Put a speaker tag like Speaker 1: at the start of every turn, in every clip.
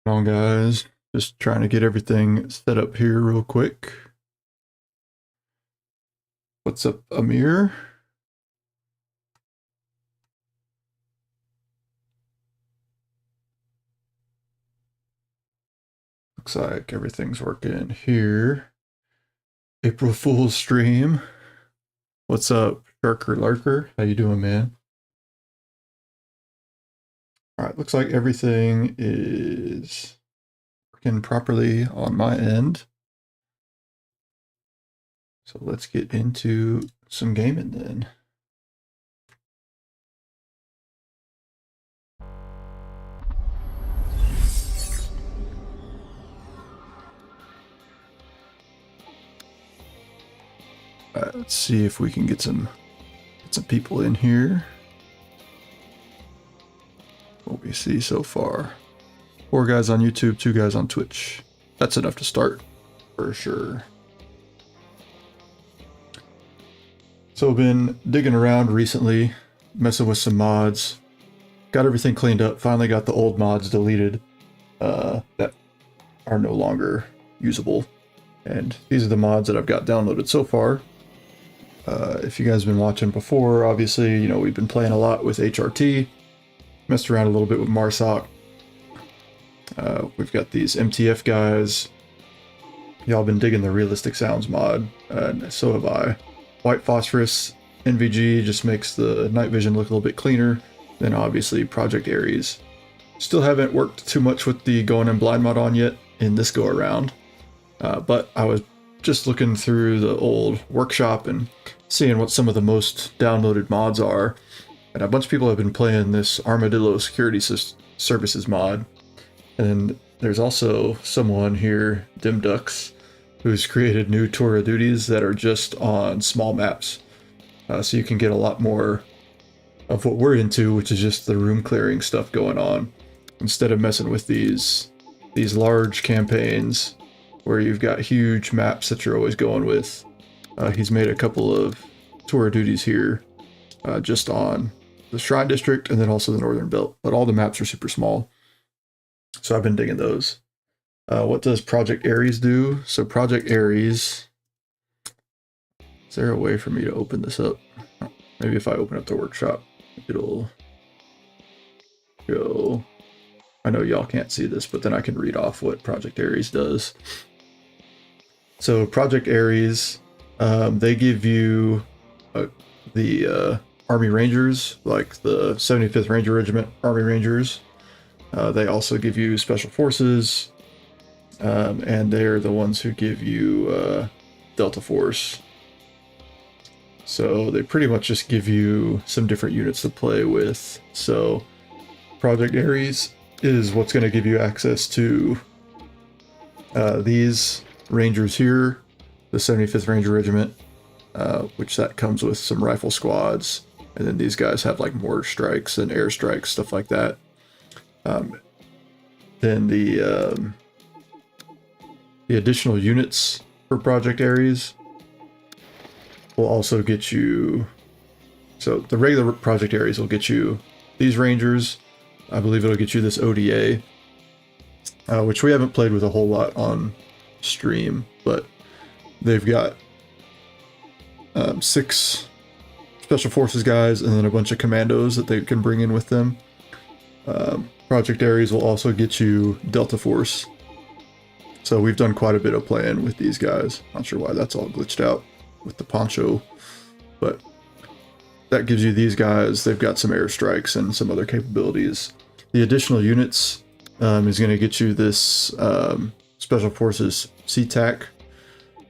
Speaker 1: Come on, guys. Just trying to get everything set up here real quick. What's up, Amir? Looks like everything's working here. April Fool's stream. What's up, Sharker Larker? How you doing, man? All right, looks like everything is working properly on my end. So let's get into some gaming then. All right, let's see if we can get some people in here. What we see so far. 4 guys on YouTube, 2 guys on Twitch. That's enough to start, for sure. So I've been digging around recently, messing with some mods. Got everything cleaned up, finally got the old mods deleted that are no longer usable. And these are the mods that I've got downloaded so far. If you guys have been watching before, obviously, you know, we've been playing a lot with HRT. Messed around a little bit with Marsoc. We've got these MTF guys. Y'all been digging the Realistic Sounds mod, and so have I. White Phosphorus NVG just makes the night vision look a little bit cleaner. Then obviously Project Ares. Still haven't worked too much with the Going in Blind mod on yet in this go around. But I was just looking through the old workshop and seeing what some of the most downloaded mods are. And a bunch of people have been playing this Armadillo Security Services mod. And there's also someone here, Dimdux, who's created new tour of duties that are just on small maps. So you can get a lot more of what we're into, which is just the room clearing stuff going on, instead of messing with these large campaigns where you've got huge maps that you're always going with. He's made a couple of tour of duties here just on the Shrine District and then also the Northern Belt, but all the maps are super small. So I've been digging those. What does Project Ares do? So Project Ares, is there a way for me to open this up? Maybe if I open up the workshop, it'll go. I know y'all can't see this, but then I can read off what Project Ares does. So Project Ares, they give you the Army Rangers, like the 75th Ranger Regiment Army Rangers. They also give you Special Forces, and they're the ones who give you Delta Force. So they pretty much just give you some different units to play with. So Project Ares is what's going to give you access to these Rangers here, the 75th Ranger Regiment, which that comes with some rifle squads, and then these guys have like mortar strikes and air strikes, stuff like that. Then the additional units for Project Ares will also get you. So the regular Project Ares will get you these Rangers. I believe it'll get you this ODA, which we haven't played with a whole lot on stream, but they've got 6 Special Forces guys and then a bunch of commandos that they can bring in with them. Project Ares will also get you Delta Force. So we've done quite a bit of playing with these guys. Not sure why that's all glitched out with the poncho, but that gives you these guys. They've got some airstrikes and some other capabilities. The additional units is going to get you this Special Forces CTAC.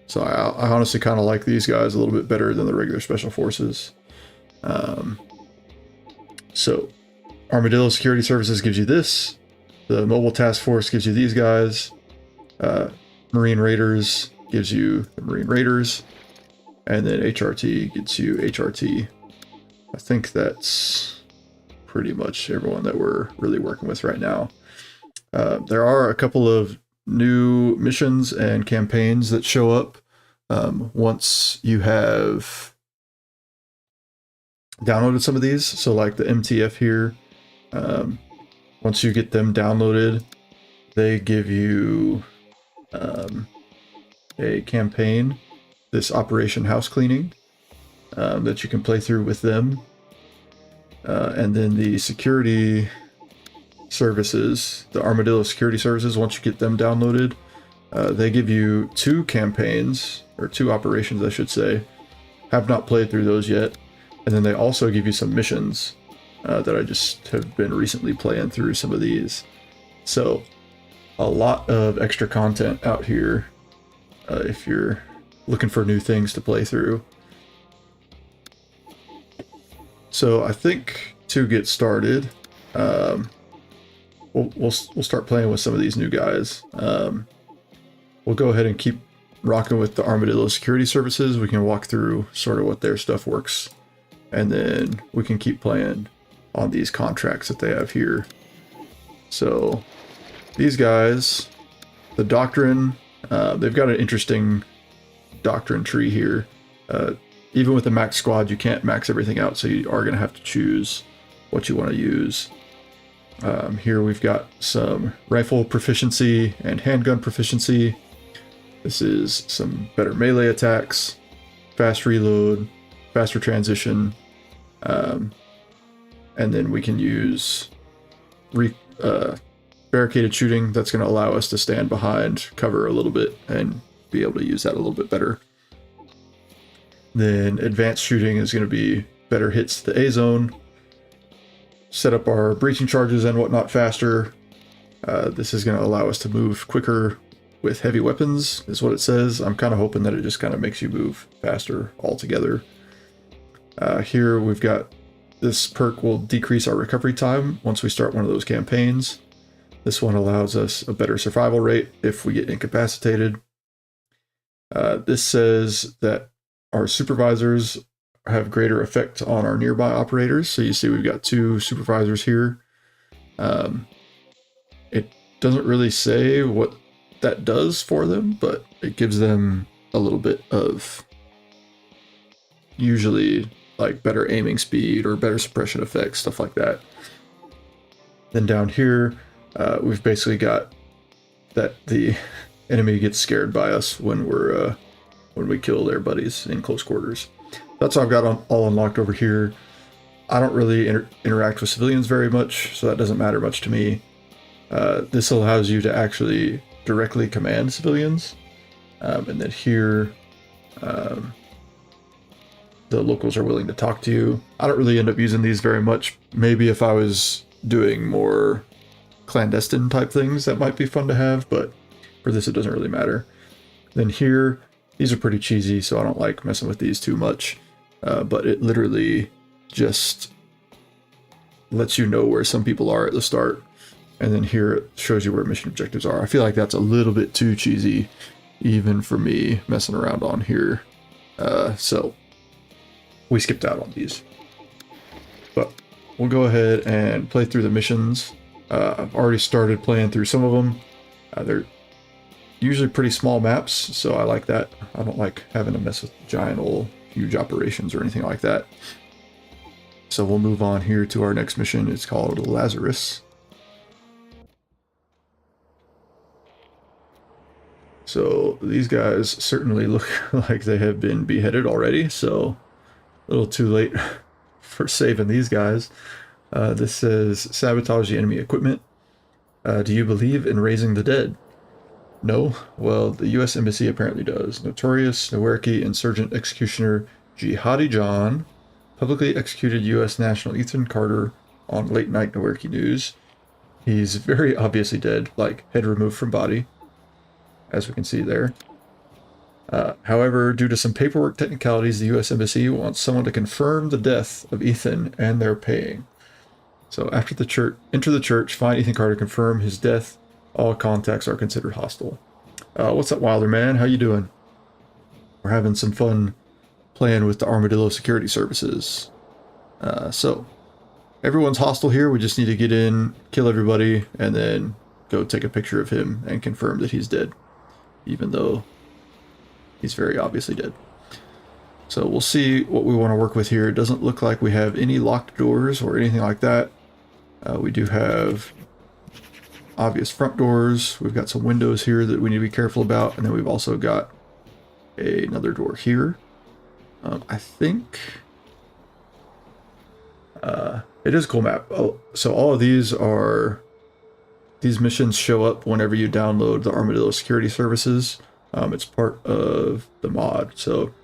Speaker 1: So I honestly kind of like these guys a little bit better than the regular Special Forces. So Armadillo Security Services gives you this. The Mobile Task Force gives you these guys. Marine Raiders gives you the Marine Raiders. And then HRT gets you HRT. I think that's pretty much everyone that we're really working with right now. There are a couple of new missions and campaigns that show up once you have downloaded some of these. So like the MTF here, once you get them downloaded, they give you a campaign, this Operation House Cleaning, that you can play through with them. And then the security services, the Armadillo security services, once you get them downloaded, they give you 2 campaigns, or 2 operations, I should say. Have not played through those yet. And then they also give you some missions that I just have been recently playing through some of these. So a lot of extra content out here if you're looking for new things to play through. So I think to get started, we'll start playing with some of these new guys. We'll go ahead and keep rocking with the Armadillo security services. We can walk through sort of what their stuff works, and then we can keep playing on these contracts that they have here. So these guys, the doctrine, they've got an interesting doctrine tree here. Even with the max squad, you can't max everything out, so you are going to have to choose what you want to use. Here we've got some rifle proficiency and handgun proficiency. This is some better melee attacks, fast reload, faster transition, and then we can use barricaded shooting. That's going to allow us to stand behind cover a little bit and be able to use that a little bit better. Then advanced shooting is going to be better hits to the A zone, set up our breaching charges and whatnot faster. This is going to allow us to move quicker with heavy weapons, is what it says. I'm kind of hoping that it just kind of makes you move faster altogether. Here we've got this perk will decrease our recovery time once we start one of those campaigns. This one allows us a better survival rate if we get incapacitated. This says that our supervisors have greater effect on our nearby operators. So you see we've got 2 supervisors here. It doesn't really say what that does for them, but it gives them a little bit of usually like better aiming speed or better suppression effects, stuff like that. Then down here, we've basically got that the enemy gets scared by us when we kill their buddies in close quarters. That's all I've got all unlocked over here. I don't really interact with civilians very much, so that doesn't matter much to me. This allows you to actually directly command civilians. And then here, the locals are willing to talk to you. I don't really end up using these very much. Maybe if I was doing more clandestine type things, that might be fun to have, but for this it doesn't really matter. Then here, these are pretty cheesy, so I don't like messing with these too much. But it literally just lets you know where some people are at the start. And then here it shows you where mission objectives are. I feel like that's a little bit too cheesy, even for me messing around on here. So we skipped out on these. But we'll go ahead and play through the missions. I've already started playing through some of them. They're usually pretty small maps, so I like that. I don't like having to mess with giant old huge operations or anything like that. So we'll move on here to our next mission. It's called Lazarus. So these guys certainly look like they have been beheaded already, so a little too late for saving these guys. This says, sabotage the enemy equipment. Do you believe in raising the dead? No? Well, the U.S. Embassy apparently does. Notorious Nowraki insurgent executioner Jihadi John publicly executed U.S. National Ethan Carter on late night Nowraki news. He's very obviously dead, like head removed from body, as we can see there. However, due to some paperwork technicalities, the U.S. Embassy wants someone to confirm the death of Ethan, and they're paying. So after the church, enter the church, find Ethan Carter, confirm his death. All contacts are considered hostile. What's up, Wilder man? How you doing? We're having some fun playing with the Armadillo security services. So everyone's hostile here. We just need to get in, kill everybody, and then go take a picture of him and confirm that he's dead, even though he's very obviously dead. So we'll see what we want to work with here. It doesn't look like we have any locked doors or anything like that. We do have obvious front doors. We've got some windows here that we need to be careful about, and then we've also got another door here. I think it is a cool map. Oh, so all of these missions show up whenever you download the Armadillo security services. It's part of the mod, so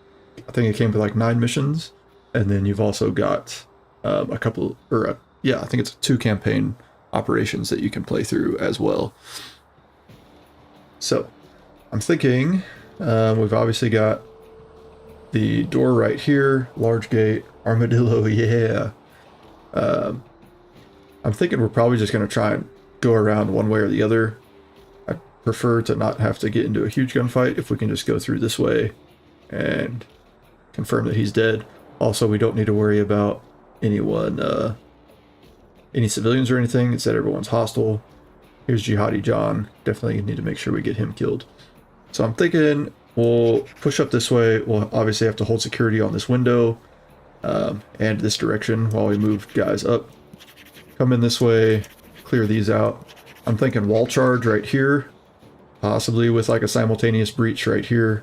Speaker 1: I think it came with like 9 missions, and then you've also got a couple, or yeah, I think it's 2 campaign operations that you can play through as well. So I'm thinking we've obviously got the door right here, large gate, armadillo, yeah. I'm thinking we're probably just going to try and go around one way or the other. I prefer to not have to get into a huge gunfight if we can just go through this way and confirm that he's dead. Also, we don't need to worry about anyone, any civilians or anything. It said everyone's hostile. Here's Jihadi John. Definitely need to make sure we get him killed. So I'm thinking we'll push up this way. We'll obviously have to hold security on this window and this direction while we move guys up. Come in this way, clear these out. I'm thinking wall charge right here, possibly with like a simultaneous breach right here.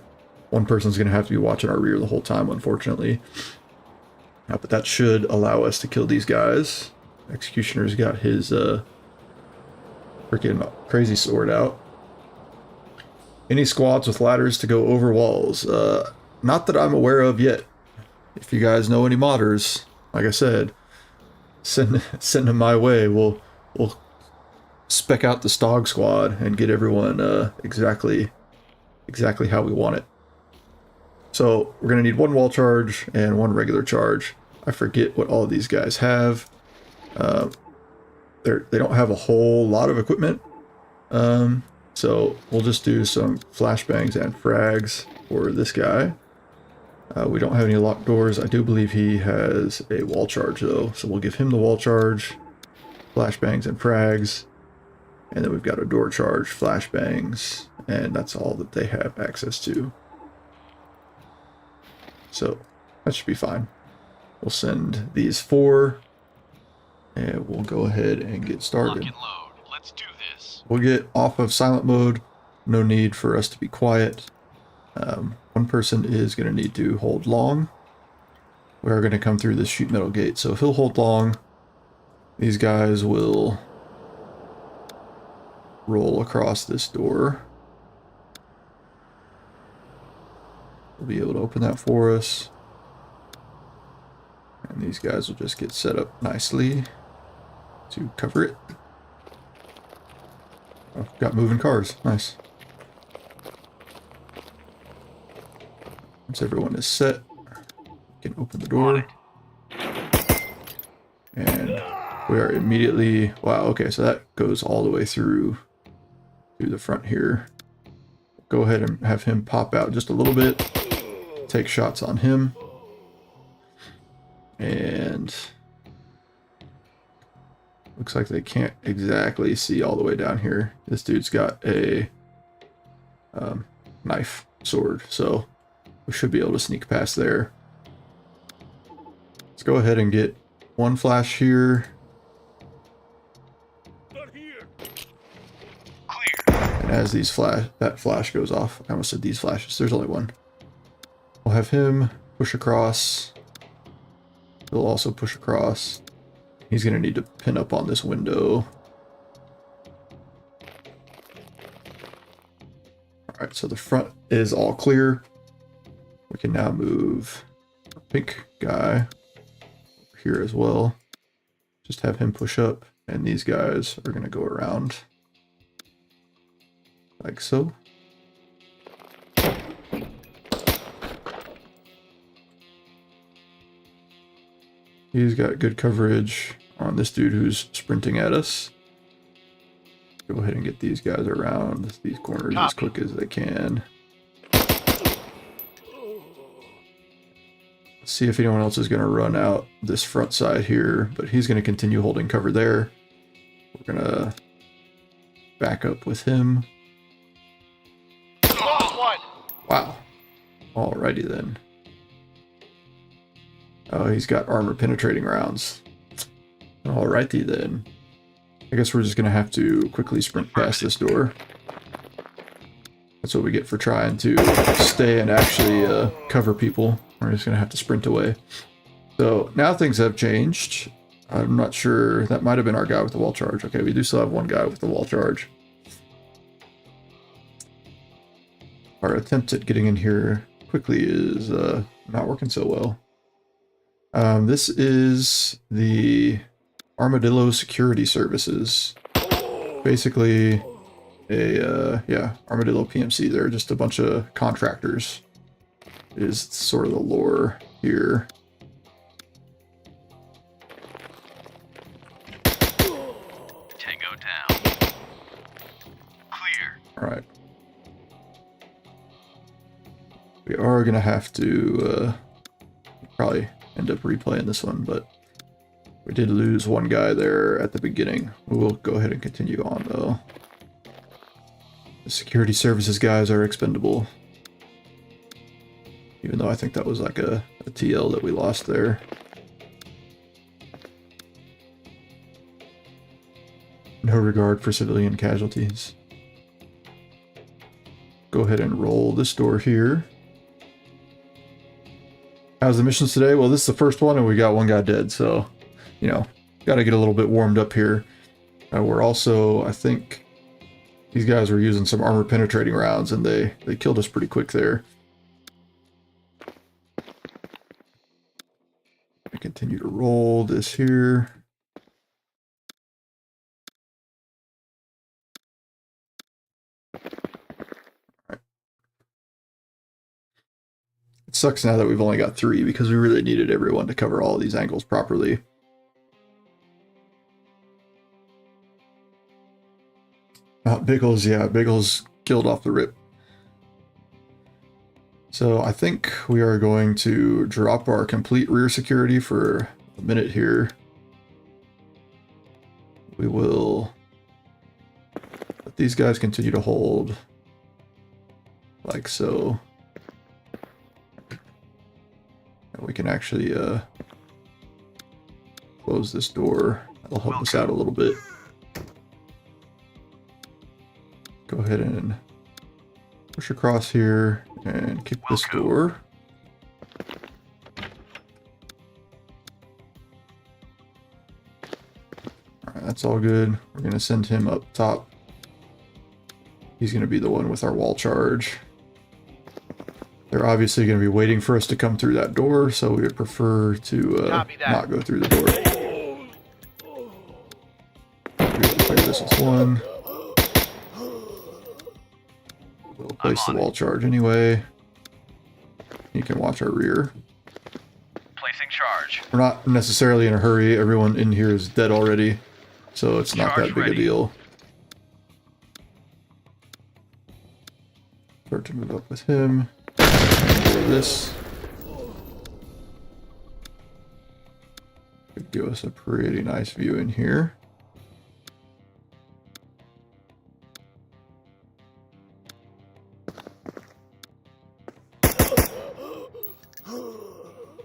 Speaker 1: One person's going to have to be watching our rear the whole time, unfortunately. But that should allow us to kill these guys. Executioner's got his freaking crazy sword out. Any squads with ladders to go over walls? Not that I'm aware of yet. If you guys know any modders, like I said, send them my way. We'll spec out the Stog squad and get everyone exactly how we want it. So we're gonna need 1 wall charge and 1 regular charge. I forget what all of these guys have. They don't have a whole lot of equipment. So we'll just do some flashbangs and frags for this guy. We don't have any locked doors. I do believe he has a wall charge though, so we'll give him the wall charge, flashbangs and frags, and then we've got a door charge, flashbangs, and that's all that they have access to. So that should be fine. We'll send these 4, and we'll go ahead and get started.
Speaker 2: Lock and load. Let's do this.
Speaker 1: We'll get off of silent mode. No need for us to be quiet. One person is going to need to hold long. We're going to come through this sheet metal gate. So if he'll hold long, these guys will roll across this door. We'll be able to open that for us. And these guys will just get set up nicely to cover it. Oh, got moving cars. Nice. Once everyone is set, we can open the door. And we are immediately... Wow, okay, so that goes all the way through the front here. Go ahead and have him pop out just a little bit. Take shots on him. And... looks like they can't exactly see all the way down here. This dude's got a knife sword, so we should be able to sneak past there. Let's go ahead and get 1 flash here. And as that flash goes off, I almost said these flashes, there's only 1. We'll have him push across. He'll also push across. He's going to need to pin up on this window. Alright, so the front is all clear. We can now move our pink guy over here as well. Just have him push up, and these guys are going to go around like so. He's got good coverage on this dude who's sprinting at us. Go ahead and get these guys around these corners as quick as they can. Let's see if anyone else is going to run out this front side here, but he's going to continue holding cover there. We're going to back up with him. Wow. Alrighty then. Oh, he's got armor penetrating rounds. Alrighty then. I guess we're just going to have to quickly sprint past this door. That's what we get for trying to stay and actually cover people. We're just going to have to sprint away. So now things have changed. I'm not sure. That might have been our guy with the wall charge. Okay, we do still have one guy with the wall charge. Our attempt at getting in here quickly is not working so well. This is the Armadillo Security Services. Basically yeah, Armadillo PMC. They're just a bunch of contractors is sort of the lore here.
Speaker 2: Tango down. Clear.
Speaker 1: Alright. We are going to have to probably end up replaying this one, but we did lose one guy there at the beginning. We'll go ahead and continue on, though. The security services guys are expendable. Even though I think that was like a TL that we lost there. No regard for civilian casualties. Go ahead and roll this door here. How's the missions today? Well, this is the first one and we got one guy dead, so, you know, got to get a little bit warmed up here. We're also, I think, these guys were using some armor penetrating rounds and they killed us pretty quick there. I continue to roll this here. It sucks now that we've only got 3 because we really needed everyone to cover all these angles properly. Biggles, yeah, Biggles killed off the rip. So I think we are going to drop our complete rear security for a minute here. We will let these guys continue to hold like so. And we can actually close this door. That'll help us out a little bit. Go ahead and push across here and kick this door. Alright, that's all good. We're going to send him up top. He's going to be the one with our wall charge. They're obviously going to be waiting for us to come through that door, so we would prefer to not go through the door. We'll clear this with one. We'll place the wall charge anyway. You can watch our rear.
Speaker 2: Placing charge.
Speaker 1: We're not necessarily in a hurry. Everyone in here is dead already, so it's not that big a deal. Start to move up with him. This could give us a pretty nice view in here.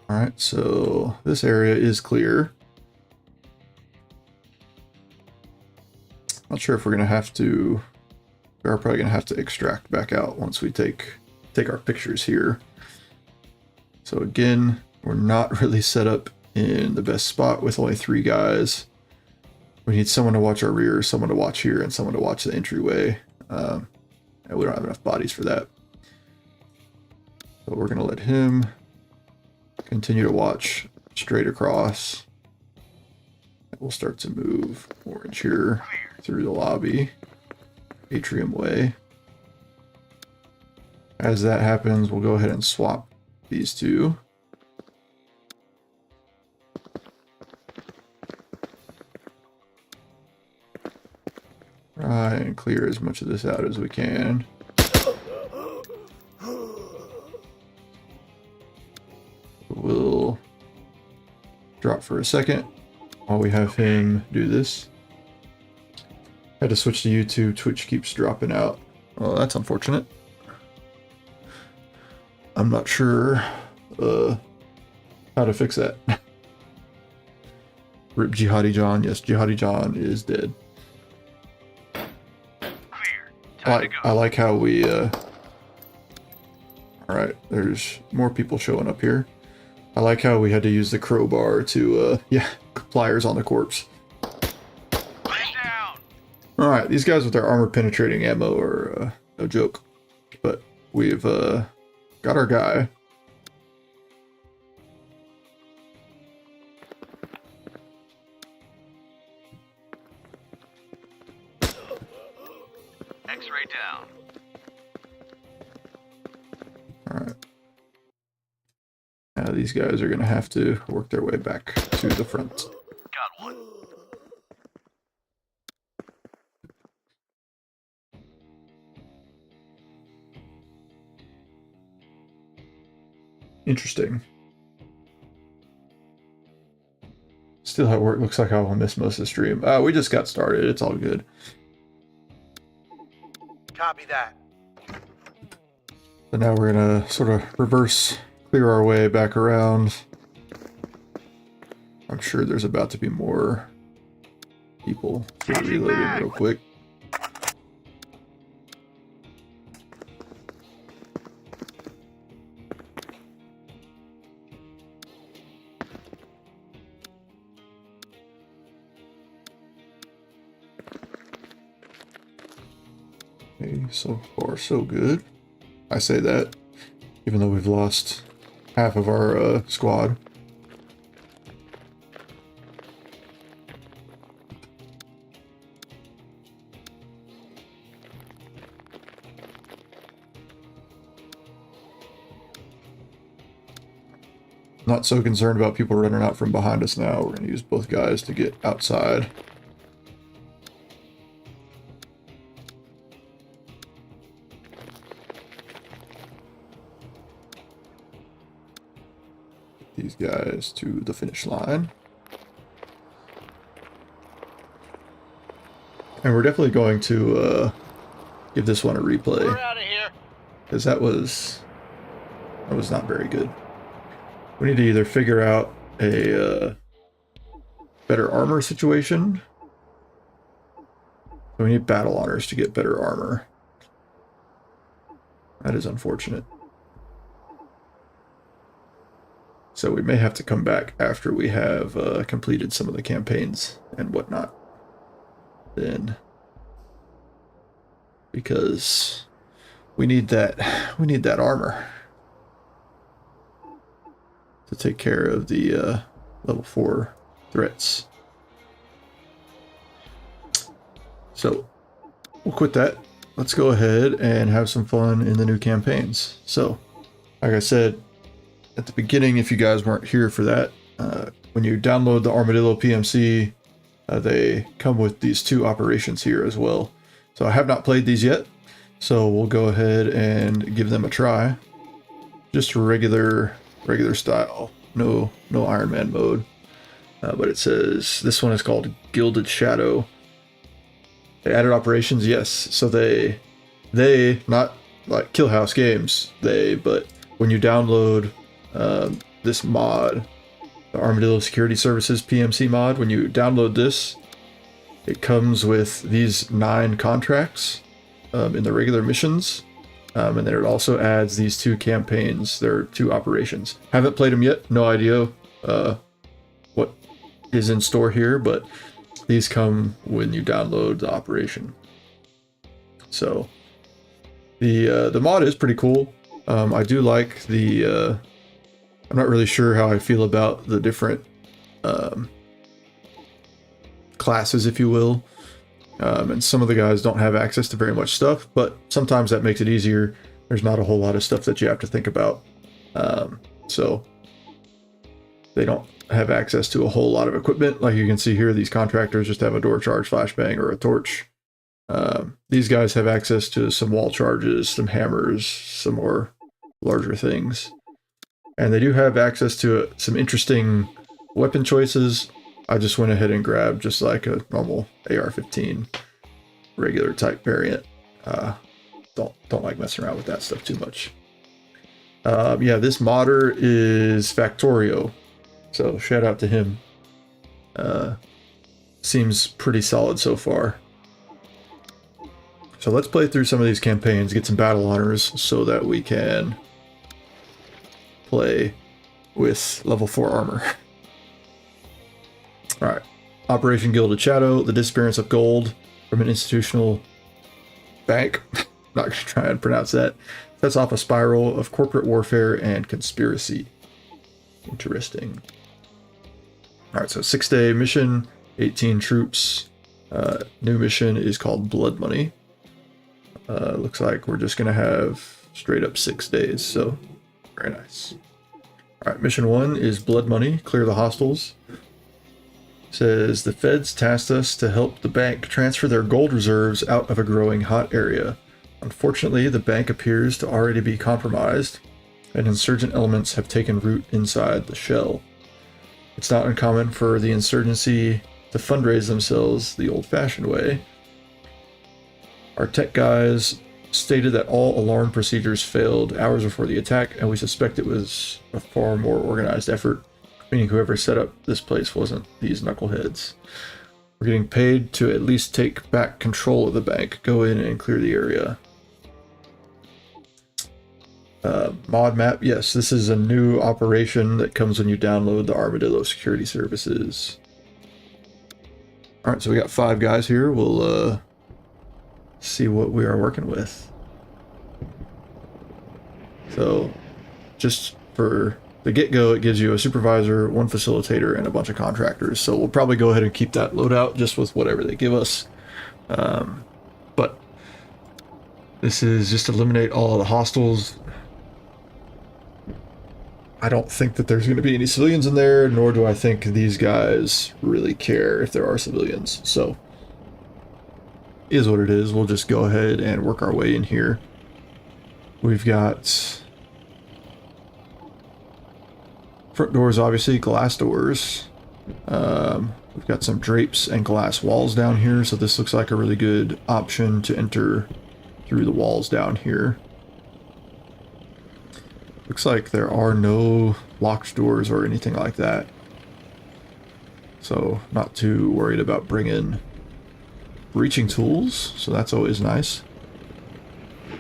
Speaker 1: Alright, so this area is clear. Not sure if we're gonna have to. We are probably gonna have to extract back out once we take our pictures here. So again, we're not really set up in the best spot with only 3 guys. We need someone to watch our rear, someone to watch here, and someone to watch the entryway. And we don't have enough bodies for that. So we're gonna let him continue to watch straight across. And we'll start to move orange here through the lobby, atrium way. As that happens, we'll go ahead and swap these two. Try and clear as much of this out as we can. We'll drop for a second while we have him do this. Had to switch to YouTube. Twitch keeps dropping out. Well, that's unfortunate. I'm not sure how to fix that. Rip Jihadi John. Yes, Jihadi John is dead.
Speaker 2: Time to go.
Speaker 1: I like how we, alright, there's more people showing up here. I like how we had to use the crowbar to, yeah, pliers on the corpse.
Speaker 2: Lay down.
Speaker 1: Alright, these guys with their armor penetrating ammo are, no joke. But we've, got our guy.
Speaker 2: X-ray down.
Speaker 1: Alright. Now these guys are gonna have to work their way back to the front.
Speaker 2: Got one.
Speaker 1: Interesting. Still how it works. Looks like I will miss most of the stream. We just got started. It's all good.
Speaker 3: Copy that.
Speaker 1: So now we're gonna sort of reverse clear our way back around. I'm sure there's about to be more people. So reloading real quick. Okay, so far so good. I say that, even though we've lost half of our squad. Not so concerned about people running out from behind us now. We're going to use both guys to get outside. These guys to the finish line. And we're definitely going to give this one a replay.
Speaker 3: We're out of here.
Speaker 1: Because that was not very good. We need to either figure out a better armor situation. We need battle honors to get better armor. That is unfortunate. So we may have to come back after we have completed some of the campaigns and whatnot. Then, because we need that armor to take care of the level 4 threats. So we'll quit that. Let's go ahead and have some fun in the new campaigns. So, like I said at the beginning, if you guys weren't here for that, when you download the Armadillo PMC, they come with these 2 operations here as well. So I have not played these yet, so we'll go ahead and give them a try. Just regular style, no Iron Man mode. But it says this one is called Gilded Shadow. They added operations, yes. So they not like Kill House Games, but when you download this mod, the Armadillo Security Services PMC mod, when you download this, it comes with these 9 contracts in the regular missions, and then it also adds these 2 campaigns. There are 2 operations. Haven't played them yet, no idea what is in store here, but these come when you download the operation. So the mod is pretty cool. I do like the I'm not really sure how I feel about the different classes, if you will. And some of the guys don't have access to very much stuff, but sometimes that makes it easier. There's not a whole lot of stuff that you have to think about. So they don't have access to a whole lot of equipment. Like you can see here, these contractors just have a door charge, flashbang, or a torch. These guys have access to some wall charges, some hammers, some more larger things. And they do have access to some interesting weapon choices. I just went ahead and grabbed just like a normal AR-15 regular type variant. Don't like messing around with that stuff too much. Yeah, this modder is Factorio, so shout out to him. Seems pretty solid so far. So let's play through some of these campaigns, get some battle honors so that we can play with level 4 armor. Alright. Operation Guild of Shadow, the disappearance of gold from an institutional bank. Not going to try and pronounce that. Sets off a spiral of corporate warfare and conspiracy. Interesting. Alright, so 6-day mission, 18 troops. New mission is called Blood Money. Looks like we're just going to have straight up 6 days, so very nice. Alright, mission 1 is Blood Money, clear the hostiles. Says the feds tasked us to help the bank transfer their gold reserves out of a growing hot area. Unfortunately, the bank appears to already be compromised, and insurgent elements have taken root inside the shell. It's not uncommon for the insurgency to fundraise themselves the old-fashioned way. Our tech guys stated that all alarm procedures failed hours before the attack, and we suspect it was a far more organized effort, meaning whoever set up this place wasn't these knuckleheads. We're getting paid to at least take back control of the bank, go in and clear the area. Mod map, yes, this is a new operation that comes when you download the Armadillo security services. Alright, so we got 5 guys here. We'll see what we are working with. So, just for the get-go, it gives you a supervisor, 1 facilitator, and a bunch of contractors. So we'll probably go ahead and keep that loadout just with whatever they give us. But this is just eliminate all of the hostiles. I don't think that there's going to be any civilians in there, nor do I think these guys really care if there are civilians. So, is what it is. We'll just go ahead and work our way in here. We've got front doors, obviously, glass doors. We've got some drapes and glass walls down here, so this looks like a really good option to enter through the walls down here. Looks like there are no locked doors or anything like that. So, not too worried about bringing breaching tools, so that's always nice.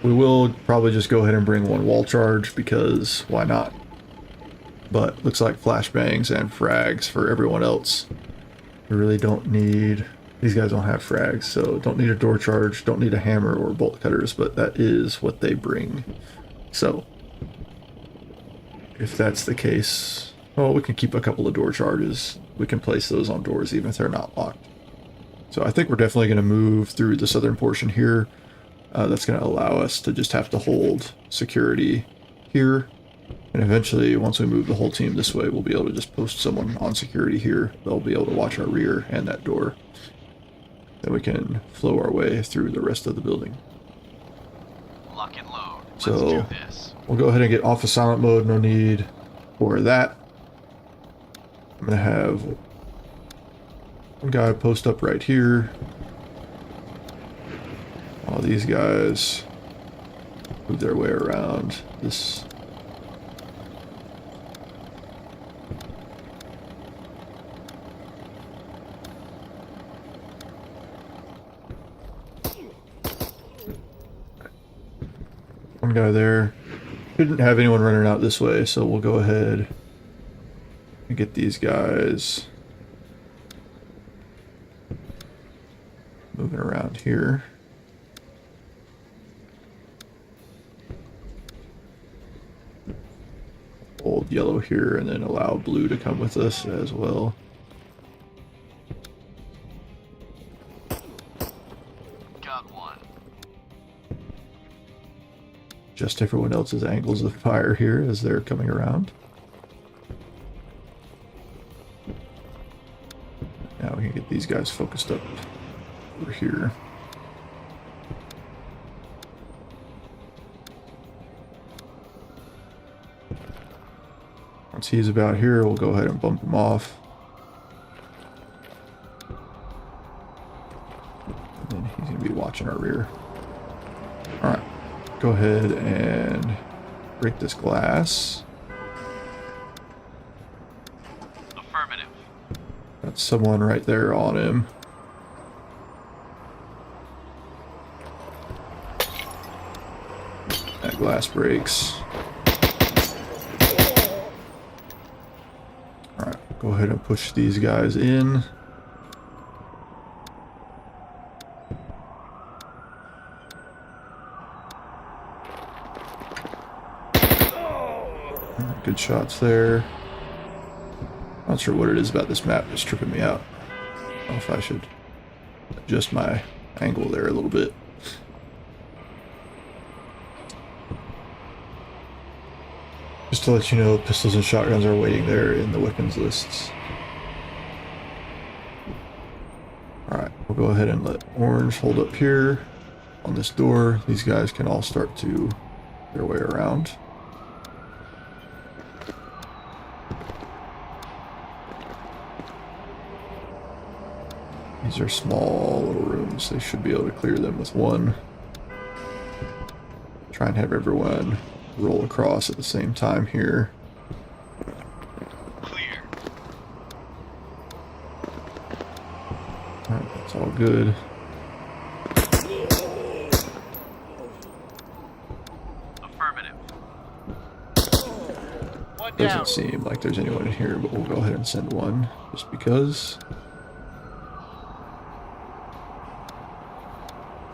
Speaker 1: We will probably just go ahead and bring 1 wall charge, because why not? But looks like flashbangs and frags for everyone else. We really don't need... These guys don't have frags, so don't need a door charge, don't need a hammer or bolt cutters, but that is what they bring. So, if that's the case, well, we can keep a couple of door charges. We can place those on doors even if they're not locked. So I think we're definitely going to move through the southern portion here. That's going to allow us to just have to hold security here. And eventually, once we move the whole team this way, we'll be able to just post someone on security here. They'll be able to watch our rear and that door. Then we can flow our way through the rest of the building.
Speaker 2: Lock and load. Let's
Speaker 1: So,
Speaker 2: do this.
Speaker 1: we'll go ahead and get off of silent mode. No need for that. I'm going to have 1 guy post up right here. All these guys move their way around this. One guy there. Shouldn't have anyone running out this way, so we'll go ahead and get these guys moving around here. Hold yellow here and then allow blue to come with us as well.
Speaker 2: Got 1.
Speaker 1: Just everyone else's angles of fire here as they're coming around. Now we can get these guys focused up over here. Once he's about here, we'll go ahead and bump him off. And then he's going to be watching our rear. Alright, go ahead and break this glass.
Speaker 2: Affirmative.
Speaker 1: That's someone right there on him. glass breaks. Alright, go ahead and push these guys in. Good shots there. Not sure what it is about this map that's tripping me out. I don't know if I should adjust my angle there a little bit. Just to let you know, pistols and shotguns are waiting there in the weapons lists. Alright, we'll go ahead and let orange hold up here on this door. These guys can all start to their way around. These are small little rooms. They should be able to clear them with one. Try and have everyone roll across at the same time here.
Speaker 2: Clear.
Speaker 1: Alright, that's all good.
Speaker 2: Affirmative. One
Speaker 1: Doesn't
Speaker 2: down.
Speaker 1: seem like there's anyone in here, but we'll go ahead and send one just because.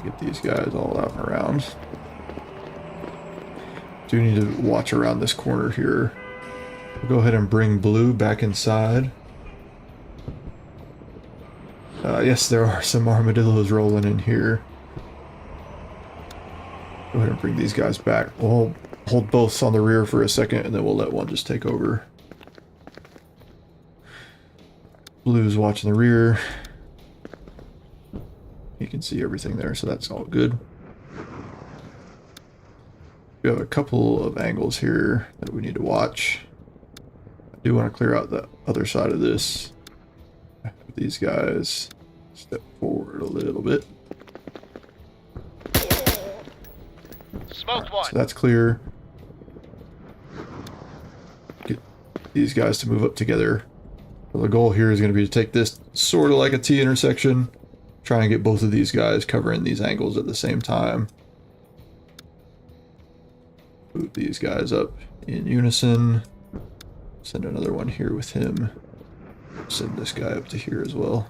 Speaker 1: Get these guys all out and around. Do need to watch around this corner here. We'll go ahead and bring blue back inside. Yes, there are some armadillos rolling in here. Go ahead and bring these guys back. We'll hold both on the rear for a second, and then we'll let one just take over. Blue's watching the rear. You can see everything there, so that's all good. We have a couple of angles here that we need to watch. I do want to clear out the other side of this. These guys step forward a little bit.
Speaker 2: Smoked one.
Speaker 1: So that's clear. Get these guys to move up together. So the goal here is going to be to take this sort of like a T intersection. Try and get both of these guys covering these angles at the same time. Move these guys up in unison. Send another one here with him. Send this guy up to here as well.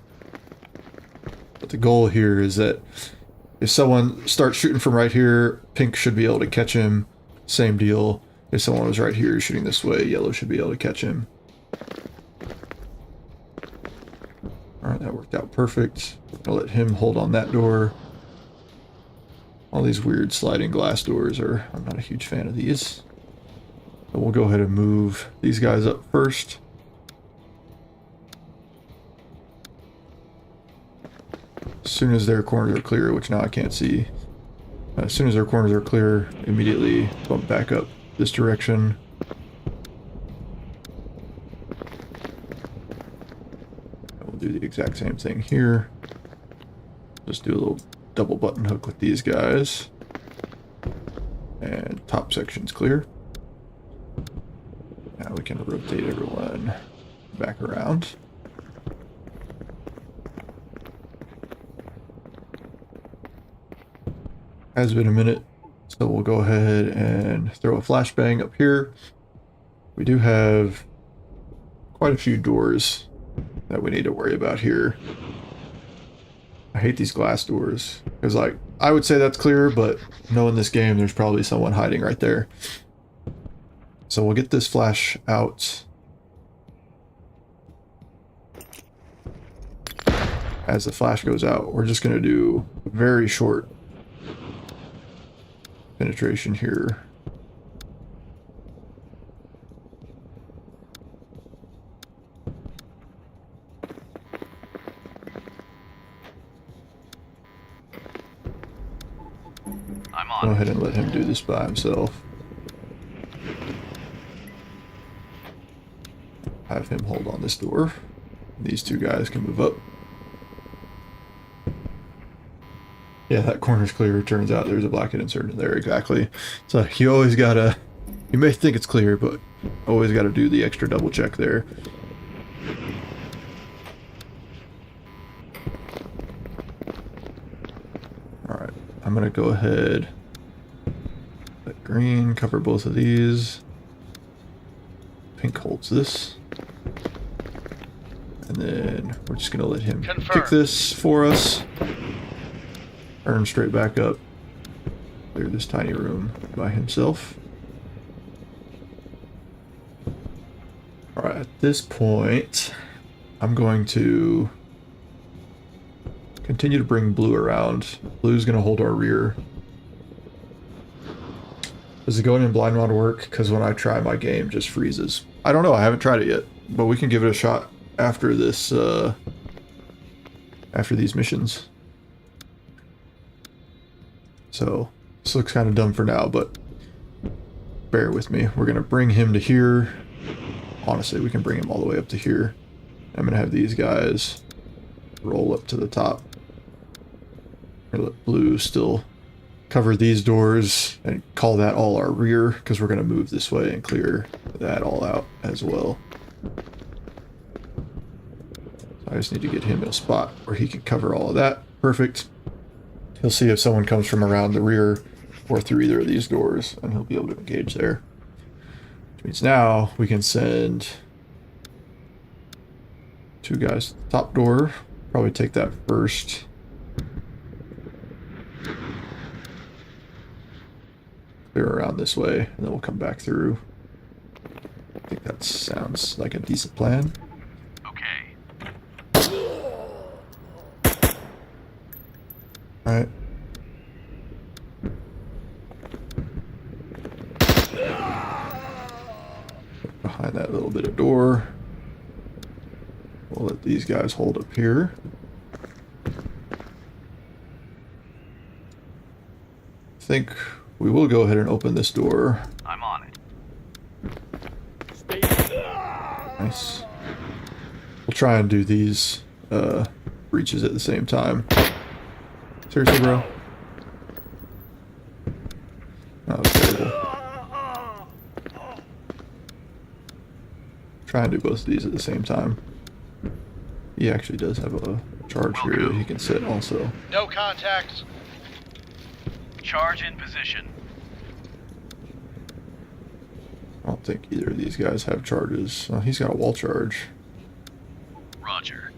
Speaker 1: But the goal here is that if someone starts shooting from right here, pink should be able to catch him. Same deal. If someone was right here shooting this way, yellow should be able to catch him. Alright, that worked out perfect. I'll let him hold on that door. All these weird sliding glass doors are... I'm not a huge fan of these. But we'll go ahead and move these guys up first. As soon as their corners are clear, which now I can't see. As soon as their corners are clear, immediately bump back up this direction. We'll do the exact same thing here. Just do a little double button hook with these guys. And top section's clear. Now we can rotate everyone back around. Has been a minute, so we'll go ahead and throw a flashbang up here. We do have quite a few doors that we need to worry about here. I hate these glass doors, because like, I would say that's clear, but knowing this game, there's probably someone hiding right there. So we'll get this flash out. As the flash goes out, we're just going to do very short penetration here.
Speaker 2: I'm
Speaker 1: Go
Speaker 2: on.
Speaker 1: ahead and let him do this by himself. Have him hold on this door. These two guys can move up. Yeah, that corner's clear. Turns out there's a blackhead insert in there, exactly. So you always gotta... You may think it's clear, but always gotta do the extra double check there. Alright, I'm gonna go ahead... Let green, cover both of these. Pink holds this. And then we're just going to let him kick this for us. Turn straight back up. Clear this tiny room by himself. Alright, at this point, I'm going to continue to bring blue around. Blue's going to hold our rear. Does it going in blind mod work? Because when I try, my game just freezes. I don't know, I haven't tried it yet, but we can give it a shot after this, after these missions. So, this looks kind of dumb for now, but bear with me. We're going to bring him to here. Honestly, we can bring him all the way up to here. I'm going to have these guys roll up to the top. Or let blue still cover these doors and call that all our rear, because we're going to move this way and clear that all out as well. I just need to get him in a spot where he can cover all of that. Perfect. He'll see if someone comes from around the rear or through either of these doors, and he'll be able to engage there. Which means now we can send 2 guys to the top door. Probably take that first. Clear around this way, and then we'll come back through. I think that sounds like a decent plan. Alright. Behind that little bit of door. We'll let these guys hold up here. I think we will go ahead and open this door.
Speaker 2: I'm on it.
Speaker 1: Nice. We'll try and do these breaches at the same time. Seriously, bro? That was terrible. Try and do both of these at the same time. He actually does have a charge here that he can sit also.
Speaker 3: No contacts.
Speaker 2: Charge in position.
Speaker 1: I don't think either of these guys have charges. He's got a wall charge.
Speaker 2: Roger.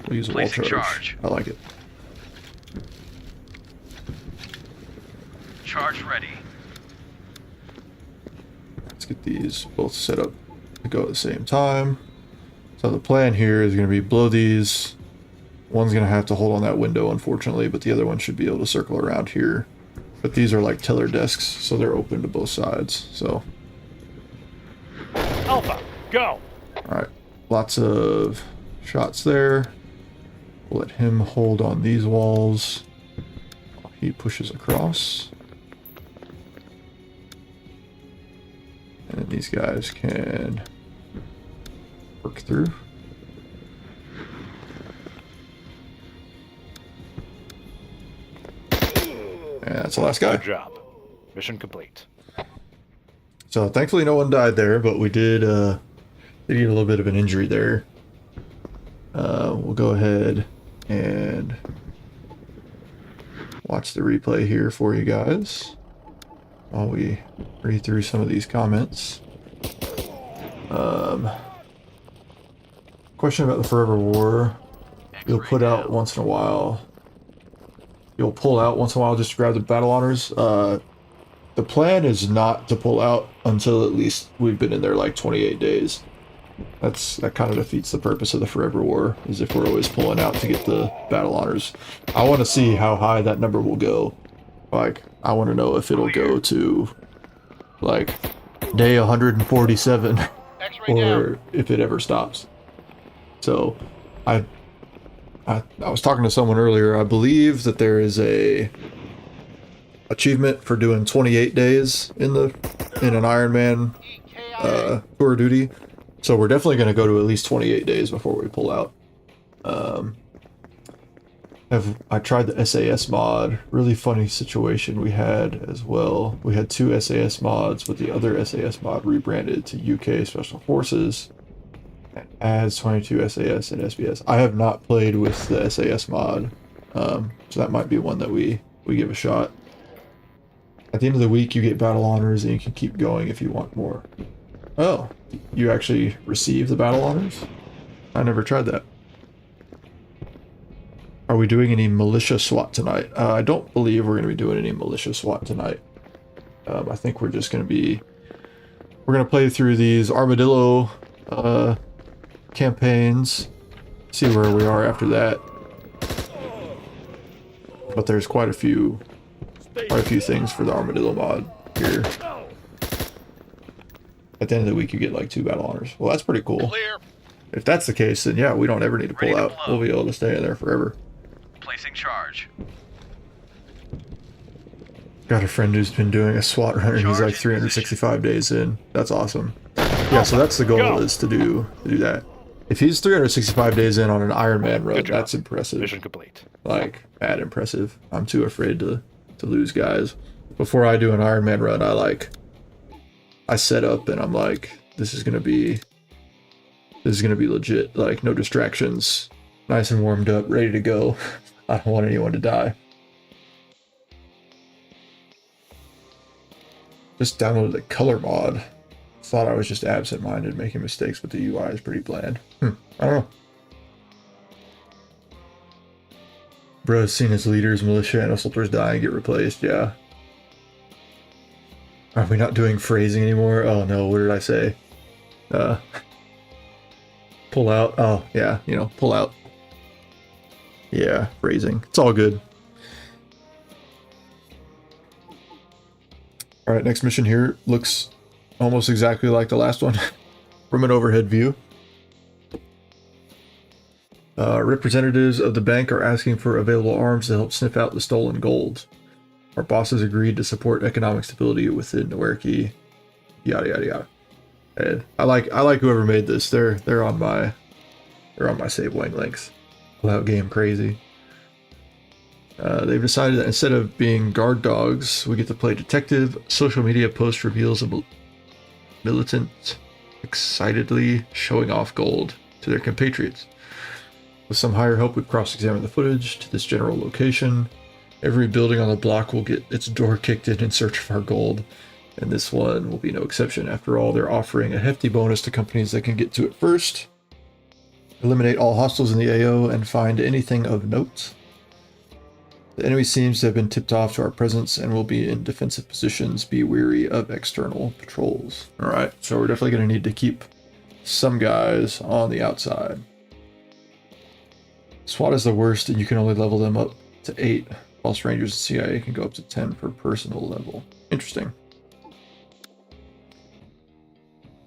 Speaker 1: We'll use a wall
Speaker 2: Placing
Speaker 1: charge. I like it.
Speaker 2: Charge ready.
Speaker 1: Let's get these both set up to go at the same time. So the plan here is going to be blow these. One's going to have to hold on that window, unfortunately, but the other one should be able to circle around here. But these are like tiller desks, so they're open to both sides. So,
Speaker 3: Alpha, go.
Speaker 1: alright, lots of shots there. We'll let him hold on these walls while he pushes across. And then these guys can work through. And that's the last guy.
Speaker 3: Good job. Mission complete.
Speaker 1: So thankfully no one died there, but we did get a little bit of an injury there. We'll go ahead and watch the replay here for you guys while we read through some of these comments. Question about the Forever War. You'll put out once in a while. You'll pull out once in a while just to grab the battle honors. The plan is not to pull out until at least we've been in there like 28 days. That kind of defeats the purpose of the Forever War, is if we're always pulling out to get the battle honors. I want to see how high that number will go. Like, I want to know if it'll go to like day 147 or if it ever stops. So I was talking to someone earlier. I believe that there is a achievement for doing 28 days in an Ironman tour duty. So we're definitely going to go to at least 28 days before we pull out. I tried the SAS mod. Really funny situation we had as well. We had 2 SAS mods, but the other SAS mod rebranded to UK Special Forces and adds 22 SAS and SBS. I have not played with the SAS mod, so that might be one that we give a shot. At the end of the week, you get battle honors, and you can keep going if you want more. Oh, you actually receive the battle honors? I never tried that. Are we doing any militia SWAT tonight? I don't believe we're going to be doing any militia SWAT tonight. I think we're just going to be... We're going to play through these armadillo campaigns, see where we are after that. But there's quite a few things for the armadillo mod here. At the end of the week, you get like 2 battle honors. Well, that's pretty cool.
Speaker 2: Clear.
Speaker 1: If that's the case, then yeah, we don't ever need to pull out. We'll be able to stay in there forever.
Speaker 2: Placing charge.
Speaker 1: Got a friend who's been doing a SWAT run, and he's like 365 days in. That's awesome. Yeah, so that's the goal, is to do that. If he's 365 days in on an Iron Man run, that's impressive.
Speaker 3: Mission complete.
Speaker 1: Like, mad impressive. I'm too afraid to lose guys. Before I do an Iron Man run, I set up and I'm like, this is gonna be legit. Like, no distractions, nice and warmed up, ready to go. I don't want anyone to die. Just downloaded the color mod. Thought I was just absent-minded, making mistakes, but the UI is pretty bland. I don't know. Bro's seen his leaders, militia, and assaulters die and get replaced. Yeah. Are we not doing phrasing anymore? Oh no, what did I say? Pull out. Oh, yeah, pull out. Yeah, phrasing. It's all good. Alright, next mission here looks almost exactly like the last one from an overhead view. Representatives of the bank are asking for available arms to help sniff out the stolen gold. Our bosses agreed to support economic stability within Noerki. Yada yada yada. And I like whoever made this. They're on my save wavelength. Without game crazy. They've decided that instead of being guard dogs, we get to play detective. Social media post reveals a militant excitedly showing off gold to their compatriots. With some higher help, we cross-examine the footage to this general location. Every building on the block will get its door kicked in search of our gold, and this one will be no exception. After all, they're offering a hefty bonus to companies that can get to it first. Eliminate all hostiles in the AO and find anything of note. The enemy seems to have been tipped off to our presence and will be in defensive positions. Be wary of external patrols. Alright, so we're definitely going to need to keep some guys on the outside. SWAT is the worst, and you can only level them up to 8, whilst Rangers and CIA can go up to 10 per personal level. Interesting.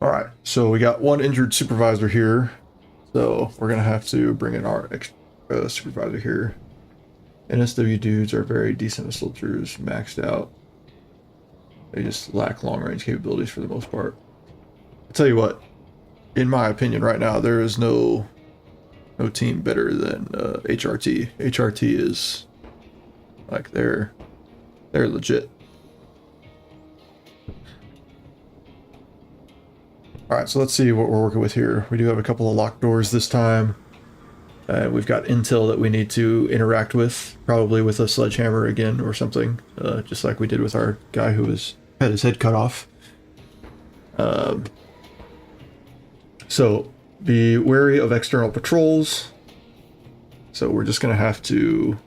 Speaker 1: Alright, so we got one injured supervisor here, so we're going to have to bring in our supervisor here. NSW dudes are very decent assaulters, maxed out. They just lack long-range capabilities for the most part. I'll tell you what, in my opinion right now, there is no team better than HRT. HRT is like they're legit. All right, so let's see what we're working with here. We do have a couple of locked doors this time. We've got intel that we need to interact with, probably with a sledgehammer again or something, just like we did with our guy who had his head cut off. So be wary of external patrols. So we're just going to have to...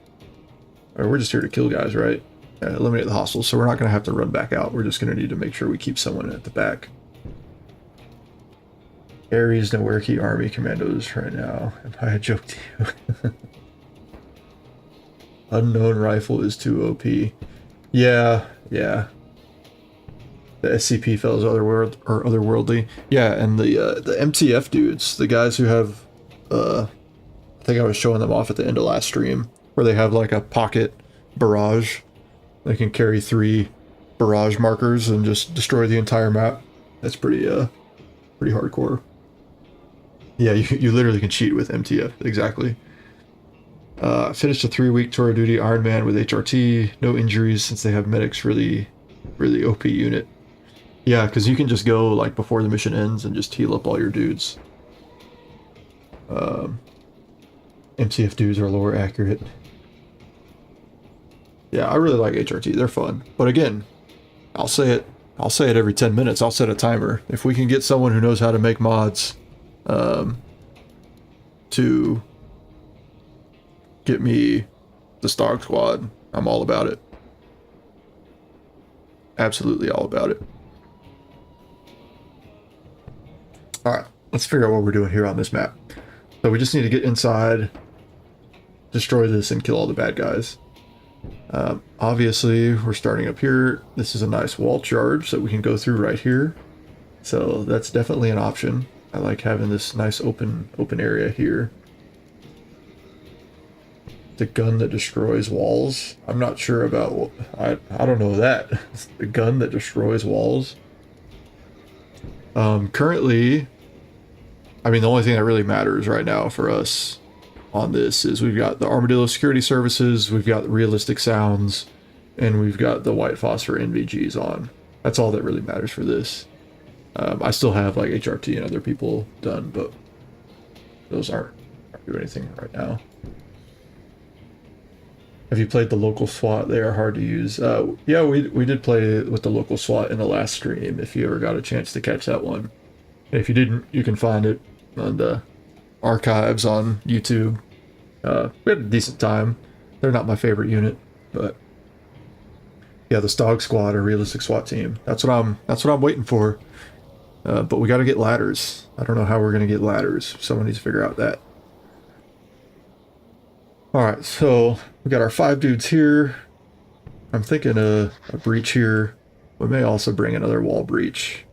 Speaker 1: Or we're just here to kill guys, right? Eliminate the hostiles, so we're not going to have to run back out. We're just going to need to make sure we keep someone at the back. Ares Noerki Army Commandos right now. Am I a joke to you? Unknown rifle is too OP. Yeah. The SCP fellows are otherworldly. Yeah, and the MTF dudes, the guys who have, I think I was showing them off at the end of last stream, where they have like a pocket barrage. They can carry 3 barrage markers and just destroy the entire map. That's pretty hardcore. Yeah, you literally can cheat with MTF, exactly. Finished a 3-week tour of duty Iron Man with HRT. No injuries since they have medics really OP unit. Yeah, because you can just go like before the mission ends and just heal up all your dudes. MTF dudes are lower accurate. Yeah, I really like HRT. They're fun. But again, I'll say it. I'll say it every 10 minutes. I'll set a timer. If we can get someone who knows how to make mods to get me the Stog Squad, I'm all about it. Absolutely all about it. Alright, let's figure out what we're doing here on this map. So we just need to get inside, destroy this, and kill all the bad guys. Obviously, we're starting up here. This is a nice wall charge that we can go through right here. So that's definitely an option. I like having this nice open area here. The gun that destroys walls. I'm not sure about. I don't know that. It's the gun that destroys walls. Currently, I mean, the only thing that really matters right now for us on this is we've got the Armadillo security services, we've got realistic sounds, and we've got the white phosphor NVGs on. That's all that really matters for this. I still have like HRT and other people done, but those aren't doing anything right now. Have you played the local SWAT? They are hard to use. Yeah, we did play with the local SWAT in the last stream, if you ever got a chance to catch that one. And if you didn't, you can find it on the archives on YouTube. We had a decent time. They're not my favorite unit, but yeah, the Stog Squad or realistic SWAT team. That's what I'm waiting for. But we got to get ladders. I don't know how we're gonna get ladders. Someone needs to figure out that. All right, so we got our 5 dudes here. I'm thinking a breach here. We may also bring another wall breach.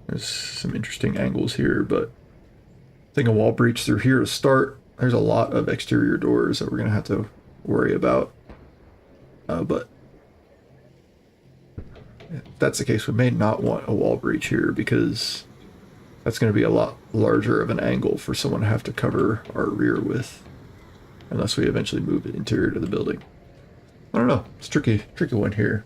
Speaker 1: There's some interesting angles here, but I think a wall breach through here to start. There's a lot of exterior doors that we're going to have to worry about. But if that's the case, we may not want a wall breach here because that's going to be a lot larger of an angle for someone to have to cover our rear with, unless we eventually move the interior to the building. I don't know. It's tricky one here.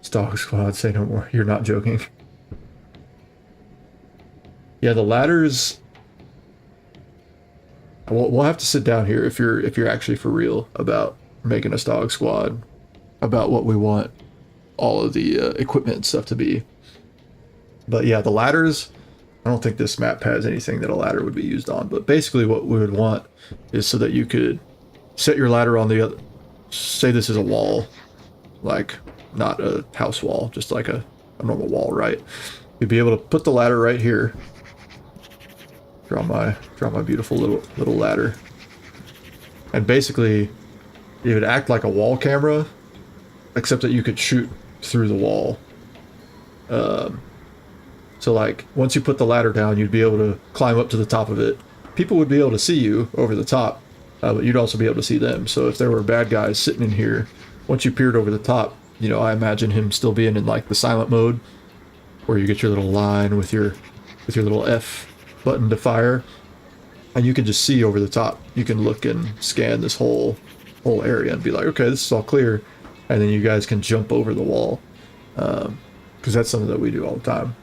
Speaker 1: Stog Squad, say no more. You're not joking. Yeah, the ladders. We'll have to sit down here if you're actually for real about making a Stog Squad, about what we want all of the equipment and stuff to be. But yeah, the ladders, I don't think this map has anything that a ladder would be used on, but basically what we would want is so that you could set your ladder on the other, say this is a wall, like not a house wall, just like a normal wall, right? You'd be able to put the ladder right here. Draw my beautiful little ladder. And basically it would act like a wall camera, except that you could shoot through the wall. So like once you put the ladder down, you'd be able to climb up to the top of it. People would be able to see you over the top, but you'd also be able to see them. So if there were bad guys sitting in here, once you peered over the top, you know, I imagine him still being in like the silent mode, where you get your little line with your little F button to fire, and you can just see over the top. You can look and scan this whole area and be like, okay, this is all clear, and then you guys can jump over the wall, because that's something that we do all the time.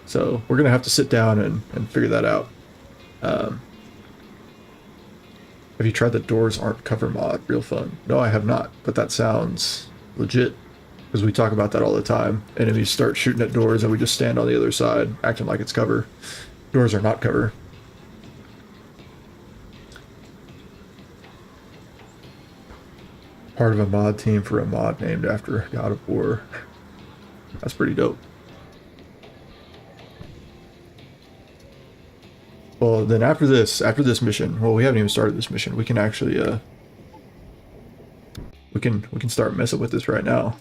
Speaker 1: So we're gonna have to sit down and figure that out. Have you tried the doors aren't cover mod? Real fun. No, I have not, but that sounds legit, because we talk about that all the time. Enemies start shooting at doors and we just stand on the other side acting like it's cover. Doors are not cover. Part of a mod team for a mod named after God of War. That's pretty dope. Well, then after this mission, well, we haven't even started this mission. We can actually, we can start messing with this right now.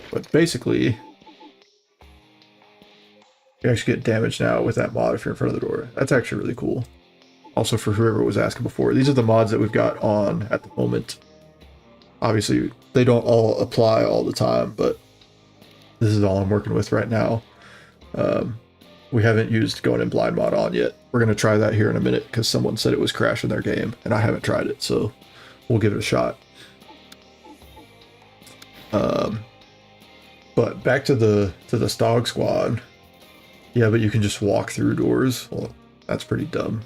Speaker 1: But basically, you actually get damage now with that mod if you're in front of the door. That's actually really cool. Also, for whoever was asking before, these are the mods that we've got on at the moment. Obviously, they don't all apply all the time, but this is all I'm working with right now. We haven't used going in blind mod on yet. We're going to try that here in a minute because someone said it was crashing their game, and I haven't tried it, so we'll give it a shot. But back to the Stog Squad. Yeah, but you can just walk through doors. Well, that's pretty dumb.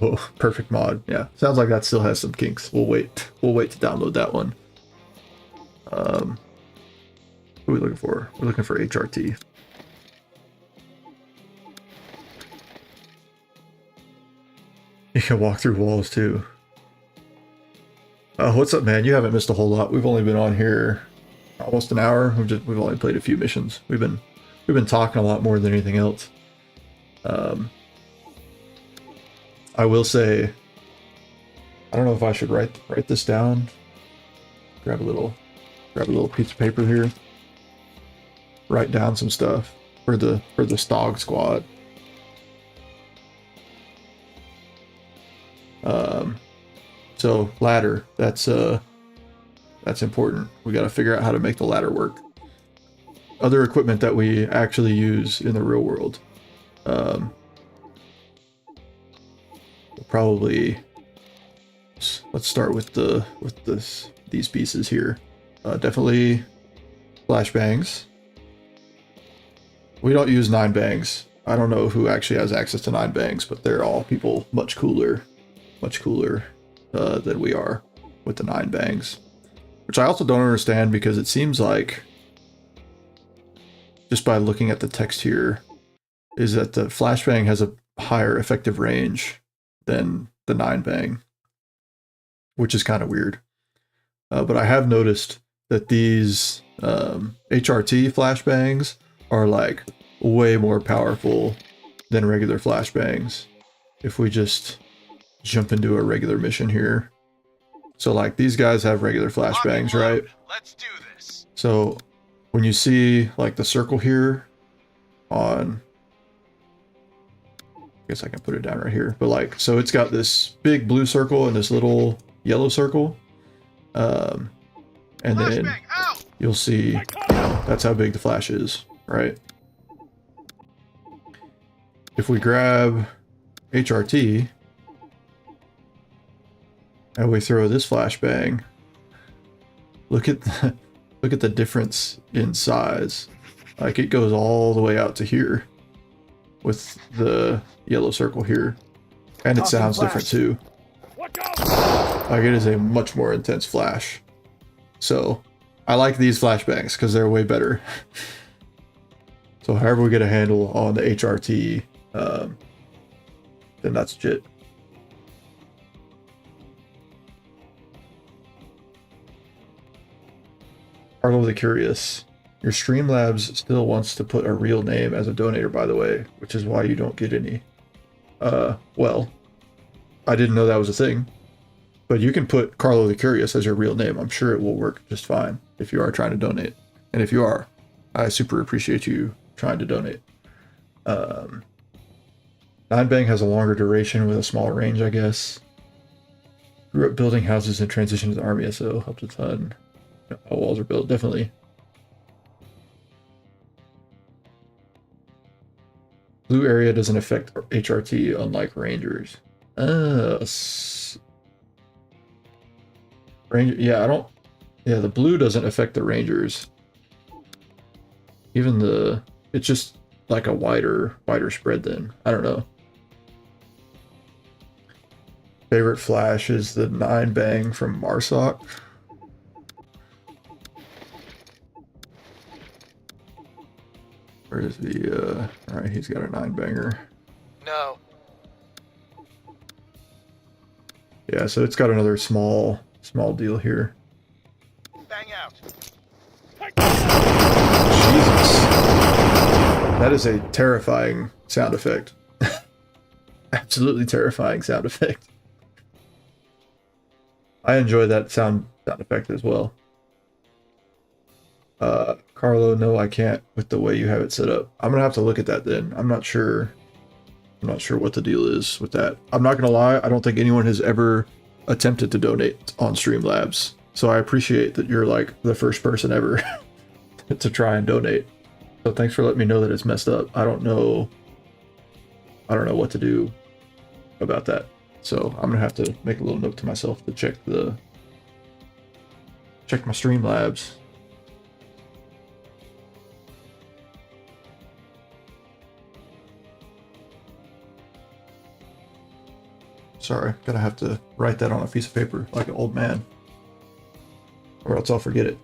Speaker 1: Oh, perfect mod. Yeah, sounds like that still has some kinks. We'll wait. We'll wait to download that one. What are we looking for? We're looking for HRT. You can walk through walls too. What's up, man? You haven't missed a whole lot. We've only been on here almost an hour. We've only played a few missions. We've been talking a lot more than anything else. I will say, I don't know if I should write this down. Grab a little piece of paper here. Write down some stuff for the Stog squad. So ladder, that's important. We got to figure out how to make the ladder work. Other equipment that we actually use in the real world. Probably let's start with these pieces here. Definitely flashbangs. We don't use 9 bangs. I don't know who actually has access to 9 bangs, but they're all people much cooler than we are with the 9 bangs. Which I also don't understand, because it seems like, just by looking at the text here, is that the flashbang has a higher effective range than the 9 bang, which is kind of weird. But I have noticed that these HRT flashbangs are like way more powerful than regular flashbangs. If we just jump into a regular mission here. So like these guys have regular flashbangs, right?
Speaker 2: Let's do this.
Speaker 1: So when you see like the circle here on, I guess I can put it down right here, but like, so it's got this big blue circle and this little yellow circle. And then you'll see, you know, that's how big the flash is, right? If we grab HRT and we throw this flashbang, look at the difference in size. Like it goes all the way out to here with the yellow circle here, and it sounds different too. Like it is a much more intense flash. So I like these flashbangs because they're way better. So however we get a handle on the HRT, then that's legit. Carlo the Curious. Your Streamlabs still wants to put a real name as a donator, by the way, which is why you don't get any. Well, I didn't know that was a thing. But you can put Carlo the Curious as your real name. I'm sure it will work just fine if you are trying to donate. And if you are, I super appreciate you trying to donate. 9bang has a longer duration with a smaller range, I guess. Grew up building houses and transitioned to the army, so helped a ton. How walls are built, definitely. Blue area doesn't affect HRT, unlike Rangers. Ranger, yeah, I don't. Yeah, the blue doesn't affect the Rangers. Even it's just like a wider spread then. I don't know. Favorite flash is the 9bang from Marsoc. Where is the, alright, he's got a 9banger.
Speaker 2: No.
Speaker 1: Yeah, so it's got another small deal here.
Speaker 2: Bang out.
Speaker 1: Jesus. That is a terrifying sound effect. Absolutely terrifying sound effect. I enjoy that sound effect as well. Carlo, no, I can't with the way you have it set up. I'm gonna have to look at that then. I'm not sure what the deal is with that. I'm not gonna lie, I don't think anyone has ever attempted to donate on Streamlabs. So I appreciate that you're like the first person ever to try and donate. So thanks for letting me know that it's messed up. I don't know what to do about that. So I'm gonna have to make a little note to myself to check my Streamlabs. Sorry, gonna have to write that on a piece of paper like an old man, or else I'll forget it.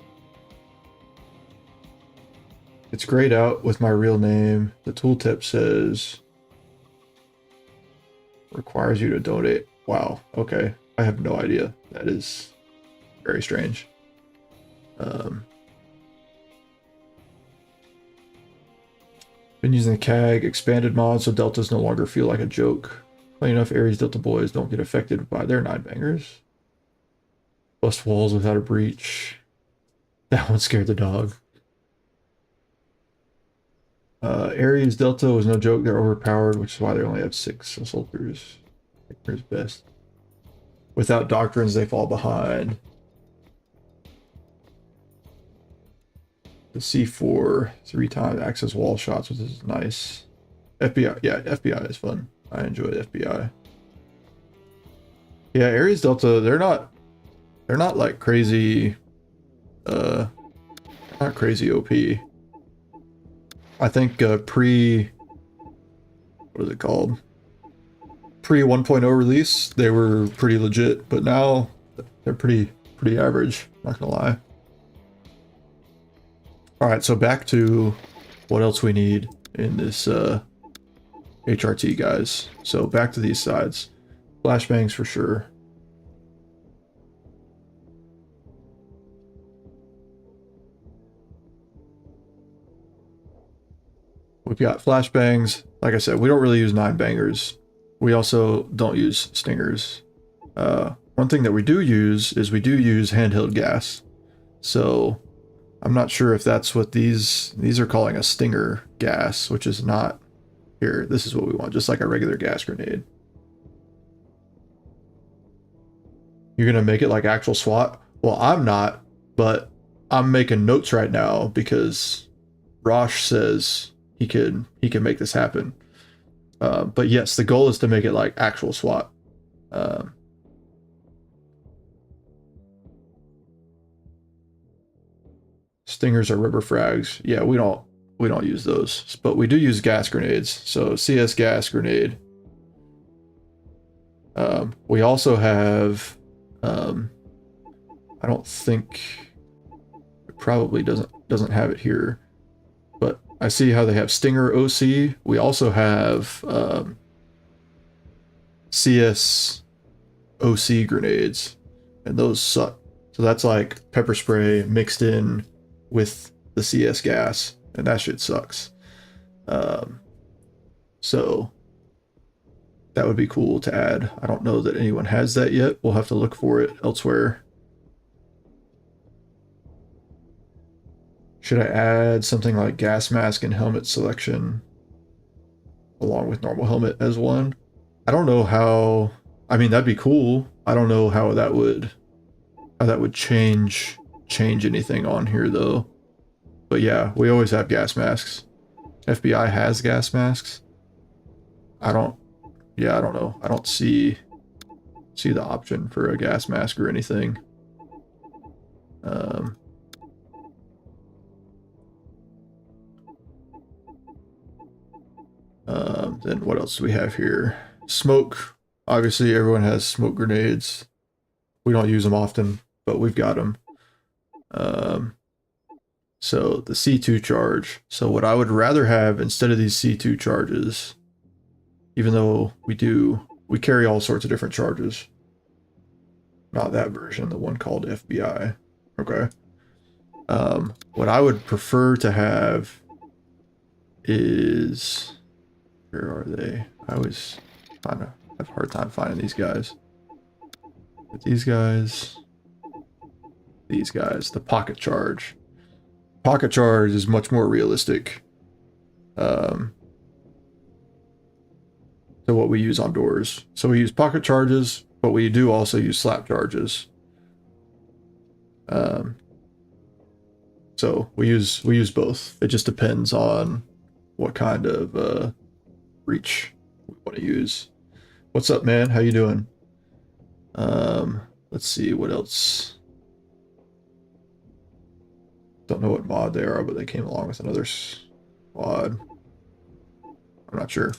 Speaker 1: It's grayed out with my real name. The tooltip says requires you to donate. Wow, okay. I have no idea. That is very strange. Been using the CAG expanded mod so deltas no longer feel like a joke. Funny enough, Ares Delta boys don't get affected by their 9-bangers. Bust walls without a breach. That one scared the dog. Ares Delta was no joke. They're overpowered, which is why they only have 6 assaulters. Here's best. Without doctrines, they fall behind. The C4 3 times access wall shots, which is nice. FBI, yeah, FBI is fun. I enjoy FBI. Yeah, Ares Delta, they're not like crazy, not crazy OP. I think what is it called? Pre 1.0 release, they were pretty legit, but now they're pretty average, not gonna lie. Alright, so back to what else we need in this HRT, guys. So back to these sides. Flashbangs for sure. We've got flashbangs. Like I said, we don't really use 9-bangers. We also don't use stingers. One thing that we do use is we do use handheld gas. So I'm not sure if that's what these are calling a stinger gas, which is not here. This is what we want, just like a regular gas grenade. You're gonna make it like actual SWAT? Well, I'm not, but I'm making notes right now because Rosh says he can make this happen. But yes, the goal is to make it like actual SWAT. Stingers are rubber frags. Yeah, we don't use those, but we do use gas grenades. So CS gas grenade. We also have. I don't think it probably doesn't have it here, but I see how they have Stinger OC. We also have CS OC grenades, and those suck. So that's like pepper spray mixed in with the CS gas, and that shit sucks. So that would be cool to add. I don't know that anyone has that yet. We'll have to look for it elsewhere. Should I add something like gas mask and helmet selection along with normal helmet as one? I don't know how. I mean, that'd be cool. I don't know how that would change anything on here though. But yeah, we always have gas masks. FBI has gas masks. I don't know. I don't see the option for a gas mask or anything. Then what else do we have here? Smoke. Obviously, everyone has smoke grenades. We don't use them often, but we've got them. So the C2 charge. So what I would rather have instead of these C2 charges, even though we carry all sorts of different charges. Not that version, the one called FBI. Okay. What I would prefer to have is, where are they? I always kind of have a hard time finding these guys. But these guys, the pocket charge. Pocket charge is much more realistic to what we use on doors. So we use pocket charges, but we do also use slap charges. So we use both. It just depends on what kind of reach we want to use. What's up, man? How you doing? Let's see what else. Don't know what mod they are, but they came along with another squad. I'm not sure.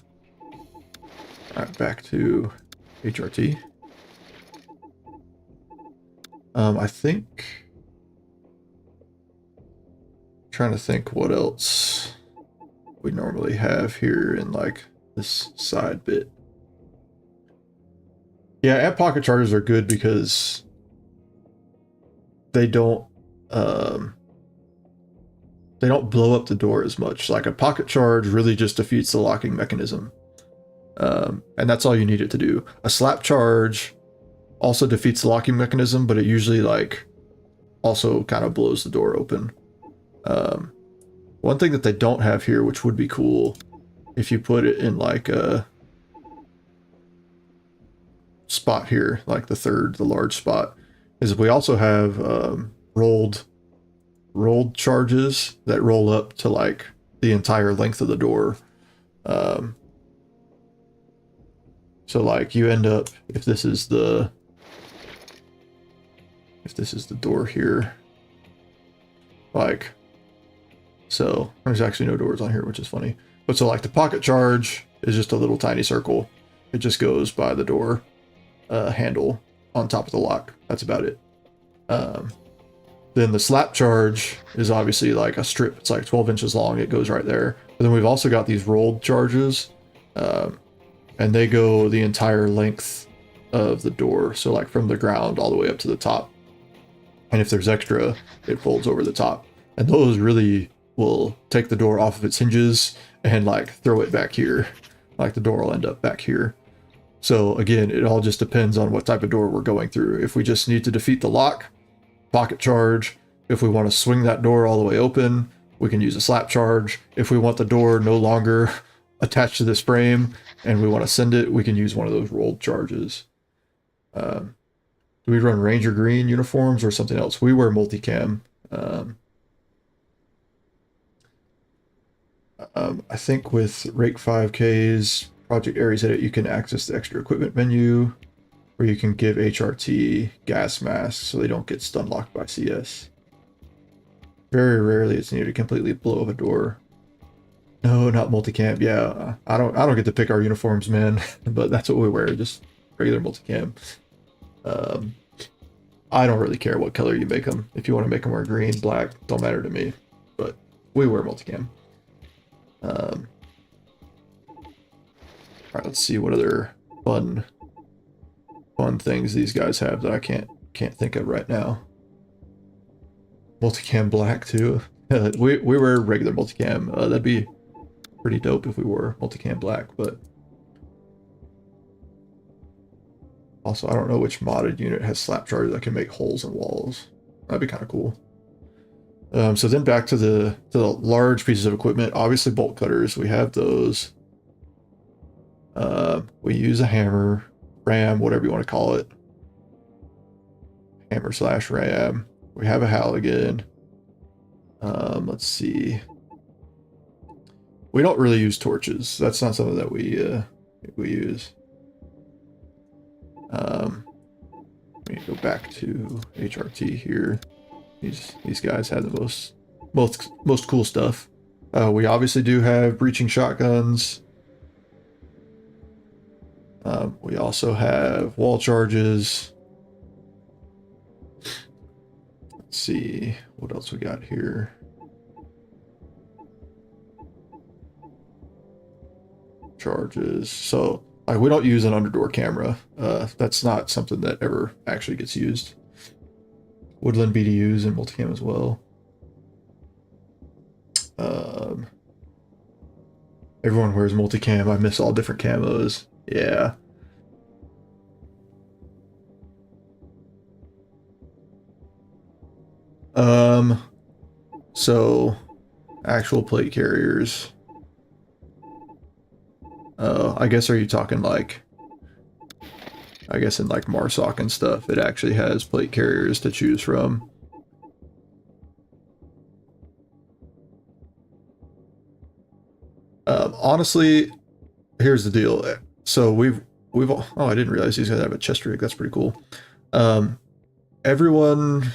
Speaker 1: All right, back to HRT. I think... Trying to think what else we normally have here in like this side bit. Yeah, and pocket chargers are good because they don't blow up the door as much. Like a pocket charge really just defeats the locking mechanism. And that's all you need it to do. A slap charge also defeats the locking mechanism, but it usually like also kind of blows the door open. One thing that they don't have here, which would be cool if you put it in like a spot here, like the large spot, is we also have rolled charges that roll up to like the entire length of the door. So like you end up, if this is the door here, like, so there's actually no doors on here, which is funny. But so like the pocket charge is just a little tiny circle. It just goes by the door handle on top of the lock. That's about it. Then the slap charge is obviously like a strip. It's like 12 inches long. It goes right there. But then we've also got these rolled charges, and they go the entire length of the door. So like from the ground all the way up to the top. And if there's extra, it folds over the top. And those really will take the door off of its hinges and like throw it back here. Like the door will end up back here. So again, it all just depends on what type of door we're going through. If we just need to defeat the lock, pocket charge. If we want to swing that door all the way open, we can use a slap charge. If we want the door no longer attached to this frame and we want to send it, we can use one of those rolled charges. Do we run Ranger Green uniforms or something else? We wear multicam. I think with Rake 5Ks, Project Ares Edit, you can access the extra equipment menu, where you can give HRT gas masks so they don't get stun locked by CS. Very rarely it's needed to completely blow up a door. No, not multicam. Yeah, I don't get to pick our uniforms, man, but that's what we wear, just regular multicam. I don't really care what color you make them. If you want to make them wear green, black, don't matter to me, but we wear multicam. All right, let's see what other fun things these guys have that I can't think of right now. Multicam black too. we wear regular multicam. That'd be pretty dope if we wore multicam black, but also I don't know which modded unit has slap charges that can make holes in walls. That'd be kind of cool. So then back to the large pieces of equipment. Obviously bolt cutters, we have those. We use a hammer, ram, whatever you want to call it. Hammer / ram. We have a Halligan. Let's see. We don't really use torches. That's not something that we use. Let me go back to HRT here. These guys have the most cool stuff. We obviously do have breaching shotguns. We also have wall charges. Let's see what else we got here. Charges. So we don't use an underdoor camera. That's not something that ever actually gets used. Woodland BDUs and multicam as well. Everyone wears multicam. I miss all different camos. Yeah. So actual plate carriers. I guess, are you talking like, I guess in like MARSOC and stuff, it actually has plate carriers to choose from. Honestly, here's the deal. So we've oh, I didn't realize these guys have a chest rig. That's pretty cool. Everyone,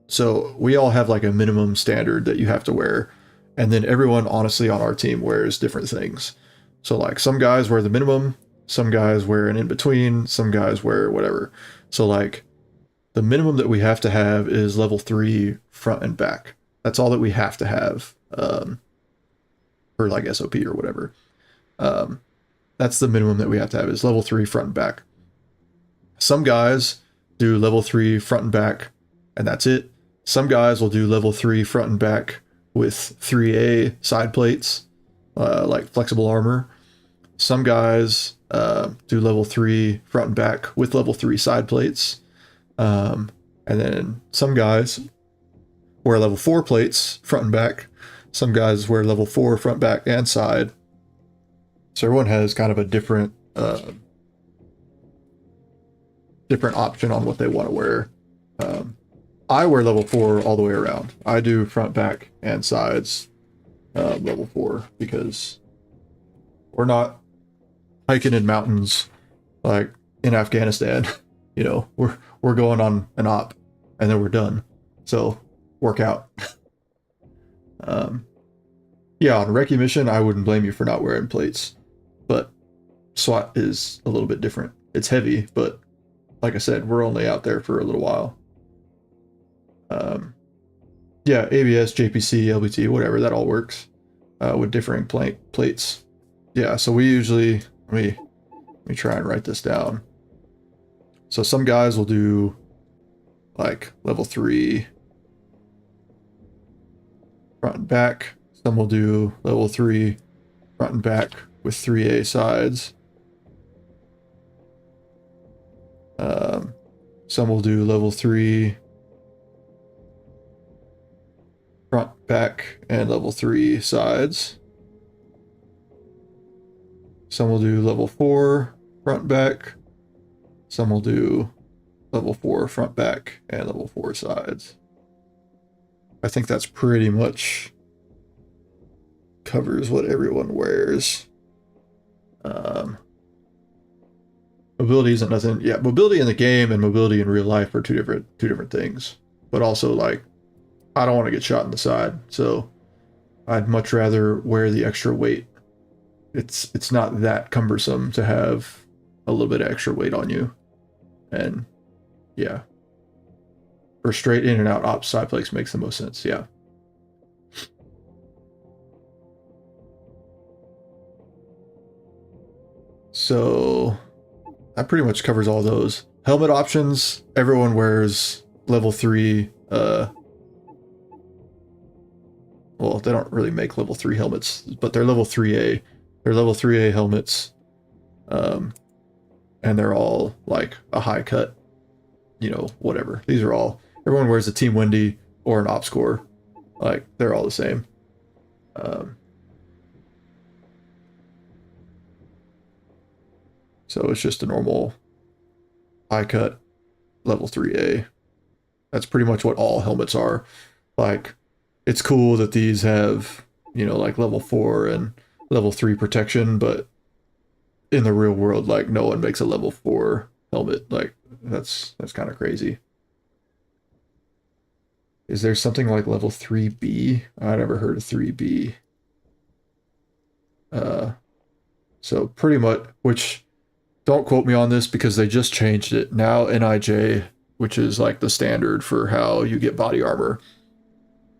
Speaker 1: so we all have like a minimum standard that you have to wear, and then everyone honestly on our team wears different things. So like some guys wear the minimum, some guys wear an in between, some guys wear whatever. So like the minimum that we have to have is level 3 front and back. That's all that we have to have for like SOP or whatever. That's the minimum that we have to have is level 3 front and back. Some guys do level 3 front and back, and that's it. Some guys will do level 3 front and back with 3A side plates, like flexible armor. Some guys do level 3 front and back with level 3 side plates. And then some guys wear level 4 plates front and back. Some guys wear level 4 front, back, and side. So everyone has kind of a different option on what they want to wear. I wear level 4 all the way around. I do front, back, and sides level 4 because we're not hiking in mountains like in Afghanistan. You know, we're going on an op and then we're done. So work out. Yeah, on recce mission, I wouldn't blame you for not wearing plates, but SWAT is a little bit different. It's heavy, but like I said, we're only out there for a little while. Yeah, ABS, JPC, LBT, whatever, that all works with differing plates. Yeah, so we usually, let me try and write this down. So some guys will do like level 3 front and back. Some will do level 3 front and back with 3A sides. Some will do level 3 front, back, and level 3 sides. Some will do level 4 front, back. Some will do level 4 front, back, and level 4 sides. I think that's pretty much covers what everyone wears. Mobility isn't nothing. Yeah, mobility in the game and mobility in real life are two different things. But also, like, I don't want to get shot in the side, so I'd much rather wear the extra weight. It's not that cumbersome to have a little bit of extra weight on you. And yeah, for straight in and out ops, side plates makes the most sense. Yeah. So that pretty much covers all those. Helmet options, everyone wears level 3. Well, they don't really make level 3 helmets, but they're level 3A. They're level 3A helmets. And they're all like a high cut, you know, whatever. These are all, everyone wears a Team Wendy or an op score. Like, they're all the same. So it's just a normal high cut level 3A. That's pretty much what all helmets are. Like, it's cool that these have, you know, like level 4 and level 3 protection, but in the real world, like, no one makes a level 4 helmet. Like, that's kind of crazy. Is there something like level 3B? I never heard of 3B. So pretty much, which, don't quote me on this because they just changed it. Now NIJ, which is like the standard for how you get body armor,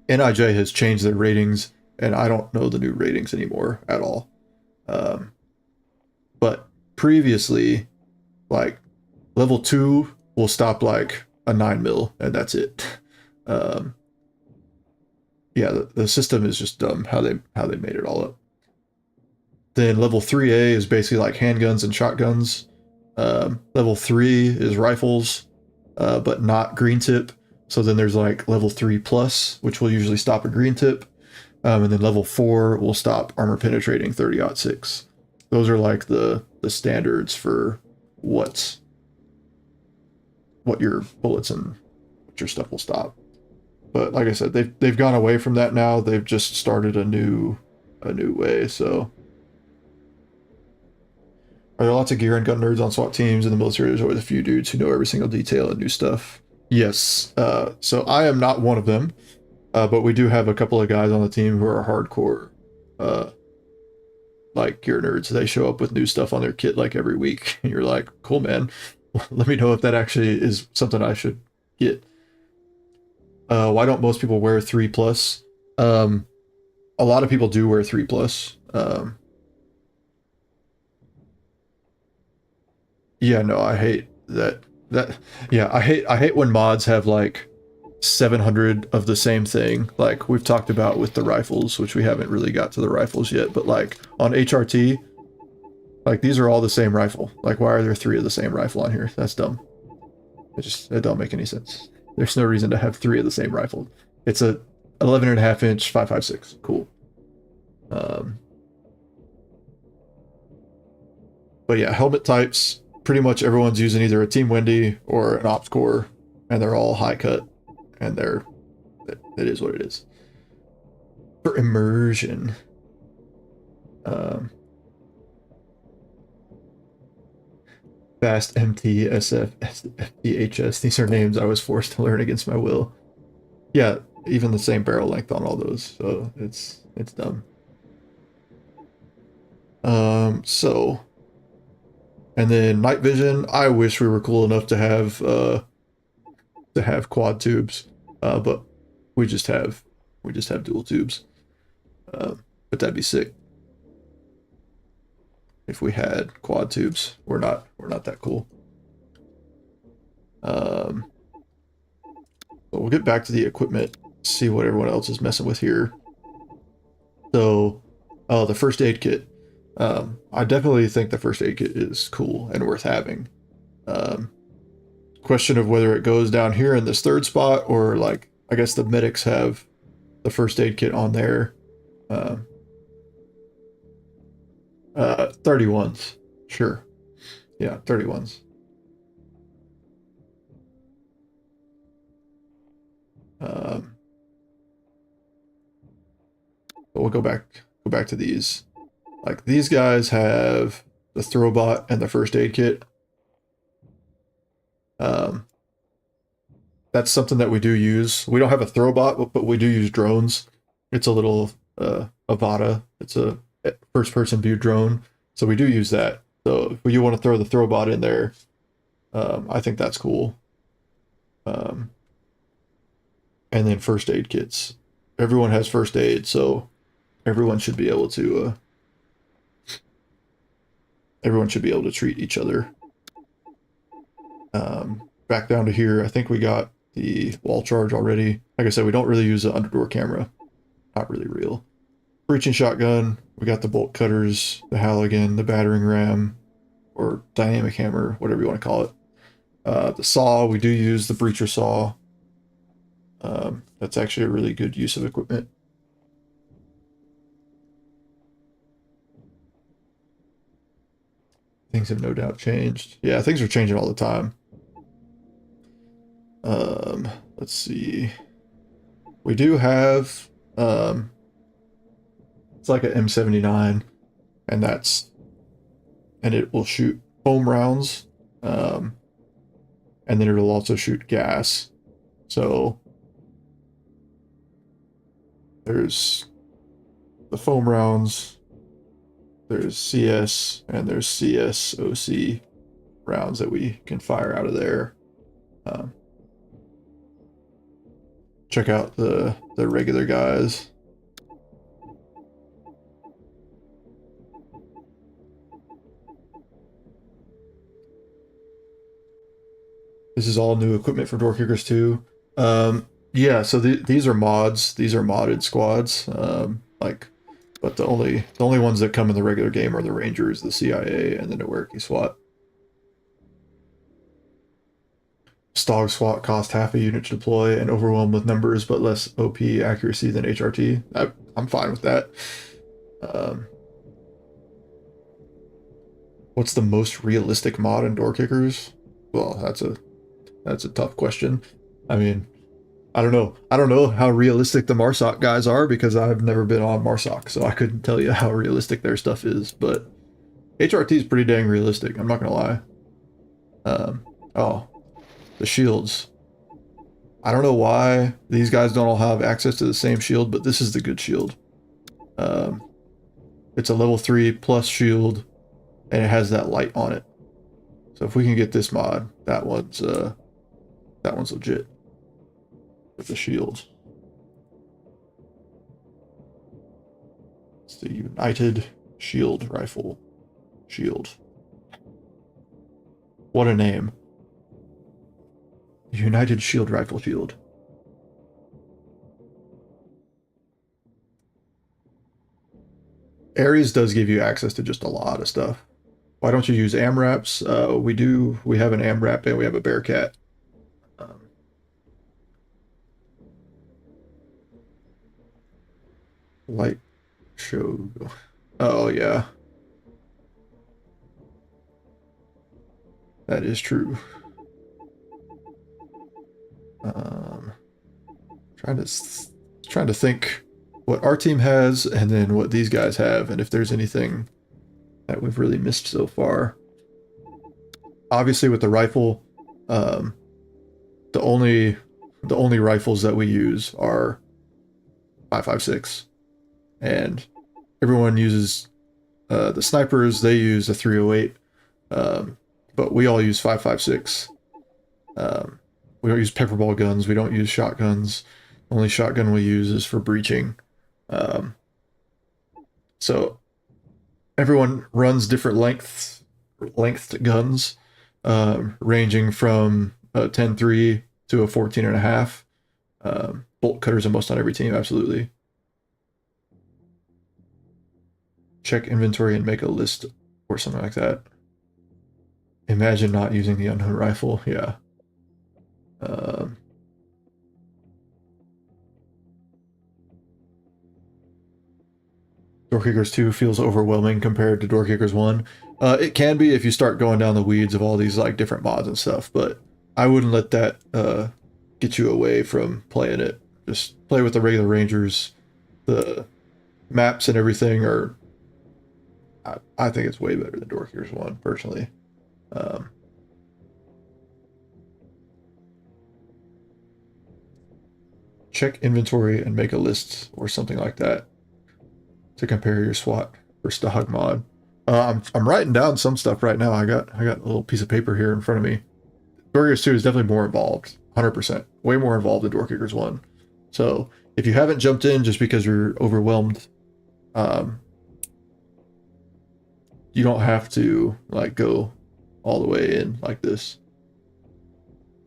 Speaker 1: NIJ has changed their ratings, and I don't know the new ratings anymore at all. But previously, like, level 2 will stop like a 9mm, and that's it. Yeah, the system is just dumb how they made it all up. Then level 3A is basically like handguns and shotguns. Level 3 is rifles, but not green tip. So then there's like level 3 plus, which will usually stop a green tip. And then level 4 will stop armor penetrating 30-06. Those are like the standards for what your bullets and what your stuff will stop. But like I said, they've gone away from that now. They've just started a new way. So are there lots of gear and gun nerds on SWAT teams in the military? There's always a few dudes who know every single detail and new stuff. Yes. So I am not one of them, but we do have a couple of guys on the team who are hardcore like gear nerds, they show up with new stuff on their kit like every week, and you're like, cool, man. Let me know if that actually is something I should get. Why don't most people wear 3+? A lot of people do wear 3+. Yeah, no, I hate that. Yeah, I hate when mods have like 700 of the same thing. Like we've talked about with the rifles, which we haven't really got to the rifles yet, but like on HRT, like these are all the same rifle. Like why are there 3 of the same rifle on here? That's dumb. It don't make any sense. There's no reason to have 3 of the same rifle. It's a 11.5-inch 5.56. Cool. But yeah, helmet types. Pretty much everyone's using either a Team Wendy or an Ops Core, and they're all high cut, and it is what it is. For immersion, Fast MT, SF, FDHS. These are names I was forced to learn against my will. Yeah, even the same barrel length on all those, so it's dumb. So, and then night vision. I wish we were cool enough to have quad tubes, but we just have dual tubes. But that'd be sick if we had quad tubes. We're not that cool. But we'll get back to the equipment, see what everyone else is messing with here. So, the first aid kit. I definitely think the first aid kit is cool and worth having. Question of whether it goes down here in this third spot, or like, I guess the medics have the first aid kit on there. 31s. Sure. Yeah, 31s. But we'll go back to these. Like these guys have the throwbot and the first aid kit. That's something that we do use. We don't have a throwbot, but we do use drones. It's a little Avata. It's a first-person view drone, so we do use that. So if you want to throw the throwbot in there, I think that's cool. And then first aid kits. Everyone has first aid, so everyone should be able to. Everyone should be able to treat each other. Back down to here, I think we got the wall charge already. Like I said, we don't really use the underdoor camera. Not really real. Breaching shotgun, we got the bolt cutters, the Halligan, the battering ram, or dynamic hammer, whatever you want to call it. The saw, we do use the breacher saw. That's actually a really good use of equipment. Things have no doubt changed. Yeah, things are changing all the time. Let's see. We do have, it's like an M79, and it will shoot foam rounds, and then it'll also shoot gas. So there's the foam rounds, there's CS, and there's CSOC rounds that we can fire out of there. Check out the regular guys. This is all new equipment for door kickers too. Yeah, so these are mods. These are modded squads. But the only ones that come in the regular game are the Rangers, the CIA, and the Nowerki SWAT. Stog SWAT cost half a unit to deploy and overwhelmed with numbers, but less OP accuracy than HRT. I'm fine with that. What's the most realistic mod in door kickers? Well, that's a tough question. I mean, I don't know. I don't know how realistic the Marsoc guys are because I've never been on Marsoc, so I couldn't tell you how realistic their stuff is. But HRT is pretty dang realistic. I'm not gonna lie. Oh, the shields. I don't know why these guys don't all have access to the same shield, but this is the good shield. it's a level 3 plus shield, and it has that light on it. So if we can get this mod, that one's legit with the shield. It's the United Shield Rifle Shield. What a name. United Shield Rifle Shield. Ares does give you access to just a lot of stuff. Why don't you use AMRAPs? We do. We have an AMRAP and we have a Bearcat. Light show. Oh, yeah. That is true. Trying to think what our team has and then what these guys have, and if there's anything that we've really missed so far. Obviously, with the rifle, the only rifles that we use are 5.56, and everyone uses the snipers. They use a 308, but we all use 5.56. We don't use pepperball guns. We don't use shotguns. The only shotgun we use is for breaching. So everyone runs different lengthed guns, ranging from a 10.3 to a 14.5. Bolt cutters are most on every team, absolutely. Check inventory and make a list or something like that. Imagine not using the unknown rifle, yeah. Door Kickers 2 feels overwhelming compared to Door Kickers 1. It can be if you start going down the weeds of all these like different mods and stuff, but I wouldn't let that get you away from playing it. Just play with the regular Rangers. The maps and everything are... I think it's way better than Door Kickers 1, personally. Check inventory and make a list or something like that to compare your SWAT for Stog mod. I'm writing down some stuff right now. I got a little piece of paper here in front of me. Door Kickers 2 is definitely more involved, 100%. Way more involved than Door Kickers 1. So if you haven't jumped in just because you're overwhelmed, you don't have to like go all the way in like this.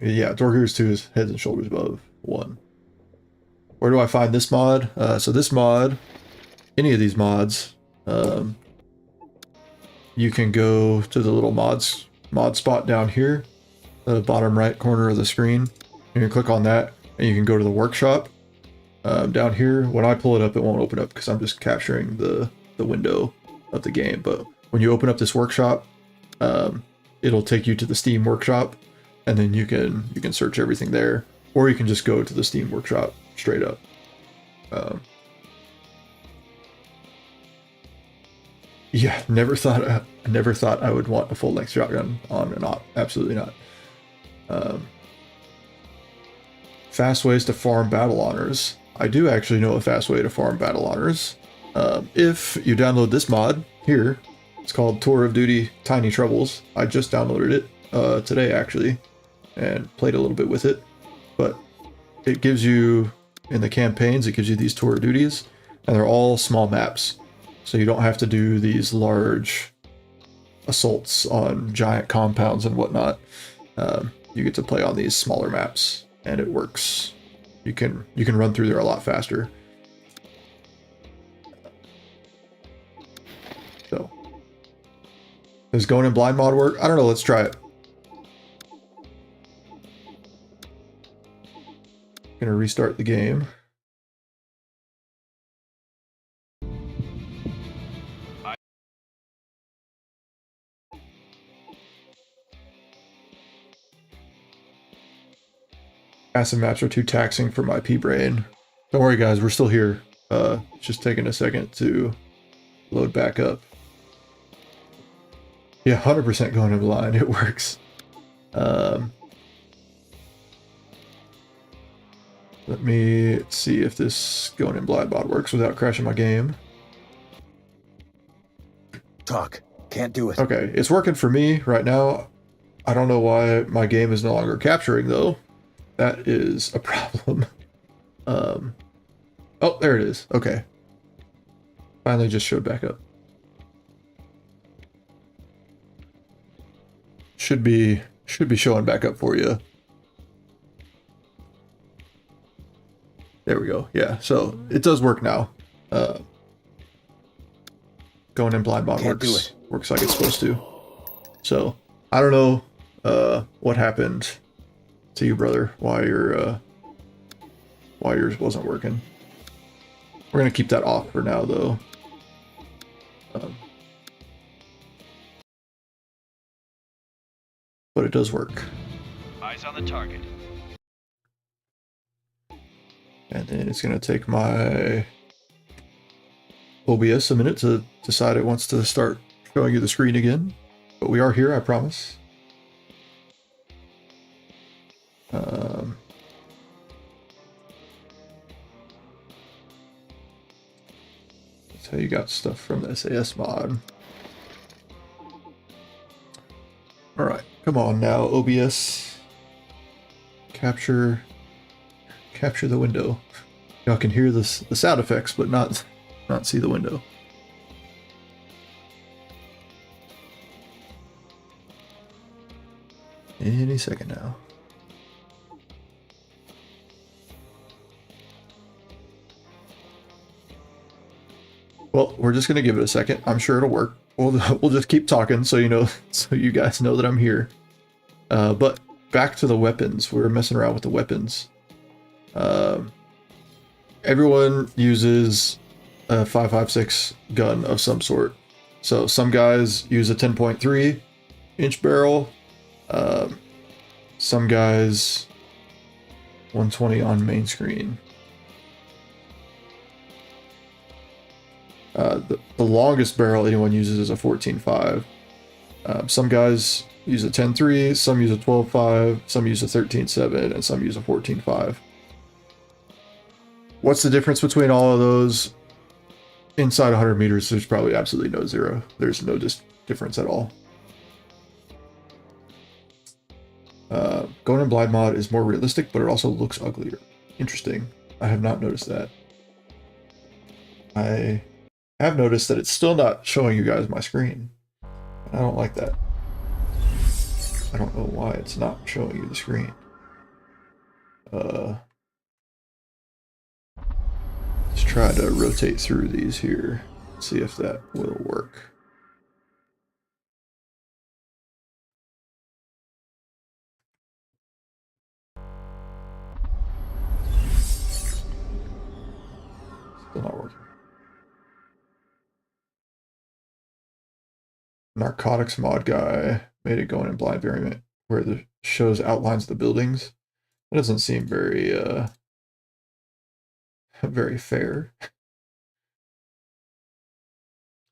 Speaker 1: Yeah, Door Kickers 2 is heads and shoulders above 1. Where do I find this mod? So this mod, any of these mods, you can go to the little mod spot down here, the bottom right corner of the screen. You can click on that, and you can go to the workshop. Down here, when I pull it up, it won't open up because I'm just capturing the window of the game. But when you open up this workshop, it'll take you to the Steam workshop, and then you can search everything there, or you can just go to the Steam workshop straight up. Yeah, never thought I would want a full-length shotgun on an op. Absolutely not. Fast ways to farm battle honors. I do actually know a fast way to farm battle honors. If you download this mod here, it's called Tour of Duty Tiny Troubles. I just downloaded it today actually, and played a little bit with it. But it gives you, in the campaigns, it gives you these tour duties, and they're all small maps. So you don't have to do these large assaults on giant compounds and whatnot. You get to play on these smaller maps, and it works. You can run through there a lot faster. So, does going in blind mod work? I don't know. Let's try it. Gonna restart the game. Passive maps are too taxing for my P-brain. Don't worry guys, we're still here. It's just taking a second to load back up. Yeah, 100% going in blind, it works. Let me see if this going in blind mod works without crashing my game.
Speaker 4: Talk. Can't do it.
Speaker 1: Okay, it's working for me right now. I don't know why my game is no longer capturing, though. That is a problem. Oh, there it is. Okay. Finally just showed back up. Should be showing back up for you. There we go. Yeah, so it does work now. Going in blind mod works like it's supposed to. So I don't know what happened to you, brother. Why yours wasn't working. We're gonna keep that off for now, though. But it does work.
Speaker 3: Eyes on the target.
Speaker 1: And then it's gonna take my OBS a minute to decide it wants to start showing you the screen again. But we are here, I promise. So you got stuff from the SAS mod. Alright, come on now, OBS. Capture the window. Y'all can hear the sound effects, but not see the window. Any second now. Well, we're just gonna give it a second. I'm sure it'll work. We'll just keep talking, so you know, so you guys know that I'm here. But back to the weapons. We were messing around with the weapons. Everyone uses a 5.56 gun of some sort. So some guys use a 10.3 inch barrel. Some guys 120 on main screen. The longest barrel anyone uses is a 14.5. Some guys use a 10.3, some use a 12.5, some use a 13.7, and some use a 14.5. What's the difference between all of those? Inside 100 meters, there's probably absolutely no zero. There's no difference at all. Going in blind mod is more realistic, but it also looks uglier. Interesting. I have not noticed that. I have noticed that it's still not showing you guys my screen. I don't like that. I don't know why it's not showing you the screen. Let's try to rotate through these here. See if that will work. Still not working. Narcotics mod guy made it going in blind variant where the shows outlines the buildings. That doesn't seem very very fair.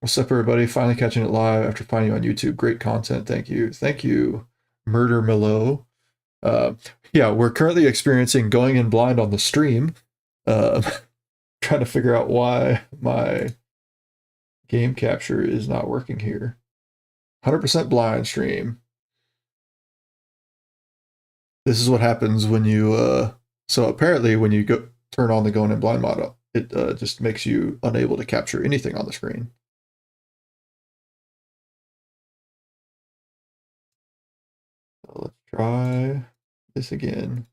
Speaker 1: What's up, everybody? Finally catching it live after finding you on YouTube. Great content. Thank you. Thank you, Murder Milo. Yeah, we're currently experiencing going in blind on the stream. Trying to figure out why my game capture is not working here. 100% blind stream. This is what happens when you, so apparently when you turn on the going in blind mod, it just makes you unable to capture anything on the screen. So let's try this again.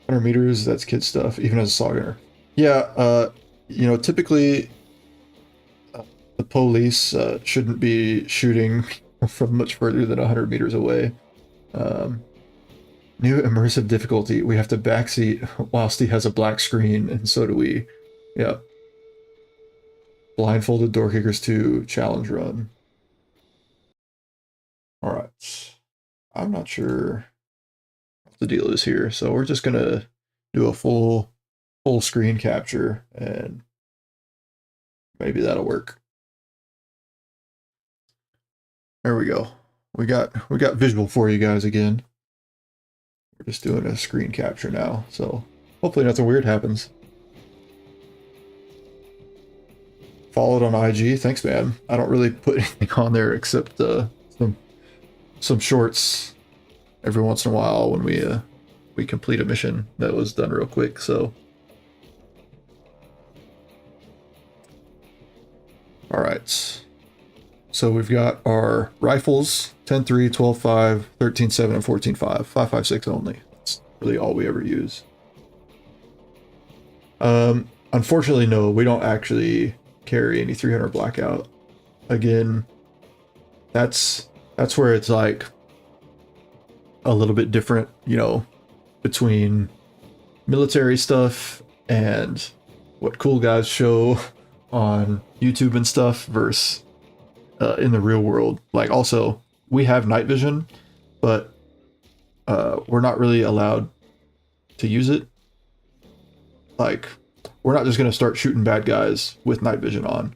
Speaker 1: Meters, that's kid stuff, even as a stognerd. Yeah, you know, typically the police shouldn't be shooting from much further than 100 meters away. New immersive difficulty. We have to backseat whilst he has a black screen, and so do we. Yeah. Blindfolded door kickers 2 challenge run. All right. I'm not sure what the deal is here, so we're just gonna do a full screen capture, and maybe that'll work. There we go. We got visual for you guys again. We're just doing a screen capture now, so hopefully nothing weird happens. followed on IG. Thanks, man. I don't really put anything on there except some shorts every once in a while when we complete a mission that was done real quick. So, all right. So we've got our rifles: 10.3, 12.5, 13.7, and 14.5. 5.56 only. That's really all we ever use. Unfortunately, no, we don't actually carry any 300 blackout. Again, that's where it's like a little bit different, you know, between military stuff and what cool guys show on YouTube and stuff versus in the real world. Like, also, we have night vision, but we're not really allowed to use it. Like, we're not just going to start shooting bad guys with night vision on.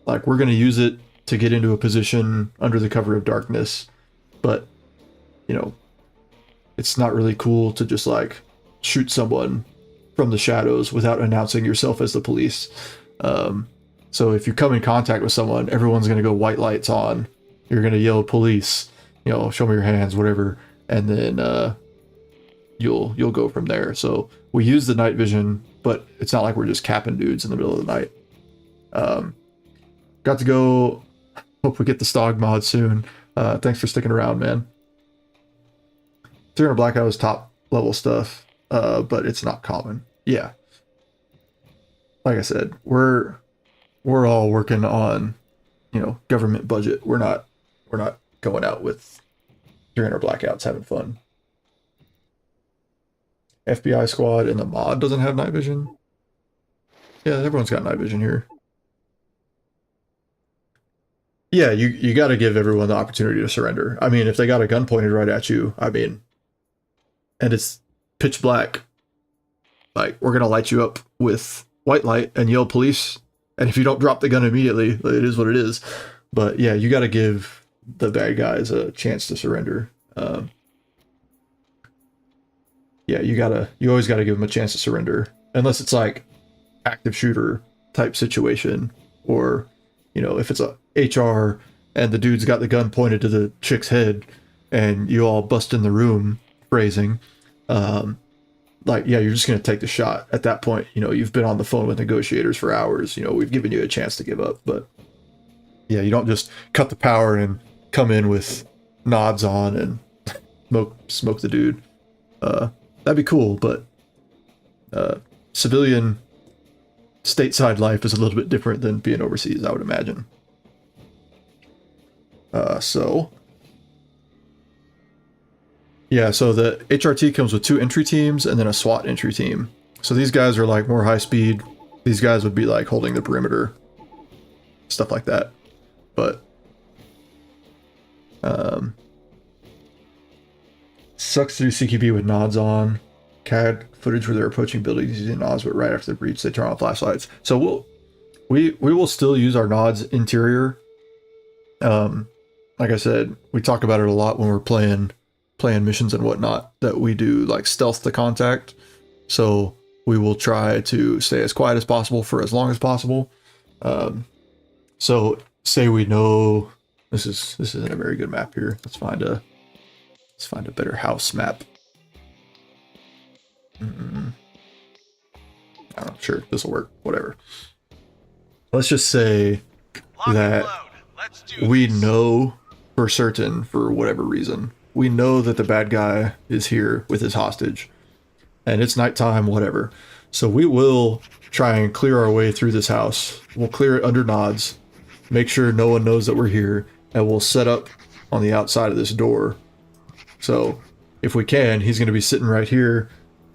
Speaker 1: Like, we're going to use it to get into a position under the cover of darkness, but, you know, it's not really cool to just, like, shoot someone from the shadows without announcing yourself as the police. So if you come in contact with someone, everyone's going to go white lights on. You're going to yell police, you know, show me your hands, whatever, and then you'll go from there. So we use the night vision, but it's not like we're just capping dudes in the middle of the night. Got to go. Hope we get the Stog mod soon. Thanks for sticking around, man. 300 blackout is top level stuff, but it's not common. Yeah. Like I said, we're all working on, you know, government budget. We're not going out with 300 blackouts having fun. FBI squad and the mod doesn't have night vision. Yeah, everyone's got night vision here. Yeah, you got to give everyone the opportunity to surrender. I mean, if they got a gun pointed right at you, I mean, and it's pitch black, like, we're gonna light you up with white light and yell police. And if you don't drop the gun immediately, it is what it is. But yeah, you got to give the bad guys a chance to surrender. Yeah, you always got to give them a chance to surrender, unless it's like active shooter type situation, or, you know, if it's a HR and the dude's got the gun pointed to the chick's head and you all bust in the room phrasing, like, yeah, you're just going to take the shot at that point. You know, you've been on the phone with negotiators for hours, you know, we've given you a chance to give up. But yeah, you don't just cut the power and come in with nods on and smoke the dude. That'd be cool, but civilian stateside life is a little bit different than being overseas, I would imagine. So the HRT comes with 2 entry teams and then a SWAT entry team. So these guys are like more high speed. These guys would be like holding the perimeter, stuff like that. But sucks to do CQB with nods on. CAD footage where they're approaching buildings using nods, but right after the breach they turn on flashlights. So we will still use our nods interior. Like I said, we talk about it a lot when we're playing missions and whatnot, that we do like stealth to contact. So we will try to stay as quiet as possible for as long as possible. So say we know this isn't a very good map here. Let's find a better house map. I'm not sure this will work. Whatever. Let's just say that we know for certain, for whatever reason, we know that the bad guy is here with his hostage, and it's nighttime, whatever. So we will try and clear our way through this house. We'll clear it under nods, make sure no one knows that we're here, and we'll set up on the outside of this door. So if we can, he's going to be sitting right here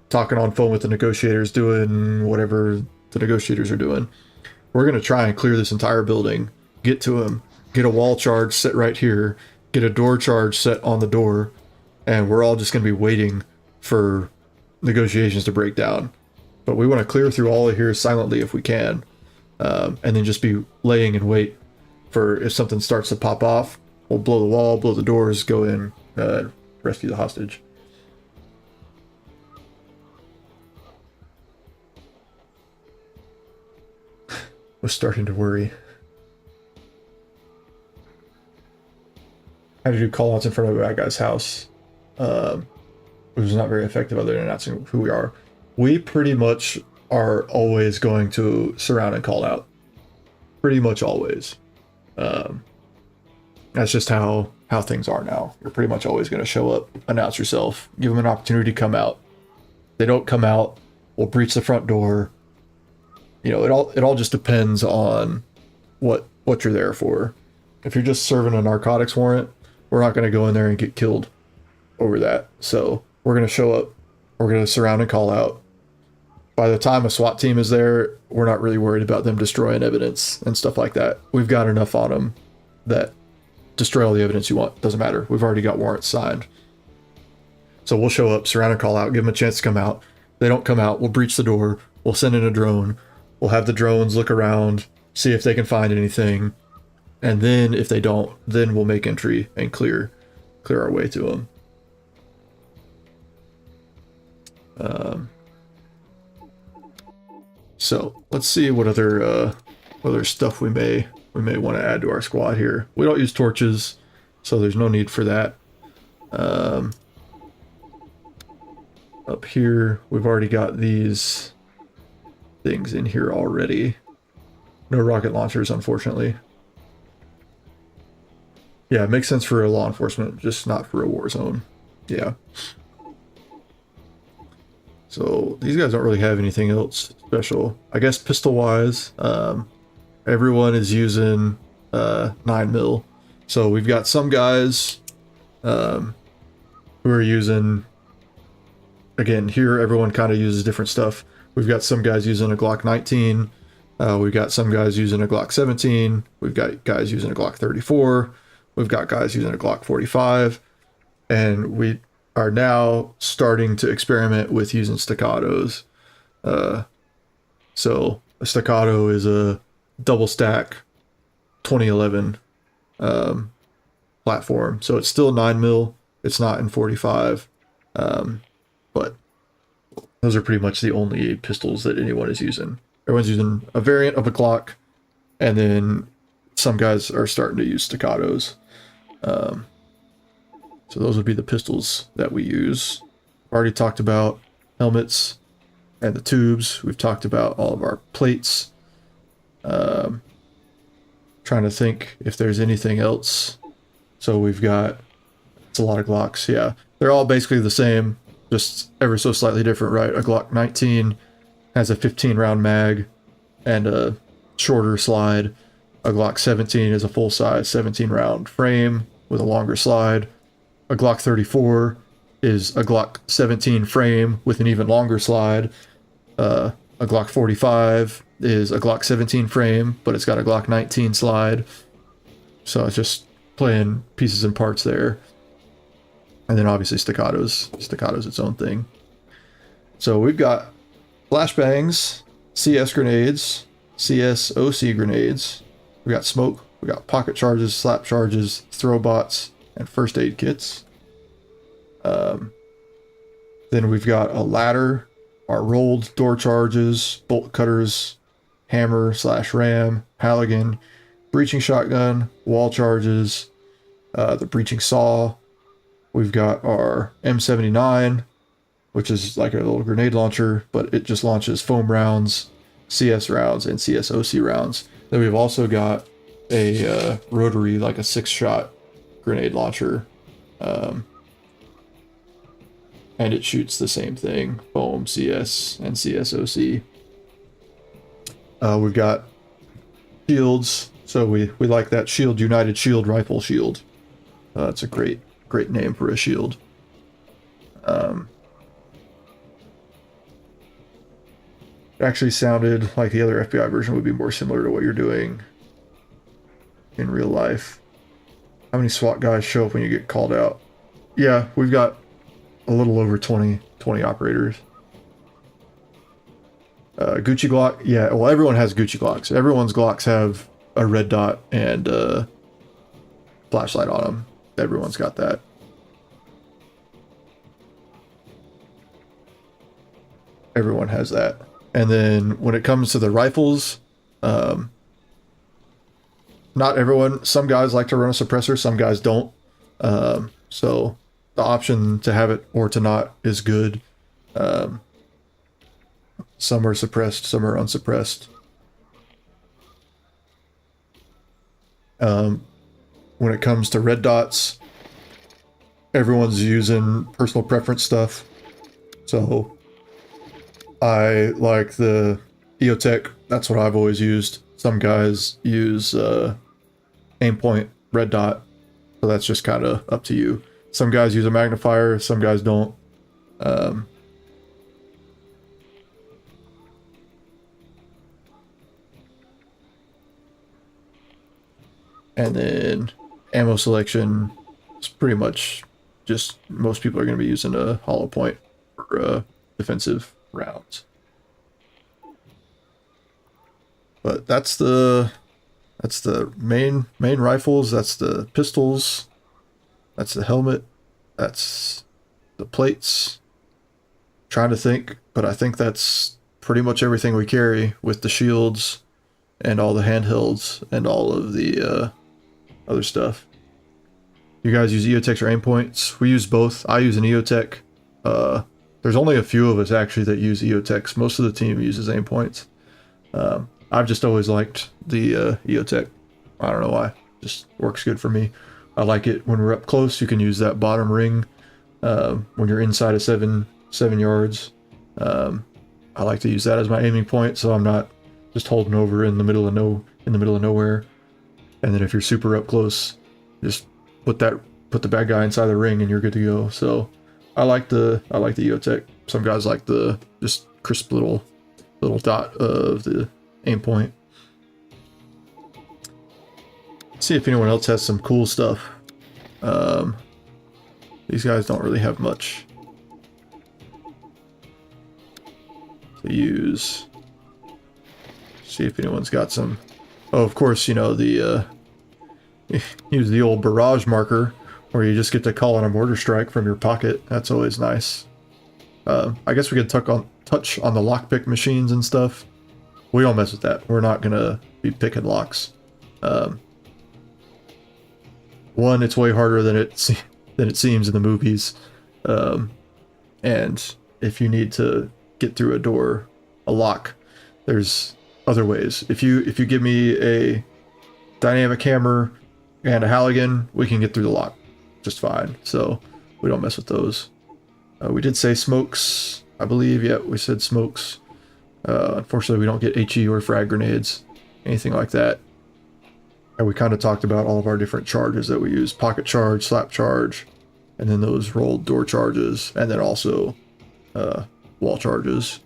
Speaker 1: talking on phone with the negotiators, doing whatever the negotiators are doing. We're going to try and clear this entire building, get to him, get a wall charge set right here, get a door charge set on the door, and we're all just going to be waiting for negotiations to break down. But we want to clear through all of here silently if we can, and then just be laying in wait for if something starts to pop off. We'll blow the wall, blow the doors, go in, rescue the hostage. was starting to worry. I had to do call-outs in front of a bad guy's house, which was not very effective other than announcing who we are. We pretty much are always going to surround and call out. Pretty much always. That's just how things are now. You're pretty much always going to show up, announce yourself, give them an opportunity to come out. They don't come out, we'll breach the front door. You know, it all just depends on what you're there for. If you're just serving a narcotics warrant, we're not going to go in there and get killed over that. So we're going to show up, we're going to surround and call out. By the time a SWAT team is there, we're not really worried about them destroying evidence and stuff like that. We've got enough on them that destroy all the evidence you want. Doesn't matter. We've already got warrants signed. So we'll show up, surround and call out, give them a chance to come out. They don't come out, we'll breach the door, we'll send in a drone, we'll have the drones look around, see if they can find anything, and then if they don't, then we'll make entry and clear our way to them. So let's see what other stuff we may want to add to our squad here. We don't use torches, so there's no need for that. Up here, we've already got these things in here already. No rocket launchers, unfortunately. Yeah, it makes sense for a law enforcement, just not for a war zone. Yeah. So these guys don't really have anything else special. I guess pistol-wise, everyone is using 9mm. So we've got some guys who are using... Again, here everyone kind of uses different stuff. We've got some guys using a Glock 19. We've got some guys using a Glock 17. We've got guys using a Glock 34. We've got guys using a Glock 45. And we are now starting to experiment with using staccatos. So a staccato is a double stack 2011 platform. So it's still 9mm. It's not in 45. But those are pretty much the only pistols that anyone is using. Everyone's using a variant of a Glock, and then some guys are starting to use staccatos. So those would be the pistols that we use. I've already talked about helmets and the tubes. We've talked about all of our plates. Trying to think if there's anything else. So we've got, it's a lot of Glocks, yeah. They're all basically the same, just ever so slightly different, right? A Glock 19 has a 15-round mag and a shorter slide. A Glock 17 is a full-size 17-round frame with a longer slide. A Glock 34 is a Glock 17 frame with an even longer slide. A Glock 45 is a Glock 17 frame, but it's got a Glock 19 slide. So it's just playing pieces and parts there. And then obviously staccatos. Staccatos its own thing. So we've got flashbangs, CS grenades, CSOC grenades. We got smoke. We got pocket charges, slap charges, throw bots, and first aid kits. Then we've got a ladder, our rolled door charges, bolt cutters, hammer / ram, Halligan, breaching shotgun, wall charges, the breaching saw. We've got our M79, which is like a little grenade launcher, but it just launches foam rounds, CS rounds, and CSOC rounds. Then we've also got a rotary, like a 6-shot grenade launcher. And it shoots the same thing, foam, CS, and CSOC. We've got shields, so we like that shield, United Shield Rifle Shield. That's a great name for a shield. It actually sounded like the other FBI version would be more similar to what you're doing in real life. How many SWAT guys show up when you get called out? Yeah, we've got a little over 20 operators. Gucci Glock, yeah, well, everyone has Gucci Glocks. Everyone's Glocks have a red dot and a flashlight on them. Everyone's got that. Everyone has that. And then when it comes to the rifles, not everyone. Some guys like to run a suppressor, some guys don't. So the option to have it or to not is good. Some are suppressed, some are unsuppressed. When it comes to red dots, everyone's using personal preference stuff. So I like the EOTech. That's what I've always used. Some guys use aimpoint red dot. So that's just kind of up to you. Some guys use a magnifier, some guys don't. And then ammo selection is pretty much just most people are going to be using a hollow point for defensive rounds. But that's the main rifles. That's the pistols. That's the helmet. That's the plates. Trying to think, but I think that's pretty much everything we carry with the shields and all the handhelds and all of the other stuff. You guys use EOTechs or aim points? We use both. I use an EOTech. There's only a few of us actually that use EOTechs. Most of the team uses aim points. I've just always liked the EOTech. I don't know why. Just works good for me. I like it when we're up close. You can use that bottom ring when you're inside of seven yards. I like to use that as my aiming point, so I'm not just holding over in the middle of nowhere. And then if you're super up close, just put the bad guy inside the ring and you're good to go. So I like the EOTech. Some guys like the just crisp little dot of the aim point. See if anyone else has some cool stuff. These guys don't really have much to use. See if anyone's got some. Oh, of course, you know, the use the old barrage marker where you just get to call in a mortar strike from your pocket. That's always nice. I guess we could touch on the lockpick machines and stuff. We don't mess with that. We're not gonna be picking locks. One, it's way harder than it seems in the movies. And if you need to get through a lock, there's other ways. If you give me a dynamic hammer and a Halligan, we can get through the lock just fine. So we don't mess with those. We did say smokes, I believe. Yeah, we said smokes. Unfortunately, we don't get HE or frag grenades, anything like that. And we kind of talked about all of our different charges that we use: pocket charge, slap charge, and then those rolled door charges, and then also wall charges.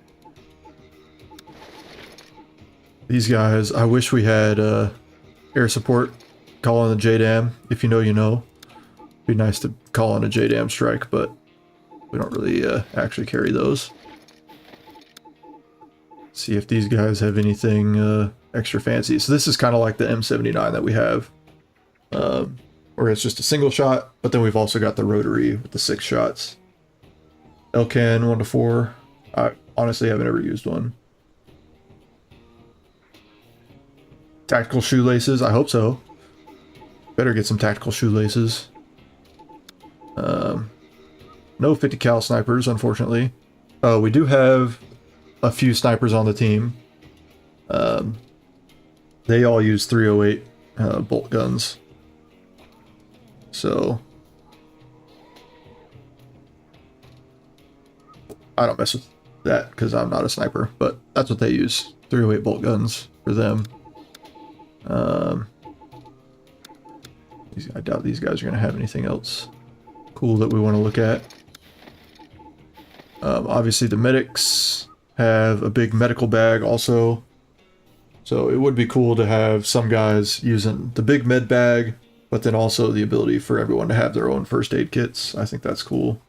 Speaker 1: These guys, I wish we had air support. Call on the JDAM. If you know, you know. Be nice to call on a JDAM strike, but we don't really actually carry those. See if these guys have anything extra fancy. So this is kind of like the M79 that we have, where it's just a single shot, but then we've also got the rotary with the 6 shots. LCAN 1-4. I honestly haven't ever used one. Tactical shoelaces. I hope so. Better get some tactical shoelaces. No 50 cal snipers, unfortunately. We do have a few snipers on the team. They all use 308 bolt guns. So I don't mess with that because I'm not a sniper, but that's what they use. 308 bolt guns for them. I doubt these guys are going to have anything else cool that we want to look at. Obviously the medics have a big medical bag also. So it would be cool to have some guys using the big med bag, but then also the ability for everyone to have their own first aid kits. I think that's cool.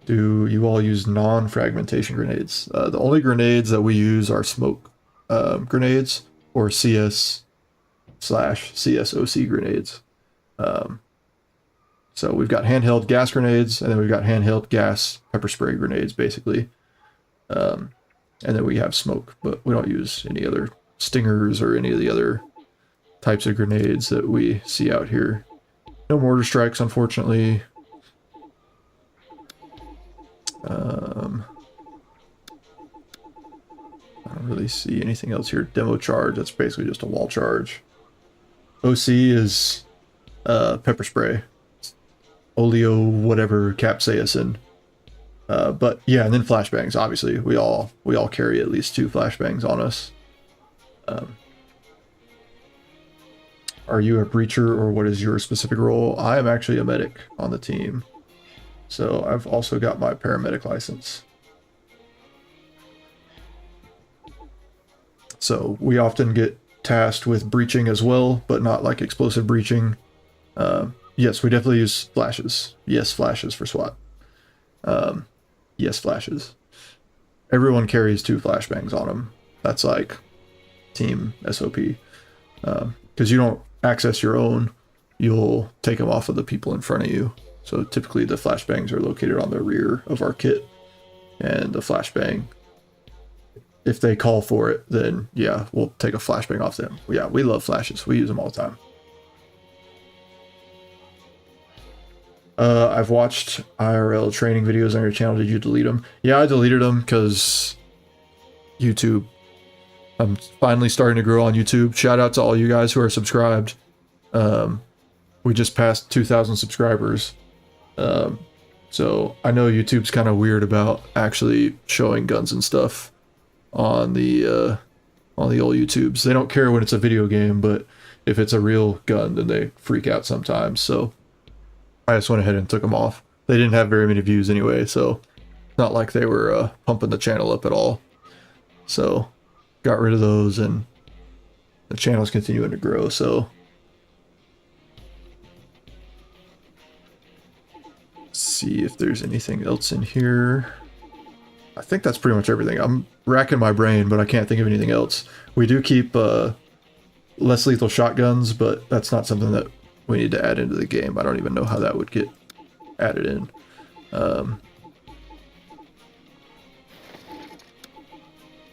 Speaker 1: Do you all use non-fragmentation grenades? The only grenades that we use are smoke grenades or CS/CSOC grenades. So we've got handheld gas grenades, and then we've got handheld gas pepper spray grenades, basically. And then we have smoke, but we don't use any other stingers or any of the other types of grenades that we see out here. No mortar strikes, unfortunately. I don't really see anything else here. Demo charge, that's basically just a wall charge. OC is pepper spray. Oleo, whatever, capsaicin. But yeah, and then flashbangs, obviously. We all carry at least 2 flashbangs on us. Are you a breacher, or what is your specific role? I am actually a medic on the team. So I've also got my paramedic license. So we often get tasked with breaching as well, but not like explosive breaching. Yes, we definitely use flashes. Yes, flashes for SWAT. Yes, flashes. Everyone carries 2 flashbangs on them. That's like team SOP. Because you don't access your own, you'll take them off of the people in front of you. So typically the flashbangs are located on the rear of our kit. And the flashbang, if they call for it, then yeah, we'll take a flashbang off them. Yeah, we love flashes. We use them all the time. I've watched IRL training videos on your channel. Did you delete them? Yeah, I deleted them because YouTube. I'm finally starting to grow on YouTube. Shout out to all you guys who are subscribed. We just passed 2,000 subscribers. So I know YouTube's kind of weird about actually showing guns and stuff on the old YouTubes. They don't care when it's a video game, but if it's a real gun, then they freak out sometimes. So I just went ahead and took them off. They didn't have very many views anyway, so it's not like they were pumping the channel up at all. So got rid of those, and the channel's continuing to grow. So let's see if there's anything else in here. I think that's pretty much everything. I'm racking my brain, but I can't think of anything else. We do keep less lethal shotguns, but that's not something that we need to add into the game. I don't even know how that would get added in.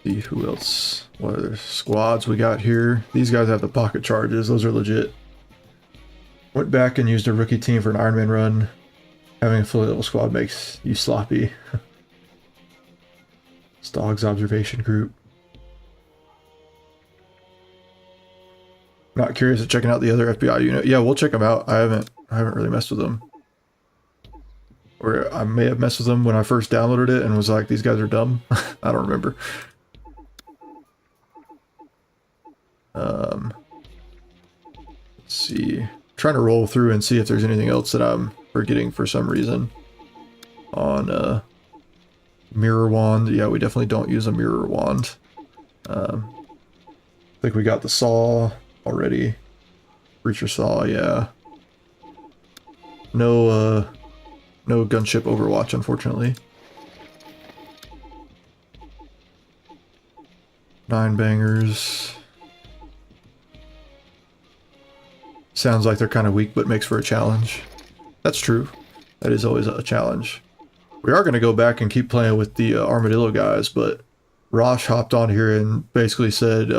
Speaker 1: See who else. What other squads we got here? These guys have the pocket charges. Those are legit. Went back and used a rookie team for an Ironman run. Having a fully level squad makes you sloppy. Stog's observation group. Not curious at checking out the other FBI unit. Yeah, we'll check them out. I haven't really messed with them. Or I may have messed with them when I first downloaded it and was like, these guys are dumb. I don't remember. Let's see. I'm trying to roll through and see if there's anything else that I'm forgetting for some reason. On mirror wand. Yeah, we definitely don't use a mirror wand. I think we got the saw already. Breacher saw, yeah. No gunship Overwatch, unfortunately. 9 bangers. Sounds like they're kind of weak, but makes for a challenge. That's true. That is always a challenge. We are going to go back and keep playing with the armadillo guys, but Rosh hopped on here and basically said,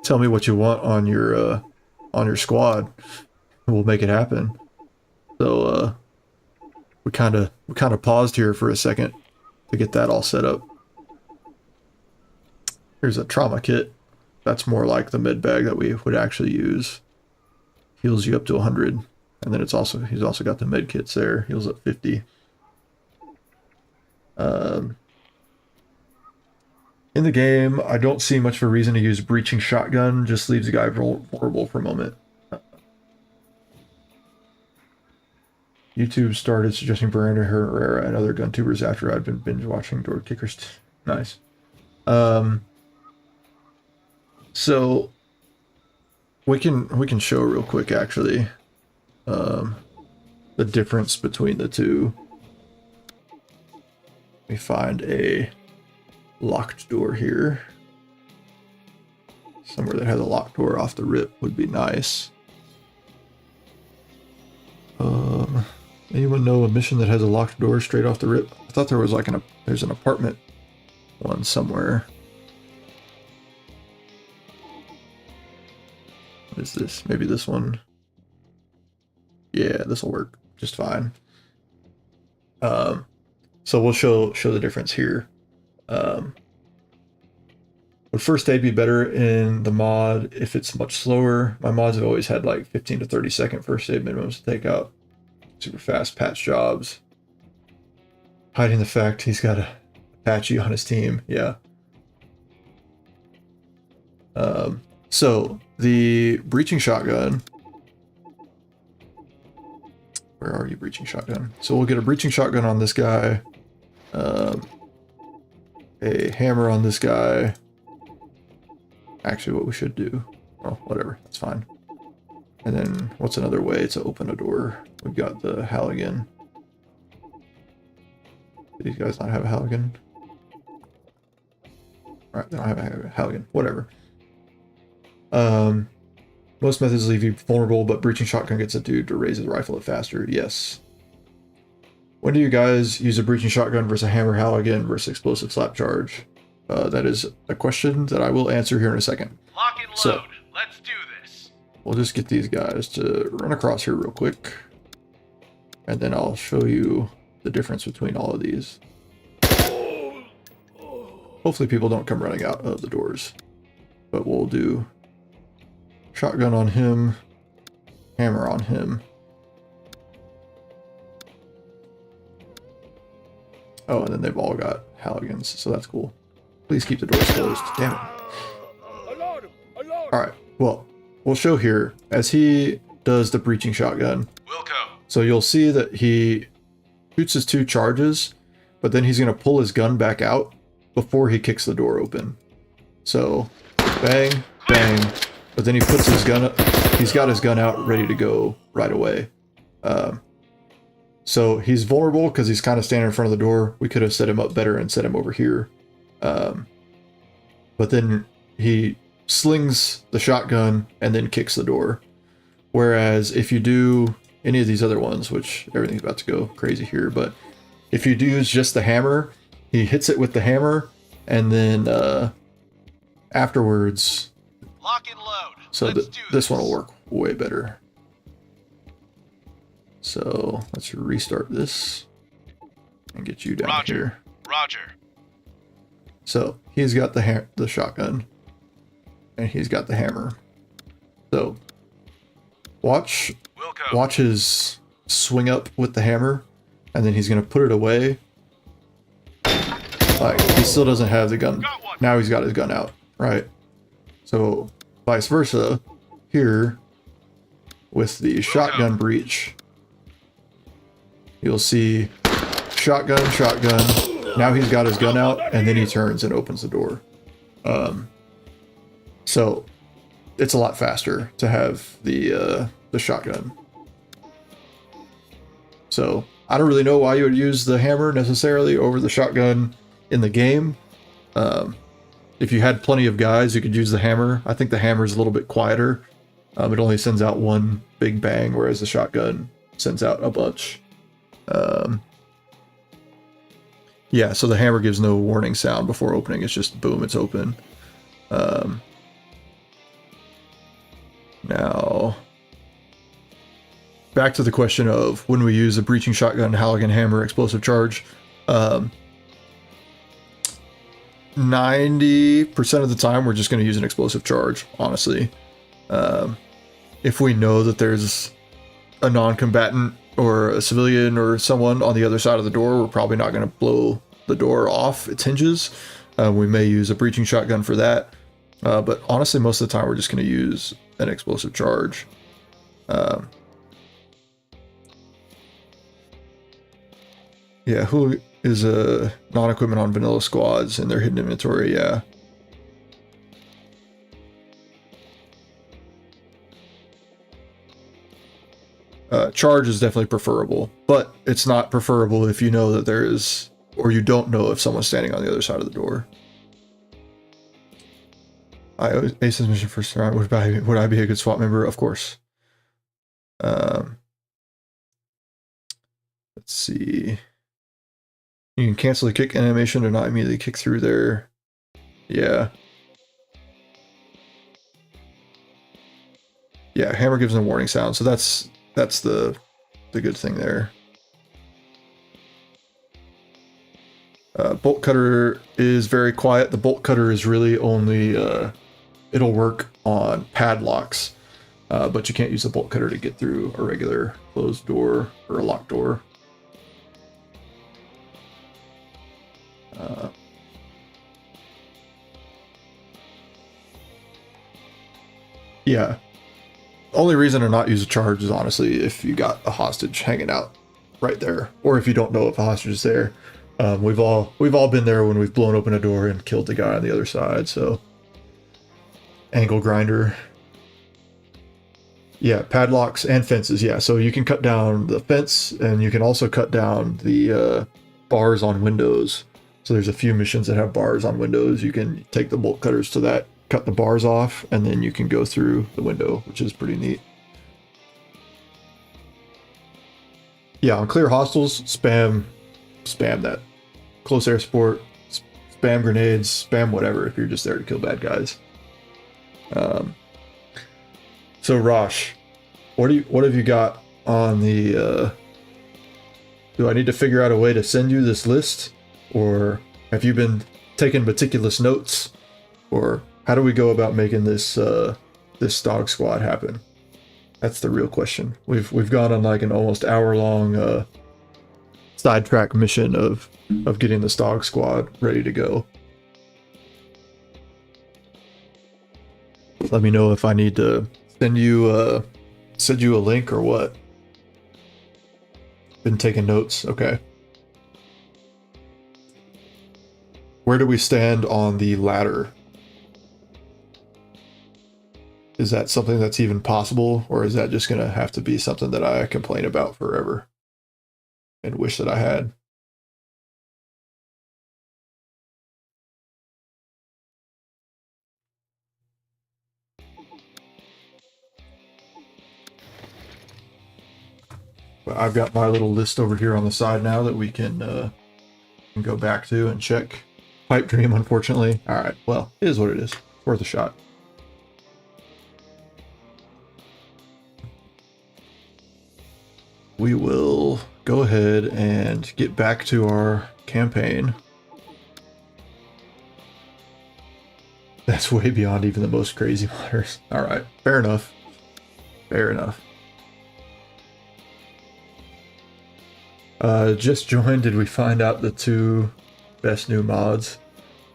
Speaker 1: tell me what you want on your squad, and we'll make it happen. So we kind of paused here for a second to get that all set up. Here's a trauma kit. That's more like the med bag that we would actually use. Heals you up to 100, and then he's also got the med kits there. Heals up 50. In the game, I don't see much of a reason to use breaching shotgun. Just leaves the guy vulnerable for a moment. YouTube started suggesting Brandon Herrera and other gun tubers after I'd been binge watching Door Kickers. Nice. So we can show real quick actually the difference between the two. Let me find a locked door here. Somewhere that has a locked door off the rip would be nice. Anyone know a mission that has a locked door straight off the rip? I thought there was like there's an apartment one somewhere. is this? Maybe this one. Yeah, this will work just fine. So we'll show the difference here. Would first aid be better in the mod if it's much slower? My mods have always had like 15 to 30 second first aid minimums to take out super fast patch jobs. Hiding the fact he's got a Apache on his team, yeah. So the breaching shotgun. Where are you, breaching shotgun? So we'll get a breaching shotgun on this guy, a hammer on this guy. Actually, what we should do, oh, whatever, that's fine. And then what's another way to open a door? We've got the Halligan. Do these guys not have a Halligan? Alright, they don't have a Halligan, whatever. Most methods leave you vulnerable, but breaching shotgun gets a dude to raise his rifle it faster. Yes. When do you guys use a breaching shotgun versus a hammer Halligan versus explosive slap charge? That is a question that I will answer here in a second.
Speaker 2: Lock and load.
Speaker 1: So,
Speaker 2: Let's do this.
Speaker 1: we'll just get these guys to run across here real quick. And then I'll show you the difference between all of these. Hopefully people don't come running out of the doors. But we'll do shotgun on him, hammer on him. Oh, and then they've all got Halligans, so that's cool. Please keep the doors closed. Damn it. Alright, well, we'll show here as he does the breaching shotgun.
Speaker 2: Wilco.
Speaker 1: So you'll see that he shoots his 2 charges, but then he's going to pull his gun back out before he kicks the door open. So, bang, bang, but then he puts his gun up, he's got his gun out ready to go right away. So he's vulnerable because he's kind of standing in front of the door. We could have set him up better and set him over here. But then he slings the shotgun and then kicks the door. Whereas if you do any of these other ones, which everything's about to go crazy here, but if you do use just the hammer, he hits it with the hammer and then afterwards.
Speaker 2: Lock and load.
Speaker 1: So this one will work way better. So let's restart this and get you down here.
Speaker 2: Roger.
Speaker 1: So he's got the shotgun and he's got the hammer. So watch his swing up with the hammer, and then he's gonna put it away. Like he still doesn't have the gun. Now he's got his gun out, right? So vice versa here with the shotgun breach. You'll see shotgun, shotgun. Now he's got his gun out, and then he turns and opens the door. So it's a lot faster to have the shotgun. So I don't really know why you would use the hammer necessarily over the shotgun in the game. If you had plenty of guys, you could use the hammer. I think the hammer is a little bit quieter. It only sends out one big bang, whereas the shotgun sends out a bunch. Yeah, so the hammer gives no warning sound before opening. It's just boom, it's open. Now, back to the question of when we use a breaching shotgun, Halligan hammer, explosive charge. 90% of the time, we're just going to use an explosive charge, honestly. If we know that there's a non-combatant or a civilian or someone on the other side of the door, we're probably not going to blow the door off its hinges. We may use a breaching shotgun for that. But honestly, most of the time, we're just going to use an explosive charge. Yeah, who is a non-equipment on vanilla squads in their hidden inventory? Yeah. Charge is definitely preferable, but it's not preferable if you know that there is, or you don't know if someone's standing on the other side of the door. I Ace's mission first round. Would I be a good SWAT member? Of course. Let's see. You can cancel the kick animation to not immediately kick through there. Yeah. Yeah, hammer gives them warning sound, so that's the good thing there. Bolt cutter is very quiet. The bolt cutter is really only it'll work on padlocks, but you can't use the bolt cutter to get through a regular closed door or a locked door. Yeah. Only reason to not use a charge is honestly if you got a hostage hanging out right there, or if you don't know if a hostage is there. We've all been there when we've blown open a door and killed the guy on the other side. So angle grinder. Yeah, padlocks and fences. Yeah, so you can cut down the fence, and you can also cut down the bars on windows. So there's a few missions that have bars on windows. You can take the bolt cutters to that, cut the bars off, and then you can go through the window, which is pretty neat. Yeah, on clear hostiles, spam that. Close air support, spam grenades, spam whatever if you're just there to kill bad guys. So Rosh, what have you got on the do I need to figure out a way to send you this list, or have you been taking meticulous notes, or how do we go about making this this dog squad happen? That's the real question. We've gone on like an almost hour-long sidetrack mission of getting this dog squad ready to go. Let me know if I need to send you a link or what. Been taking notes. Okay. Where do we stand on the ladder? Is that something that's even possible, or is that just going to have to be something that I complain about forever and wish that I had? But I've got my little list over here on the side now that we can go back to and check. Pipe dream, unfortunately. All right, well, it is what it is. Worth a shot. We will go ahead and get back to our campaign. That's way beyond even the most crazy modders. All right, fair enough. Fair enough. Just joined. Did we find out the 2 best new mods?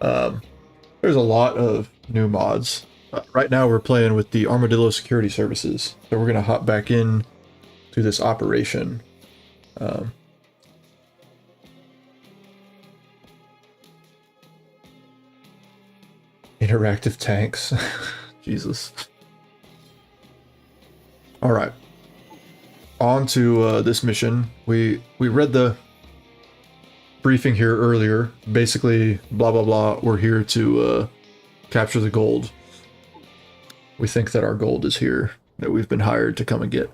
Speaker 1: There's a lot of new mods. Right now we're playing with the Armadillo Security Services, so we're gonna hop back in to this operation. Interactive tanks. Jesus. All right. On to this mission. We read the briefing here earlier. Basically, blah blah blah. We're here to capture the gold. We think that our gold is here, that we've been hired to come and get.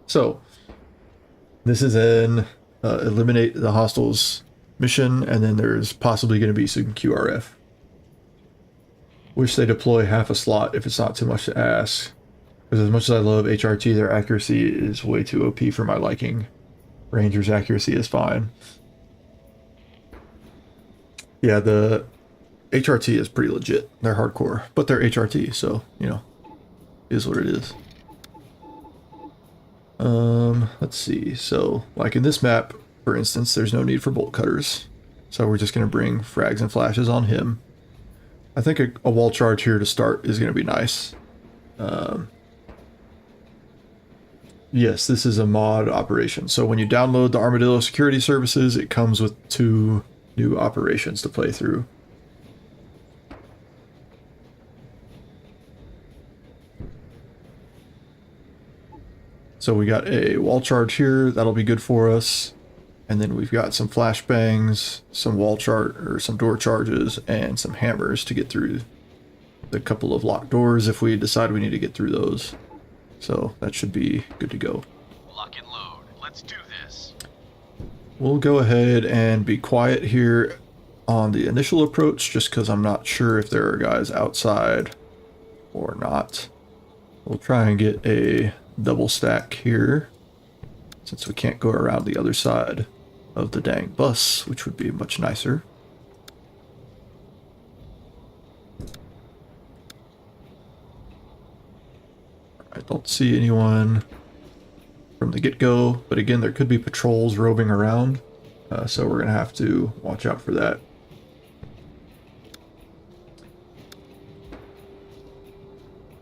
Speaker 1: So this is an eliminate the hostiles mission, and then there's possibly going to be some QRF. Wish they deploy half a slot if it's not too much to ask. Because as much as I love HRT, their accuracy is way too OP for my liking. Ranger's accuracy is fine. Yeah, the HRT is pretty legit. They're hardcore, but they're HRT, so, you know, is what it is. Let's see. So, like in this map, for instance, there's no need for bolt cutters. So we're just going to bring frags and flashes on him. I think a wall charge here to start is going to be nice. Yes, this is a mod operation. So when you download the Armadillo Security Services, it comes with 2 new operations to play through. So we got a wall charge here. That'll be good for us. And then we've got some flashbangs, some wall chart or some door charges, and some hammers to get through the couple of locked doors if we decide we need to get through those. So that should be good to go.
Speaker 2: Lock and load. Let's do this.
Speaker 1: We'll go ahead and be quiet here on the initial approach, just because I'm not sure if there are guys outside or not. We'll try and get a double stack here, since we can't go around the other side of the dang bus, which would be much nicer. I don't see anyone from the get-go, but again, there could be patrols roving around, so we're going to have to watch out for that.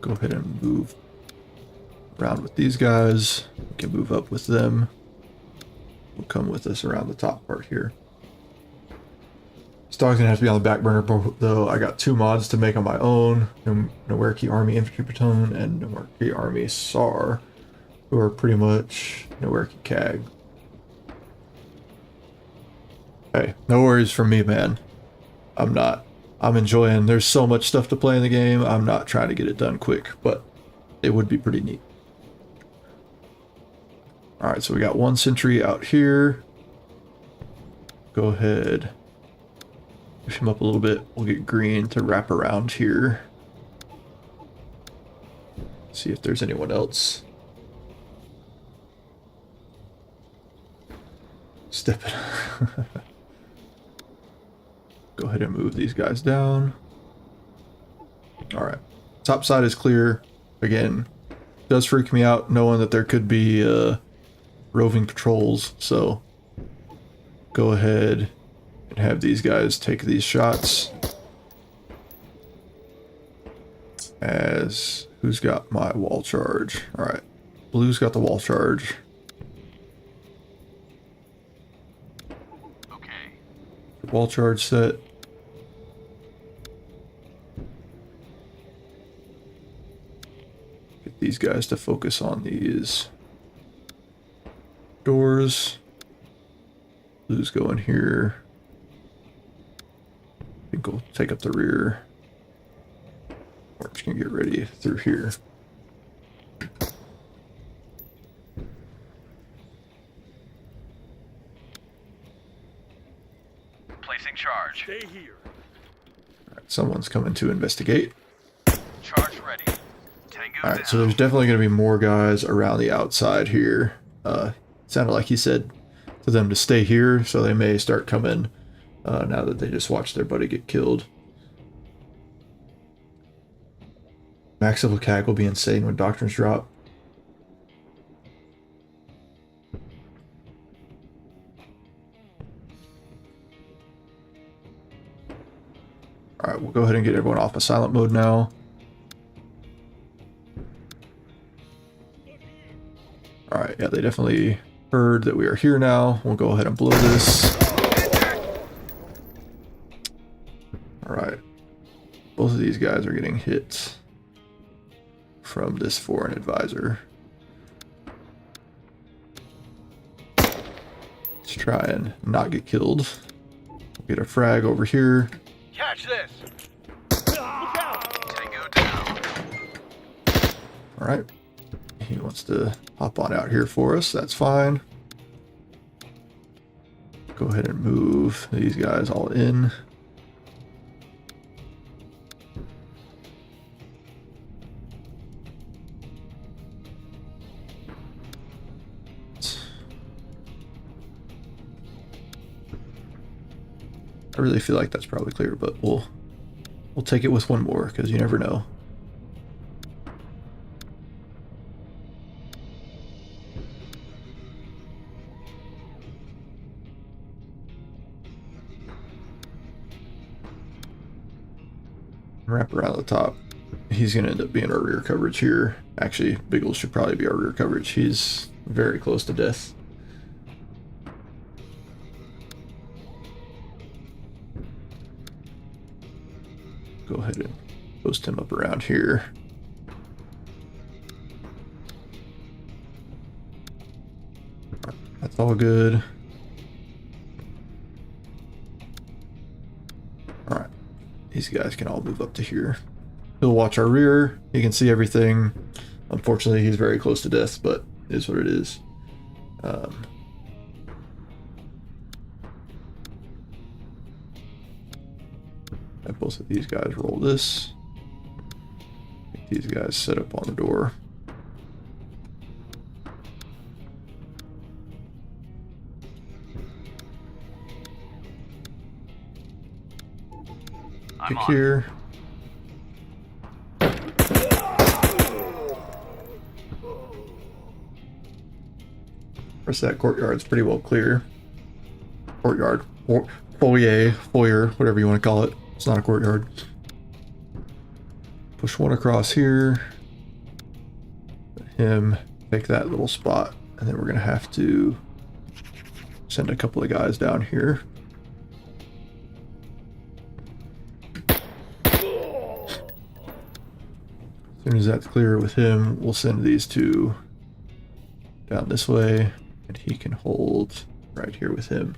Speaker 1: Go ahead and move around with these guys. We can move up with them. Will come with us around the top part here. This dog's gonna have to be on the back burner though. I got 2 mods to make on my own. Nowerki Army Infantry Platoon and Nowerki Army SAR, who are pretty much Nowerki CAG. Hey, no worries from me, man. I'm enjoying, there's so much stuff to play in the game. I'm not trying to get it done quick, but it would be pretty neat. Alright, so we got 1 sentry out here. Go ahead, push him up a little bit. We'll get green to wrap around here. See if there's anyone else. Step it. Go ahead and move these guys down. Alright, top side is clear. Again, does freak me out knowing that there could be roving patrols, so go ahead and have these guys take these shots. As who's got my wall charge? Alright, blue's got the wall charge.
Speaker 2: Okay.
Speaker 1: Wall charge set. Get these guys to focus on these doors. Blue's going here. I think we'll take up the rear. We're just gonna get ready through here.
Speaker 3: Placing charge.
Speaker 2: Stay here.
Speaker 1: Alright, someone's coming to investigate.
Speaker 3: Charge ready. Tango
Speaker 1: Alright,
Speaker 3: down.
Speaker 1: so there's definitely gonna be more guys around the outside here. Sounded like he said to them to stay here, so they may start coming now that they just watched their buddy get killed. Max level CAG will be insane when doctrines drop. Alright, we'll go ahead and get everyone off of silent mode now. Alright, yeah, they definitely heard that we are here now. We'll go ahead and blow this. Alright. Both of these guys are getting hit from this foreign advisor. Let's try and not get killed. Get a frag over here.
Speaker 3: Catch this. Tango down.
Speaker 1: Alright. He wants to hop on out here for us. That's fine. Go ahead and move these guys all in. I really feel like that's probably clear, but we'll take it with one more because you never know. Wrap around the top. He's going to end up being our rear coverage here. Actually, Biggle should probably be our rear coverage. He's very close to death. Go ahead and post him up around here. That's all good. Alright. These guys can all move up to here. He'll watch our rear. He can see everything. Unfortunately, he's very close to death, but it is what it is. Have both of these guys roll this. Make These guys set up on the door.
Speaker 3: I'm
Speaker 1: Pick
Speaker 3: on.
Speaker 1: here. Rest of that courtyard's pretty well clear. Courtyard. Foyer, whatever you want to call it. It's not a courtyard. Push one across here. Let him take that little spot. And then we're going to have to send a couple of guys down here. As soon as that's clear with him, we'll send these two down this way. And he can hold right here with him.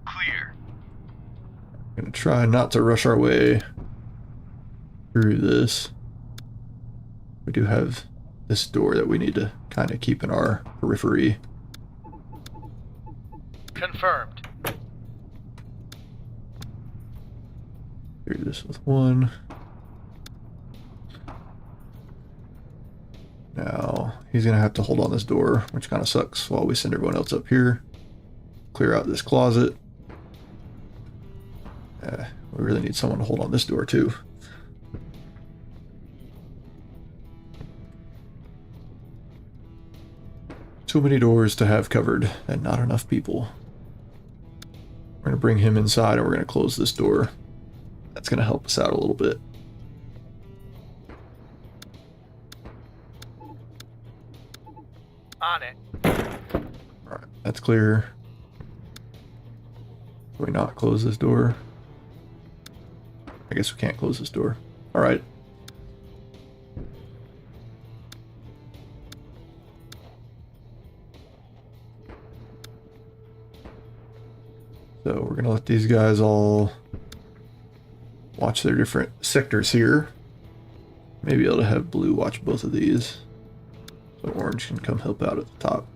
Speaker 3: Clear.
Speaker 1: I'm gonna try not to rush our way through this. We do have this door that we need to kind of keep in our periphery.
Speaker 3: Confirmed.
Speaker 1: Clear this with one. Now he's gonna have to hold on this door, which kind of sucks, while we send everyone else up here. Clear out this closet. We really need someone to hold on this door too. Too many doors to have covered and not enough people. We're going to bring him inside and we're going to close this door. That's going to help us out a little bit.
Speaker 3: On it.
Speaker 1: Alright, that's clear. Can we not close this door? I guess we can't close this door. Alright. So we're gonna let these guys all watch their different sectors here. Maybe able to have blue watch both of these. So orange can come help out at the top.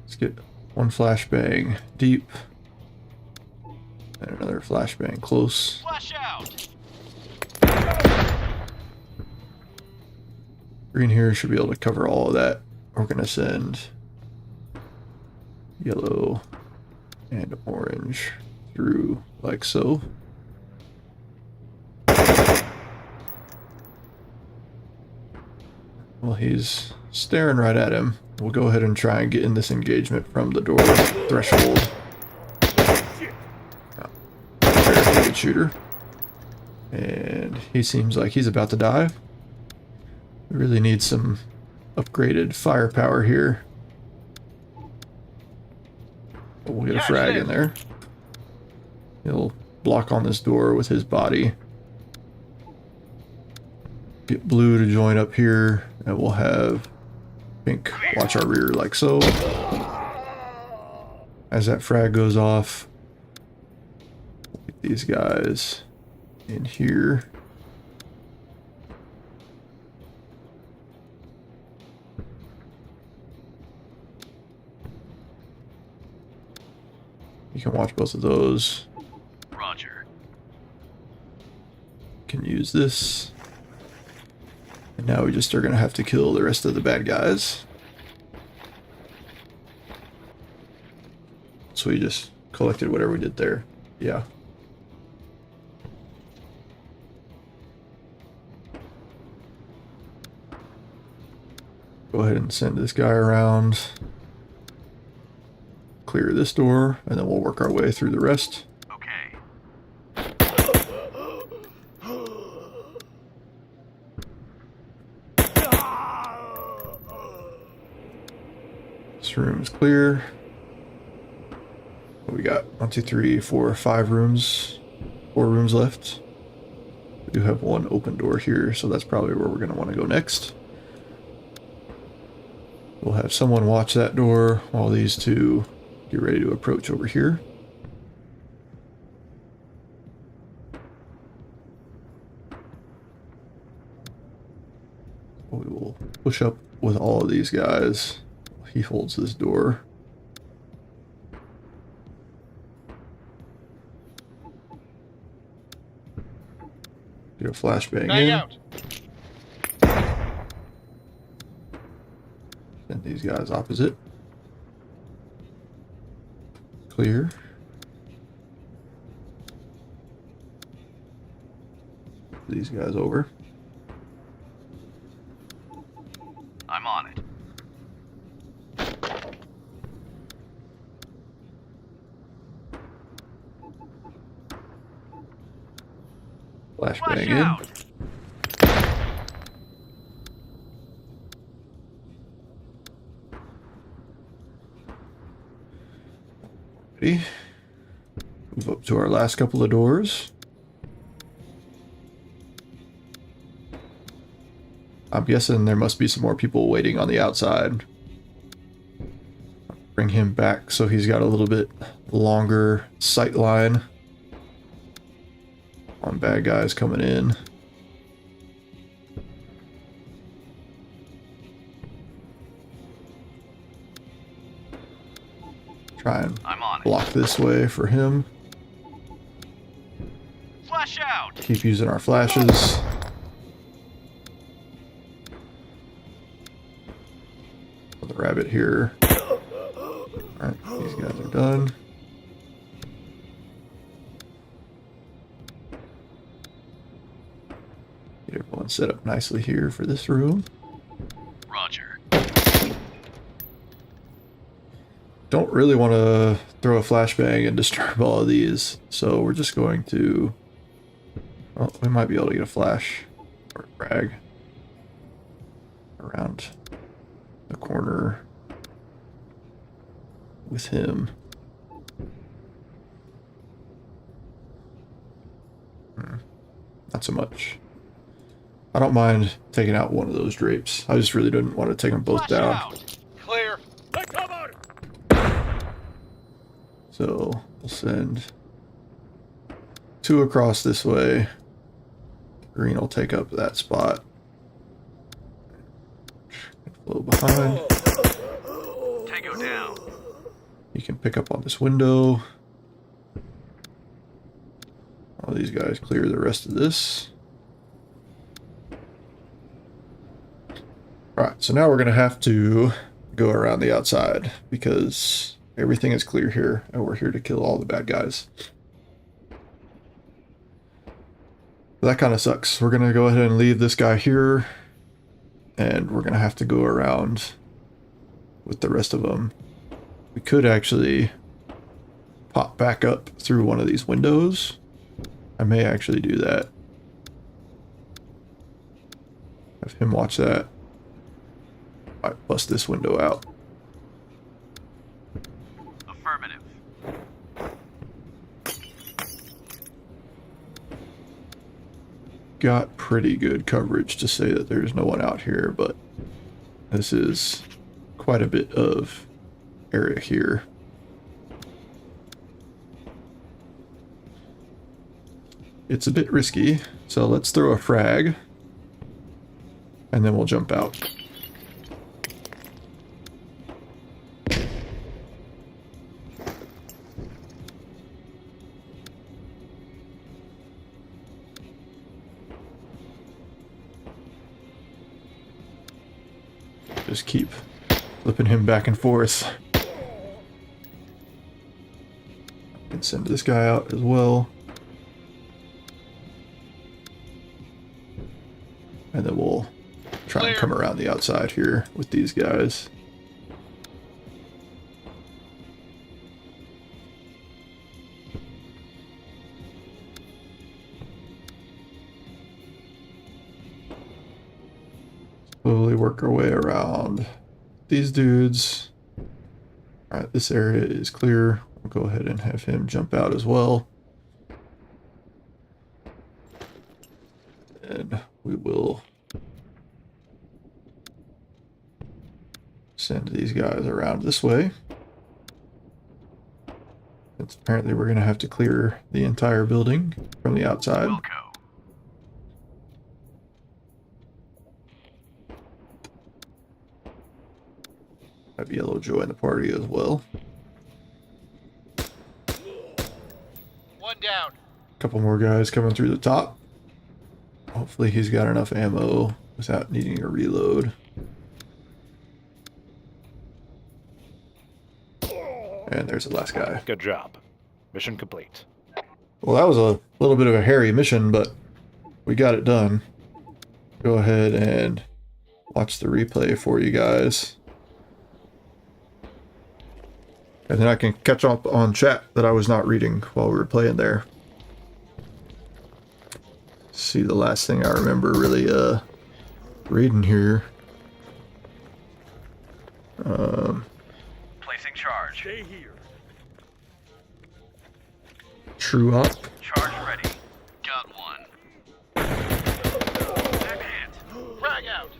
Speaker 1: Let's get one flashbang deep. And another flashbang close.
Speaker 2: Flash out!
Speaker 1: Green here should be able to cover all of that. We're gonna send yellow and orange through like so. Well, he's staring right at him. We'll go ahead and try and get in this engagement from the door threshold. Very good shooter. And he seems like he's about to die. We really need some upgraded firepower here. But we'll get a frag in there. He'll block on this door with his body. Get blue to join up here, and we'll have pink watch our rear like so. As that frag goes off, we'll get these guys in here. You can watch both of those.
Speaker 3: Roger.
Speaker 1: Can use this. And now we just are going to have to kill the rest of the bad guys. So we just collected whatever we did there. Yeah. Go ahead and send this guy around. Clear this door, and then we'll work our way through the rest.
Speaker 3: Okay.
Speaker 1: This room is clear. We got 1, 2, 3, 4, 5 rooms. 4 rooms left. We do have one open door here, so that's probably where we're going to want to go next. We'll have someone watch that door while these two get ready to approach over here. we will push up with all of these guys. He holds this door. Do a flashbang
Speaker 3: Bang
Speaker 1: in.
Speaker 3: out.
Speaker 1: Send these guys opposite. Clear. These guys over.
Speaker 3: I'm on it.
Speaker 1: Flashbang
Speaker 3: Flash
Speaker 1: in.
Speaker 3: out.
Speaker 1: Ready. Move up to our last couple of doors. I'm guessing there must be some more people waiting on the outside. Bring him back so he's got a little bit longer sight line on bad guys coming in. Try and
Speaker 3: I'm on it.
Speaker 1: block this way for him.
Speaker 3: Flash out.
Speaker 1: Keep using our flashes. The rabbit here. Alright, these guys are done. Get everyone set up nicely here for this room.
Speaker 3: Roger.
Speaker 1: Don't really want to throw a flashbang and disturb all of these, so we're just going to... Well, we might be able to get a flash or a frag around the corner with him. Not so much. I don't mind taking out one of those drapes. I just really didn't want to take them both
Speaker 3: Flash
Speaker 1: down.
Speaker 3: out. Clear.
Speaker 1: So we'll send two across this way. Green will take up that spot. Flow behind.
Speaker 3: Tango down.
Speaker 1: You can pick up on this window. All these guys clear the rest of this. Alright, so now we're going to have to go around the outside because everything is clear here and we're here to kill all the bad guys. That kind of sucks. We're going to go ahead and leave this guy here and we're going to have to go around with the rest of them. We could actually pop back up through one of these windows. I may actually do that. Have him watch that. Might bust this window out.
Speaker 3: Affirmative.
Speaker 1: Got pretty good coverage to say that there's no one out here, but this is quite a bit of area here. It's a bit risky, so let's throw a frag and then we'll jump out. Just keep flipping him back and forth. And send this guy out as well. And then we'll try and come around the outside here with these guys. Slowly work our way around these dudes. Alright, this area is clear. We'll go ahead and have him jump out as well. And we will send these guys around this way. It's apparently we're going to have to clear the entire building from the outside.
Speaker 3: Wilco.
Speaker 1: Might be Yellow join the party as well.
Speaker 3: One down.
Speaker 1: Couple more guys coming through the top. Hopefully he's got enough ammo without needing a reload. And there's the last guy.
Speaker 4: Good job. Mission complete.
Speaker 1: Well, that was a little bit of a hairy mission, but we got it done. Go ahead and watch the replay for you guys. And then I can catch up on chat that I was not reading while we were playing there. See the last thing I remember really reading here.
Speaker 3: Placing charge.
Speaker 4: Stay here.
Speaker 1: True up.
Speaker 3: Charge ready. Got one. That hit. Frag out.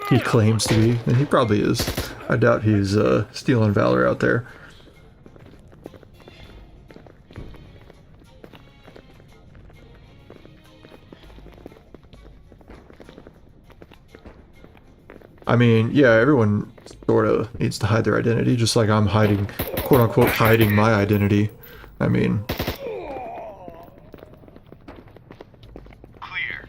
Speaker 1: He claims to be, and he probably is. I doubt he's stealing valor out there. I mean, yeah, everyone sort of needs to hide their identity, just like I'm hiding, quote-unquote, hiding my identity. I mean...
Speaker 3: Clear.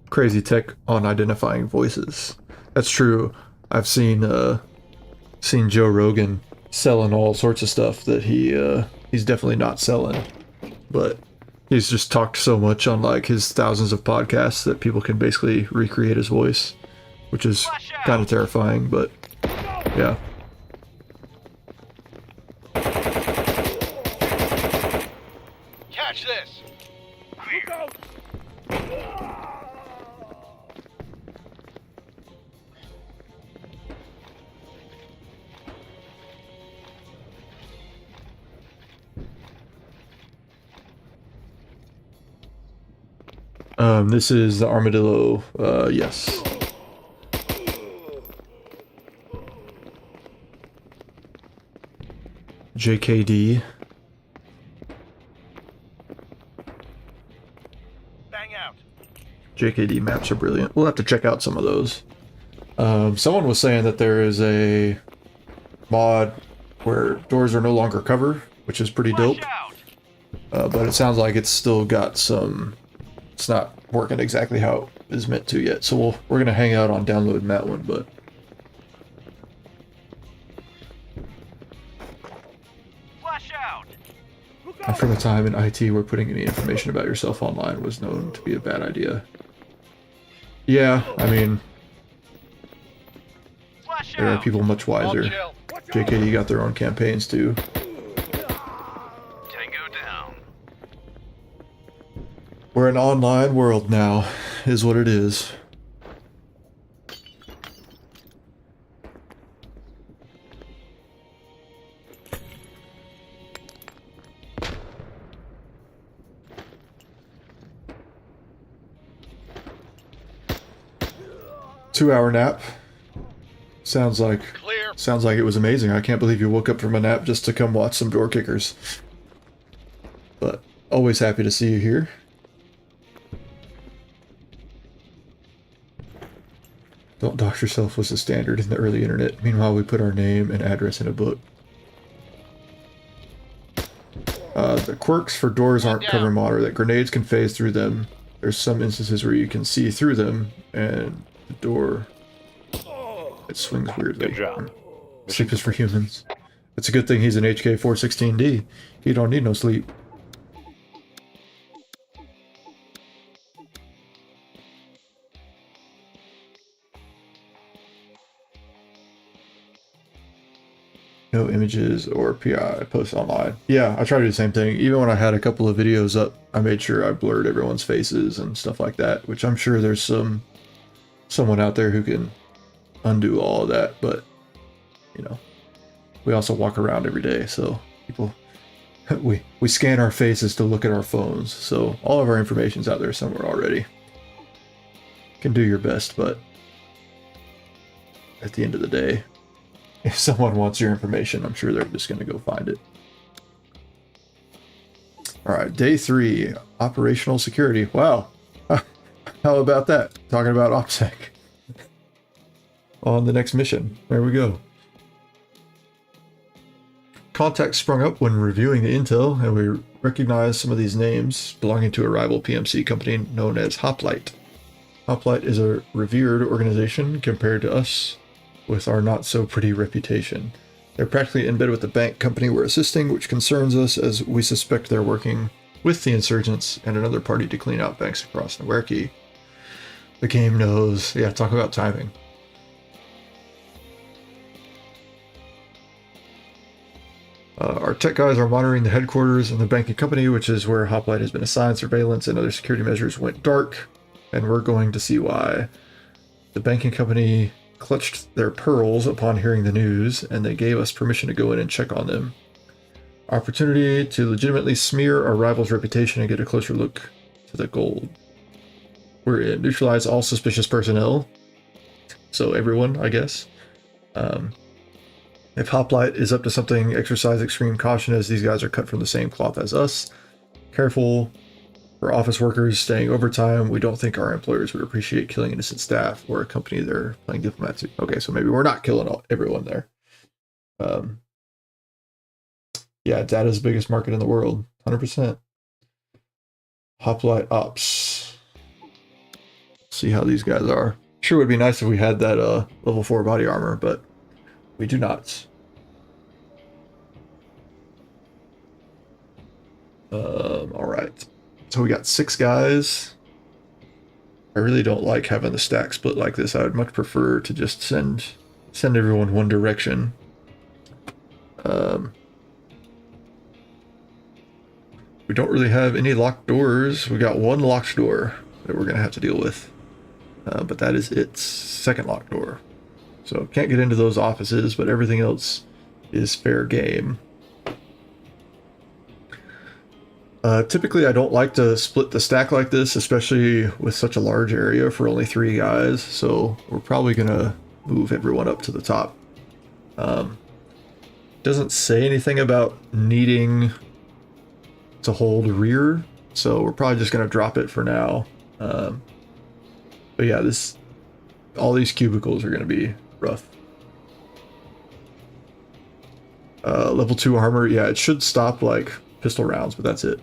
Speaker 1: Crazy tech on identifying voices. That's true. I've seen Joe Rogan selling all sorts of stuff that he's definitely not selling, but he's just talked so much on like his thousands of podcasts that people can basically recreate his voice, which is kind of terrifying, but yeah.
Speaker 3: Catch this. Clear.
Speaker 1: This is the armadillo, yes. JKD.
Speaker 3: Bang out.
Speaker 1: JKD maps are brilliant. We'll have to check out some of those. Someone was saying that there is a mod where doors are no longer covered, which is pretty dope. But it sounds like it's still got some... It's not working exactly how it is meant to yet. So we're going to hang out on downloading that one, but...
Speaker 3: Flash out.
Speaker 1: From a time in IT where putting any information about yourself online was known to be a bad idea. Yeah, I mean,
Speaker 3: Flash
Speaker 1: there are
Speaker 3: out.
Speaker 1: people much wiser. JKD got their own campaigns too.
Speaker 3: Tango down.
Speaker 1: We're an online world now, is what it is. Two-hour nap. Sounds like it was amazing. I can't believe you woke up from a nap just to come watch some door kickers. But always happy to see you here. Don't dox yourself was the standard in the early internet. Meanwhile, we put our name and address in a book. The quirks for doors aren't cover mod, or that grenades can phase through them. There's some instances where you can see through them, and the door, it swings weirdly.
Speaker 4: Good job.
Speaker 1: Sleep is for humans. It's a good thing he's an HK416D. He don't need no sleep. No images or PI posts online. Yeah, I try to do the same thing. Even when I had a couple of videos up, I made sure I blurred everyone's faces and stuff like that, which I'm sure there's someone out there who can undo all of that, but you know, we also walk around every day, so people we scan our faces to look at our phones, so all of our information's out there somewhere already. Can do your best, but at the end of the day, if someone wants your information, I'm sure they're just going to go find it. All right, day 3, operational security. Wow. How about that? Talking about OPSEC. On the next mission. There we go. Contact sprung up when reviewing the intel, and we recognized some of these names belonging to a rival PMC company known as Hoplite. Hoplite is a revered organization compared to us, with our not-so-pretty reputation. They're practically in bed with the bank company we're assisting, which concerns us as we suspect they're working with the insurgents and another party to clean out banks across Newarki. The game knows. Yeah, talk about timing. Our tech guys are monitoring the headquarters and the banking company, which is where Hoplite has been assigned. Surveillance and other security measures went dark, and we're going to see why. The banking company clutched their pearls upon hearing the news, and they gave us permission to go in and check on them. Opportunity to legitimately smear our rival's reputation and get a closer look to the gold. We're in. Neutralize all suspicious personnel. So everyone, I guess. If Hoplite is up to something, exercise extreme caution as these guys are cut from the same cloth as us. Careful for office workers staying overtime. We don't think our employers would appreciate killing innocent staff or a company they're playing diplomat to. Okay, so maybe we're not killing everyone there. Yeah, data's the biggest market in the world. 100%. Hoplite Ops. See how these guys are. Sure would be nice if we had that level 4 body armor, but we do not. Alright. So we got 6 guys. I really don't like having the stack split like this. I would much prefer to just send everyone one direction. We don't really have any locked doors. We got one locked door that we're going to have to deal with. But that is its second locked door. So can't get into those offices, but everything else is fair game. Typically, I don't like to split the stack like this, especially with such a large area for only 3 guys. So we're probably going to move everyone up to the top. Doesn't say anything about needing to hold rear, so we're probably just going to drop it for now. But yeah, all these cubicles are going to be rough. Level 2 armor, yeah, it should stop like pistol rounds, but that's it.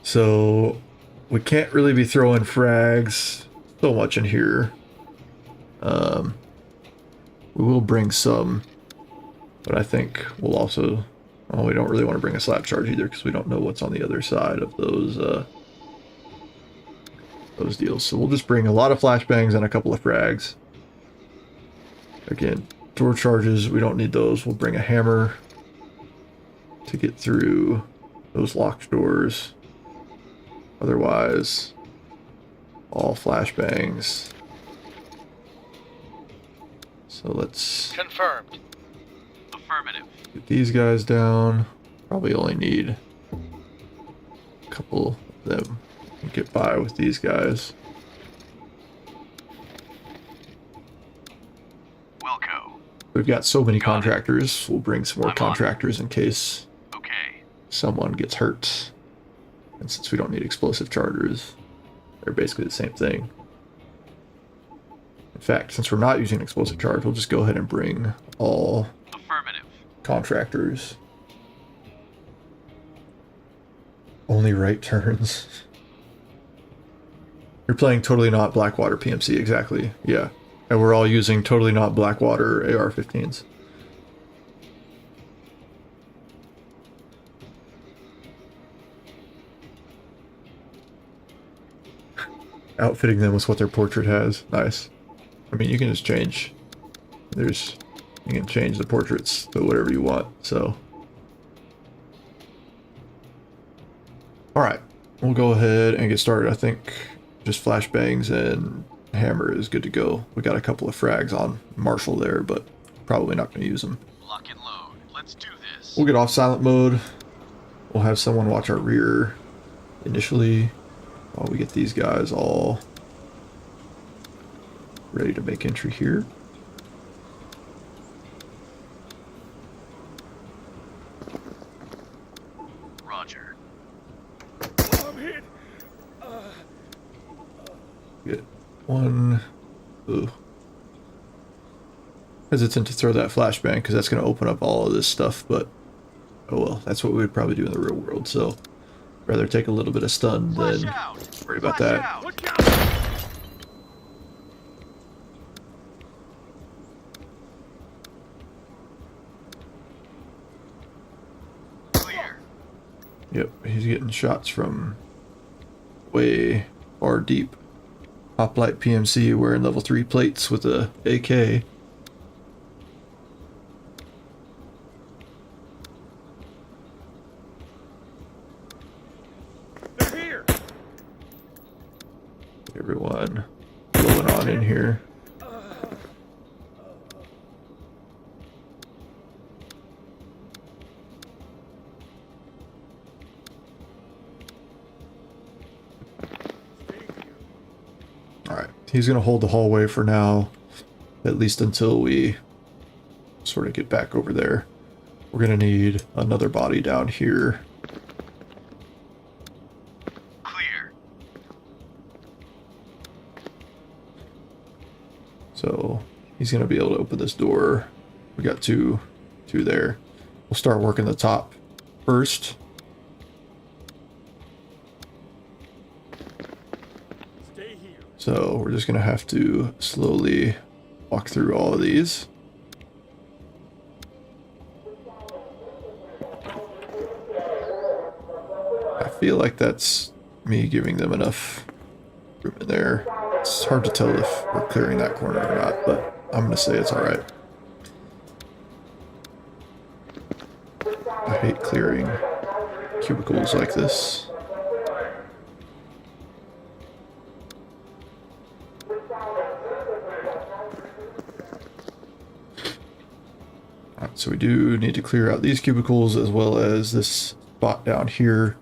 Speaker 1: So we can't really be throwing frags so much in here. We will bring some, but I think we'll also... Oh, we don't really want to bring a slap charge either because we don't know what's on the other side of those deals. So we'll just bring a lot of flashbangs and a couple of frags. Again, door charges, we don't need those. We'll bring a hammer to get through those locked doors. Otherwise, all flashbangs. So let's...
Speaker 2: Confirmed. Affirmative.
Speaker 1: Get these guys down. Probably only need a couple of them. Get by with these guys.
Speaker 2: Wilco.
Speaker 1: We've got so many contractors. We'll bring some more contractors in case someone gets hurt. And since we don't need explosive chargers, they're basically the same thing. In fact, since we're not using explosive charge, we'll just go ahead and bring all contractors. Only right turns. You're playing Totally Not Blackwater PMC, exactly. Yeah. And we're all using Totally Not Blackwater AR-15s. Outfitting them with what their portrait has. Nice. I mean, you can just change. You can change the portraits to whatever you want, so. Alright, we'll go ahead and get started. I think just flashbangs and hammer is good to go. We got a couple of frags on Marshall there, but probably not going to use them.
Speaker 2: Lock and load. Let's do this.
Speaker 1: We'll get off silent mode. We'll have someone watch our rear initially while we get these guys all ready to make entry here.
Speaker 2: Roger.
Speaker 3: I'm hit.
Speaker 1: Get one. Ooh. Hesitant to throw that flashbang because that's going to open up all of this stuff, but oh well, that's what we would probably do in the real world, so rather take a little bit of stun
Speaker 3: Flash
Speaker 1: than
Speaker 3: out!
Speaker 1: worry about
Speaker 3: Flash
Speaker 1: that.
Speaker 3: out! Look out!
Speaker 2: Clear.
Speaker 1: Yep, he's getting shots from way far deep. Hoplite PMC wearing level 3 plates with a AK.
Speaker 3: They're here!
Speaker 1: Everyone going on in here. Alright, he's going to hold the hallway for now, at least until we sort of get back over there. We're going to need another body down here.
Speaker 2: Clear.
Speaker 1: So he's going to be able to open this door. We got two there. We'll start working the top first.
Speaker 3: Stay here.
Speaker 1: So we're just going to have to slowly walk through all of these. I feel like that's me giving them enough room in there. It's hard to tell if we're clearing that corner or not, but I'm going to say it's alright. I hate clearing cubicles like this. Alright, so we do need to clear out these cubicles as well as this spot down here.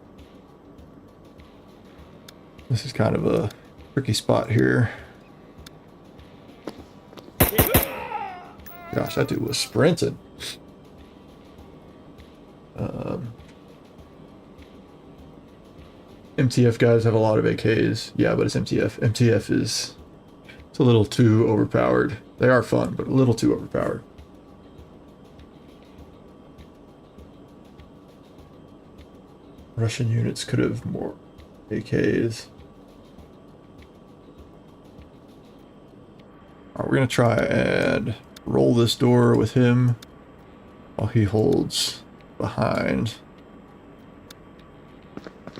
Speaker 1: This is kind of a tricky spot here. Gosh, that dude was sprinting. MTF guys have a lot of AKs. Yeah, but it's MTF. MTF is... it's a little too overpowered. They are fun, but a little too overpowered. Russian units could have more AKs. Alright, we're gonna try and roll this door with him while he holds behind.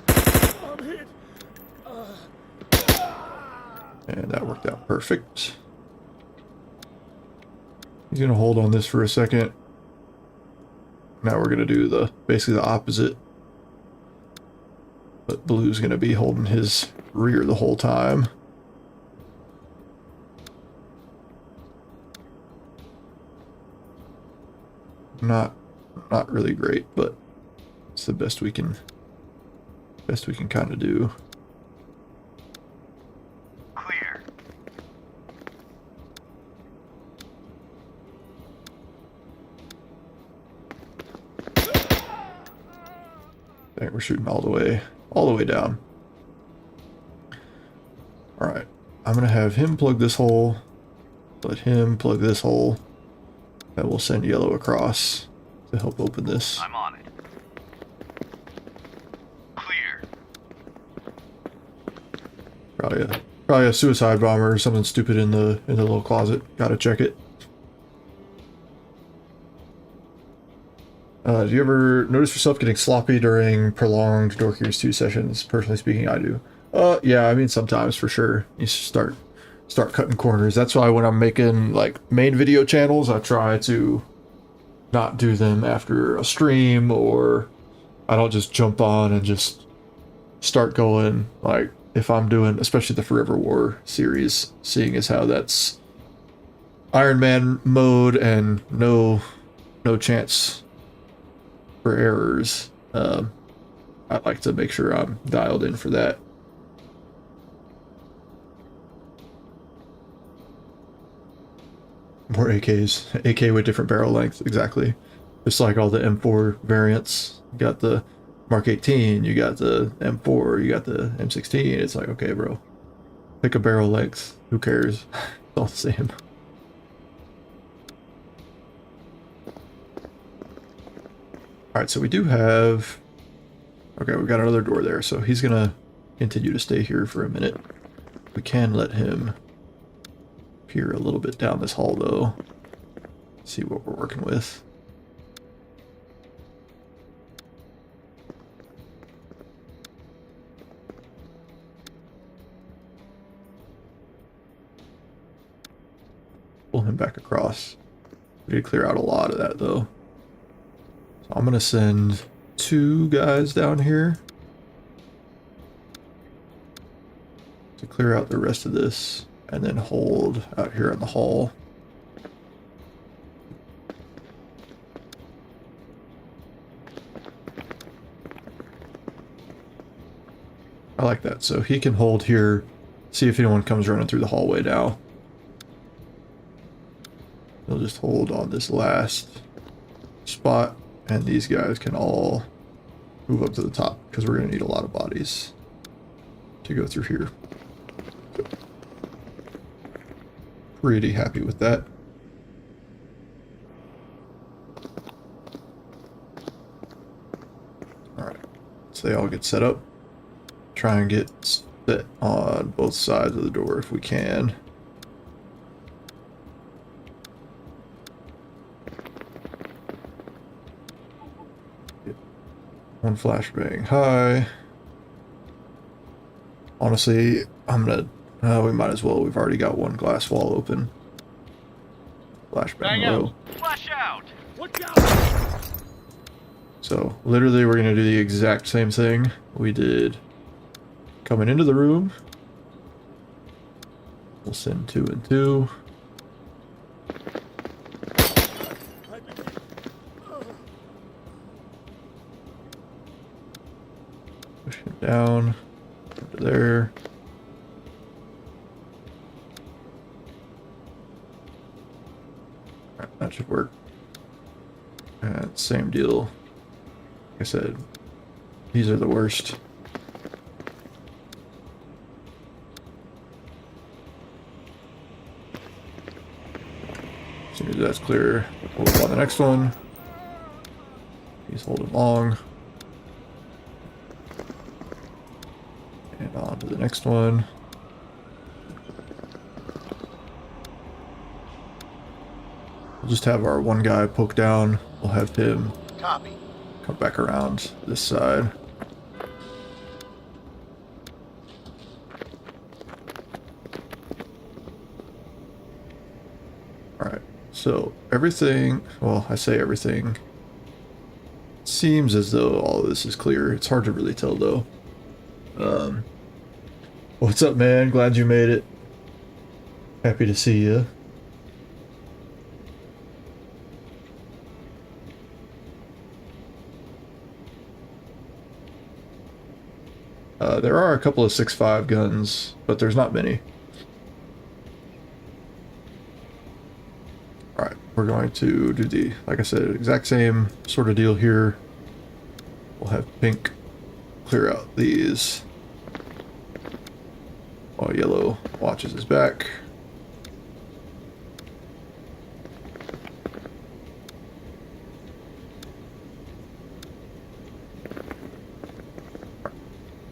Speaker 3: I'm hit.
Speaker 1: And that worked out perfect. He's gonna hold on this for a second. Now we're gonna do the basically the opposite. But Blue's gonna be holding his rear the whole time. Not really great, but it's the best we can kind of do.
Speaker 2: Clear.
Speaker 1: Dang, we're shooting all the way down. All right, I'm gonna have him plug this hole. Let him plug this hole. That will send yellow across to help open this.
Speaker 2: I'm on it. Clear.
Speaker 1: Probably a suicide bomber or something stupid in the little closet. Gotta check it. Do you ever notice yourself getting sloppy during prolonged Door Keys 2 sessions? Personally speaking, I do. Yeah, I mean sometimes for sure. You start cutting corners. That's why when I'm making like main video channels, I try to not do them after a stream, or I don't just jump on and just start going. Like if I'm doing, especially the Forever War series, seeing as how that's Iron Man mode and no chance for errors. I like to make sure I'm dialed in for that. More AKs. AK with different barrel lengths, exactly. Just like all the M4 variants. You got the Mark 18, you got the M4, you got the M16. It's like, okay, bro. Pick a barrel length. Who cares? It's all the same. Alright, so we do have... Okay, we got another door there, so he's gonna continue to stay here for a minute. We can let him peer a little bit down this hall, though. See what we're working with. Pull him back across. We did clear out a lot of that, though. So I'm gonna send 2 guys down here to clear out the rest of this, and then hold out here in the hall. I like that. So he can hold here, see if anyone comes running through the hallway now. He'll just hold on this last spot, and these guys can all move up to the top, because we're going to need a lot of bodies to go through here. So, pretty happy with that. Alright, so they all get set up. Try and get set on both sides of the door if we can. One flashbang high. Honestly, I'm gonna... we might as well. We've already got one glass wall open. Flashbang low.
Speaker 2: Flash out!
Speaker 3: Watch out!
Speaker 1: So, literally, we're gonna do the exact same thing we did coming into the room. We'll send 2 and 2. Push him down into there. Alright, that should work. And same deal. Like I said, these are the worst. As soon as that's clear, we'll move on the next one. He's holding long. And on to the next one. We'll just have our one guy poke down. We'll have him
Speaker 2: Copy.
Speaker 1: come back around this side. Alright, so everything, well, I say everything. Seems as though all of this is clear. It's hard to really tell, though. What's up, man? Glad you made it. Happy to see you. There are a couple of 6.5 guns, but there's not many. Alright, we're going to do the, like I said, exact same sort of deal here. We'll have pink clear out these while yellow watches his back.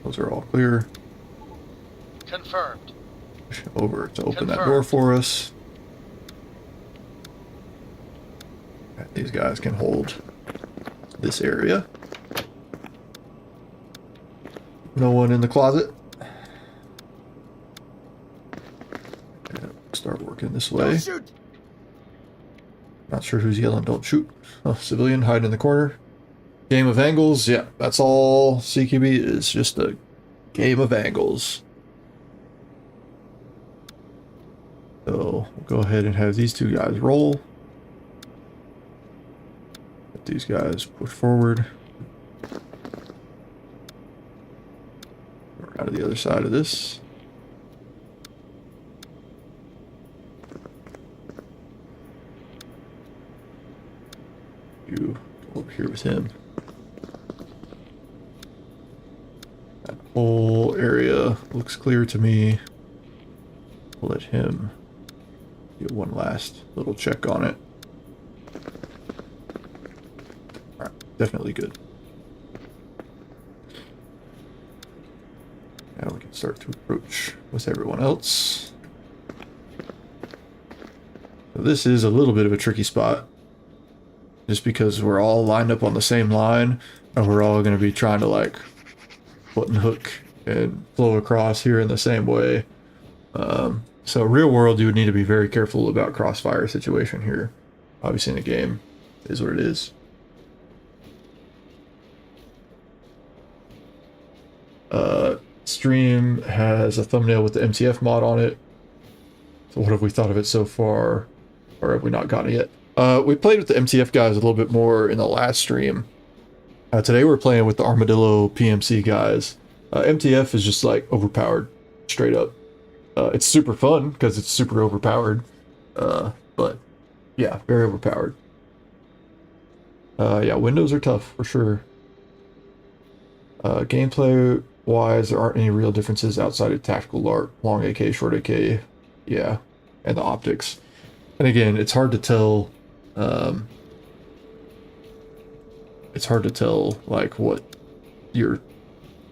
Speaker 1: Those are all clear.
Speaker 2: Confirmed.
Speaker 1: Push him over to open that
Speaker 2: Confirmed.
Speaker 1: door for us. And these guys can hold this area. No one in the closet. And start working this way.
Speaker 3: Don't shoot!
Speaker 1: Not sure who's yelling, don't shoot. Oh, civilian hiding in the corner. Game of angles. Yeah, that's all CQB is. Just a game of angles. So we'll go ahead and have these 2 guys roll. Let these guys push forward. We're out of the other side of this. You go over here with him. That whole area looks clear to me. We'll let him get one last little check on it. Alright, definitely good. Now we can start to approach with everyone else. So this is a little bit of a tricky spot. Just because we're all lined up on the same line, and we're all going to be trying to like button hook and flow across here in the same way. So real world, you would need to be very careful about crossfire situation here. Obviously in the game, is what it is. Stream has a thumbnail with the MTF mod on it. So what have we thought of it so far? Or have we not gotten it yet? We played with the MTF guys a little bit more in the last stream. Today we're playing with the Armadillo PMC guys. MTF is just like overpowered, straight up. It's super fun because it's super overpowered. But yeah, very overpowered. Yeah, windows are tough for sure. Gameplay wise, there aren't any real differences outside of tactical LARP, long AK, short AK, yeah, and the optics. And again, it's hard to tell. It's hard to tell like what your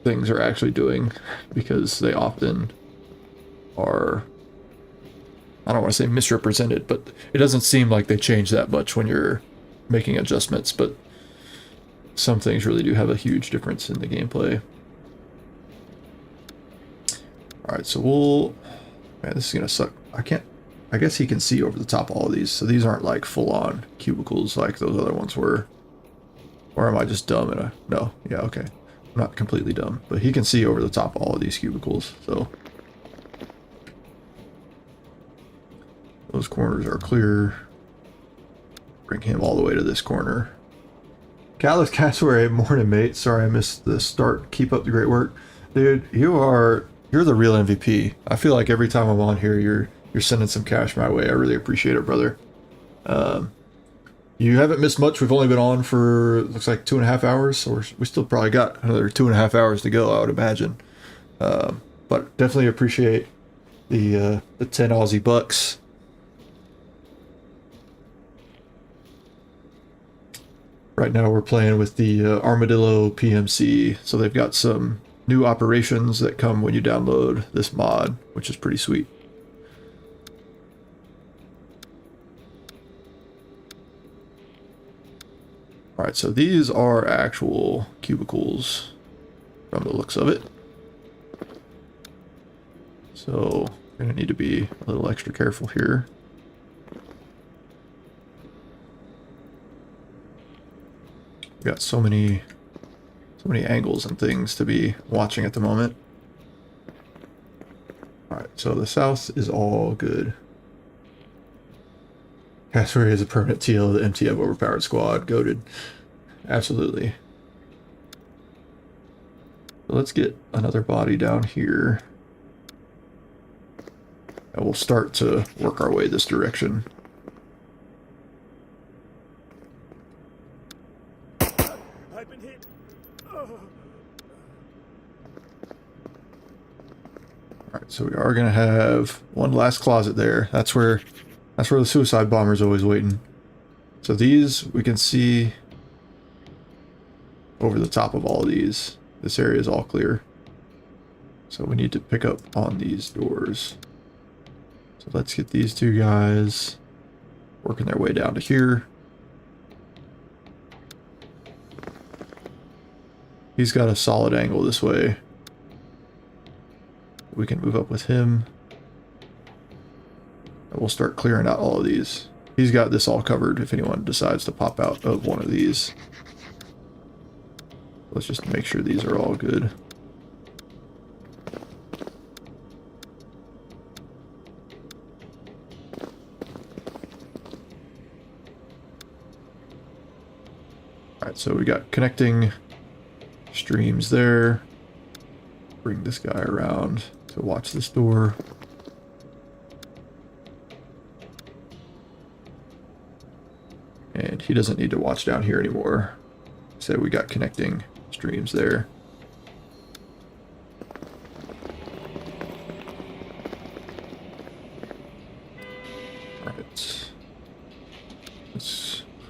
Speaker 1: things are actually doing because they often are, I don't want to say misrepresented, but it doesn't seem like they change that much when you're making adjustments, but some things really do have a huge difference in the gameplay. Alright, so we'll, man, this is gonna suck. I guess he can see over the top of all of these, so these aren't like full-on cubicles like those other ones were. Or am I just dumb? No, yeah, okay. I'm not completely dumb, but he can see over the top of all of these cubicles, so. Those corners are clear. Bring him all the way to this corner. Callus Cassowary, morning mate. Sorry I missed the start. Keep up the great work. Dude, you're the real MVP. I feel like every time I'm on here, you're sending some cash my way. I really appreciate it, brother. You haven't missed much. We've only been on for, looks like 2.5 hours, so we still probably got another 2.5 hours to go, I would imagine. But definitely appreciate the 10 Aussie bucks. Right now we're playing with the Armadillo PMC, so they've got some new operations that come when you download this mod, which is pretty sweet. Alright, so these are actual cubicles from the looks of it. So we're going to need to be a little extra careful here. We've got so many angles and things to be watching at the moment. Alright, so the south is all good. Cassowary is a permanent TL of the MTF overpowered squad. Goated. Absolutely. So let's get another body down here. And we'll start to work our way this direction.
Speaker 3: I've been hit.
Speaker 1: Alright, so we are going to have one last closet there. That's where the suicide bomber is always waiting. So these, we can see over the top of all of these. This area is all clear. So we need to pick up on these doors. So let's get these two guys working their way down to here. He's got a solid angle this way. We can move up with him. And we'll start clearing out all of these. He's got this all covered if anyone decides to pop out of one of these. Let's just make sure these are all good. Alright, so we got connecting streams there. Bring this guy around to watch this door. And he doesn't need to watch down here anymore. So we got connecting streams there.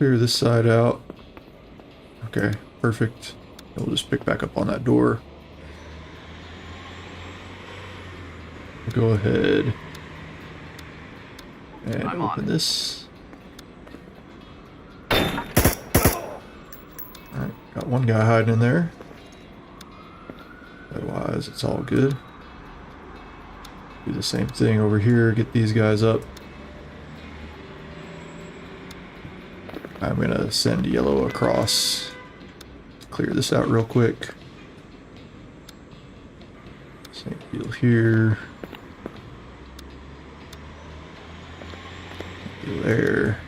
Speaker 1: Clear this side out. Okay, perfect. We'll just pick back up on that door. Go ahead and open this. Alright, got one guy hiding in there. Otherwise, it's all good. Do the same thing over here, get these guys up. I'm gonna send yellow across. Clear this out real quick. Same deal here. Deal there.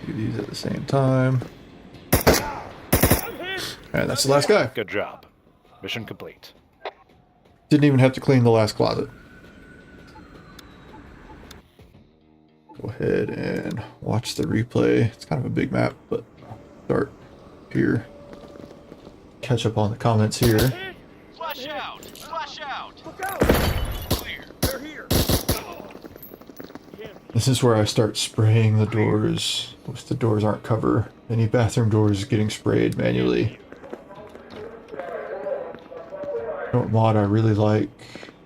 Speaker 1: Do these at the same time. And that's the last guy.
Speaker 4: Good job. Mission complete.
Speaker 1: Didn't even have to clean the last closet. Go ahead and watch the replay. It's kind of a big map, but start here. Catch up on the comments here.
Speaker 2: Flash out! Flash out!
Speaker 3: Look out!
Speaker 2: Clear.
Speaker 3: They're here.
Speaker 1: This is where I start spraying the doors. Most of the doors aren't cover. Any bathroom doors getting sprayed manually. You know what mod I really like?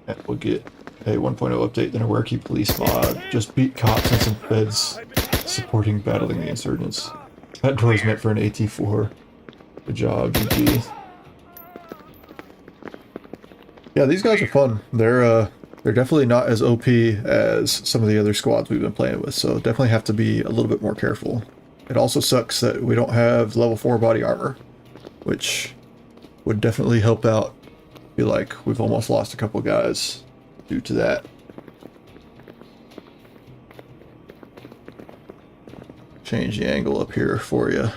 Speaker 1: And we'll get a 1.0 update, then a Where Keep Police mod. Just beat cops and some feds supporting battling the insurgents. That door is meant for an AT4. Good job, GG. Yeah, these guys are fun. They're definitely not as OP as some of the other squads we've been playing with, so definitely have to be a little bit more careful. It also sucks that we don't have level 4 body armor, which would definitely help out. I feel like we've almost lost a couple guys due to that. Change the angle up here for you.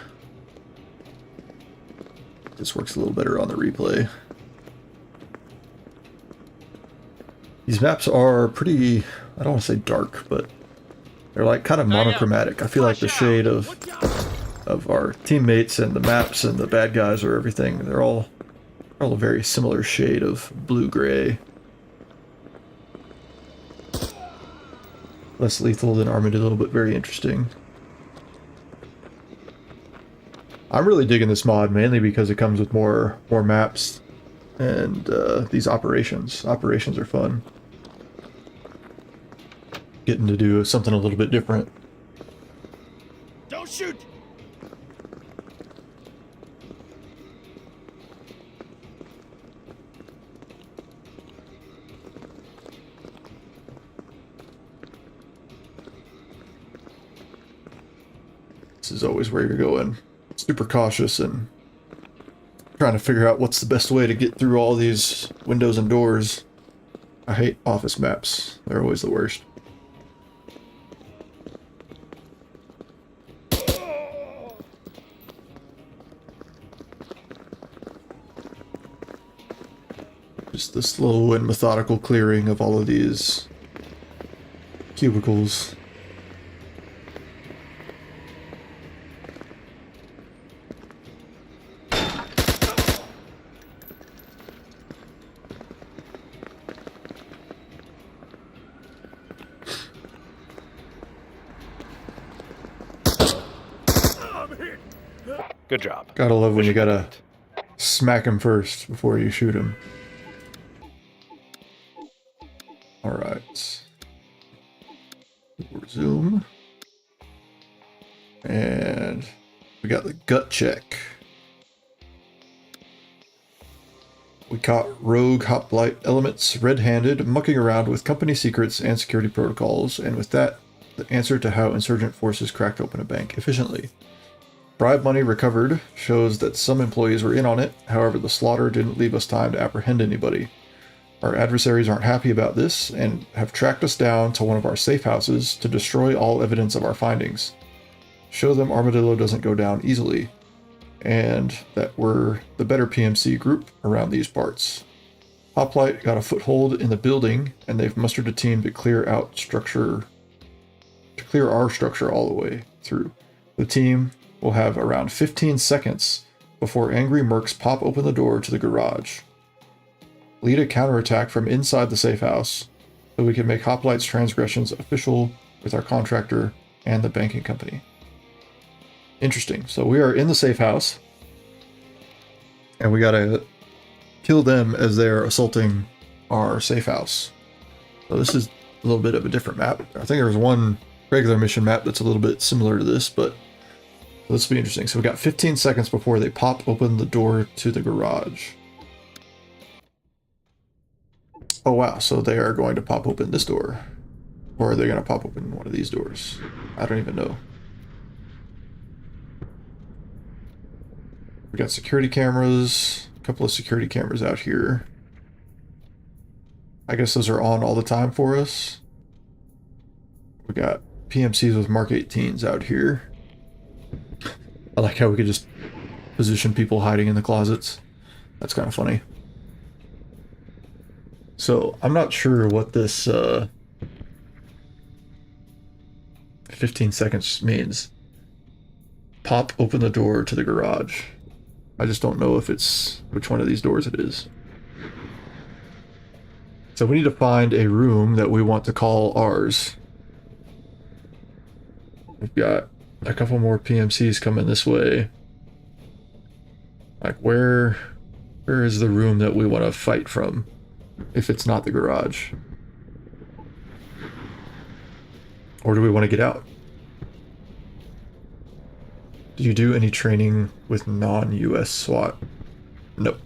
Speaker 1: This works a little better on the replay. These maps are pretty, I don't want to say dark, but they're like kind of monochromatic. I feel like the shade of our teammates and the maps and the bad guys or everything, they're all a very similar shade of blue-gray. Less lethal than Armadillo, but very interesting. I'm really digging this mod, mainly because it comes with more maps and these operations. Operations are fun. Getting to do something a little bit different.
Speaker 3: Don't shoot!
Speaker 1: This is always where you're going. Super cautious and trying to figure out what's the best way to get through all these windows and doors. I hate office maps. They're always the worst. Just the slow and methodical clearing of all of these cubicles.
Speaker 4: Good job.
Speaker 1: Gotta love when you gotta smack him first before you shoot him. Alright. Resume. And we got the gut check. We caught rogue hoplite elements red-handed mucking around with company secrets and security protocols, and with that, the answer to how insurgent forces cracked open a bank efficiently. Bribe money recovered shows that some employees were in on it, however the slaughter didn't leave us time to apprehend anybody. Our adversaries aren't happy about this and have tracked us down to one of our safe houses to destroy all evidence of our findings. Show them Armadillo doesn't go down easily, and that we're the better PMC group around these parts. Hoplite got a foothold in the building, and they've mustered a team to clear our structure all the way through. The team will have around 15 seconds before angry mercs pop open the door to the garage. Lead a counterattack from inside the safe house so we can make Hoplite's transgressions official with our contractor and the banking company. Interesting. So we are in the safe house, and we gotta kill them as they're assaulting our safe house. So this is a little bit of a different map. I think there was one regular mission map that's a little bit similar to this, but this will be interesting. So we got 15 seconds before they pop open the door to the garage. Oh wow, so they are going to pop open this door. Or are they going to pop open one of these doors? I don't even know. We got security cameras, a couple of security cameras out here. I guess those are on all the time for us. We got PMCs with Mark 18s out here. I like how we could just position people hiding in the closets. That's kind of funny. So, I'm not sure what this 15 seconds means. Pop open the door to the garage. I just don't know if it's which one of these doors it is. So we need to find a room that we want to call ours. We've got a couple more PMCs coming this way. Like where is the room that we want to fight from if it's not the garage? Or do we want to get out? Do you do any training with non-US SWAT? Nope.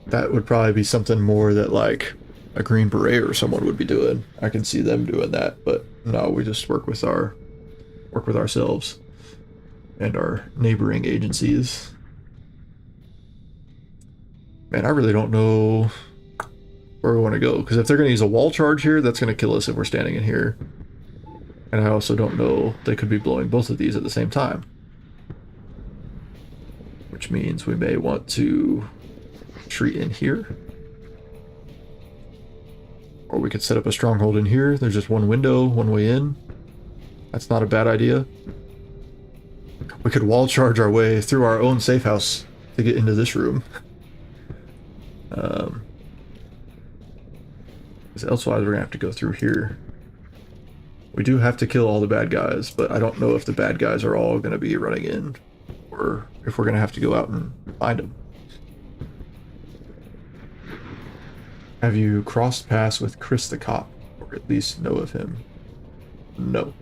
Speaker 1: That would probably be something more that like a Green Beret or someone would be doing. I can see them doing that, but no, we just work with ourselves and our neighboring agencies. Man, I really don't know where we want to go, because if they're going to use a wall charge here, that's going to kill us if we're standing in here. And I also don't know, they could be blowing both of these at the same time. Which means we may want to retreat in here. Or we could set up a stronghold in here. There's just one window, one way in. That's not a bad idea. We could wall charge our way through our own safe house to get into this room. Because elsewise we're going to have to go through here. We do have to kill all the bad guys, but I don't know if the bad guys are all going to be running in, or if we're going to have to go out and find them. Have you crossed paths with Chris the cop, or at least know of him? No.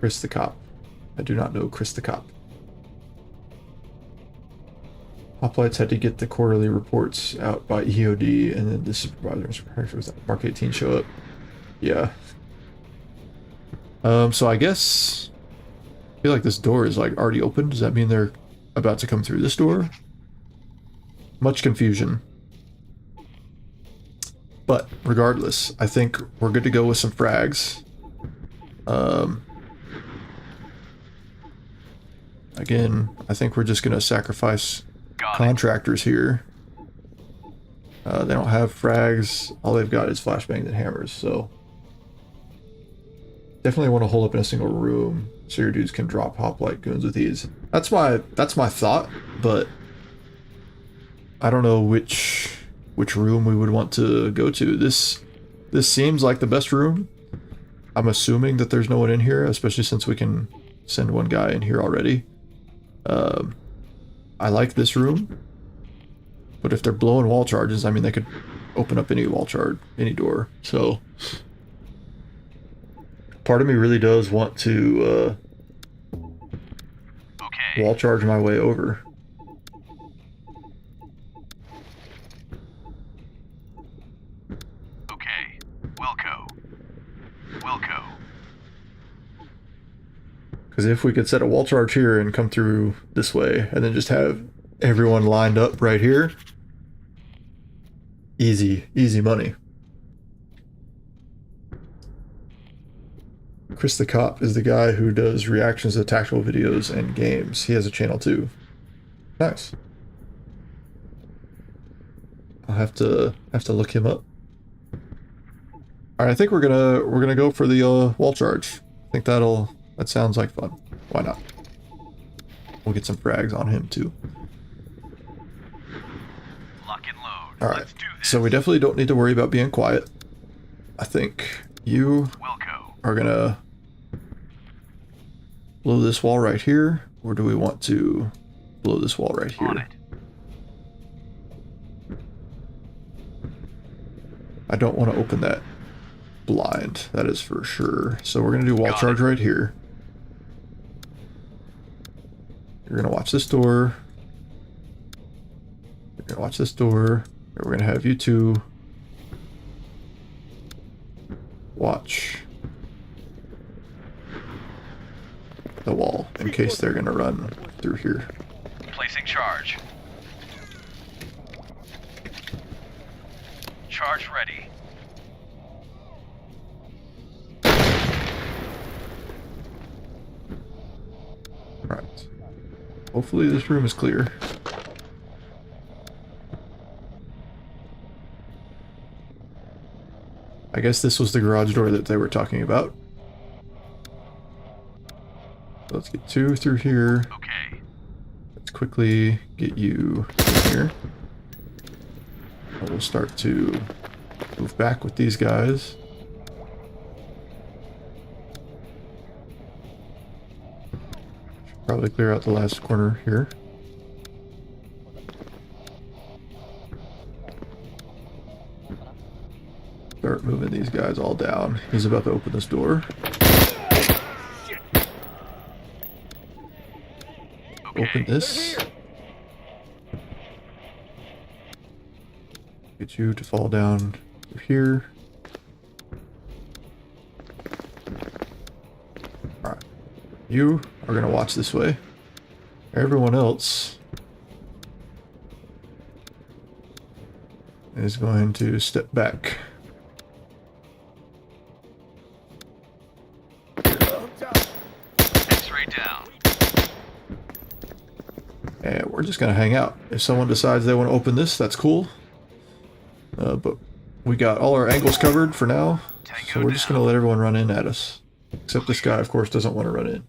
Speaker 1: Chris the cop. I do not know Chris the cop. Hoplites had to get the quarterly reports out by EOD, and then the supervisor and supervisors at Mark 18 show up. Yeah. So I guess I feel like this door is like already open. Does that mean they're about to come through this door? Much confusion. But regardless, I think we're good to go with some frags. Again, I think we're just gonna sacrifice contractors here. They don't have frags. All they've got is flashbangs and hammers, so definitely want to hold up in a single room so your dudes can drop hoplite goons with ease. That's my thought, but I don't know which room we would want to go to. This seems like the best room. I'm assuming that there's no one in here, especially since we can send one guy in here already. I like this room, but if they're blowing wall charges, I mean, they could open up any wall charge, any door. So part of me really does want to wall charge my way over.
Speaker 2: Okay, Wilco. Wilco.
Speaker 1: Because if we could set a wall charge here and come through this way, and then just have everyone lined up right here, easy money. Chris the Cop is the guy who does reactions to tactical videos and games. He has a channel too. Nice. I'll have to look him up. All right, I think we're gonna go for the wall charge. I think that sounds like fun. Why not? We'll get some frags on him too.
Speaker 2: Lock and load.
Speaker 1: Alright,
Speaker 2: Let's do this.
Speaker 1: so we definitely don't need to worry about being quiet. I think you
Speaker 2: Wilco.
Speaker 1: are gonna blow this wall right here, or do we want to blow this wall right
Speaker 2: On
Speaker 1: here?
Speaker 2: it.
Speaker 1: I don't want to open that blind, that is for sure. So we're gonna do wall
Speaker 2: Got
Speaker 1: charge
Speaker 2: it.
Speaker 1: right here. You're gonna watch this door. You're gonna watch this door. And we're gonna have you two watch the wall in case they're gonna run through here.
Speaker 2: Placing charge. Charge ready.
Speaker 1: Right. Hopefully this room is clear. I guess this was the garage door that they were talking about. Let's get two through here.
Speaker 2: Okay.
Speaker 1: Let's quickly get you in here. And we'll start to move back with these guys. Should probably clear out the last corner here. Start moving these guys all down. He's about to open this door. Open this. Get you to fall down through here. Alright. You are going to watch this way. Everyone else is going to step back.
Speaker 2: X-ray down.
Speaker 1: And we're just going to hang out. If someone decides they want to open this, that's cool. But we got all our angles covered for now. So we're just going to let everyone run in at us. Except this guy, of course, doesn't want to run in.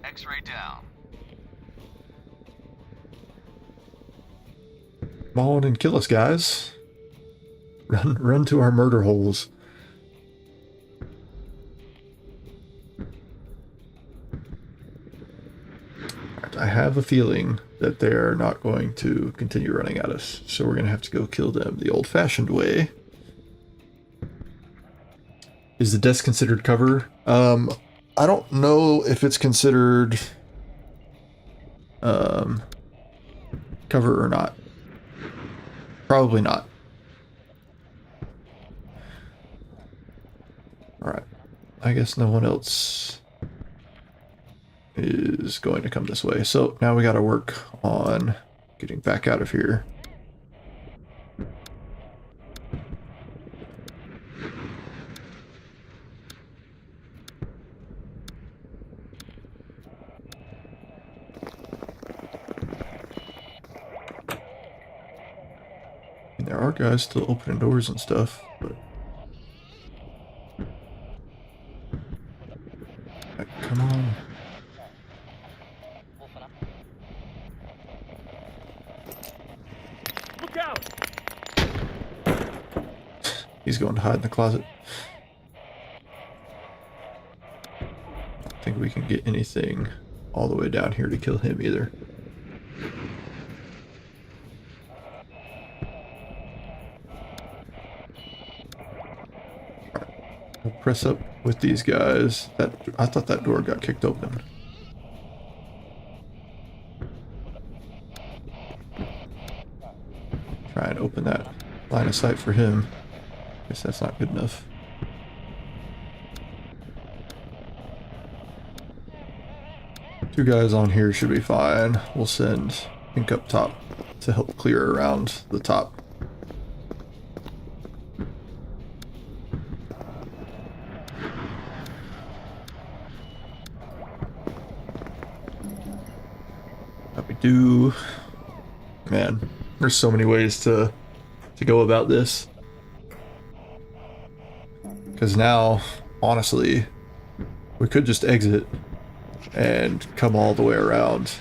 Speaker 2: X-ray down.
Speaker 1: Come on and kill us, guys. Run to our murder holes. I have a feeling that they're not going to continue running at us, so we're going to have to go kill them the old-fashioned way. Is the desk considered cover? I don't know if it's considered cover or not. Probably not. Alright. I guess no one else is going to come this way. So now we got to work on getting back out of here. And there are guys still opening doors and stuff, but come on.
Speaker 3: Look out!
Speaker 1: He's going to hide in the closet. I don't think we can get anything all the way down here to kill him either. We'll press up with these guys. I thought that door got kicked open. Try and open that line of sight for him. Guess that's not good enough. Two guys on here should be fine. We'll send Pink up top to help clear around the top. That we do. Man, there's so many ways to go about this. Because now, honestly, we could just exit and come all the way around,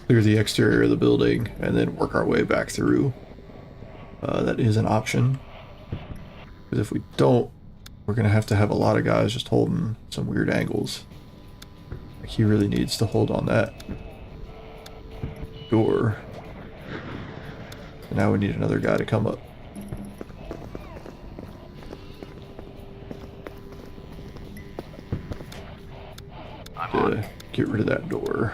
Speaker 1: clear the exterior of the building, and then work our way back through. That is an option. Because if we don't, we're going to have a lot of guys just holding some weird angles. Like, he really needs to hold on that door. And now we need another guy to come up. To get rid of that door.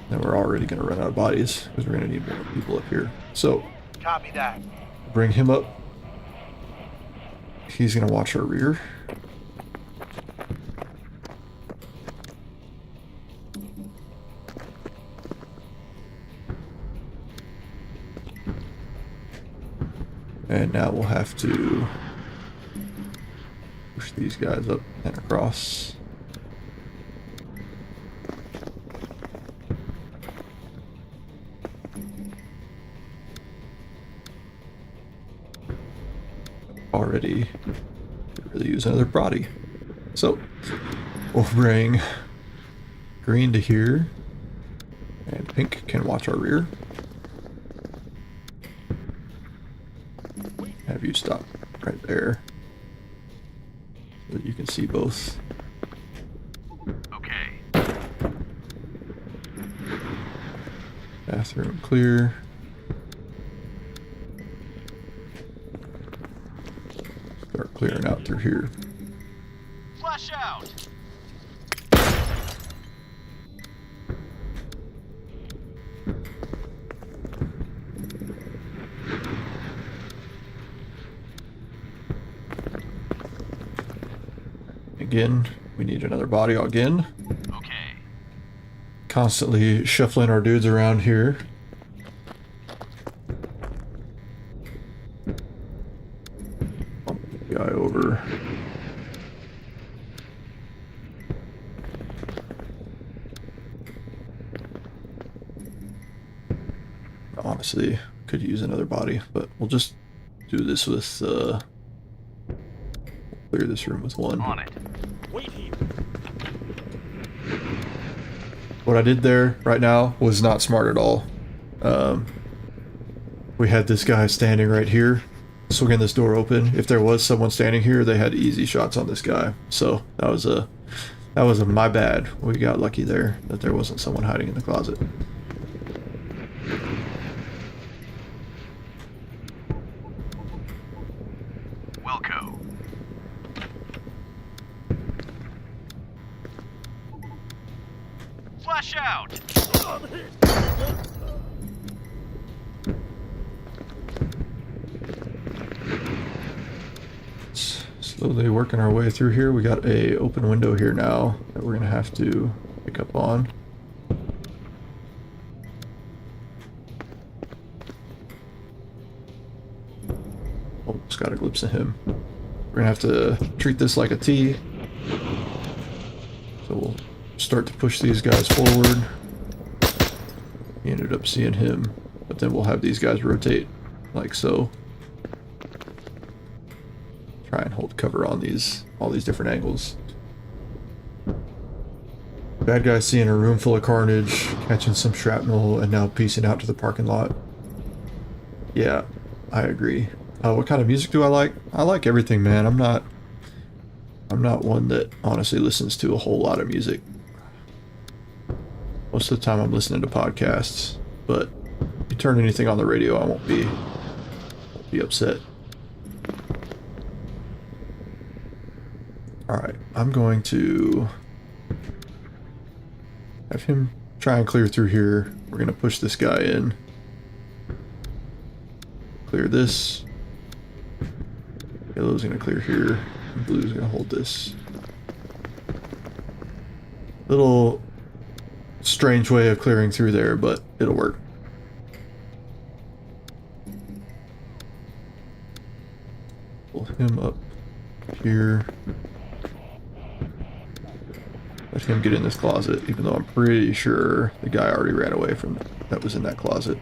Speaker 1: Then we're already going to run out of bodies because we're going to need more people up here. So,
Speaker 3: Copy that.
Speaker 1: bring him up. He's going to watch our rear. And now we'll have to push these guys up and across. Already could really use another body. So we'll bring green to here, and pink can watch our rear. Have you stop right there so that you can see both.
Speaker 2: Okay.
Speaker 1: Bathroom clear. Start clearing out through here.
Speaker 2: Flash out.
Speaker 1: Again, we need another body again.
Speaker 2: Okay.
Speaker 1: Constantly shuffling our dudes around here. Bump the guy over. Honestly, could use another body, but we'll just do this with clear this room with one.
Speaker 2: On it.
Speaker 3: Wait here.
Speaker 1: What I did there right now was not smart at all. We had this guy standing right here, swinging this door open. If there was someone standing here, they had easy shots on this guy. So that was a my bad. We got lucky there that there wasn't someone hiding in the closet.
Speaker 2: Wilco. Flash out.
Speaker 1: Slowly working our way through here. We got a open window here now that we're gonna have to pick up on. Almost got a glimpse of him. We're gonna have to treat this like a T. So we'll start to push these guys forward. We ended up seeing him, but then we'll have these guys rotate like so. Try and hold cover on all these different angles. Bad guy seeing a room full of carnage, catching some shrapnel, and now piecing out to the parking lot. Yeah, I agree. What kind of music do I like? I like everything, man. I'm not one that honestly listens to a whole lot of music. Most of the time I'm listening to podcasts, but if you turn anything on the radio, I won't be upset. Alright, I'm going to have him try and clear through here. We're going to push this guy in. Clear this. Yellow's going to clear here. And blue's going to hold this. Little strange way of clearing through there, but it'll work. Pull him up here. Let him get in this closet, even though I'm pretty sure the guy already ran away from that was in that closet.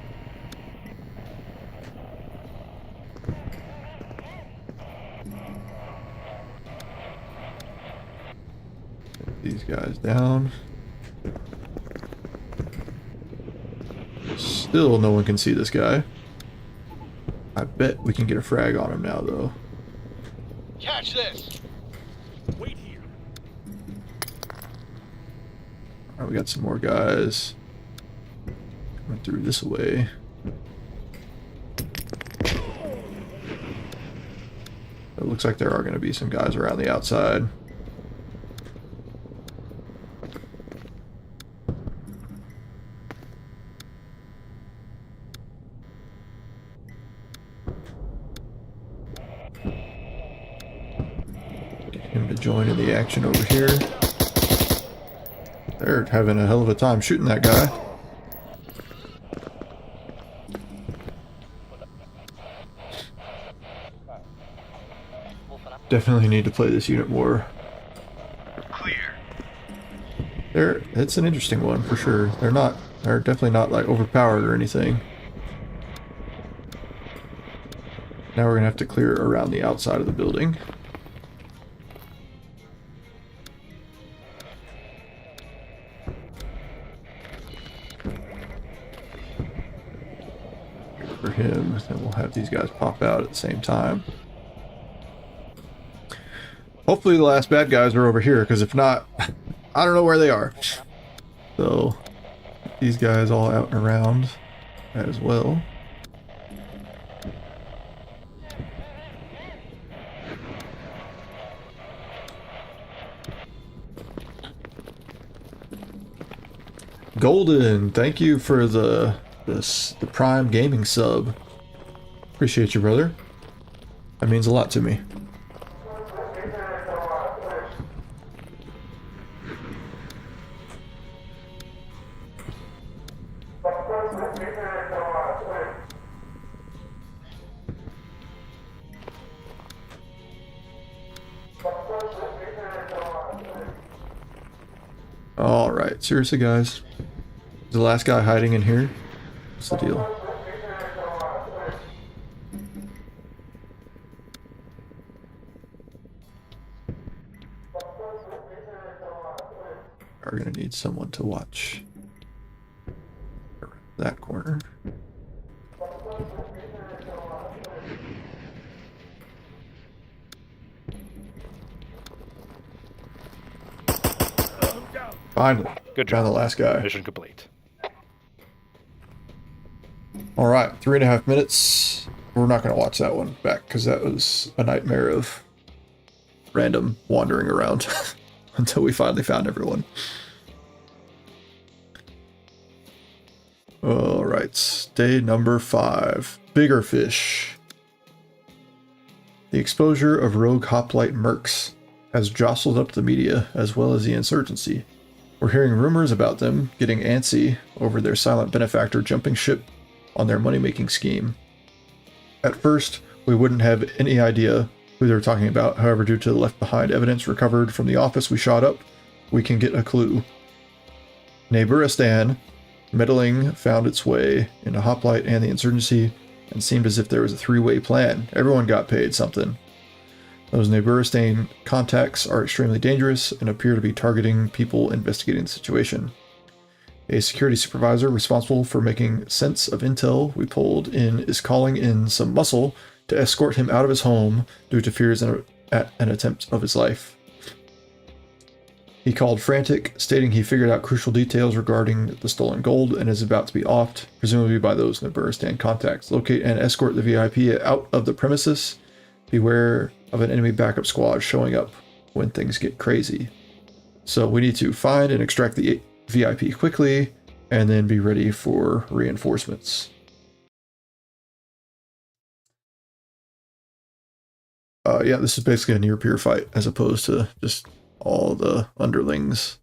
Speaker 1: These guys down. Still no one can see this guy. I bet we can get a frag on him now, though.
Speaker 3: Catch this.
Speaker 2: Wait here.
Speaker 1: Alright, we got some more guys coming through this way. It looks like there are going to be some guys around the outside. Get him to join in the action over here. They're having a hell of a time shooting that guy. Definitely need to play this unit more.
Speaker 2: Clear.
Speaker 1: It's an interesting one for sure. They're definitely not like overpowered or anything. Now we're gonna have to clear around the outside of the building. For him, then we'll have these guys pop out at the same time. Hopefully the last bad guys are over here, because if not, I don't know where they are. So, these guys all out and around as well. Golden, thank you for the Prime Gaming sub. Appreciate you, brother. That means a lot to me. Alright, seriously guys. Is the last guy hiding in here? What's the deal? Are gonna need someone to watch that corner. Finally.
Speaker 4: Good
Speaker 1: Found
Speaker 4: job.
Speaker 1: the last guy.
Speaker 4: Mission complete.
Speaker 1: Alright, 3.5 minutes. We're not going to watch that one back because that was a nightmare of random wandering around until we finally found everyone. Alright, day number 5. Bigger fish. The exposure of rogue hoplite mercs has jostled up the media as well as the insurgency. We're hearing rumors about them getting antsy over their silent benefactor jumping ship on their money-making scheme. At first, we wouldn't have any idea who they're talking about. However, due to the left-behind evidence recovered from the office we shot up, we can get a clue. Neighboristan meddling found its way into Hoplite and the insurgency, and seemed as if there was a three-way plan. Everyone got paid something. Those Neighboristan contacts are extremely dangerous and appear to be targeting people investigating the situation. A security supervisor responsible for making sense of intel we pulled in is calling in some muscle to escort him out of his home due to fears at an attempt of his life. He called frantic, stating he figured out crucial details regarding the stolen gold and is about to be offed, presumably by those Neighboristan contacts. Locate and escort the VIP out of the premises. Beware of an enemy backup squad showing up when things get crazy. So we need to find and extract the VIP quickly and then be ready for reinforcements. Yeah, this is basically a near-peer fight as opposed to just all the underlings.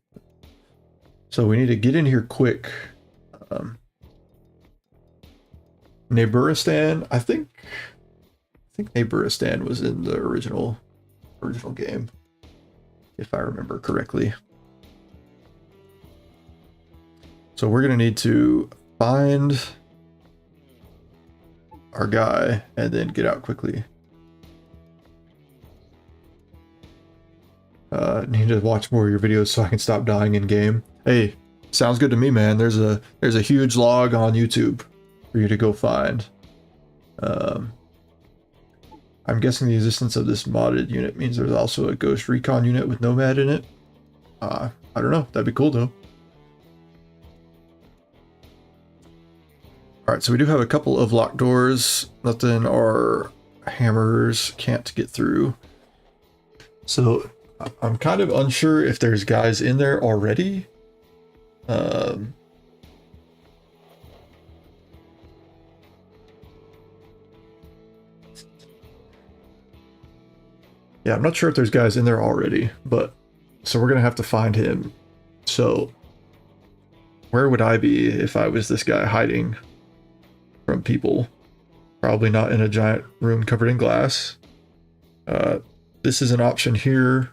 Speaker 1: So we need to get in here quick. Neighboristan, I think Neighboristan was in the original game, if I remember correctly. So we're gonna need to find our guy and then get out quickly. need to watch more of your videos so I can stop dying in game. Hey, sounds good to me, man. There's a huge log on YouTube for you to go find. I'm guessing the existence of this modded unit means there's also a Ghost Recon unit with Nomad in it. I don't know. That'd be cool though. Alright, so we do have a couple of locked doors. Nothing our hammers can't get through. So I'm kind of unsure if there's guys in there already. Yeah, I'm not sure if there's guys in there already, but so we're gonna have to find him. So where would I be if I was this guy hiding from people? Probably not in a giant room covered in glass. This is an option here.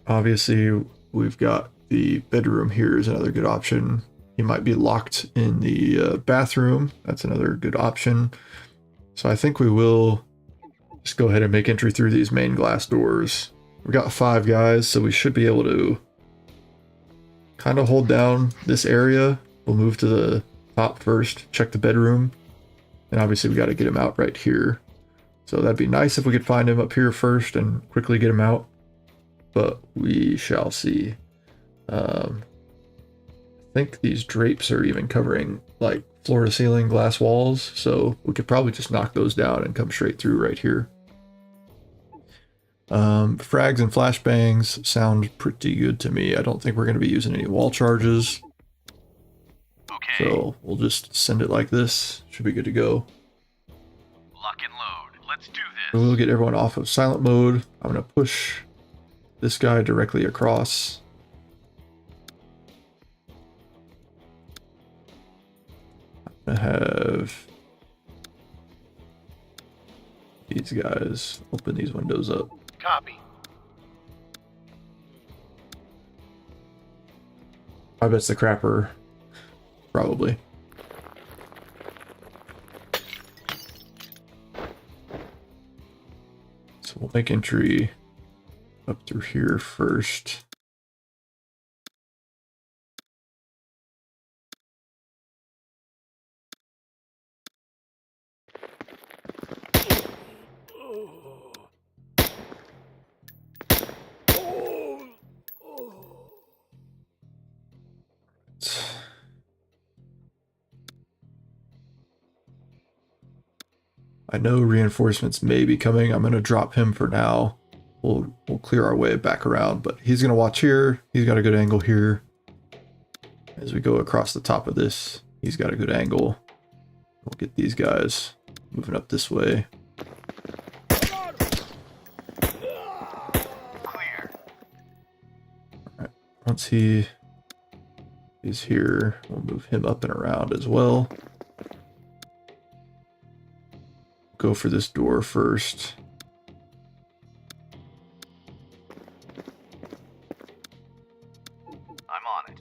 Speaker 1: Obviously, we've got the bedroom here is another good option. He might be locked in the bathroom. That's another good option. So I think we will just go ahead and make entry through these main glass doors. We've got 5 guys, so we should be able to kind of hold down this area. We'll move to the top first, check the bedroom, and obviously we got to get him out right here. So that'd be nice if we could find him up here first and quickly get him out, but we shall see. I think these drapes are even covering like floor to ceiling glass walls, so we could probably just knock those down and come straight through right here. Frags and flashbangs sound pretty good to me. I don't think we're going to be using any wall charges.
Speaker 2: Okay.
Speaker 1: So we'll just send it like this. Should be good to go.
Speaker 2: Lock and load. Let's do this.
Speaker 1: We'll get everyone off of silent mode. I'm going to push this guy directly across. I'm going to have these guys open these windows up.
Speaker 3: Copy.
Speaker 1: I bet it's the crapper. Probably. So we'll make entry up through here first. I know reinforcements may be coming. I'm going to drop him for now. We'll clear our way back around, but he's going to watch here. He's got a good angle here. As we go across the top of this, he's got a good angle. We'll get these guys moving up this way.
Speaker 2: Clear.
Speaker 1: Alright, once he is here, we'll move him up and around as well. Go for this door first.
Speaker 2: I'm on it.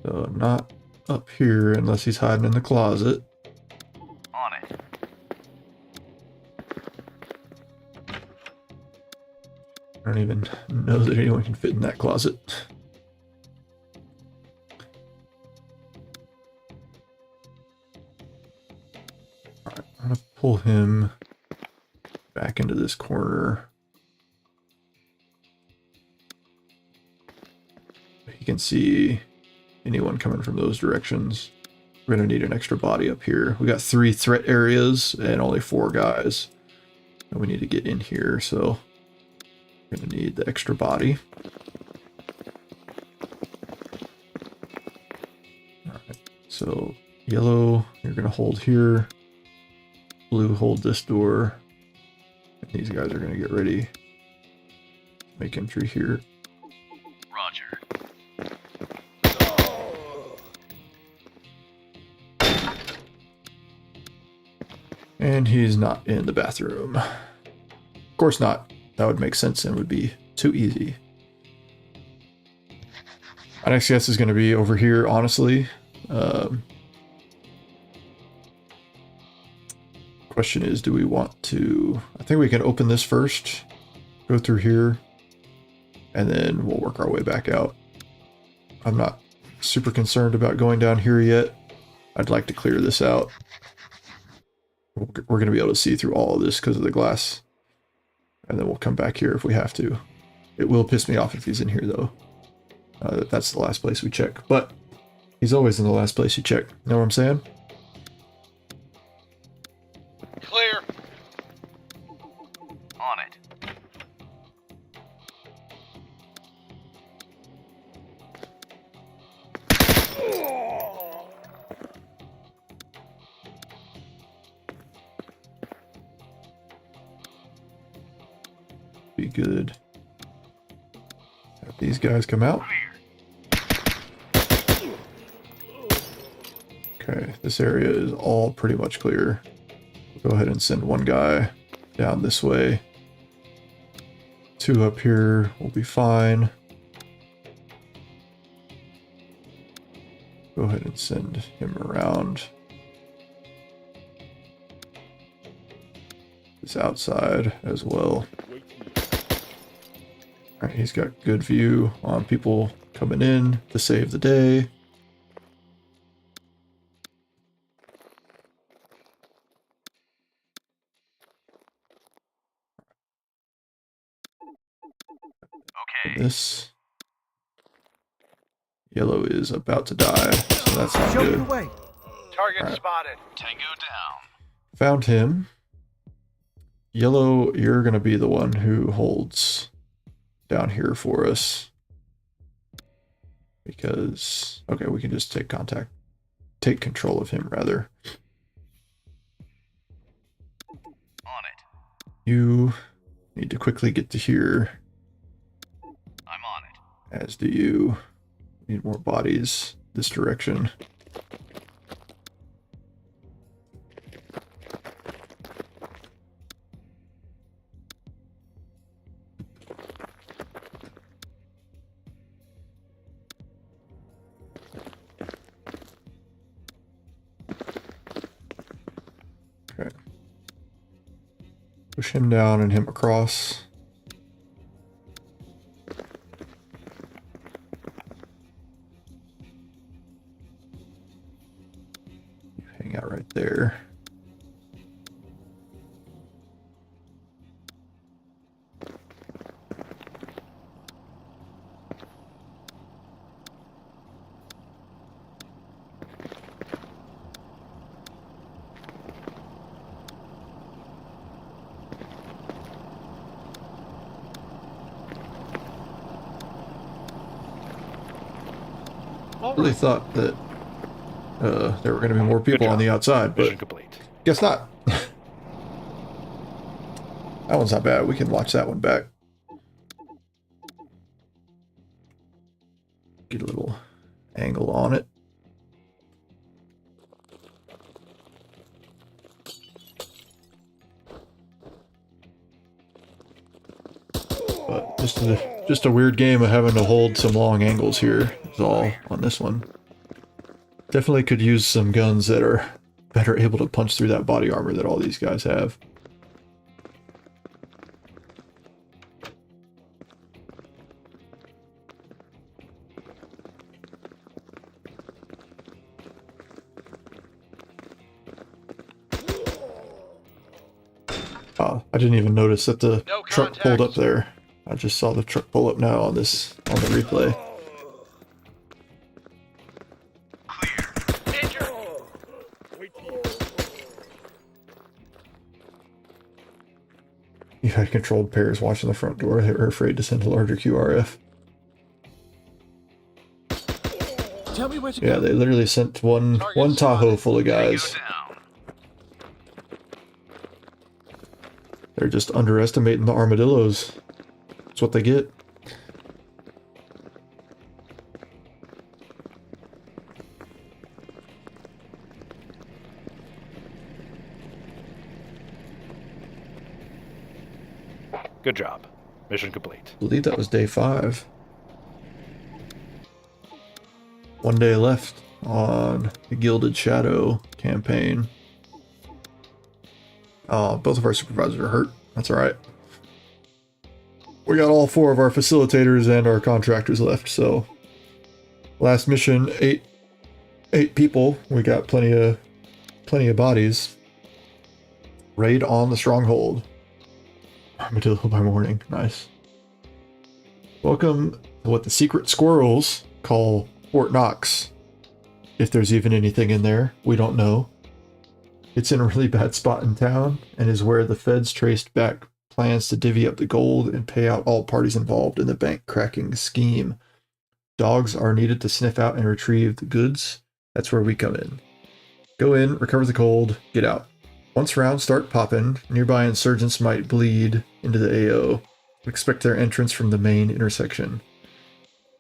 Speaker 1: So not up here unless he's hiding in the closet.
Speaker 2: On it.
Speaker 1: I don't even know that anyone can fit in that closet. Alright, I'm gonna pull him back into this corner. He can see anyone coming from those directions. We're gonna need an extra body up here. We got 3 threat areas and only 4 guys. And we need to get in here, so we're gonna need the extra body. Alright, so yellow, you're gonna hold here. Blue, hold this door. And these guys are gonna get ready. Make entry here.
Speaker 2: Roger.
Speaker 1: And he's not in the bathroom. Of course not. That would make sense and would be too easy. My next guess is going to be over here, honestly. question is, do we want to... I think we can open this first, go through here, and then we'll work our way back out. I'm not super concerned about going down here yet. I'd like to clear this out. We're going to be able to see through all of this because of the glass. And then we'll come back here if we have to. It will piss me off if he's in here, though. That's the last place we check. But he's always in the last place you check. Know what I'm saying?
Speaker 3: Clear.
Speaker 2: On it.
Speaker 1: Be good. Have these guys come out. Okay, this area is all pretty much clear. We'll go ahead and send one guy down this way. 2 up here will be fine. Go ahead and send him around this outside as well. Alright, he's got good view on people coming in to save the day.
Speaker 2: Okay.
Speaker 1: This yellow is about to die, so that's not good.
Speaker 3: Target
Speaker 1: Alright.
Speaker 3: spotted.
Speaker 2: Tango down.
Speaker 1: Found him. Yellow, you're going to be the one who holds down here for us. Because, okay, we can just take control of him, rather.
Speaker 2: On it.
Speaker 1: You need to quickly get to here,
Speaker 2: I'm on it.
Speaker 1: as do you. Need more bodies this direction. Okay. Push him down and him across. You hang out right there. Really thought that there were going to be more people on the outside, but
Speaker 4: Mission complete.
Speaker 1: guess not. That one's not bad. We can watch that one back. Get a little angle on it. But just a weird game of having to hold some long angles here is all on this one. Definitely could use some guns that are better able to punch through that body armor that all these guys have. I didn't even notice that the
Speaker 3: No
Speaker 1: truck pulled up
Speaker 3: contact.
Speaker 1: there. I just saw the truck pull up now on the replay.
Speaker 3: Danger.
Speaker 1: You had controlled pairs watching the front door. They were afraid to send a larger QRF.
Speaker 3: Tell me where to
Speaker 1: Yeah,
Speaker 3: go.
Speaker 1: they literally sent one Tahoe full of guys.
Speaker 2: Tango down.
Speaker 1: They're just underestimating the armadillos. That's what they get.
Speaker 4: Good job. Mission complete.
Speaker 1: I believe that was day 5. 1 day left on the Gilded Shadow campaign. Both of our supervisors are hurt. That's all right. We got all 4 of our facilitators and our contractors left, so last mission, eight people. We got plenty of bodies. Raid on the stronghold. Armadillo by morning. Nice. Welcome to what the secret squirrels call Fort Knox. If there's even anything in there, we don't know. It's in a really bad spot in town and is where the feds traced back plans to divvy up the gold and pay out all parties involved in the bank cracking scheme. Dogs are needed to sniff out and retrieve the goods. That's where we come in. Go in, recover the gold, get out. Once rounds start popping, nearby insurgents might bleed into the AO. Expect their entrance from the main intersection.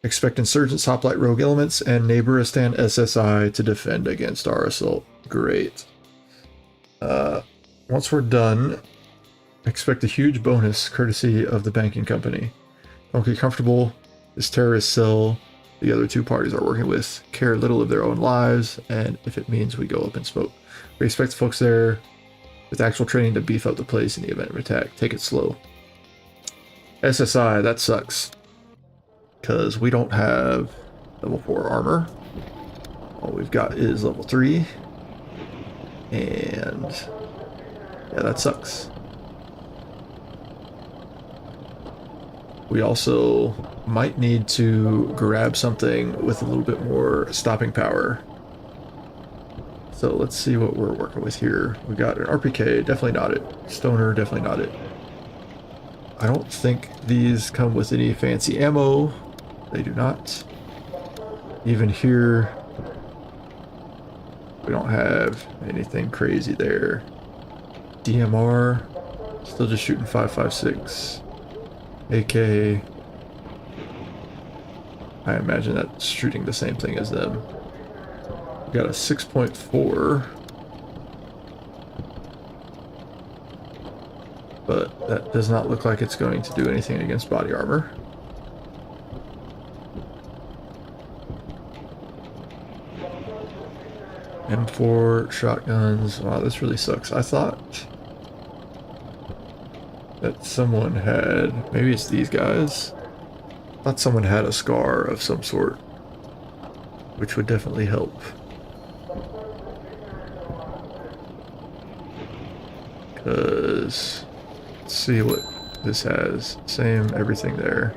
Speaker 1: Expect insurgents, hoplite rogue elements, and Neighboristan SSI to defend against our assault. Great. Once we're done, expect a huge bonus courtesy of the banking company. Don't get comfortable. This terrorist cell the other 2 parties are working with care little of their own lives, and if it means we go up in smoke. We expect folks there with actual training to beef up the place in the event of attack. Take it slow. SSI, that sucks. Because we don't have level 4 armor. All we've got is level 3. And yeah, that sucks. We also might need to grab something with a little bit more stopping power. So let's see what we're working with here. We got an RPK, definitely not it. Stoner, definitely not it. I don't think these come with any fancy ammo. They do not. Even here, we don't have anything crazy there. DMR, still just shooting 5.56. AK, I imagine that's shooting the same thing as them. We got a 6.4. But that does not look like it's going to do anything against body armor. M4 shotguns. Wow, this really sucks. I thought that someone had, maybe it's these guys. I thought someone had a scar of some sort, which would definitely help. Because let's see what this has. Same everything there.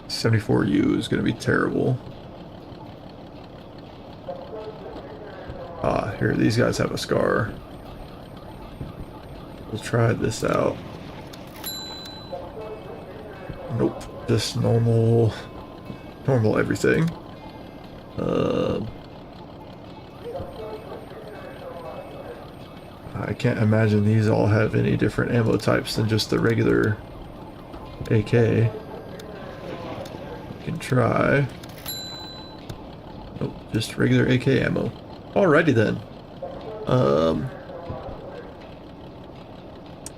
Speaker 1: 74U is going to be terrible. Ah, here, these guys have a scar. We'll try this out. Nope, just normal everything. I can't imagine these all have any different ammo types than just the regular AK. We can try. Nope, just regular AK ammo. Alrighty then.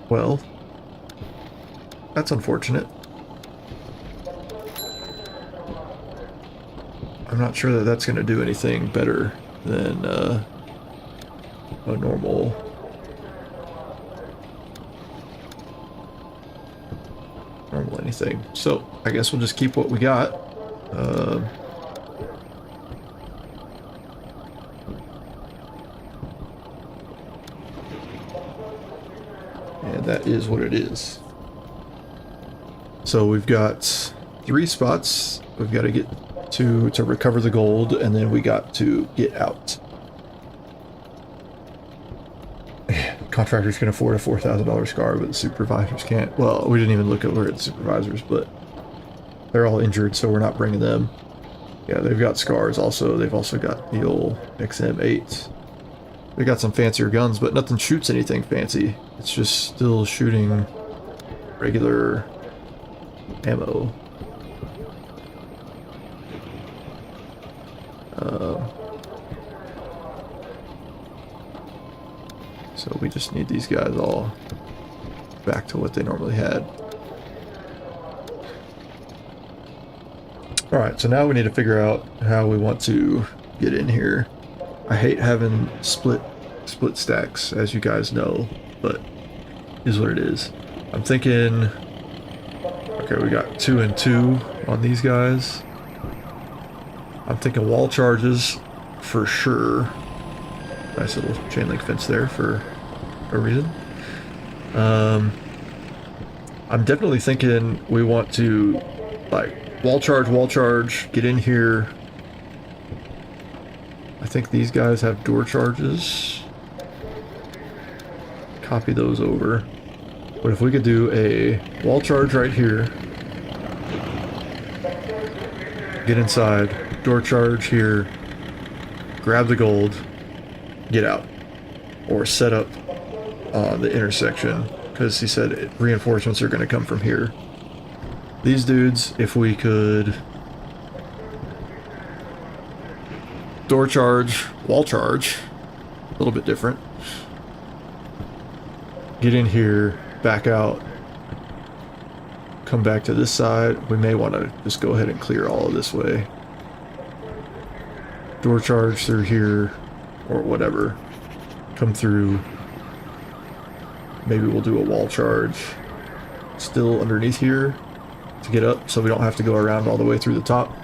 Speaker 1: Well, that's unfortunate. I'm not sure that that's going to do anything better than a normal anything. So I guess we'll just keep what we got. And that is what it is. So we've got 3 spots we've got to get to recover the gold, and then we got to get out. Contractors can afford a $4,000 scar, but the supervisors can't. Well, we didn't even look over at the supervisors, but they're all injured, so we're not bringing them. Yeah, they've got scars also. They've also got the old XM8. They got some fancier guns, but nothing shoots anything fancy. It's just still shooting regular ammo. So we just need these guys all back to what they normally had. Alright, so now we need to figure out how we want to get in here. I hate having split split stacks, as you guys know, but is what it is. I'm thinking, okay, we got 2 and 2 on these guys. I'm thinking wall charges for sure. Nice little chain link fence there for a reason. I'm definitely thinking we want to, like, wall charge, get in here. I think these guys have door charges. Copy those over. But if we could do a wall charge right here, get inside, door charge here, grab the gold, get out, or set up the intersection, because he said reinforcements are going to come from here. These dudes, if we could door charge, wall charge, a little bit different, get in here, back out, come back to this side. We may want to just go ahead and clear all of this way. Door charge through here, or whatever. Come through. Maybe we'll do a wall charge still underneath here to get up, so we don't have to go around all the way through the top.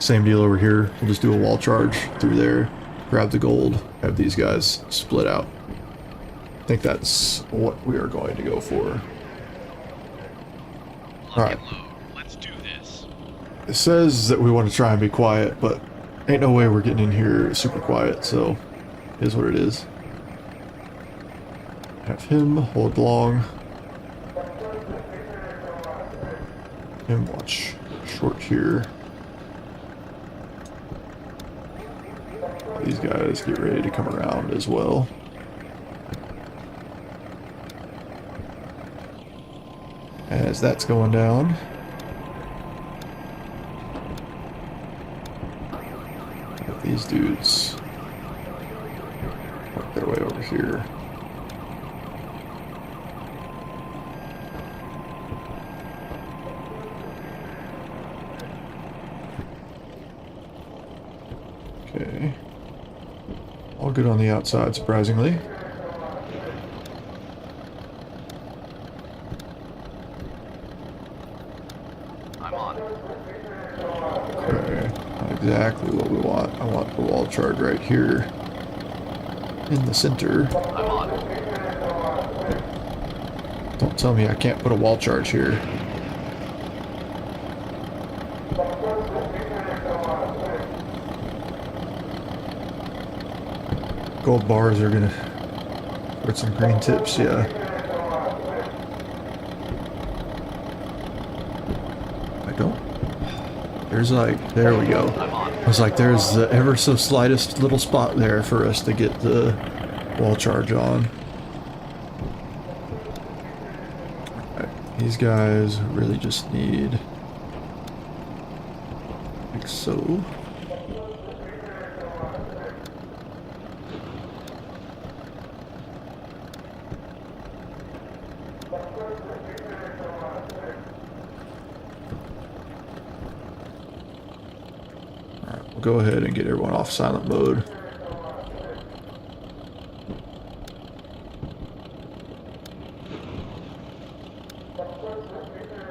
Speaker 1: Same deal over here. We'll just do a wall charge through there, grab the gold, have these guys split out. I think that's what we are going to go for. Alright.
Speaker 2: Let's do this.
Speaker 1: It says that we want to try and be quiet, but ain't no way we're getting in here super quiet, so it is what it is. Have him hold long. Him watch short here. These guys get ready to come around as well. As that's going down. Got these dudes work their way over here. Okay. All good on the outside, surprisingly.
Speaker 2: I'm on it.
Speaker 1: Okay, not exactly what we want. I want the wall charge right here in the center.
Speaker 2: I'm on it.
Speaker 1: Don't tell me I can't put a wall charge here. Gold bars are gonna put some green tips, yeah. I don't. There's like, there we go. I was like, there's the ever so slightest little spot there for us to get the wall charge on. Alright, these guys really just need, like so. Go ahead and get everyone off silent mode.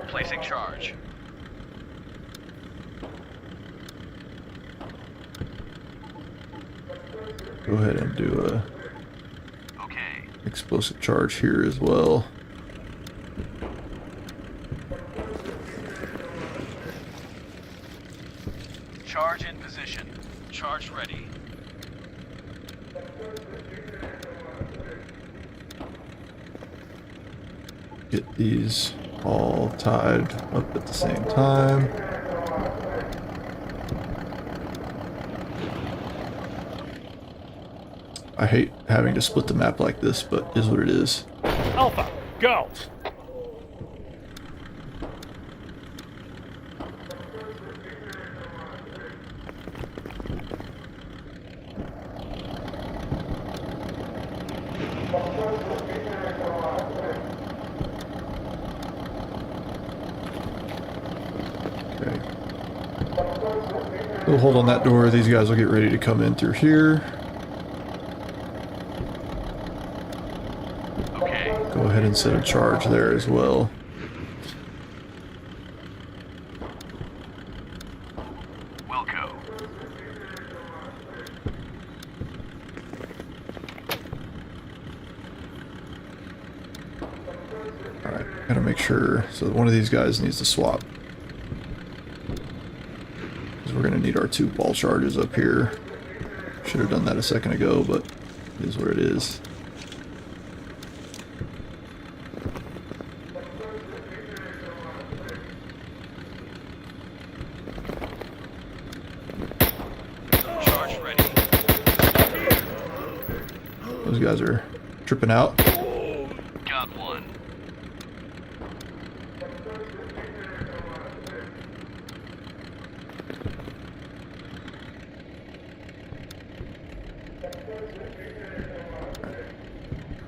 Speaker 2: Placing charge.
Speaker 1: Go ahead and do a
Speaker 2: Okay.
Speaker 1: explosive charge here as well.
Speaker 2: Charge in position. Charge ready.
Speaker 1: Get these all tied up at the same time. I hate having to split the map like this, but is what it is.
Speaker 4: Alpha, go!
Speaker 1: Okay. We'll hold on that door. These guys will get ready to come in through here. ahead and set a charge there as well.
Speaker 2: Wilco.
Speaker 1: Alright, gotta make sure. So one of these guys needs to swap. Because we're gonna need our 2 wall charges up here. Should have done that a second ago, but it is what it is.
Speaker 2: Charge ready.
Speaker 1: Those guys are tripping out.
Speaker 2: Got one.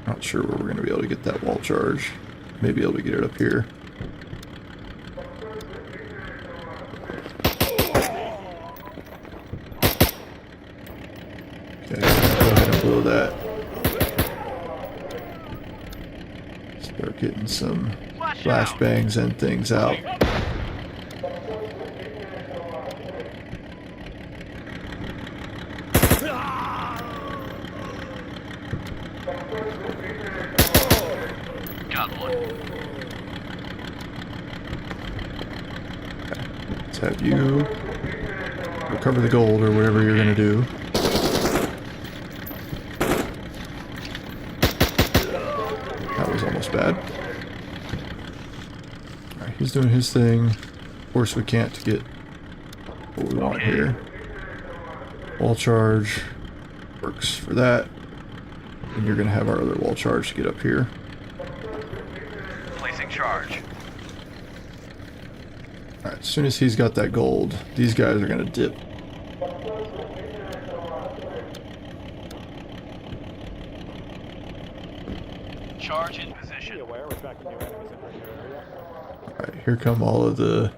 Speaker 1: Not sure where we're going to be able to get that wall charge. Maybe able to get it up here. Okay, go ahead and blow that. Start getting some flashbangs and things out.
Speaker 2: Got one.
Speaker 1: Let's have you recover the gold or whatever you're going to do. That was almost bad. Alright, he's doing his thing. Of course we can't get what we want here. Wall charge works for that. And you're going to have our other wall charge to get up here.
Speaker 2: Placing charge.
Speaker 1: Alright, as soon as he's got that gold, these guys are going to dip.
Speaker 2: Charge in position.
Speaker 4: Be aware, we're tracking new enemies in your area.
Speaker 1: Alright, here come all the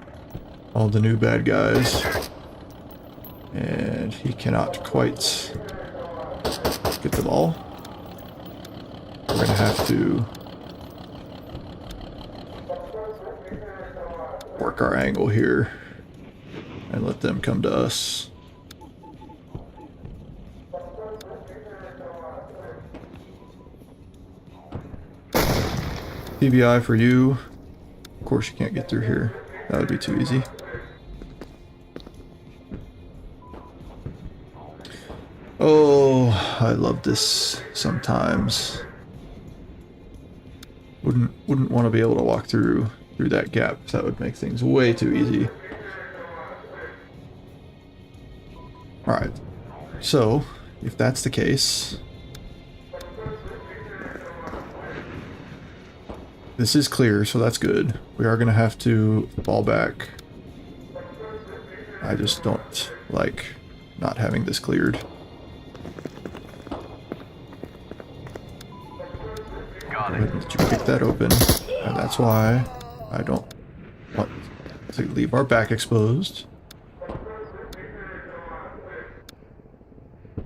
Speaker 1: new bad guys. And he cannot quite get them all. We're going to have to work our angle here and let them come to us. TBI for you. Of course you can't get through here. That would be too easy. Oh, I love this sometimes. Wouldn't want to be able to walk through that gap. That would make things way too easy. Alright. So, if that's the case, this is clear, so that's good. We are going to have to fall back. I just don't like not having this cleared.
Speaker 2: Got
Speaker 1: Go
Speaker 2: it.
Speaker 1: ahead and let you kick that open. And that's why I don't want to leave our back exposed.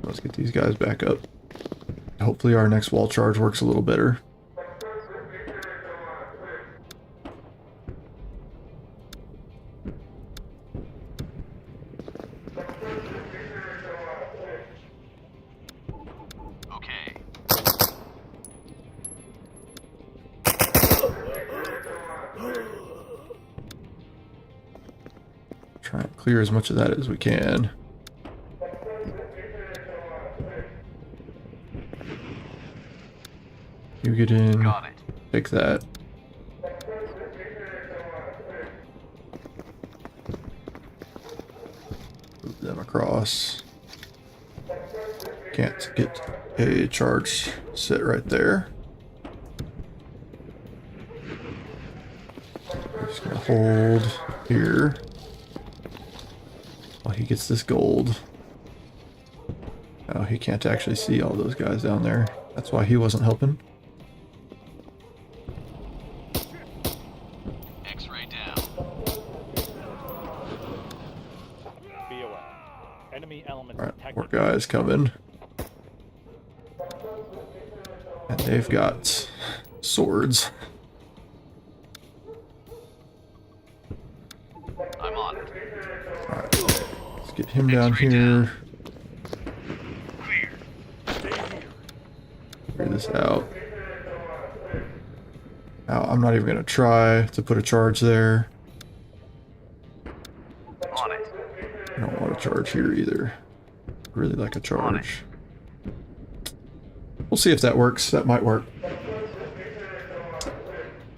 Speaker 1: Let's get these guys back up. Hopefully our next wall charge works a little better.
Speaker 2: Okay.
Speaker 1: Try and clear as much of that as we can. You get in,
Speaker 2: Got it.
Speaker 1: take that. Move them across. Can't get a charge set right there. Just gonna hold here while he gets this gold. Oh, he can't actually see all those guys down there. That's why he wasn't helping.
Speaker 2: X-ray down.
Speaker 4: Be aware. Enemy elements
Speaker 1: Alright,
Speaker 4: detected.
Speaker 1: more guys coming. And they've got swords.
Speaker 2: I'm on it.
Speaker 1: Alright, let's get him down here. Figure this out. Now, I'm not even going to try to put a charge there.
Speaker 2: On it.
Speaker 1: I don't want to charge here either. Really like a charge. We'll see if that works. That might work.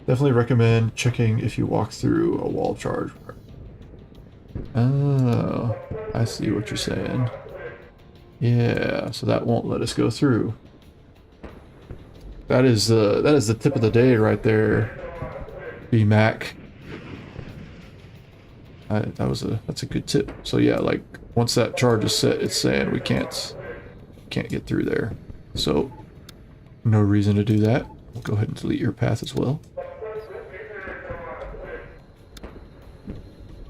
Speaker 1: Definitely recommend checking if you walk through a wall charge. Oh, I see what you're saying. Yeah, so that won't let us go through. That is the tip of the day right there, BMac. That's a good tip. So yeah, like once that charge is set, it's saying we can't get through there. So no reason to do that. We'll go ahead and delete your path as well.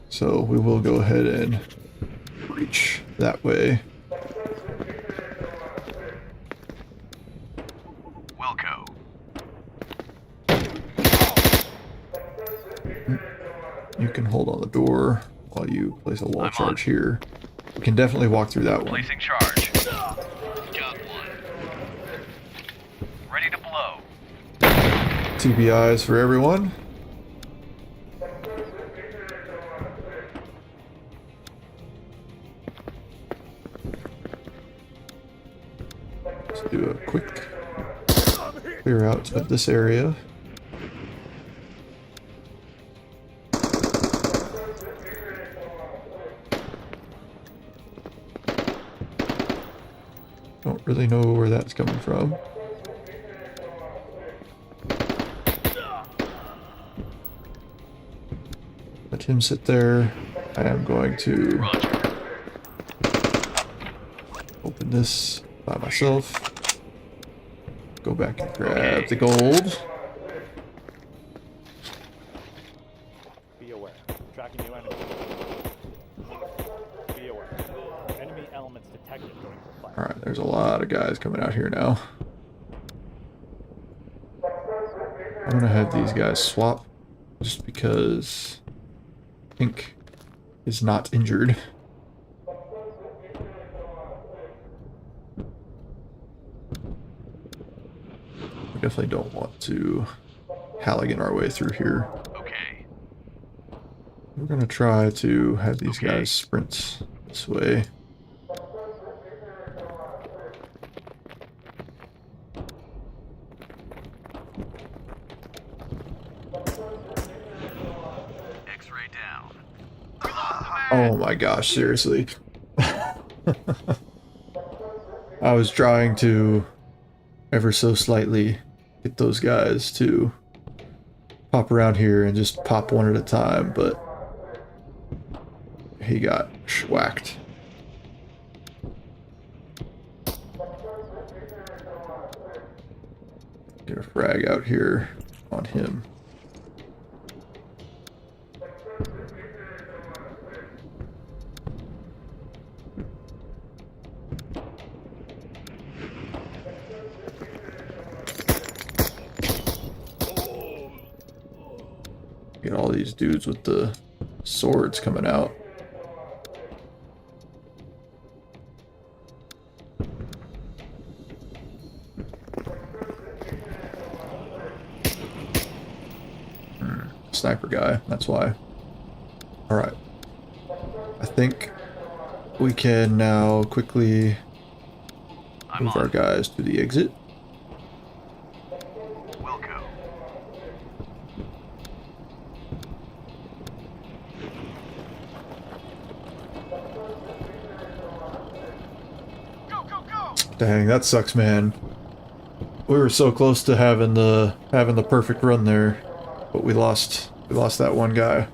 Speaker 1: So we will go ahead and reach that way.
Speaker 2: Wilco.
Speaker 1: You can hold on the door while you place a wall charge here. We can definitely walk through that one.
Speaker 2: Placing charge. Got one. Ready to blow.
Speaker 1: TBIs for everyone. Let's do a quick clear out of this area. Don't really know where that's coming from. Let him sit there. I am going to open this by myself. Go back and grab the gold.
Speaker 4: Be aware. Tracking new enemies. Be aware. Enemy elements detected during your flight.
Speaker 1: Alright, there's a lot of guys coming out here now. I'm gonna have these guys swap just because Pink is not injured. We definitely don't want to Halligan our way through here.
Speaker 2: Okay.
Speaker 1: We're gonna try to have these guys sprint this way.
Speaker 2: X-ray down.
Speaker 1: Oh my gosh, seriously. I was trying to ever so slightly get those guys to pop around here and just pop one at a time, but he got schwacked. Get a frag out here on him. Get all these dudes with the swords coming out. Sniper guy, that's why. Alright. I think we can now quickly move our guys to the exit.
Speaker 2: Wilco. Go, go, go!
Speaker 1: Dang, that sucks, man. We were so close to having the perfect run there, but we lost that one guy.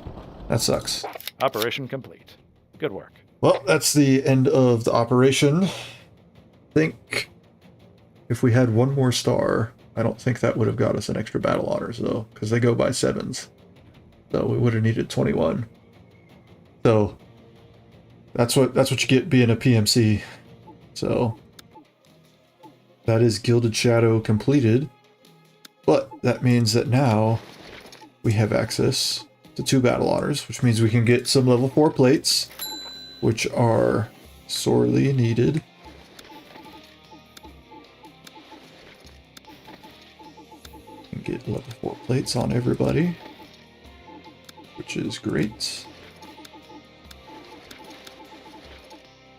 Speaker 1: That sucks.
Speaker 4: Operation complete. Good work.
Speaker 1: Well, that's the end of the operation. I think if we had one more star, I don't think that would have got us an extra battle honors though, because they go by 7s. So we would have needed 21. So that's what you get being a PMC. So that is Gilded Shadow completed. But that means that now we have access to 2 battle honors, which means we can get some level 4 plates, which are sorely needed. And get level 4 plates on everybody, which is great.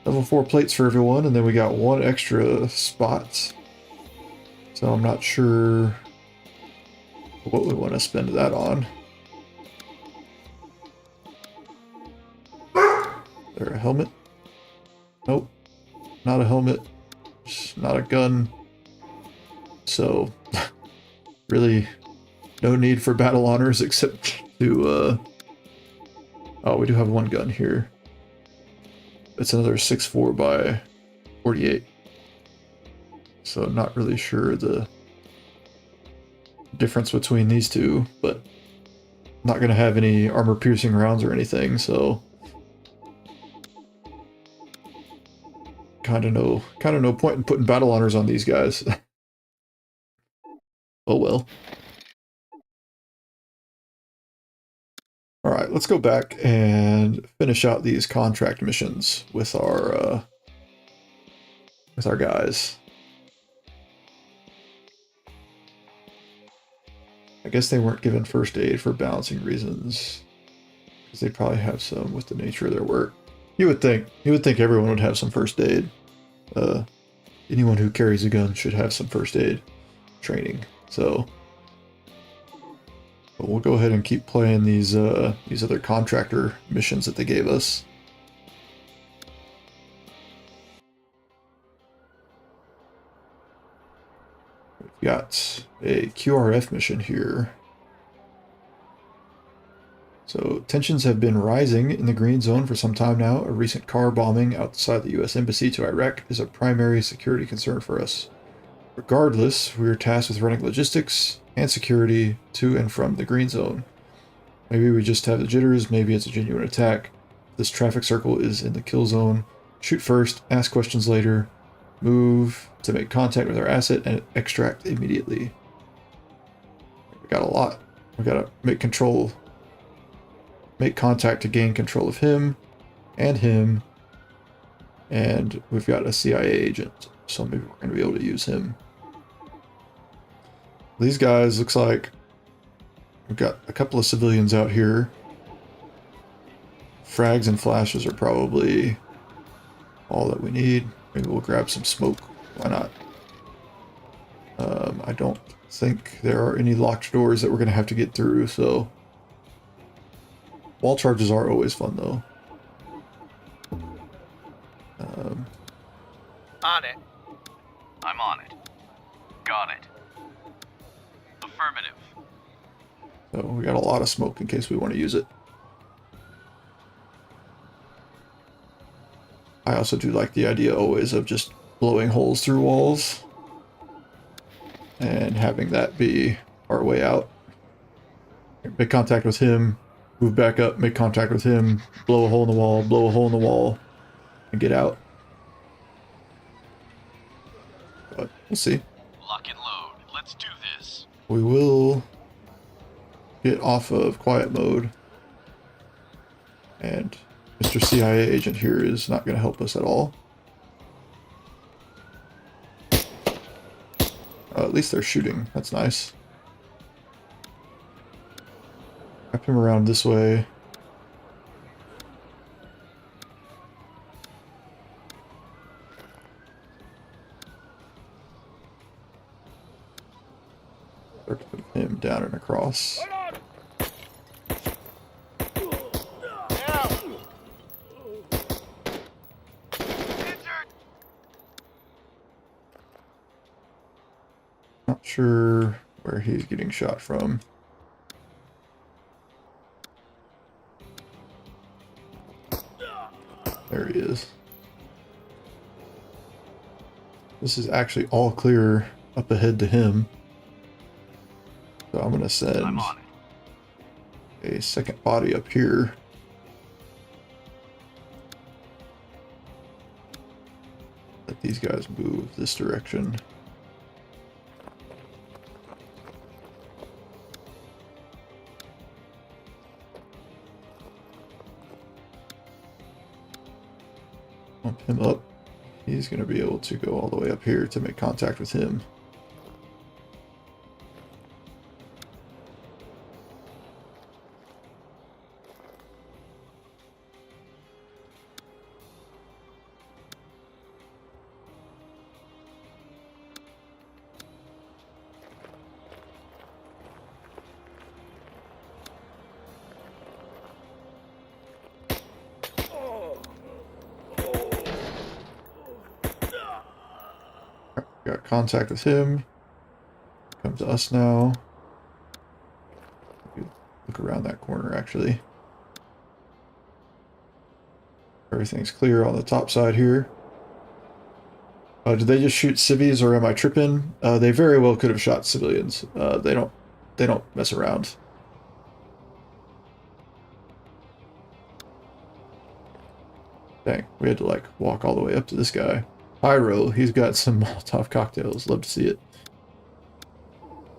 Speaker 1: Level 4 plates for everyone, and then we got 1 extra spot. So I'm not sure what we want to spend that on. There a helmet? Nope. Not a helmet. It's not a gun. So really no need for battle honors except to oh, we do have 1 gun here. It's another 6.4 by 48. So not really sure the difference between these two, but not going to have any armor piercing rounds or anything, so kind of no point in putting battle honors on these guys. Oh well. All right, let's go back and finish out these contract missions with our guys. I guess they weren't given first aid for balancing reasons, because they probably have some with the nature of their work. You would think everyone would have some first aid. Anyone who carries a gun should have some first aid training. So, but we'll go ahead and keep playing these other contractor missions that they gave us. We've got a QRF mission here. So, tensions have been rising in the Green Zone for some time now. A recent car bombing outside the U.S. Embassy to Iraq is a primary security concern for us. Regardless, we are tasked with running logistics and security to and from the Green Zone. Maybe we just have the jitters, maybe it's a genuine attack. This traffic circle is in the kill zone. Shoot first, ask questions later, move to make contact with our asset, and extract immediately. We got a lot. We gotta make contact to gain control of him, and we've got a CIA agent, so maybe we're gonna be able to use him. These guys, looks like we've got a couple of civilians out here. Frags and flashes are probably all that we need. Maybe we'll grab some smoke. Why not? I don't think there are any locked doors that we're going to have to get through, so... Wall charges are always fun, though.
Speaker 3: On it.
Speaker 2: I'm on it. Got it. Affirmative.
Speaker 1: So we got a lot of smoke in case we want to use it. I also do like the idea always of just blowing holes through walls and having that be our way out. Make contact with him, move back up, make contact with him, blow a hole in the wall, blow a hole in the wall, and get out. But we'll see.
Speaker 2: Lock and load. Let's do this.
Speaker 1: We will get off of quiet mode, and Mr. CIA agent here is not going to help us at all. At least they're shooting. That's nice. Wrap him around this way. Start to put him down and across. Not sure where he's getting shot from. There he is. This is actually all clear up ahead to him. So I'm going to send
Speaker 2: I'm on it.
Speaker 1: a second body up here. Let these guys move this direction. Bump him up. He's going to be able to go all the way up here to make contact with him. Got contact with him. Come to us now. Look around that corner, actually. Everything's clear on the top side here. Did they just shoot civvies, or am I tripping? They very well could have shot civilians. They don't mess around. Dang, we had to like walk all the way up to this guy. Pyro, he's got some Molotov cocktails. Love to see it.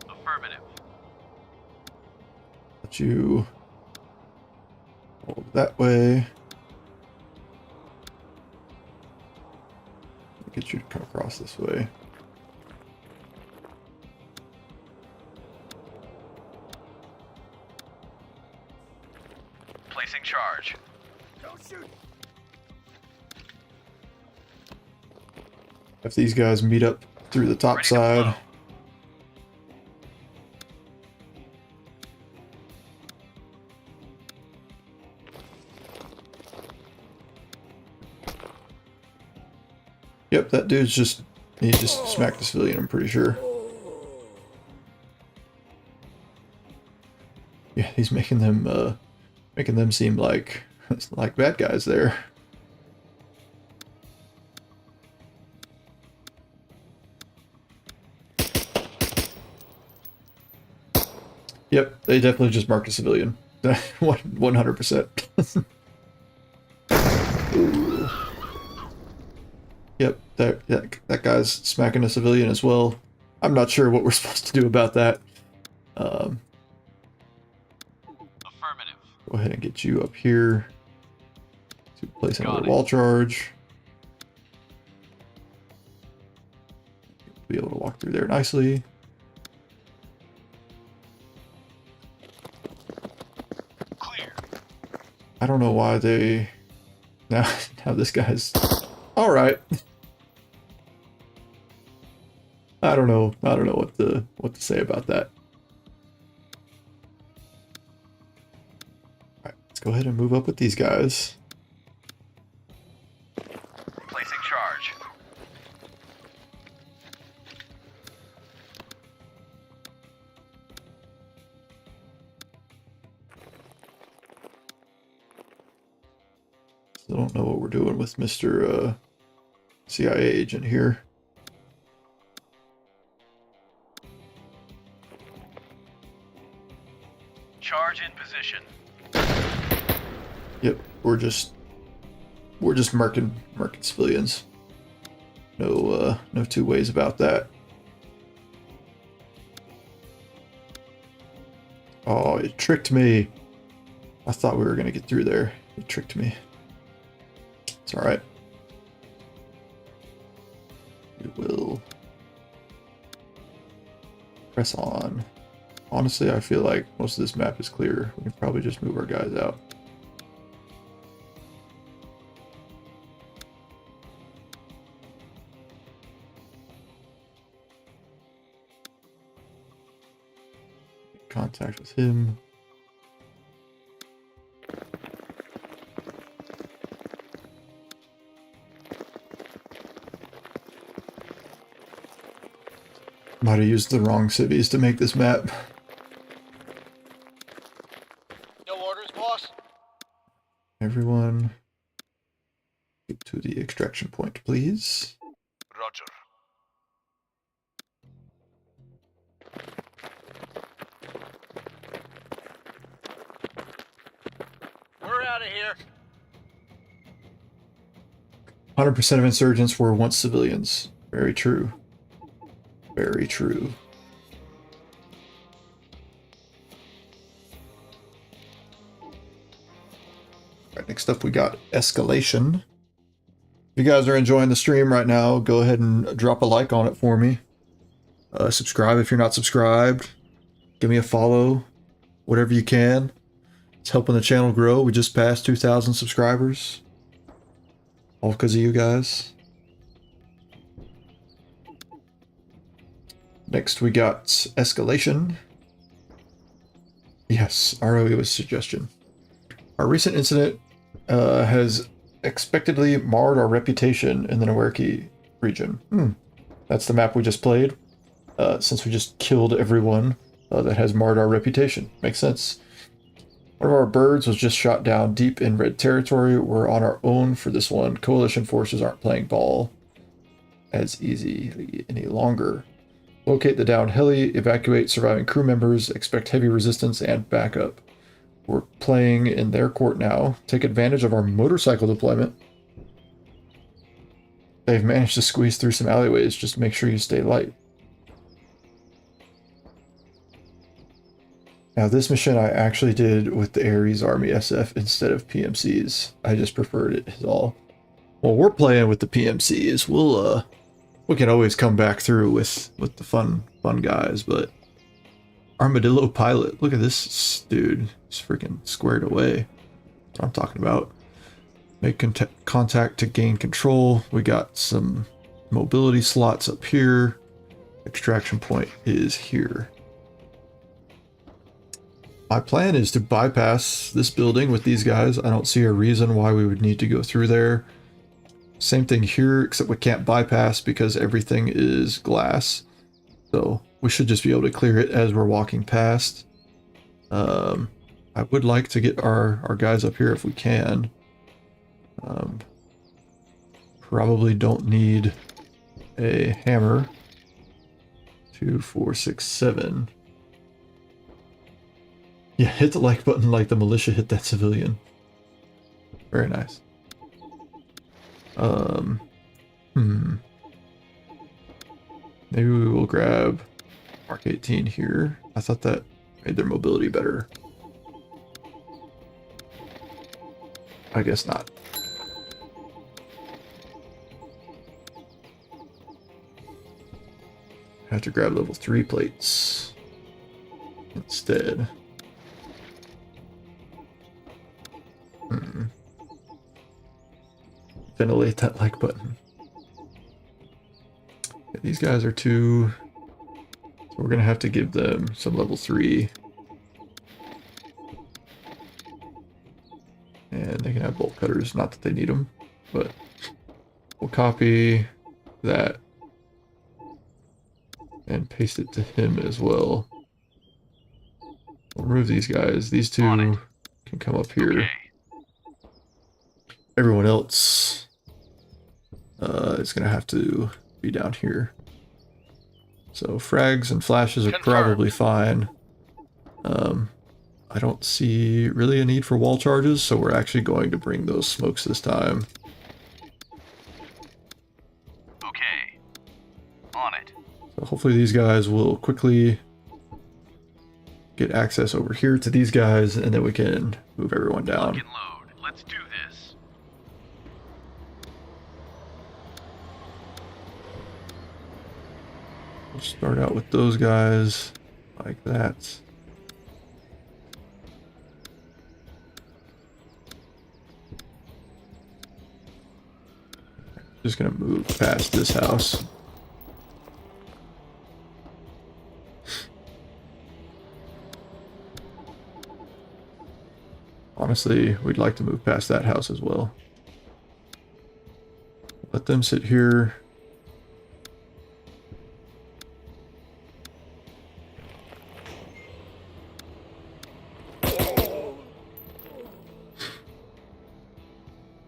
Speaker 2: Affirmative.
Speaker 1: Let you hold that way. Get you to come across this way.
Speaker 2: Placing charge.
Speaker 3: Don't shoot.
Speaker 1: If these guys meet up through the top
Speaker 2: Ready to
Speaker 1: side.
Speaker 2: blow.
Speaker 1: Yep, that dude's he just smacked the civilian, I'm pretty sure. Yeah, he's making them seem like bad guys there. Yep, they definitely just marked a civilian. 100%. Yep, that guy's smacking a civilian as well. I'm not sure what we're supposed to do about that.
Speaker 2: Affirmative.
Speaker 1: Go ahead and get you up here to place
Speaker 2: Got
Speaker 1: another
Speaker 2: it.
Speaker 1: wall charge. Be able to walk through there nicely.
Speaker 2: Clear.
Speaker 1: I don't know why they now this guy's all right. I don't know what to say about that. All right, let's go ahead and move up with these guys.
Speaker 2: Placing charge.
Speaker 1: Still don't know what we're doing with Mr. CIA agent here.
Speaker 2: Charge in position.
Speaker 1: Yep, we're just marking civilians. No two ways about that. Oh, it tricked me. I thought we were gonna get through there. It tricked me. It's all right. We will press on. Honestly, I feel like most of this map is clear. We can probably just move our guys out. Contact with him. Might have used the wrong cities to make this map.
Speaker 3: No orders, boss.
Speaker 1: Everyone, get to the extraction point, please.
Speaker 3: Roger. We're out of here.
Speaker 1: 100% of insurgents were once civilians. Very true. Very true. Alright, next up we got escalation. If you guys are enjoying the stream right now, go ahead and drop a like on it for me. Subscribe if you're not subscribed. Give me a follow, whatever you can. It's helping the channel grow. We just passed 2,000 subscribers. All because of you guys. Next we got escalation. Yes, ROE was suggestion. Our recent incident has expectedly marred our reputation in the Nawerki region. That's the map we just played. Since we just killed everyone that has marred our reputation. Makes sense. One of our birds was just shot down deep in red territory. We're on our own for this one. Coalition forces aren't playing ball as easily any longer. Locate the downed heli, evacuate surviving crew members, expect heavy resistance and backup. We're playing in their court now. Take advantage of our motorcycle deployment. They've managed to squeeze through some alleyways. Just make sure you stay light. Now this mission I actually did with the Ares Army SF instead of PMCs. I just preferred it is all. Well, we're playing with the PMCs. We can always come back through with the fun guys, but Armadillo pilot. Look at this dude. He's freaking squared away. That's what I'm talking about. Make contact to gain control. We got some mobility slots up here. Extraction point is here. My plan is to bypass this building with these guys. I don't see a reason why we would need to go through there. Same thing here, except we can't bypass because everything is glass. So we should just be able to clear it as we're walking past. I would like to get our guys up here if we can. Probably don't need a hammer. 2, 4, 6, 7. Yeah, hit the like button like the militia hit that civilian. Very nice. Maybe we will grab Mark 18 here. I thought that made their mobility better. I guess not. Have to grab level 3 plates instead. Ventilate that like button. Yeah, these guys are too... So we're gonna have to give them some level 3. And they can have bolt cutters, not that they need them, but we'll copy that and paste it to him as well. We'll remove these guys. These two can come up here.
Speaker 2: Okay.
Speaker 1: Everyone else is going to have to be down here. So frags and flashes are probably fine. I don't see really a need for wall charges, so we're actually going to bring those smokes this time.
Speaker 2: Okay. On it.
Speaker 1: So hopefully these guys will quickly get access over here to these guys, and then we can move everyone down.
Speaker 2: Lock and load. Let's do this.
Speaker 1: We'll start out with those guys like that. Just gonna move past this house. Honestly, we'd like to move past that house as well. Let them sit here.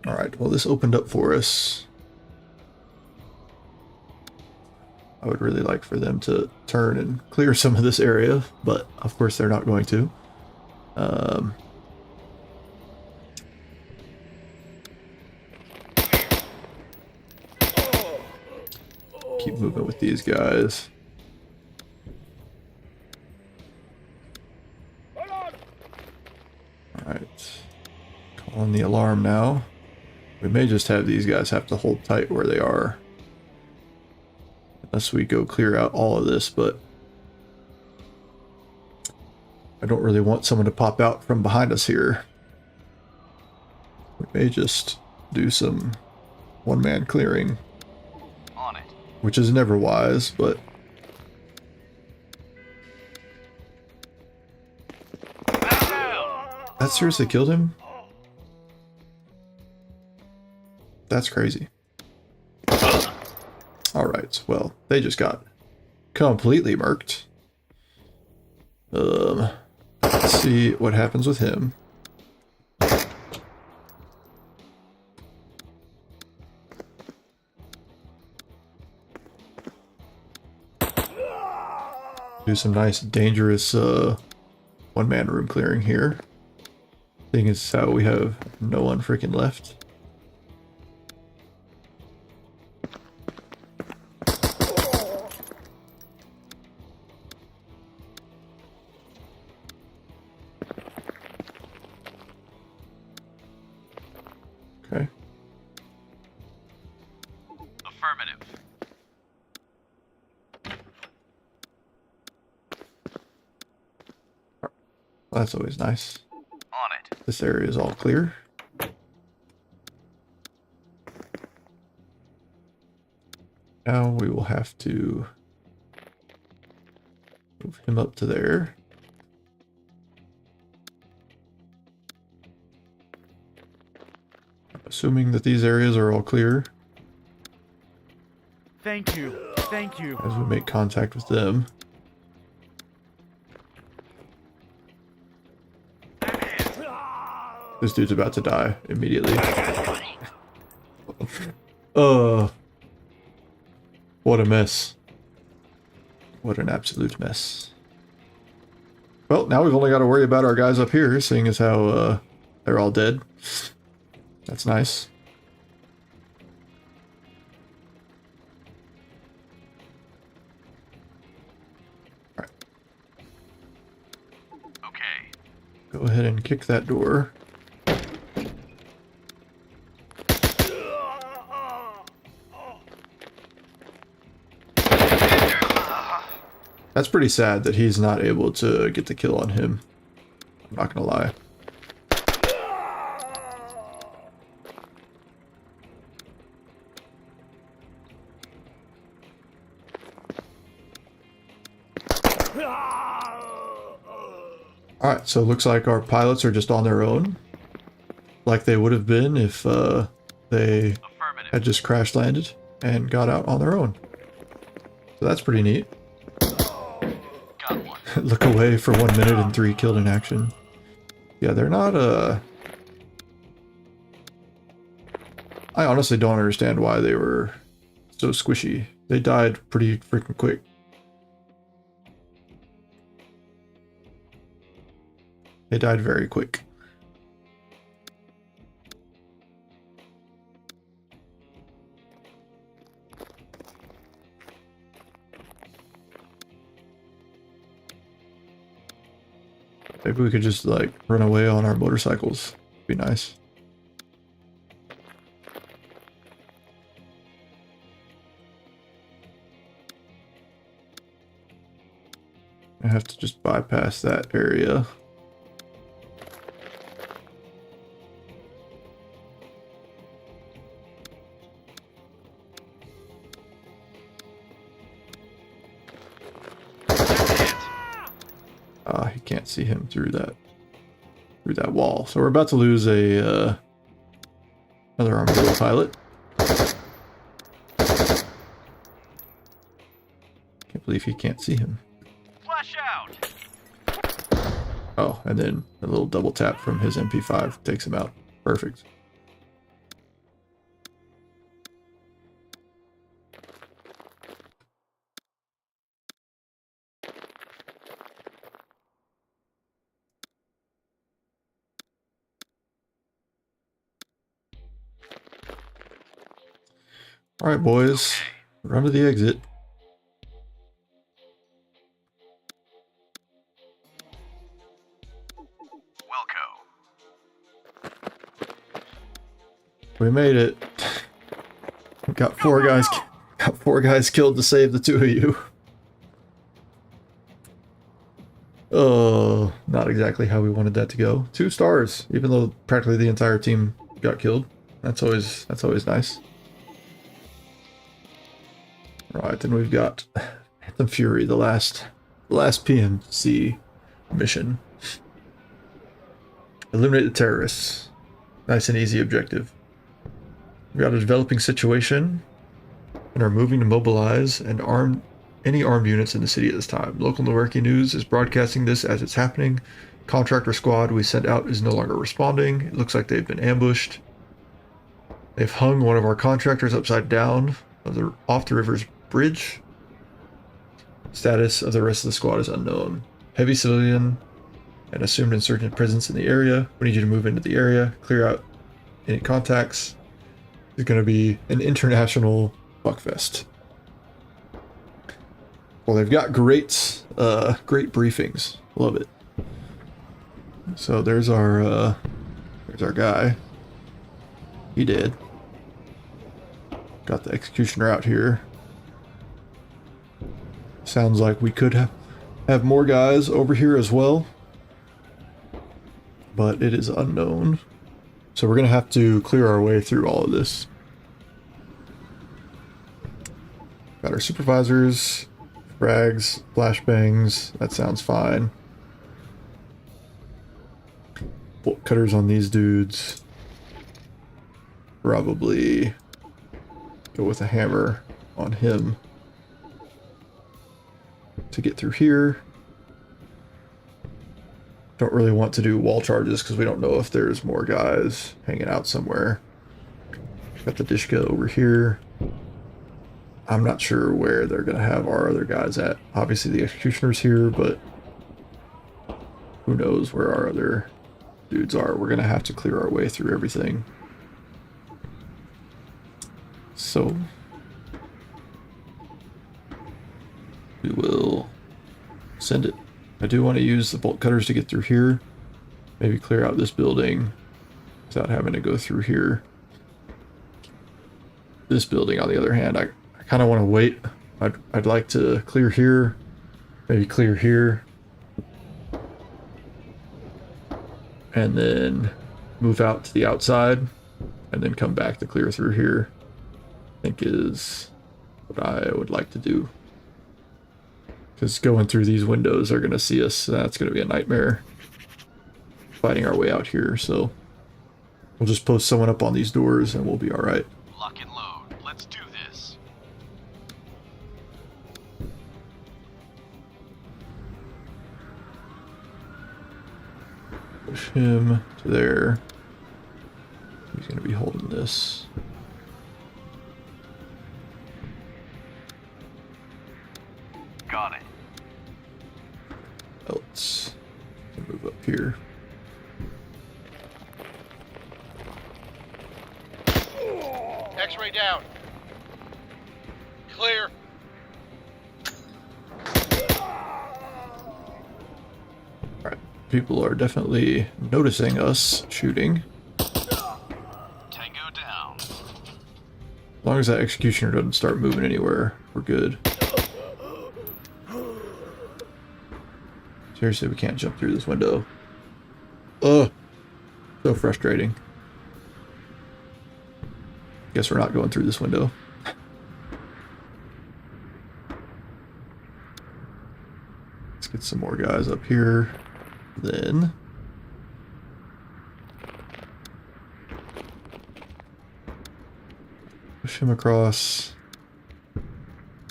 Speaker 1: Alright, well this opened up for us. I would really like for them to turn and clear some of this area, but of course they're not going to. Keep moving with these guys. Alright. Calling the alarm now. We may just have these guys have to hold tight where they are. Unless we go clear out all of this, but I don't really want someone to pop out from behind us here. We may just do some one-man clearing.
Speaker 2: On it.
Speaker 1: Which is never wise, but... That seriously killed him? That's crazy. Alright, well, they just got completely murked. Let's see what happens with him. Do some nice, dangerous, one-man room clearing here. Thing is how we have no one freaking left. Okay.
Speaker 2: Affirmative.
Speaker 1: Well, that's always nice.
Speaker 2: On it.
Speaker 1: This area is all clear. Now we will have to move him up to there. Assuming that these areas are all clear
Speaker 5: Thank you. Thank you.
Speaker 1: as we make contact with them. This dude's about to die immediately. What a mess. What an absolute mess. Well, now we've only got to worry about our guys up here, seeing as how they're all dead. That's nice. Alright.
Speaker 2: Okay.
Speaker 1: Go ahead and kick that door. That's pretty sad that he's not able to get the kill on him. I'm not gonna lie. Alright, so it looks like our pilots are just on their own. Like they would have been if they
Speaker 2: Affirmative.
Speaker 1: had just crash landed and got out on their own. So that's pretty neat.
Speaker 2: Got one.
Speaker 1: Look away for 1 minute and 3 killed in action. Yeah, they're not, I honestly don't understand why they were so squishy. They died pretty freaking quick. They died very quick. Maybe we could just, like, run away on our motorcycles. Be nice. I have to just bypass that area. He can't see him through that wall. So we're about to lose a another armadillo pilot. Can't believe he can't see him.
Speaker 2: Flash out.
Speaker 1: Oh, and then a little double tap from his MP5 takes him out. Perfect. All right, boys, run to the exit.
Speaker 2: Wilco.
Speaker 1: We made it. Got four guys killed to save the two of you. Oh, not exactly how we wanted that to go. 2 stars, even though practically the entire team got killed. That's always nice. Right, then we've got Anthem Fury, the last PMC mission. Eliminate the terrorists. Nice and easy objective. We've got a developing situation and are moving to mobilize and arm any armed units in the city at this time. Local Nowerki News is broadcasting this as it's happening. Contractor squad we sent out is no longer responding. It looks like they've been ambushed. They've hung one of our contractors upside down off the river's bridge. Status of the rest of the squad is unknown. Heavy civilian and assumed insurgent presence in the area. We need you to move into the area, clear out any contacts. It's going to be an international fuckfest. Well, they've got great briefings. Love it. So there's our guy. He did. Got the executioner out here. Sounds like we could have more guys over here as well, but it is unknown. So we're gonna have to clear our way through all of this. Got our supervisors, frags, flashbangs. That sounds fine. Bolt cutters on these dudes. Probably go with a hammer on him to get through here. Don't really want to do wall charges because we don't know if there's more guys hanging out somewhere. Got the Dishka over here. I'm not sure where they're going to have our other guys at. Obviously the executioner's here, but who knows where our other dudes are. We're going to have to clear our way through everything. So we will send it. I do want to use the bolt cutters to get through here. Maybe clear out this building without having to go through here. This building, on the other hand, I kind of want to wait. I'd like to clear here, maybe clear here, and then move out to the outside, and then come back to clear through here. I think is what I would like to do. Because going through these windows are going to see us. That's going to be a nightmare fighting our way out here. So we'll just post someone up on these doors and we'll be all right.
Speaker 2: Lock and load. Let's do this.
Speaker 1: Push him to there. He's going to be holding this.
Speaker 2: Got it.
Speaker 1: Let's move up here.
Speaker 3: X-ray down. Clear.
Speaker 1: Alright, people are definitely noticing us shooting.
Speaker 2: Tango down.
Speaker 1: As long as that executioner doesn't start moving anywhere, we're good. Seriously, we can't jump through this window. Ugh. So frustrating. Guess we're not going through this window. Let's get some more guys up here. Then push him across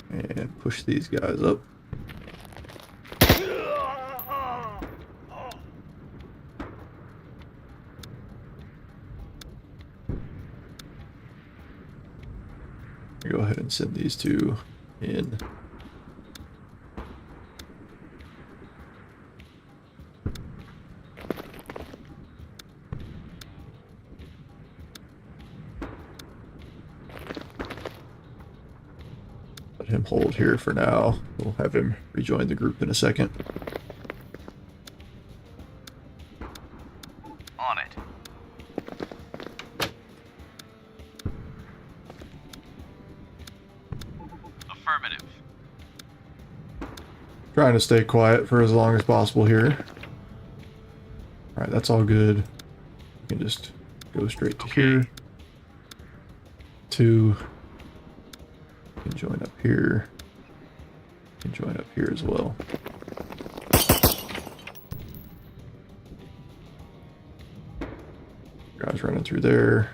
Speaker 1: and push these guys up. Go ahead and send these two in. Let him hold here for now. We'll have him rejoin the group in a second.
Speaker 2: On it.
Speaker 1: Trying to stay quiet for as long as possible here. Alright, that's all good. We can just go straight to here. 2. We can join up here. We can join up here as well. Guys running through there.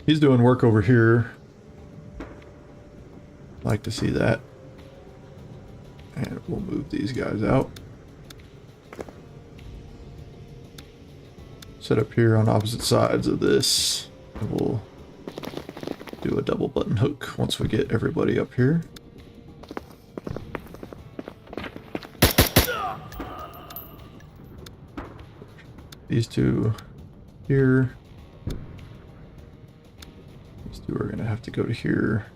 Speaker 1: He's doing work over here. Like to see that. And we'll move these guys out. Set up here on opposite sides of this. And we'll do a double button hook once we get everybody up here. These two here. These two are going to have to go to here.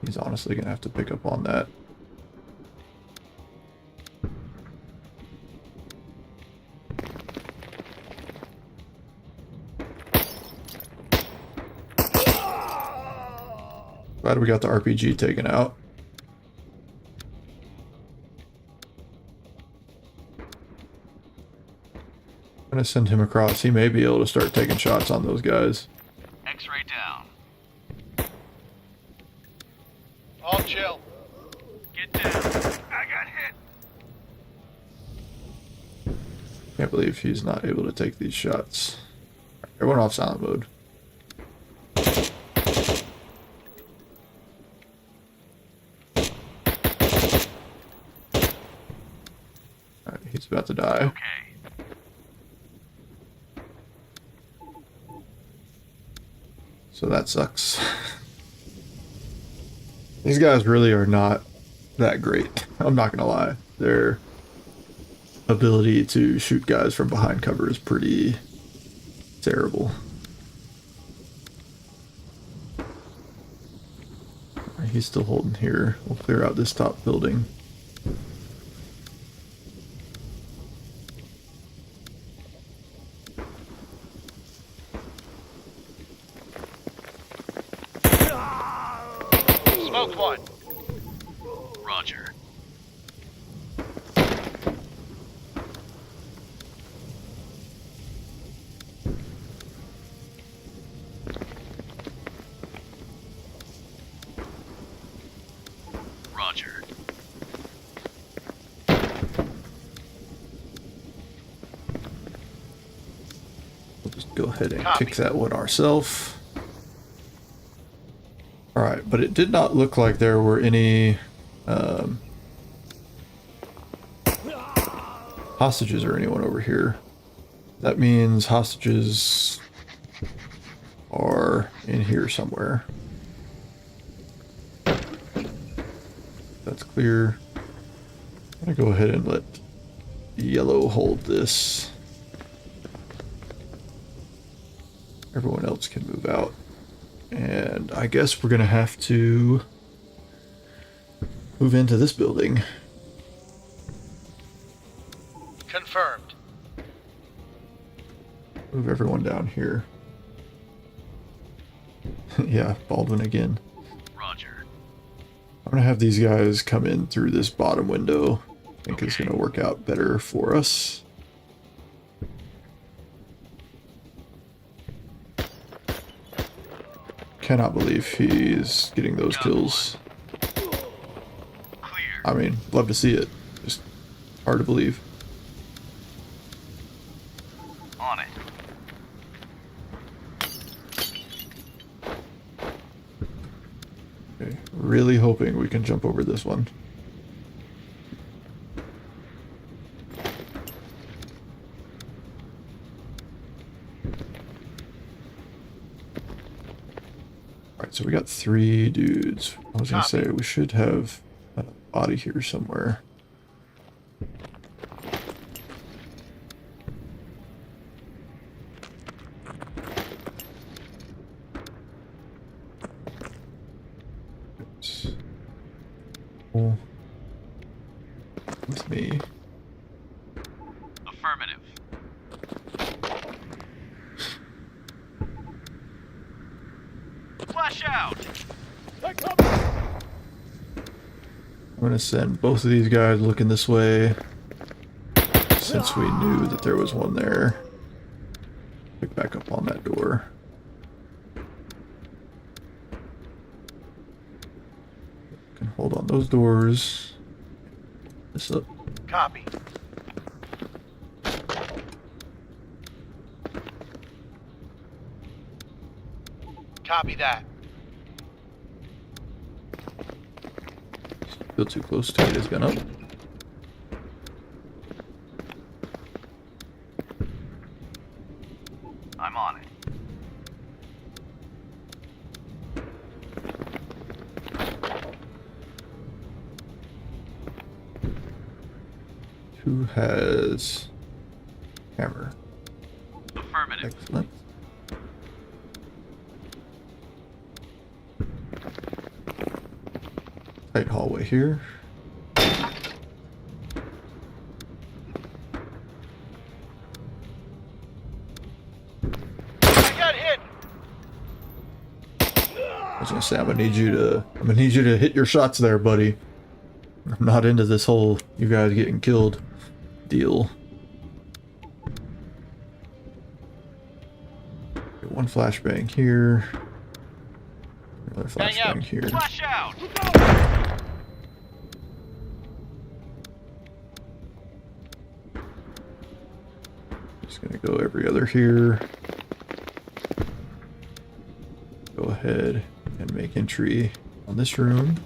Speaker 1: He's honestly going to have to pick up on that. Glad we got the RPG taken out. I'm going to send him across. He may be able to start taking shots on those guys.
Speaker 2: X-ray down.
Speaker 3: All chill.
Speaker 2: Get down. I got hit.
Speaker 1: Can't believe he's not able to take these shots. Everyone off silent mode. Alright, he's about to die.
Speaker 2: Okay.
Speaker 1: So that sucks. These guys really are not that great. I'm not gonna lie. Their ability to shoot guys from behind cover is pretty terrible. He's still holding here. We'll clear out this top building.
Speaker 3: Smoked one.
Speaker 2: Roger. Roger.
Speaker 1: We'll just go ahead and
Speaker 3: Copy.
Speaker 1: kick that one ourselves. Alright, but it did not look like there were any hostages or anyone over here. That means hostages are in here somewhere. That's clear. I'm gonna go ahead and let yellow hold this. Everyone else can move out. And I guess we're gonna have to move into this building.
Speaker 3: Confirmed.
Speaker 1: Move everyone down here. Yeah, Baldwin again.
Speaker 2: Roger.
Speaker 1: I'm gonna have these guys come in through this bottom window. I think it's gonna work out better for us. Cannot believe he's getting those kills.
Speaker 2: Clear.
Speaker 1: I mean, love to see it. Just hard to believe.
Speaker 2: On it.
Speaker 1: Okay, really hoping we can jump over this one. Alright, so we got 3 dudes. I was gonna say, we should have a body here somewhere. With me.
Speaker 2: Affirmative. Flash out!
Speaker 4: Take cover!
Speaker 1: I'm gonna send both of these guys looking this way, since we knew that there was one there. Pick back up on that door. Can hold on those doors. This up.
Speaker 3: Copy. Copy that.
Speaker 1: Feel too close to it. His gun up.
Speaker 2: I'm on it.
Speaker 1: Who has hammer?
Speaker 2: Affirmative.
Speaker 1: Excellent. Tight hallway here.
Speaker 3: I got hit.
Speaker 1: I was gonna say I'm gonna need you to hit your shots there, buddy. I'm not into this whole you guys getting killed deal. Get one flashbang here. Another
Speaker 3: Hang out.
Speaker 1: flashbang here.
Speaker 2: Flash out!
Speaker 1: Just gonna go every other here. Go ahead and make entry on this room.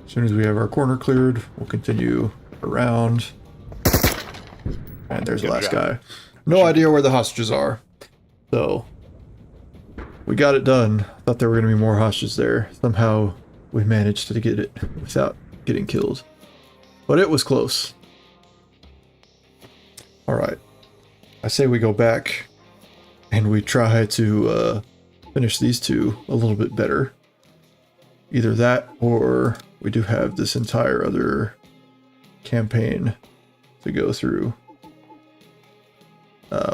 Speaker 1: As soon as we have our corner cleared, we'll continue around. And there's the last guy. No idea where the hostages are. So, we got it done. Thought there were going to be more hostages there. Somehow, we managed to get it without getting killed. But it was close. Alright. I say we go back and we try to finish these two a little bit better. Either that, or we do have this entire other campaign to go through.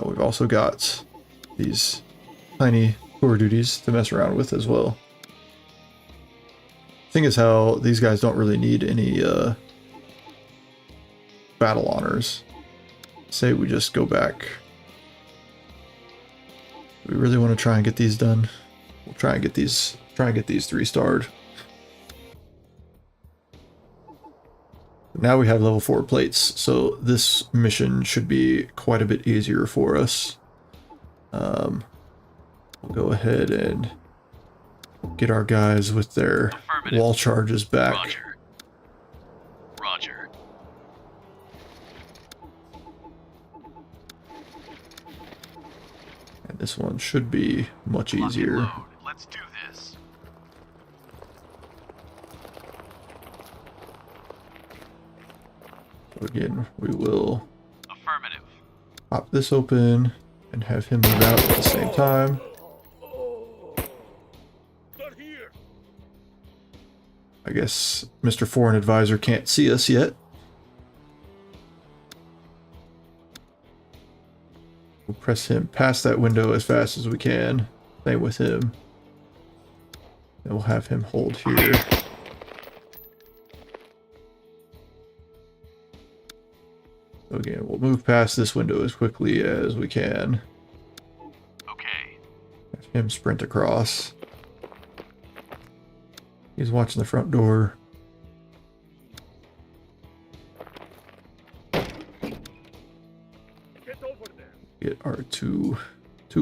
Speaker 1: We've also got these tiny tour duties to mess around with as well. Thing is how these guys don't really need any battle honors. Say we just go back. We really want to try and get these done. We'll try and get these 3-starred. Now we have level 4 plates, so this mission should be quite a bit easier for us. We'll go ahead and get our guys with their wall charges back.
Speaker 2: Roger. Roger.
Speaker 1: And this one should be much
Speaker 2: Lock and
Speaker 1: easier.
Speaker 2: load. Let's do this.
Speaker 1: So again, we will
Speaker 2: Affirmative.
Speaker 1: pop this open and have him move out at the same time. I guess Mr. Foreign Advisor can't see us yet. We'll press him past that window as fast as we can. Same with him. Then we'll have him hold here. So again, we'll move past this window as quickly as we can.
Speaker 2: Okay.
Speaker 1: Have him sprint across. He's watching the front door. Get our two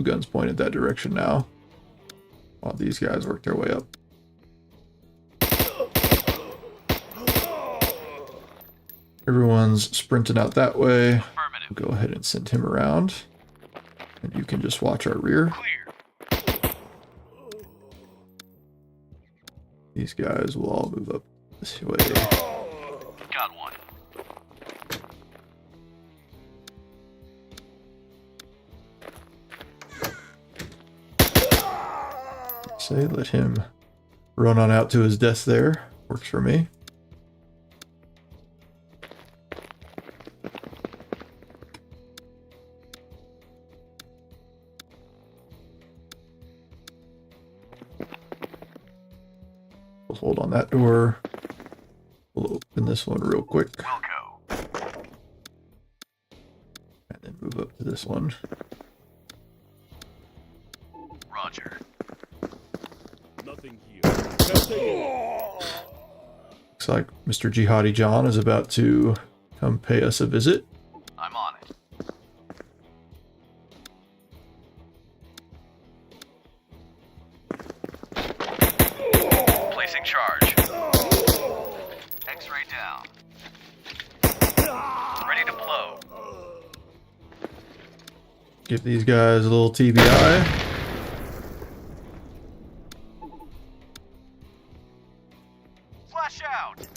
Speaker 1: guns pointed that direction now, while these guys work their way up. Everyone's sprinting out that way.
Speaker 2: Affirmative.
Speaker 1: We'll go ahead and send him around, and you can just watch our rear.
Speaker 2: Clear.
Speaker 1: These guys will all move up this way.
Speaker 2: Got one.
Speaker 1: Say, let him run on out to his death there. Works for me. hold on that door. We'll open this one real quick.
Speaker 2: Wilco.
Speaker 1: And then move up to this one.
Speaker 2: Roger.
Speaker 4: Nothing here. Just taking.
Speaker 1: Looks like Mr. Jihadi John is about to come pay us a visit.
Speaker 2: I'm on it. Placing charge. X-ray down. Ready to blow.
Speaker 1: Give these guys a little TBI.
Speaker 2: Flash out.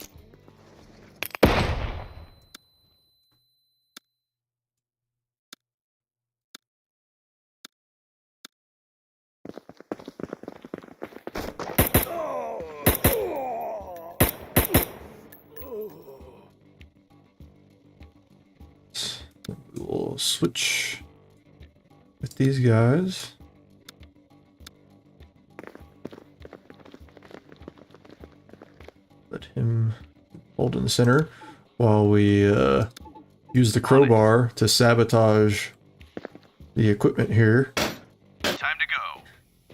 Speaker 1: We'll switch with these guys. Let him hold in the center while we use the crowbar to sabotage the equipment here.
Speaker 2: Time to go.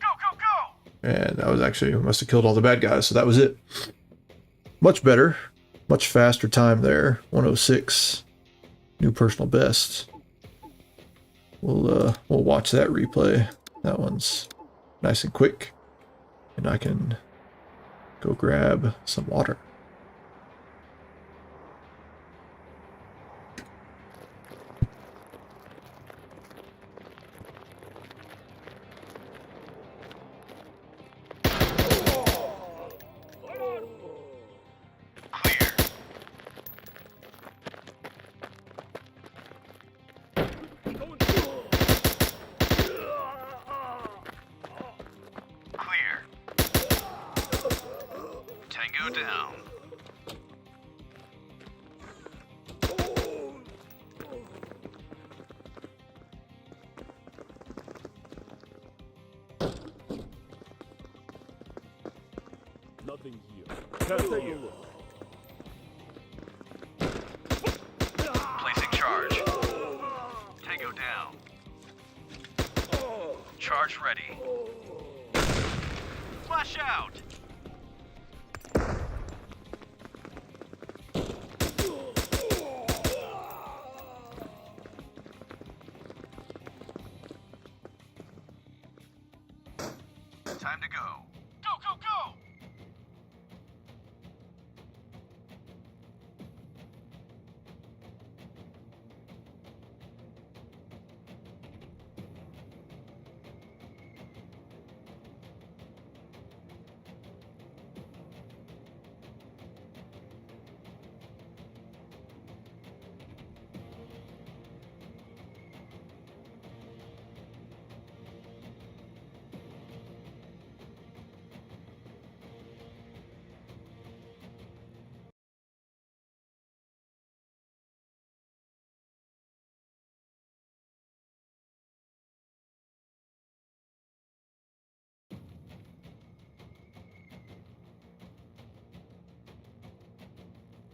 Speaker 2: Go, go, go!
Speaker 1: And that was actually, must have killed all the bad guys, so that was it. Much better. Much faster time there. 106. New personal best. We'll watch that replay. That one's nice and quick. And I can go grab some water.
Speaker 2: Clear. Clear. Tango down.
Speaker 4: Nothing here. Just taking a look.
Speaker 2: Placing charge. Tango down. Charge ready. Flash out. Time to go. Go, go, go!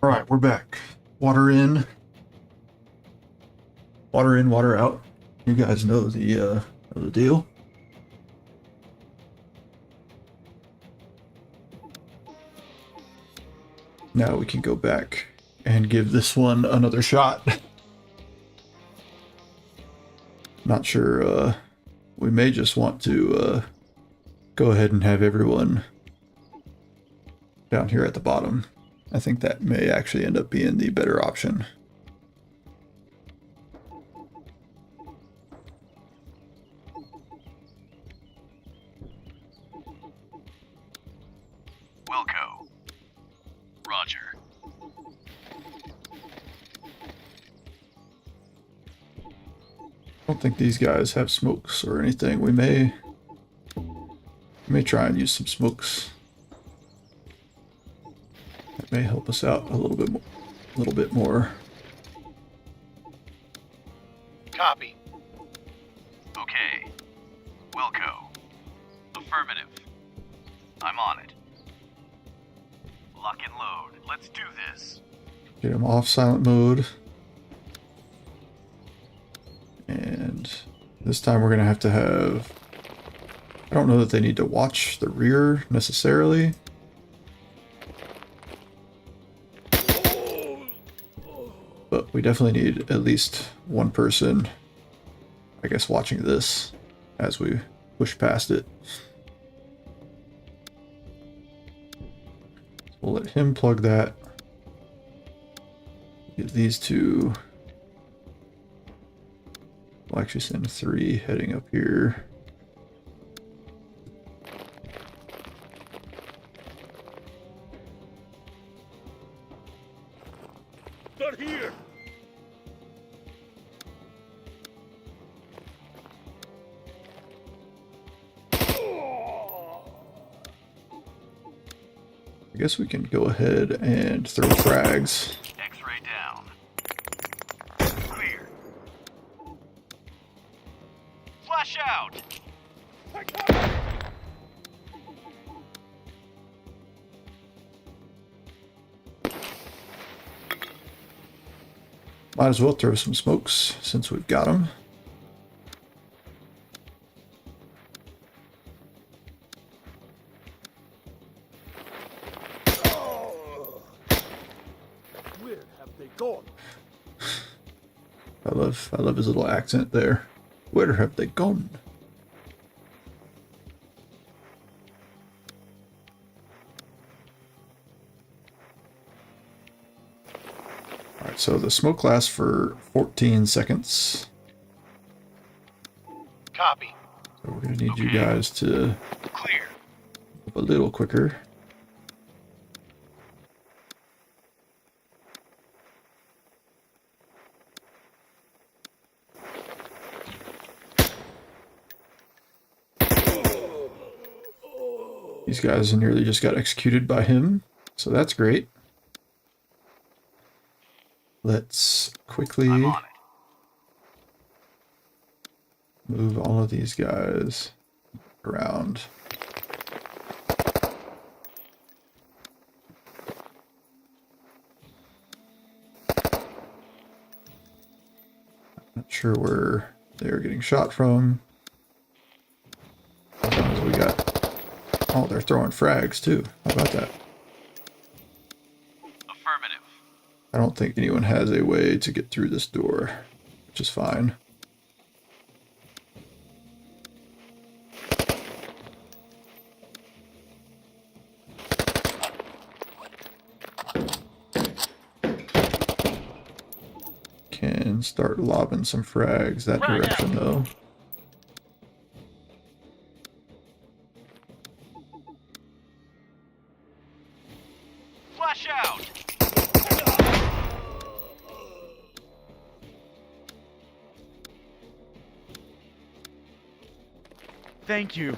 Speaker 1: All right, we're back. Water in, water out. You guys know the deal. Now we can go back and give this one another shot. Not sure. We may just want to go ahead and have everyone down here at the bottom. I think that may actually end up being the better option.
Speaker 2: Wilco. Roger.
Speaker 1: I don't think these guys have smokes or anything. We may try and use some smokes. That may help us out a little bit more.
Speaker 3: Copy.
Speaker 2: Okay. Wilco. Affirmative. I'm on it. Lock and load. Let's do this.
Speaker 1: Get him off silent mode. And this time we're going to have... I don't know that they need to watch the rear necessarily. But we definitely need at least one person, I guess, watching this as we push past it. We'll let him plug that. Get these two. We'll actually send 3 heading up here.
Speaker 4: They're here.
Speaker 1: I guess we can go ahead and throw frags.
Speaker 2: X-ray down. Clear. Flash out.
Speaker 1: Might as well throw some smokes since we've got them.
Speaker 4: Where have they gone?
Speaker 1: I love his little accent there. Where have they gone? Alright, so the smoke lasts for 14 seconds.
Speaker 3: Copy.
Speaker 1: So we're gonna need you guys to
Speaker 2: Clear.
Speaker 1: move a little quicker. These guys nearly just got executed by him, so that's great. Let's quickly
Speaker 2: I'm on it.
Speaker 1: move all of these guys around. Not sure where they're getting shot from. As long as we got... Oh, they're throwing frags too. How about that?
Speaker 2: Affirmative.
Speaker 1: I don't think anyone has a way to get through this door, which is fine. Can start lobbing some frags that
Speaker 2: Frag
Speaker 1: direction
Speaker 2: out.
Speaker 1: though.
Speaker 2: Flash out.
Speaker 5: Thank you.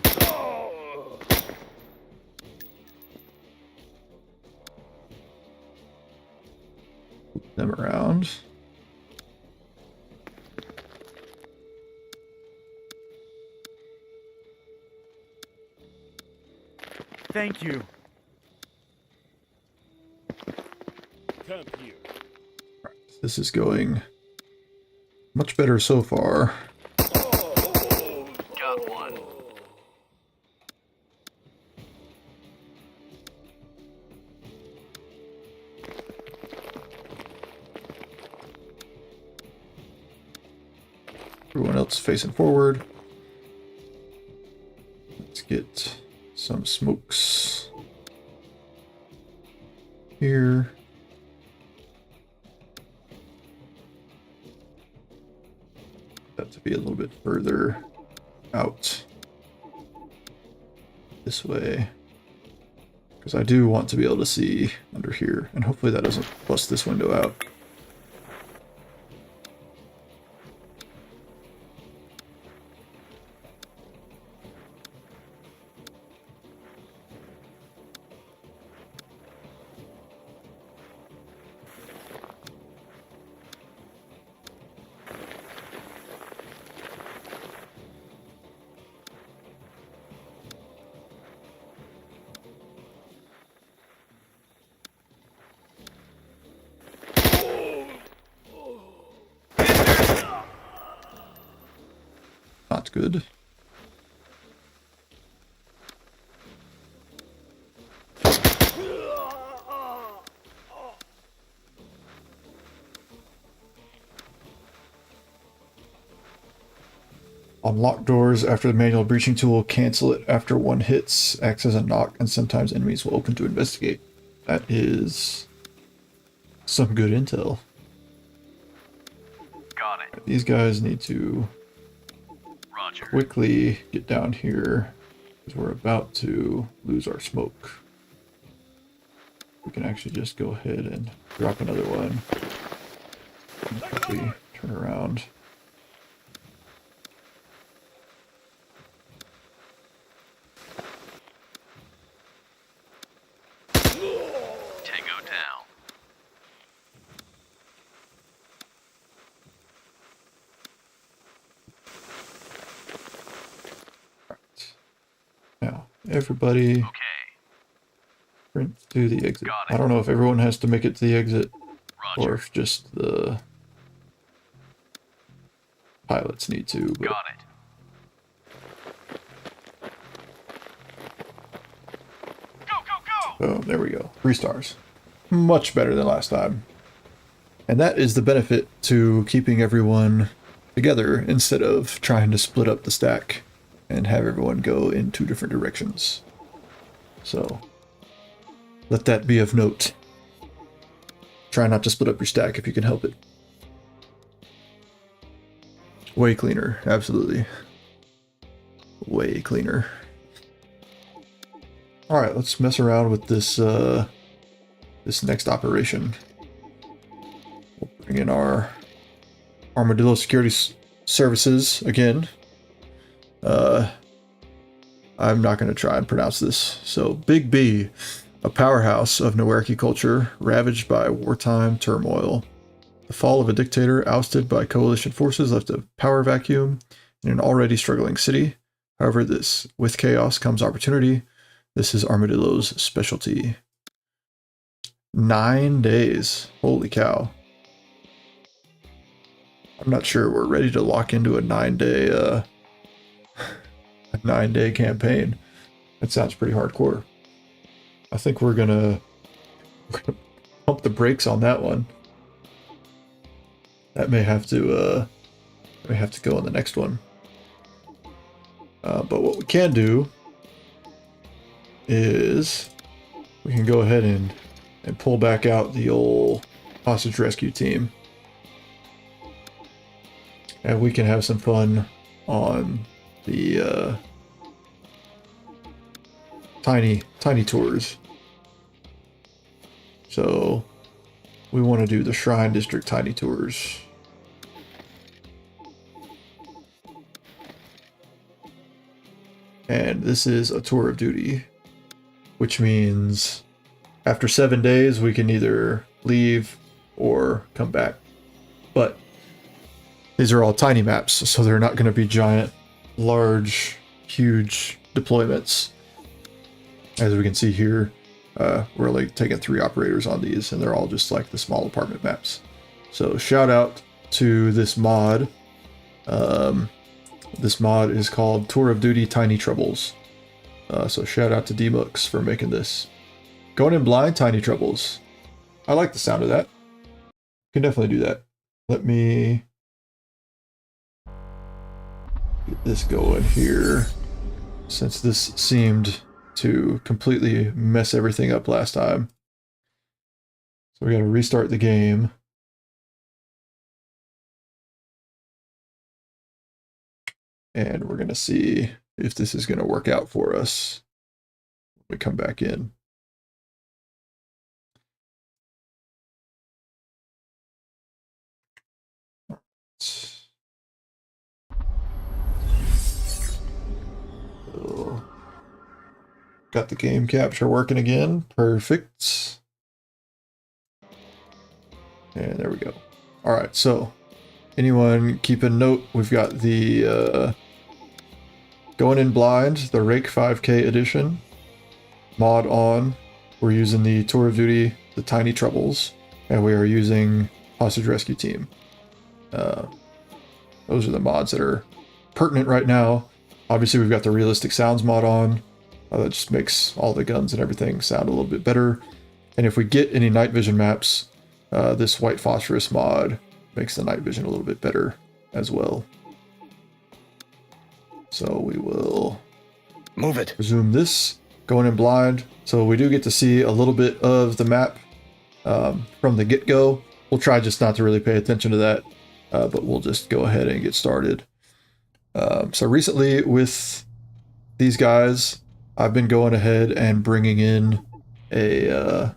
Speaker 1: Them around.
Speaker 5: Thank you.
Speaker 4: Camp here.
Speaker 1: This is going much better so far.
Speaker 2: Got one.
Speaker 1: Everyone else facing forward. Let's get some smokes here. That to be a little bit further out this way, because I do want to be able to see under here, and hopefully that doesn't bust this window out. not good. Unlock doors after the manual breaching tool. Cancel it after one hits. Acts as a knock, and sometimes enemies will open to investigate. That is some good intel.
Speaker 2: Got it.
Speaker 1: These guys need to
Speaker 2: Roger.
Speaker 1: quickly get down here because we're about to lose our smoke. We can actually just go ahead and drop another one. And quickly turn around.
Speaker 2: Tango down.
Speaker 1: Now, everybody
Speaker 2: Okay.
Speaker 1: sprint to the exit.
Speaker 2: Got it.
Speaker 1: I don't know if everyone has to make it to the exit or
Speaker 2: Roger.
Speaker 1: if just the pilots need to. But
Speaker 2: Got it. Go, go, go!
Speaker 1: oh, there we go. 3 stars. Much better than last time. And that is the benefit to keeping everyone together instead of trying to split up the stack and have everyone go in 2 different directions. So, let that be of note. Try not to split up your stack if you can help it. Way cleaner, absolutely. Way cleaner. Alright, let's mess around with this this next operation. We'll bring in our Armadillo Security Services again. I'm not going to try and pronounce this. So, Big B, a powerhouse of Noerki culture, ravaged by wartime turmoil. The fall of a dictator ousted by coalition forces left a power vacuum in an already struggling city. However, with chaos comes opportunity. This is Armadillo's specialty. 9 days. Holy cow. I'm not sure we're ready to lock into a 9-day a 9-day campaign. That sounds pretty hardcore. I think we're gonna pump the brakes on that one. That may have to go on the next one. But what we can do is we can go ahead and pull back out the old hostage rescue team. And we can have some fun on the tiny tours. So we want to do the Shrine District tiny tours. And this is a tour of duty, which means after 7 days we can either leave or come back. But these are all tiny maps, so they're not going to be giant, large, huge deployments. As we can see here, we're like taking 3 operators on these, and they're all just like the small apartment maps. So shout out to this mod. This mod is called Tour of Duty Tiny Troubles. So shout out to D-Mux for making this. Going in blind, Tiny Troubles. I like the sound of that. Can definitely do that. Let me get this going here, since this seemed to completely mess everything up last time. So we got to restart the game. And we're going to see if this is going to work out for us when we come back in. So, got the game capture working again. Perfect. And there we go. All right, so anyone keep a note? We've got the Going in Blind, the Rake 5K edition. Mod on. We're using the Tour of Duty, the Tiny Troubles, and we are using Hostage Rescue Team. Those are the mods that are pertinent right now. Obviously, we've got the realistic sounds mod on. That just makes all the guns and everything sound a little bit better. And if we get any night vision maps, this white phosphorus mod makes the night vision a little bit better as well. So we will
Speaker 6: Move it.
Speaker 1: resume this, going in blind. So we do get to see a little bit of the map from the get-go. We'll try just not to really pay attention to that, but we'll just go ahead and get started. So recently with these guys, I've been going ahead and bringing in a,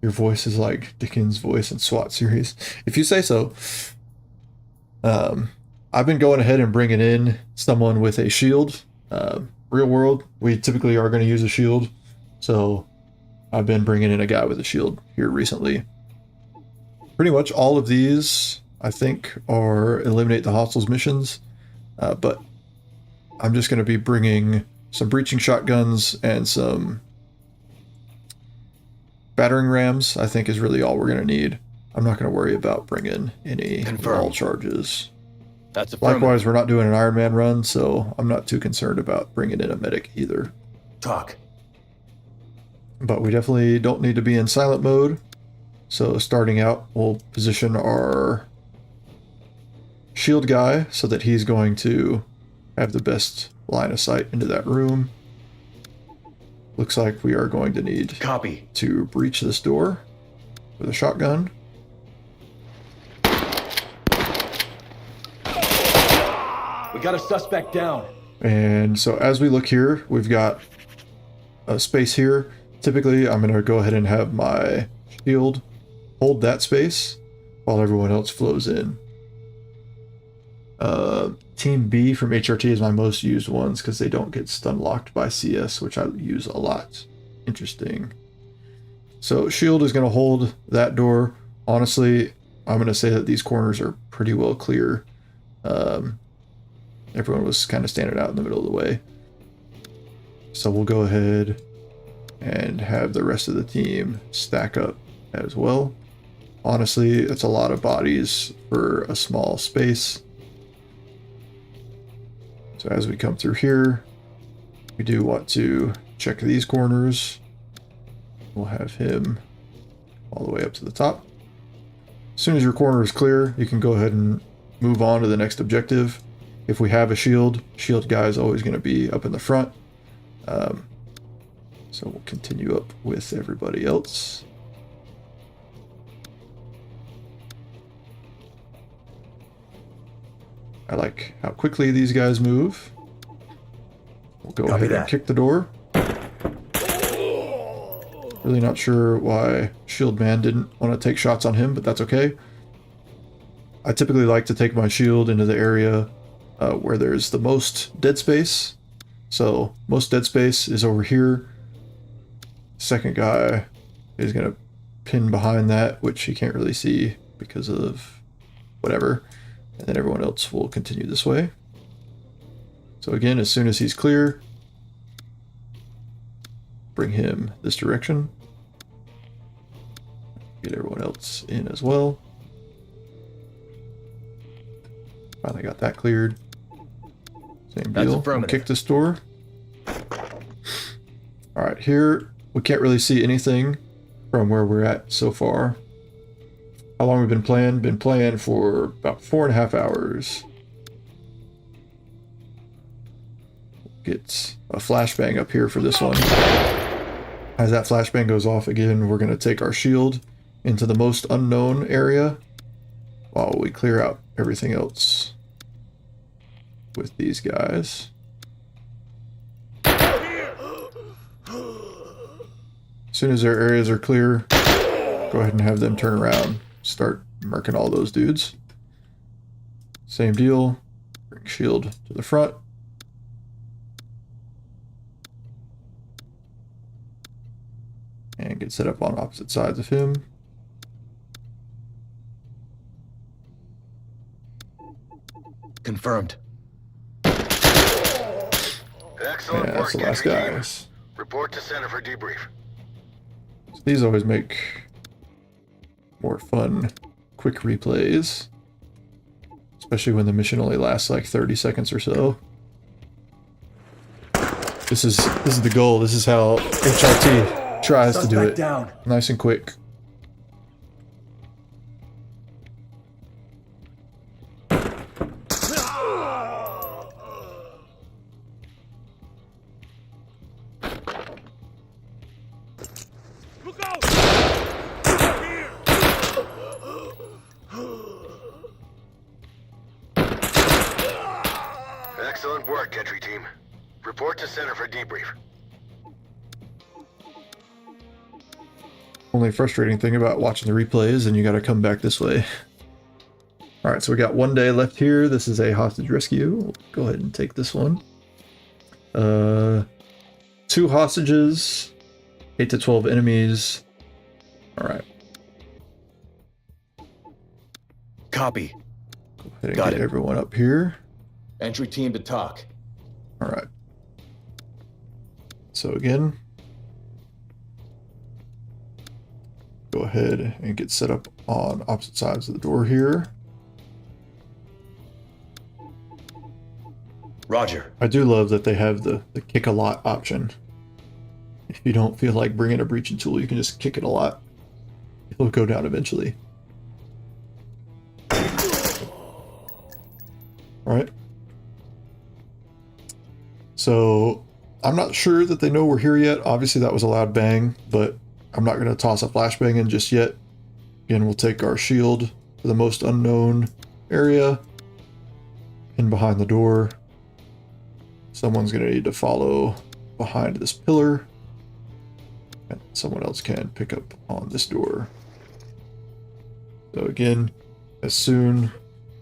Speaker 1: your voice is like Dickens' voice in SWAT series, if you say so. I've been going ahead and bringing in someone with a shield. Real world, we typically are going to use a shield. So I've been bringing in a guy with a shield here recently. Pretty much all of these, I think, are eliminate the hostiles missions. But I'm just going to be bringing some breaching shotguns and some battering rams, I think is really all we're going to need. I'm not going to worry about bringing any wall charges.
Speaker 6: That's a
Speaker 1: Likewise, we're not doing an Iron Man run, so I'm not too concerned about bringing in a medic either.
Speaker 6: talk.
Speaker 1: But we definitely don't need to be in silent mode. So starting out, we'll position our shield guy so that he's going to have the best line of sight into that room. Looks like we are going to need
Speaker 6: Copy.
Speaker 1: to breach this door with a shotgun.
Speaker 6: We got a suspect down.
Speaker 1: And so as we look here, we've got a space here. Typically, I'm going to go ahead and have my shield hold that space while everyone else flows in. Team B from HRT is my most used ones because they don't get stun locked by CS, which I use a lot. Interesting. So shield is going to hold that door. Honestly, I'm going to say that these corners are pretty well clear. Everyone was kind of standing out in the middle of the way. So we'll go ahead and have the rest of the team stack up as well. Honestly, it's a lot of bodies for a small space. So as we come through here, we do want to check these corners. We'll have him all the way up to the top. As soon as your corner is clear, you can go ahead and move on to the next objective. If we have a shield guy is always going to be up in the front. So we'll continue up with everybody else. I like how quickly these guys move. We'll go ahead and kick the door. Really not sure why Shield Man didn't want to take shots on him, but that's okay. I typically like to take my shield into the area where there's the most dead space. So most dead space is over here. Second guy is going to pin behind that, which he can't really see because of whatever. And then everyone else will continue this way. So again, as soon as he's clear, bring him this direction. Get everyone else in as well. Finally got that cleared. Same deal. We'll kick this door. Alright, here we can't really see anything from where we're at so far. How long we've been playing? Been playing for about 4.5 hours. Get a flashbang up here for this one. As that flashbang goes off again, we're going to take our shield into the most unknown area while we clear out everything else with these guys. As soon as their areas are clear, go ahead and have them turn around, start marking all those dudes. Same deal, bring shield to the front. And get set up on opposite sides of him.
Speaker 6: Confirmed.
Speaker 3: Excellent
Speaker 1: Yeah,
Speaker 3: work,
Speaker 1: that's the last
Speaker 3: entry team.
Speaker 1: guys.
Speaker 3: Report to center for debrief.
Speaker 1: So these always make more fun, quick replays. especially when the mission only lasts like 30 seconds or so. This is the goal. This is how HRT tries to do
Speaker 6: Suspect
Speaker 1: it.
Speaker 6: down.
Speaker 1: Nice and quick.
Speaker 5: Look out! Here!
Speaker 3: Excellent work, entry team. Report to center for debrief.
Speaker 1: Only frustrating thing about watching the replay is then you gotta come back this way. Alright, so we got 1 day left here. This is a hostage rescue. We'll go ahead and take this one. 2 hostages, 8 to 12 enemies. Alright.
Speaker 6: Copy.
Speaker 1: Go ahead and
Speaker 6: Got
Speaker 1: get
Speaker 6: it.
Speaker 1: everyone up here.
Speaker 6: Entry team to talk.
Speaker 1: Alright. So again, go ahead and get set up on opposite sides of the door here.
Speaker 6: Roger.
Speaker 1: I do love that they have the kick a lot option. If you don't feel like bringing a breaching tool, you can just kick it a lot. It'll go down eventually. Alright. So, I'm not sure that they know we're here yet. Obviously that was a loud bang, but I'm not going to toss a flashbang in just yet. Again, we'll take our shield to the most unknown area. In behind the door. Someone's going to need to follow behind this pillar. And someone else can pick up on this door. So again, as soon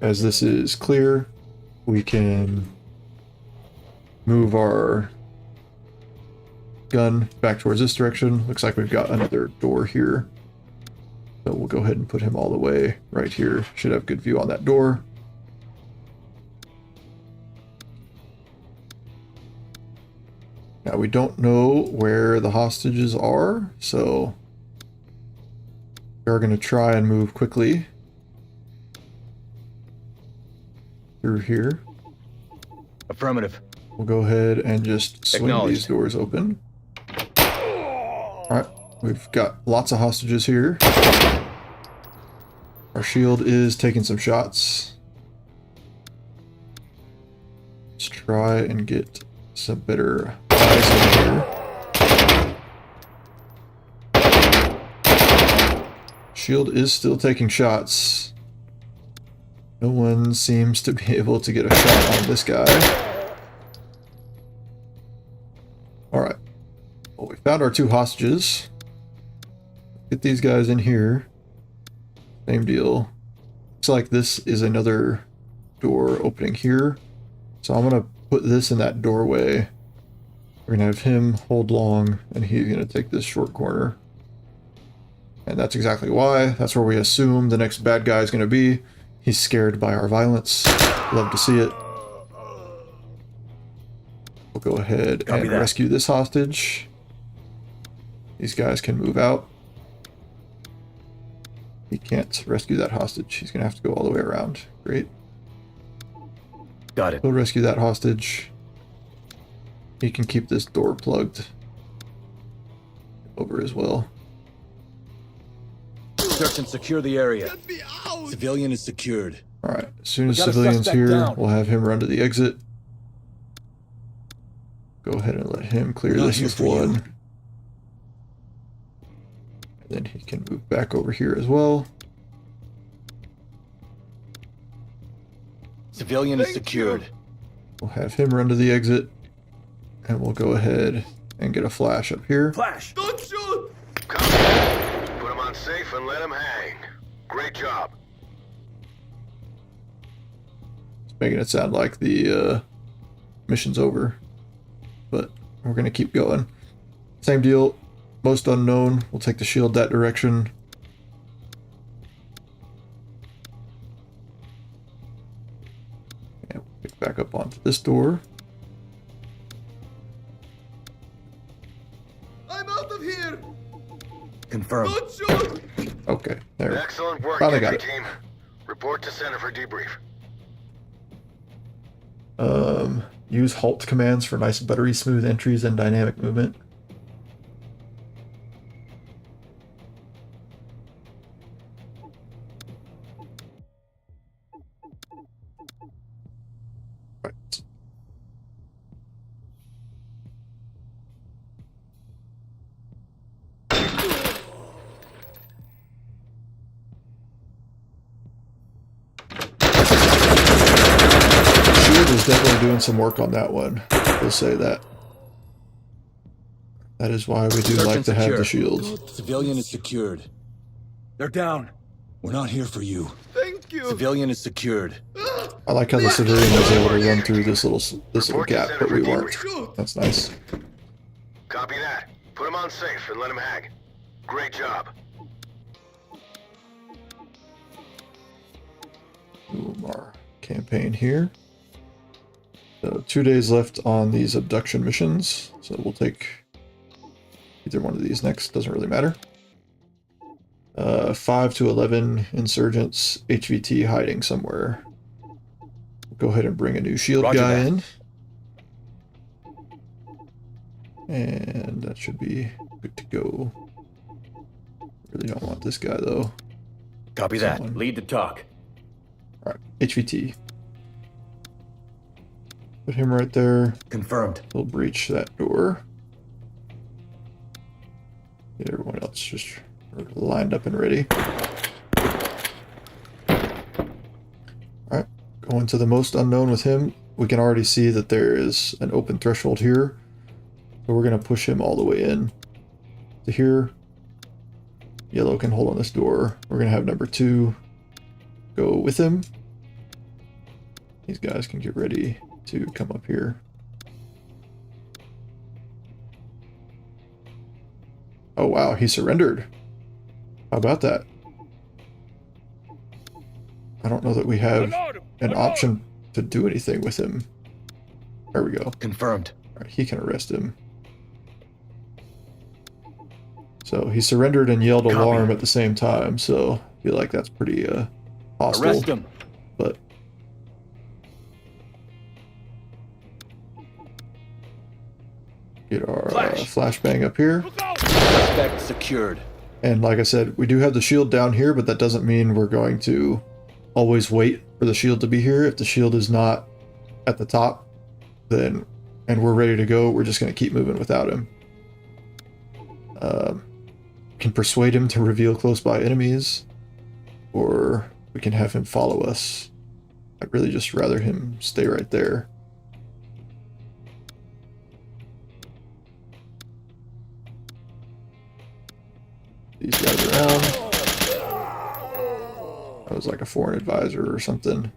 Speaker 1: as this is clear, we can move our gun back towards this direction. Looks like we've got another door here. So we'll go ahead and put him all the way right here. Should have good view on that door. Now we don't know where the hostages are, so we are going to try and move quickly through here.
Speaker 6: Affirmative.
Speaker 1: We'll go ahead and just swing
Speaker 6: Acknowledged.
Speaker 1: these doors open. Alright, we've got lots of hostages here. Our shield is taking some shots. Let's try and get some better eyes in here. Shield is still taking shots. No one seems to be able to get a shot on this guy. Alright. Well, we found our 2 hostages. Get these guys in here. Same deal. Looks like this is another door opening here. So I'm going to put this in that doorway. We're going to have him hold long, and he's going to take this short corner. And that's exactly why. That's where we assume the next bad guy is going to be. He's scared by our violence. Love to see it. We'll go ahead
Speaker 6: Copy
Speaker 1: and
Speaker 6: that.
Speaker 1: rescue this hostage. These guys can move out. He can't rescue that hostage. He's going to have to go all the way around. Great.
Speaker 6: Got it.
Speaker 1: We'll rescue that hostage. He can keep this door plugged over as well.
Speaker 6: Search and secure the area. Civilian is secured.
Speaker 1: Alright, as soon as
Speaker 6: got a
Speaker 1: civilians
Speaker 6: suspect
Speaker 1: here,
Speaker 6: down.
Speaker 1: we'll have him run to the exit. Go ahead and let him clear
Speaker 6: Not
Speaker 1: this
Speaker 6: here
Speaker 1: with
Speaker 6: for you.
Speaker 1: one. And then he can move back over here as well.
Speaker 6: Civilian is secured.
Speaker 1: We'll have him run to the exit. And we'll go ahead and get a flash up here.
Speaker 6: Flash.
Speaker 3: Copy. Put him on safe and let him hang. Great job.
Speaker 1: It's making it sound like the mission's over. But we're going to keep going. Same deal. Most unknown. We'll take the shield that direction. And we'll pick back up onto this door.
Speaker 3: I'm out of here.
Speaker 6: Confirm.
Speaker 3: Shoot.
Speaker 1: Okay, there.
Speaker 3: Excellent work,
Speaker 1: Finally got
Speaker 3: entry
Speaker 1: it.
Speaker 3: team. Report to center for debrief.
Speaker 1: Use halt commands for nice buttery smooth entries and dynamic movement. Right. Shield is definitely doing some work on that one. We'll say that. That is why we do like to have the shields.
Speaker 6: Civilian is secured.
Speaker 5: They're down.
Speaker 6: We're not here for you. Thank you. Civilian is secured.
Speaker 1: I like how the civilian was able to run through this little gap, but we weren't. That's nice.
Speaker 3: Copy that. Put him on safe and let him hang. Great job.
Speaker 1: Boom, our campaign here. So 2 days left on these abduction missions, so we'll take either one of these next, doesn't really matter. 5 to 11 insurgents, HVT hiding somewhere. We'll go ahead and bring a new shield
Speaker 6: Roger
Speaker 1: guy
Speaker 6: that.
Speaker 1: in. And that should be good to go. Really don't want this guy though.
Speaker 6: Copy
Speaker 1: Someone.
Speaker 6: that. Lead the talk.
Speaker 1: Alright, HVT. Put him right there.
Speaker 6: Confirmed.
Speaker 1: We'll breach that door. Get everyone else just lined up and ready. Alright, going to the most unknown with him. We can already see that there is an open threshold here. So we're going to push him all the way in to here. Yellow can hold on this door. We're going to have number 2 go with him. These guys can get ready to come up here. Oh wow, he surrendered. How about that? I don't know that we have an option to do anything with him. There we go.
Speaker 6: Confirmed.
Speaker 1: All right, he can arrest him. So he surrendered and yelled
Speaker 6: Copy.
Speaker 1: alarm at the same time, so I feel like that's pretty hostile.
Speaker 6: Arrest him.
Speaker 1: But get our flashbang up here.
Speaker 6: Suspect secured.
Speaker 1: And like I said, we do have the shield down here, but that doesn't mean we're going to always wait for the shield to be here. If the shield is not at the top, then and we're ready to go, we're just going to keep moving without him. Can persuade him to reveal close by enemies, or we can have him follow us. I'd really just rather him stay right there. These guys around. That was like a foreign advisor or something.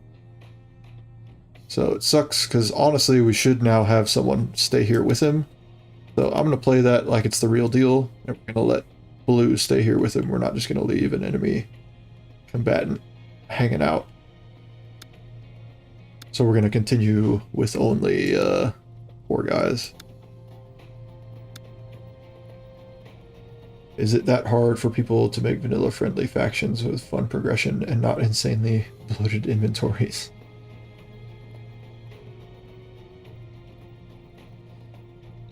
Speaker 1: So it sucks because honestly we should now have someone stay here with him. So I'm going to play that like it's the real deal. And we're going to let Blue stay here with him. We're not just going to leave an enemy combatant hanging out. So we're going to continue with only 4 guys. Is it that hard for people to make vanilla-friendly factions with fun progression and not insanely bloated inventories?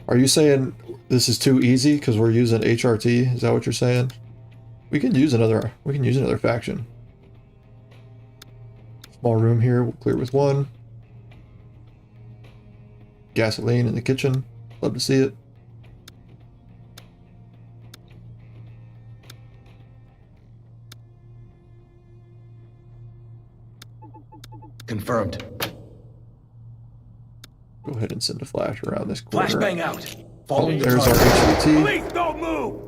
Speaker 1: Are you saying this is too easy because we're using HRT? Is that what you're saying? We can use another faction. Small room here, we'll clear with 1. Gasoline in the kitchen. Love to see it.
Speaker 6: Confirmed.
Speaker 1: Go ahead and send a flash around this corner.
Speaker 6: Flashbang out. Following the
Speaker 1: There's our
Speaker 6: target.
Speaker 1: HVT.
Speaker 5: Police, don't move!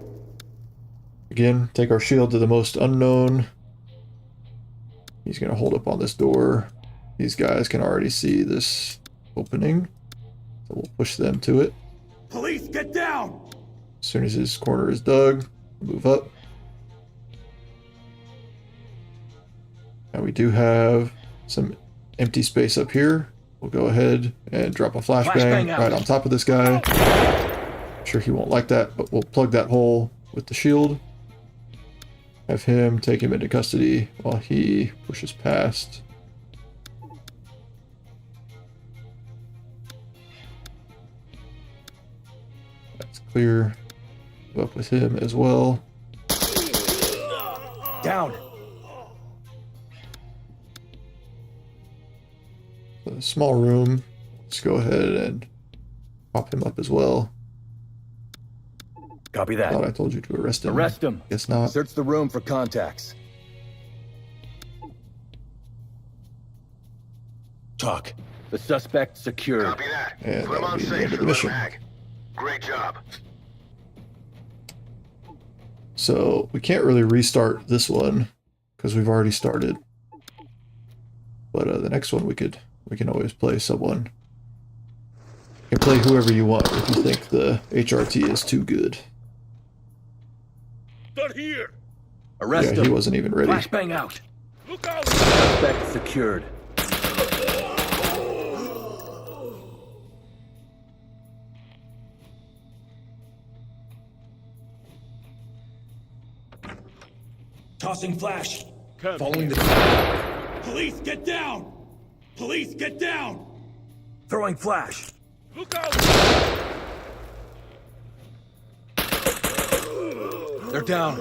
Speaker 1: Again, take our shield to the most unknown. He's going to hold up on this door. These guys can already see this opening. So we'll push them to it.
Speaker 5: Police, get down!
Speaker 1: As soon as his corner is dug, move up. And we do have some empty space up here. We'll go ahead and drop a flashbang right on top of this guy. I'm sure he won't like that, but we'll plug that hole with the shield. Have him take him into custody while he pushes past. That's clear. Go up with him as well.
Speaker 6: Down.
Speaker 1: A small room. Let's go ahead and pop him up as well.
Speaker 6: Copy that.
Speaker 1: Thought I told you to arrest him.
Speaker 6: Arrest him.
Speaker 1: Guess not.
Speaker 6: Search the room for contacts. Talk. The suspect secured.
Speaker 3: Copy that.
Speaker 1: And
Speaker 3: Put him
Speaker 1: that'll
Speaker 3: on
Speaker 1: be the
Speaker 3: safe
Speaker 1: end of the
Speaker 3: and let him
Speaker 1: mission.
Speaker 3: hang. Great job.
Speaker 1: So we can't really restart this one because we've already started. But the next one we can always play someone. You can play whoever you want if you think the HRT is too good.
Speaker 5: They're here.
Speaker 6: Arrest
Speaker 1: Yeah,
Speaker 6: him.
Speaker 1: he wasn't even ready.
Speaker 6: Flashbang out.
Speaker 5: Look out.
Speaker 6: Suspect secured.
Speaker 5: Tossing flash.
Speaker 6: Following the...
Speaker 5: Police, get down. Police, get down.
Speaker 6: Throwing flash.
Speaker 5: Look out.
Speaker 6: They're down.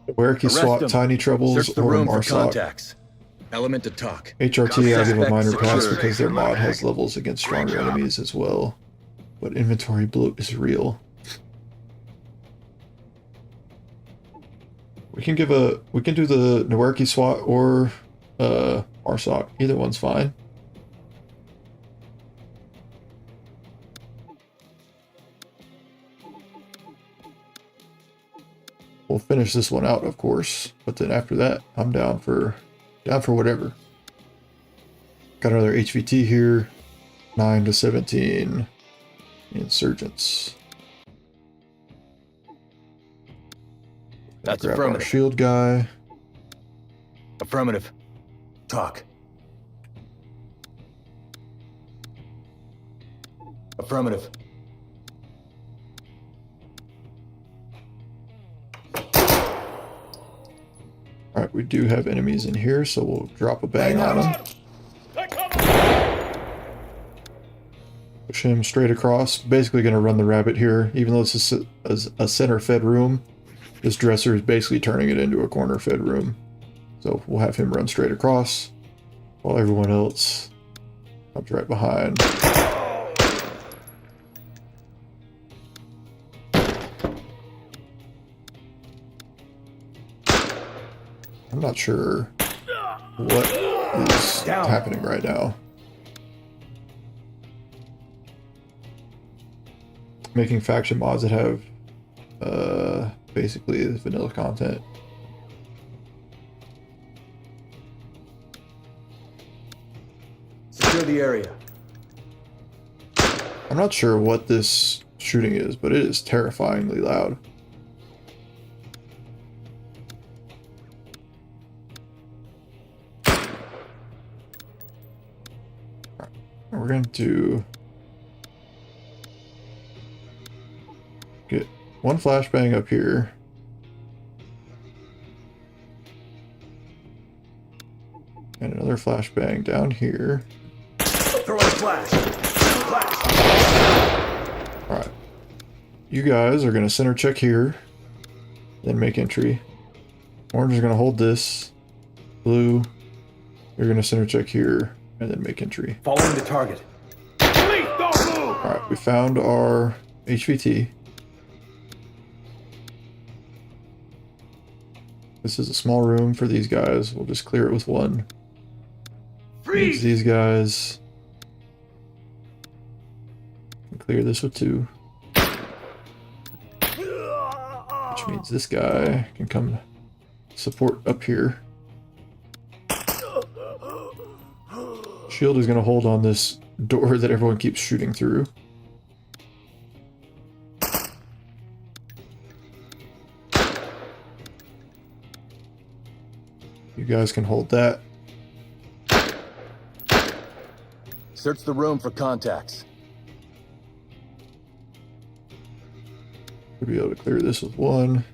Speaker 1: Werke
Speaker 6: Arrest
Speaker 1: swap
Speaker 6: him.
Speaker 1: Tiny Troubles
Speaker 6: Search the
Speaker 1: or
Speaker 6: room for
Speaker 1: Marsoc.
Speaker 6: contacts. Element to talk.
Speaker 1: HRT I give a minor
Speaker 6: Suspect
Speaker 1: pass
Speaker 6: secured.
Speaker 1: because their mod has levels against stronger
Speaker 3: Great job.
Speaker 1: enemies as well. But inventory bloat is real. We can do the Werke SWAT or Marsoc. Either one's fine. We'll finish this one out, of course, but then after that, I'm down for whatever. Got another HVT here, 9 to 17 insurgents.
Speaker 6: That's
Speaker 1: Grab our
Speaker 6: affirmative.
Speaker 1: shield guy.
Speaker 6: Affirmative. Talk. Affirmative.
Speaker 1: All right, we do have enemies in here, so we'll drop a bang on them. Push him straight across. Basically going to run the rabbit here, even though this is a center-fed room. This dresser is basically turning it into a corner-fed room. So we'll have him run straight across, while everyone else comes right behind. I'm not sure what is happening right now. Making faction mods that have basically the vanilla content.
Speaker 6: Secure the area.
Speaker 1: I'm not sure what this shooting is, but it is terrifyingly loud. We're going to get one flashbang up here. And another flashbang down here.
Speaker 6: Throwing flash. Flash.
Speaker 1: Alright. You guys are going to center check here. Then make entry. Orange is going to hold this. Blue, you're going to center check here. And then make entry.
Speaker 6: Following the target.
Speaker 5: Police, don't move.
Speaker 1: Alright, we found our HVT. This is a small room for these guys. We'll just clear it with one. Freeze! These guys. Clear this with two. Which means this guy can come support up here. Shield is going to hold on this door that everyone keeps shooting through. You guys can hold that.
Speaker 6: Search the room for contacts.
Speaker 1: We'll be able to clear this with one.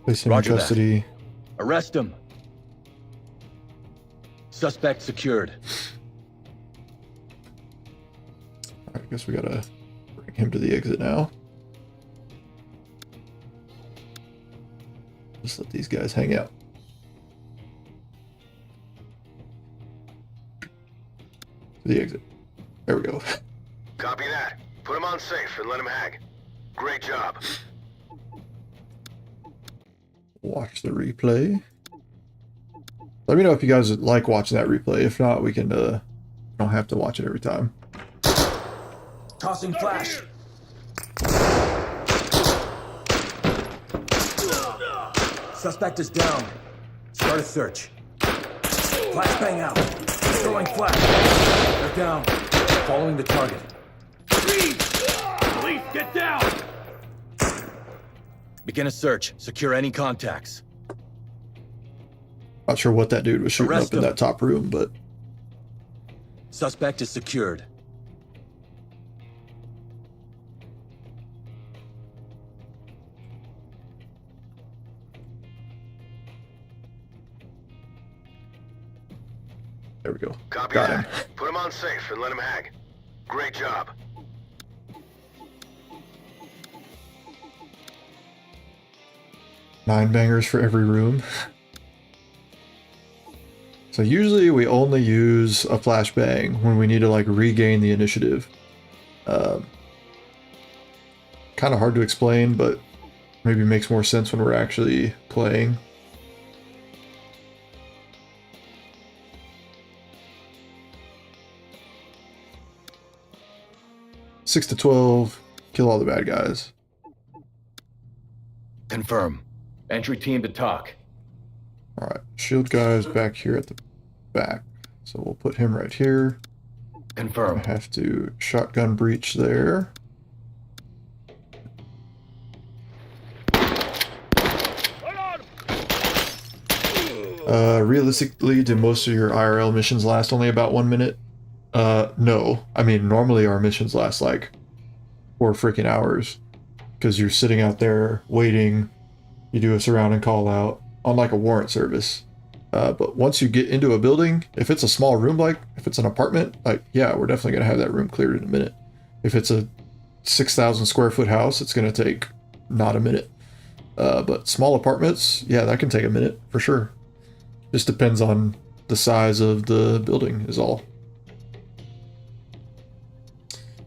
Speaker 1: Place him
Speaker 6: Roger
Speaker 1: in
Speaker 6: that.
Speaker 1: custody.
Speaker 6: Arrest him. Suspect secured.
Speaker 1: I guess we gotta bring him to the exit now. Just let these guys hang out. To the exit. There we go.
Speaker 3: Copy that. Put him on safe and let him hang. Great job.
Speaker 1: Watch the replay. Let me know if you guys like watching that replay. If not, we can don't have to watch it every time.
Speaker 6: Tossing flash. Suspect is down. Start a search. Flashbang out. Throwing flash. They're down. Following the target.
Speaker 5: Police, get down!
Speaker 6: Begin a search. Secure any contacts.
Speaker 1: Not sure what that dude was shooting
Speaker 6: Arrest
Speaker 1: up in
Speaker 6: him.
Speaker 1: that top room, but
Speaker 6: Suspect is secured.
Speaker 1: there we go.
Speaker 3: Copy
Speaker 1: Got
Speaker 3: that.
Speaker 1: him.
Speaker 3: Put him on safe and let him hang. Great job.
Speaker 1: Nine bangers for every room. So usually we only use a flashbang when we need to like regain the initiative. Kind of hard to explain, but maybe makes more sense when we're actually playing. Six to 12, kill all the bad guys.
Speaker 6: Confirm. Entry team to talk.
Speaker 1: All right, shield guy's back here at the back, so we'll put him right here.
Speaker 6: Confirm.
Speaker 1: I have to shotgun breach there. Realistically, do most of your IRL missions last only about 1 minute? No. I mean, normally our missions last like 4 freaking hours because you're sitting out there waiting. You do a surround and call out on like a warrant service. But once you get into a building, if it's a small room, like if it's an apartment, like, yeah, we're definitely going to have that room cleared in a minute. If it's a 6,000 square foot house, it's going to take not a minute. But small apartments, yeah, that can take a minute for sure. Just depends on the size of the building is all.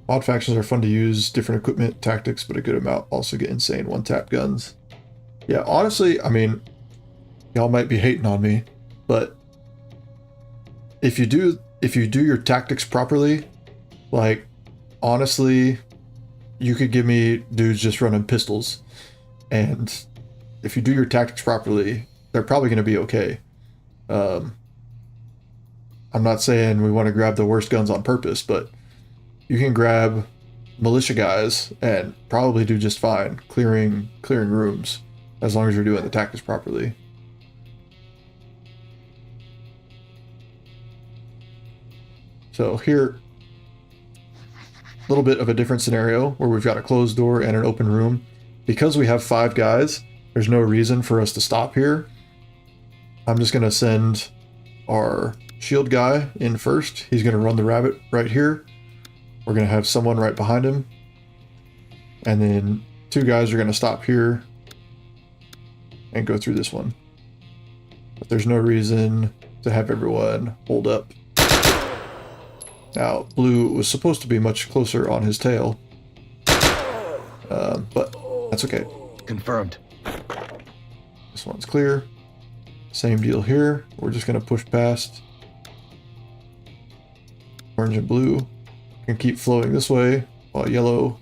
Speaker 1: Mod factions are fun to use, different equipment, tactics, but a good amount also get insane one-tap guns. Yeah, honestly, I mean, y'all might be hating on me, but if you do your tactics properly, like, honestly, you could give me dudes just running pistols, and if you do your tactics properly, they're probably going to be okay. I'm not saying we want to grab the worst guns on purpose, but you can grab militia guys and probably do just fine clearing rooms as long as you're doing the tactics properly. So here, a little bit of a different scenario where we've got a closed door and an open room. Because we have 5 guys, there's no reason for us to stop here. I'm just going to send our shield guy in first. He's going to run the rabbit right here. We're going to have someone right behind him. And then 2 guys are going to stop here and go through this one. But there's no reason to have everyone hold up. Now, blue was supposed to be much closer on his tail. But that's okay.
Speaker 6: Confirmed.
Speaker 1: This one's clear. Same deal here. We're just going to push past. Orange and blue can keep flowing this way while yellow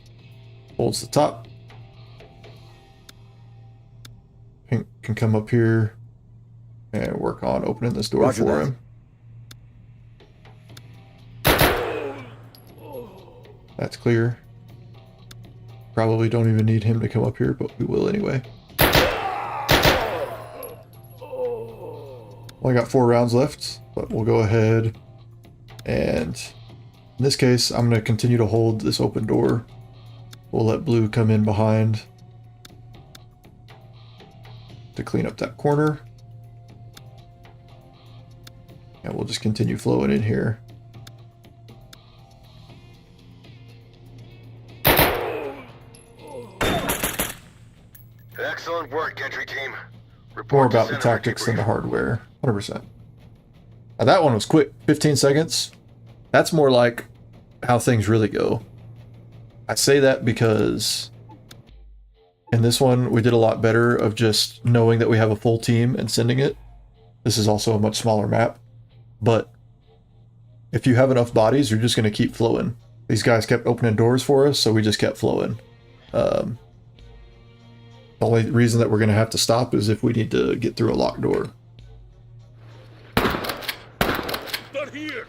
Speaker 1: holds the top. Pink can come up here and work on opening this door
Speaker 6: Roger
Speaker 1: for
Speaker 6: that.
Speaker 1: him. That's clear. Probably don't even need him to come up here, but we will anyway. Only got 4 rounds left, but we'll go ahead and in this case, I'm going to continue to hold this open door. We'll let blue come in behind to clean up that corner. And we'll just continue flowing in here.
Speaker 3: Excellent work, entry team. Report
Speaker 1: More
Speaker 3: to
Speaker 1: about the
Speaker 3: center for
Speaker 1: tactics than the
Speaker 3: debrief.
Speaker 1: hardware. 100%. Now that one was quick. 15 seconds. That's more like how things really go. I say that because in this one, we did a lot better of just knowing that we have a full team and sending it. This is also a much smaller map. But if you have enough bodies, you're just going to keep flowing. These guys kept opening doors for us, so we just kept flowing. The only reason that we're going to have to stop is if we need to get through a locked door.
Speaker 5: Not here.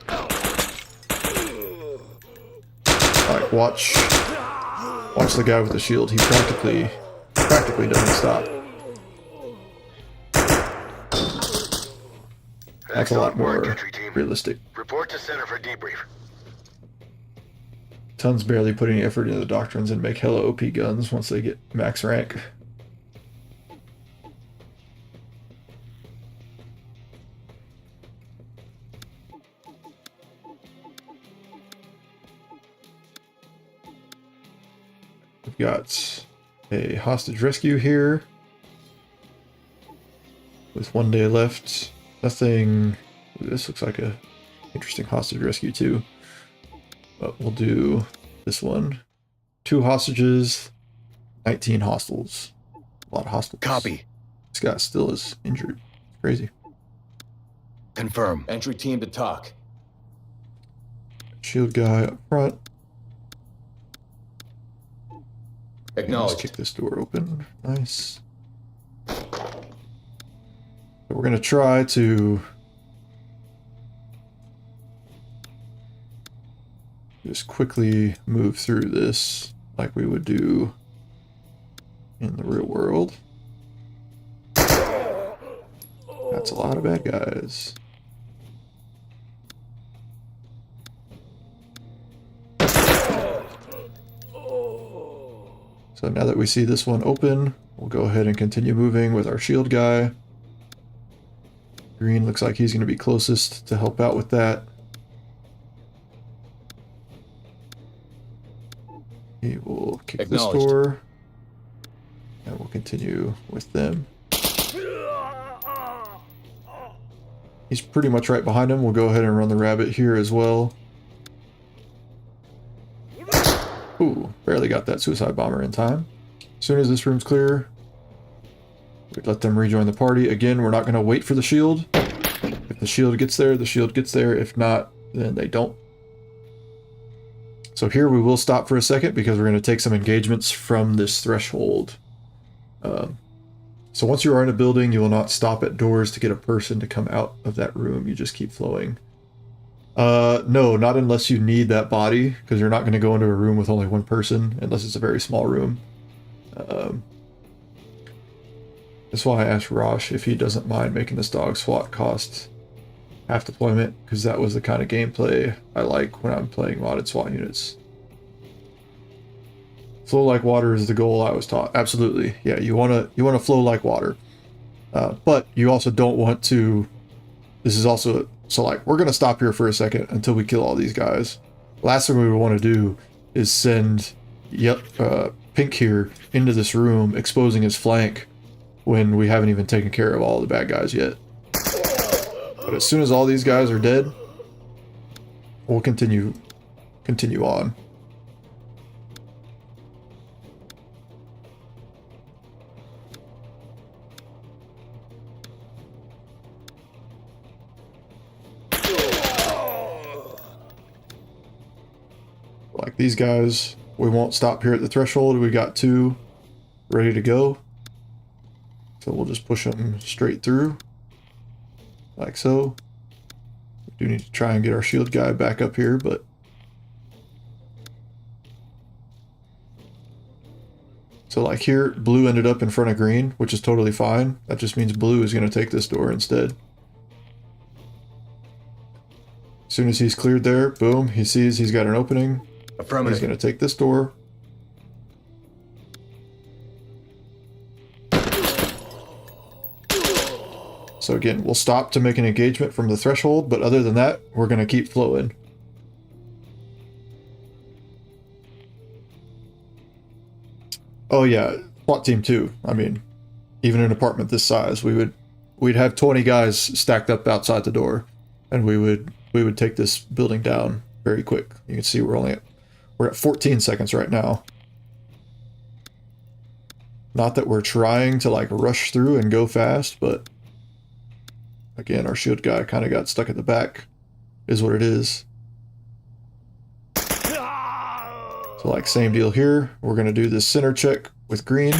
Speaker 1: Alright, watch the guy with the shield. He practically doesn't stop. That's a lot
Speaker 3: Excellent work,
Speaker 1: more
Speaker 3: entry team.
Speaker 1: realistic.
Speaker 3: Report to center for debrief.
Speaker 1: Tons barely put any effort into the doctrines and make hella OP guns once they get max rank. We've got a hostage rescue here with 1 day left. Nothing. Ooh, this looks like a interesting hostage rescue too. But we'll do this one. 2 hostages, 19 hostiles. A lot of hostiles.
Speaker 7: Copy.
Speaker 1: This guy still is injured. Crazy.
Speaker 7: Confirm.
Speaker 6: Entry team to talk.
Speaker 1: Shield guy up front. Let's
Speaker 6: Acknowledged.
Speaker 1: kick this door open. Nice. So we're gonna try to just quickly move through this like we would do in the real world. That's a lot of bad guys. So now that we see this one open, we'll go ahead and continue moving with our shield guy. Green looks like he's going to be closest to help out with that. He will kick this
Speaker 6: Acknowledged.
Speaker 1: door. And we'll continue with them. He's pretty much right behind him. We'll go ahead and run the rabbit here as well. Ooh, barely got that suicide bomber in time. As soon as this room's clear, we'd let them rejoin the party. Again, we're not going to wait for the shield. If the shield gets there, the shield gets there. If not, then they don't. So here we will stop for a second because we're going to take some engagements from this threshold. So once you are in a building, you will not stop at doors to get a person to come out of that room. You just keep flowing. No, not unless you need that body, because you're not going to go into a room with only one person, unless it's a very small room. That's why I asked Rosh if he doesn't mind making this dog SWAT cost half deployment, because that was the kind of gameplay I like when I'm playing modded SWAT units. Flow like water is the goal I was taught. Absolutely, yeah. You wanna flow like water, but you also don't want to. This is also so like we're gonna stop here for a second until we kill all these guys. Last thing we want to do is send Pink here into this room, exposing his flank when we haven't even taken care of all the bad guys yet. But as soon as all these guys are dead, we'll continue on. Like these guys, we won't stop here at the threshold. We got 2 ready to go. So we'll just push them straight through. Like so. We do need to try and get our shield guy back up here, but... So like here, blue ended up in front of green, which is totally fine. That just means blue is going to take this door instead. As soon as he's cleared there, boom, he sees he's got an opening.
Speaker 7: Affirmative.
Speaker 1: He's going to take this door. So again, we'll stop to make an engagement from the threshold, but other than that, we're going to keep flowing. Oh yeah, SWAT team 2. I mean, even an apartment this size, we'd have 20 guys stacked up outside the door, and we would take this building down very quick. You can see we're at 14 seconds right now. Not that we're trying to like rush through and go fast, but again, our shield guy kind of got stuck at the back, is what it is. So like same deal here. We're gonna do this center check with green.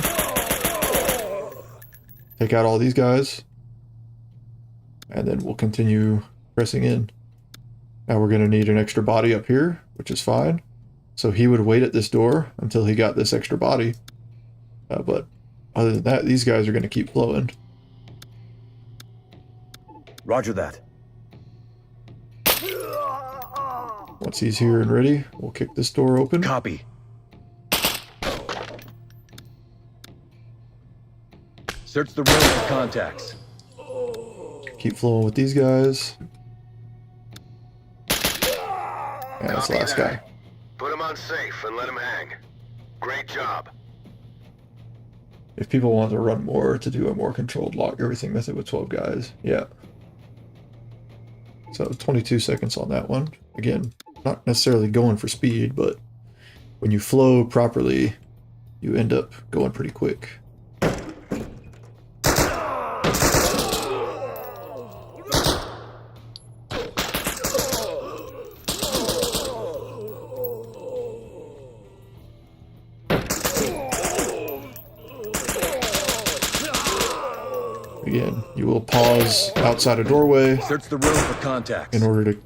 Speaker 1: Take out all these guys. And then we'll continue pressing in. Now we're gonna need an extra body up here, which is fine. So he would wait at this door until he got this extra body. But other than that, these guys are gonna keep flowing.
Speaker 6: Roger that.
Speaker 1: Once he's here and ready, we'll kick this door open.
Speaker 7: Copy. Search the room for contacts.
Speaker 1: Keep flowing with these guys. And that's the last guy.
Speaker 3: Put him on safe and let him hang. Great job.
Speaker 1: If people want to run more to do a more controlled lock everything method with 12 guys, yeah. So 22 seconds on that one. Again, not necessarily going for speed, but when you flow properly, you end up going pretty quick. Again, you will pause outside a doorway
Speaker 7: Search the room for contacts.
Speaker 1: in order to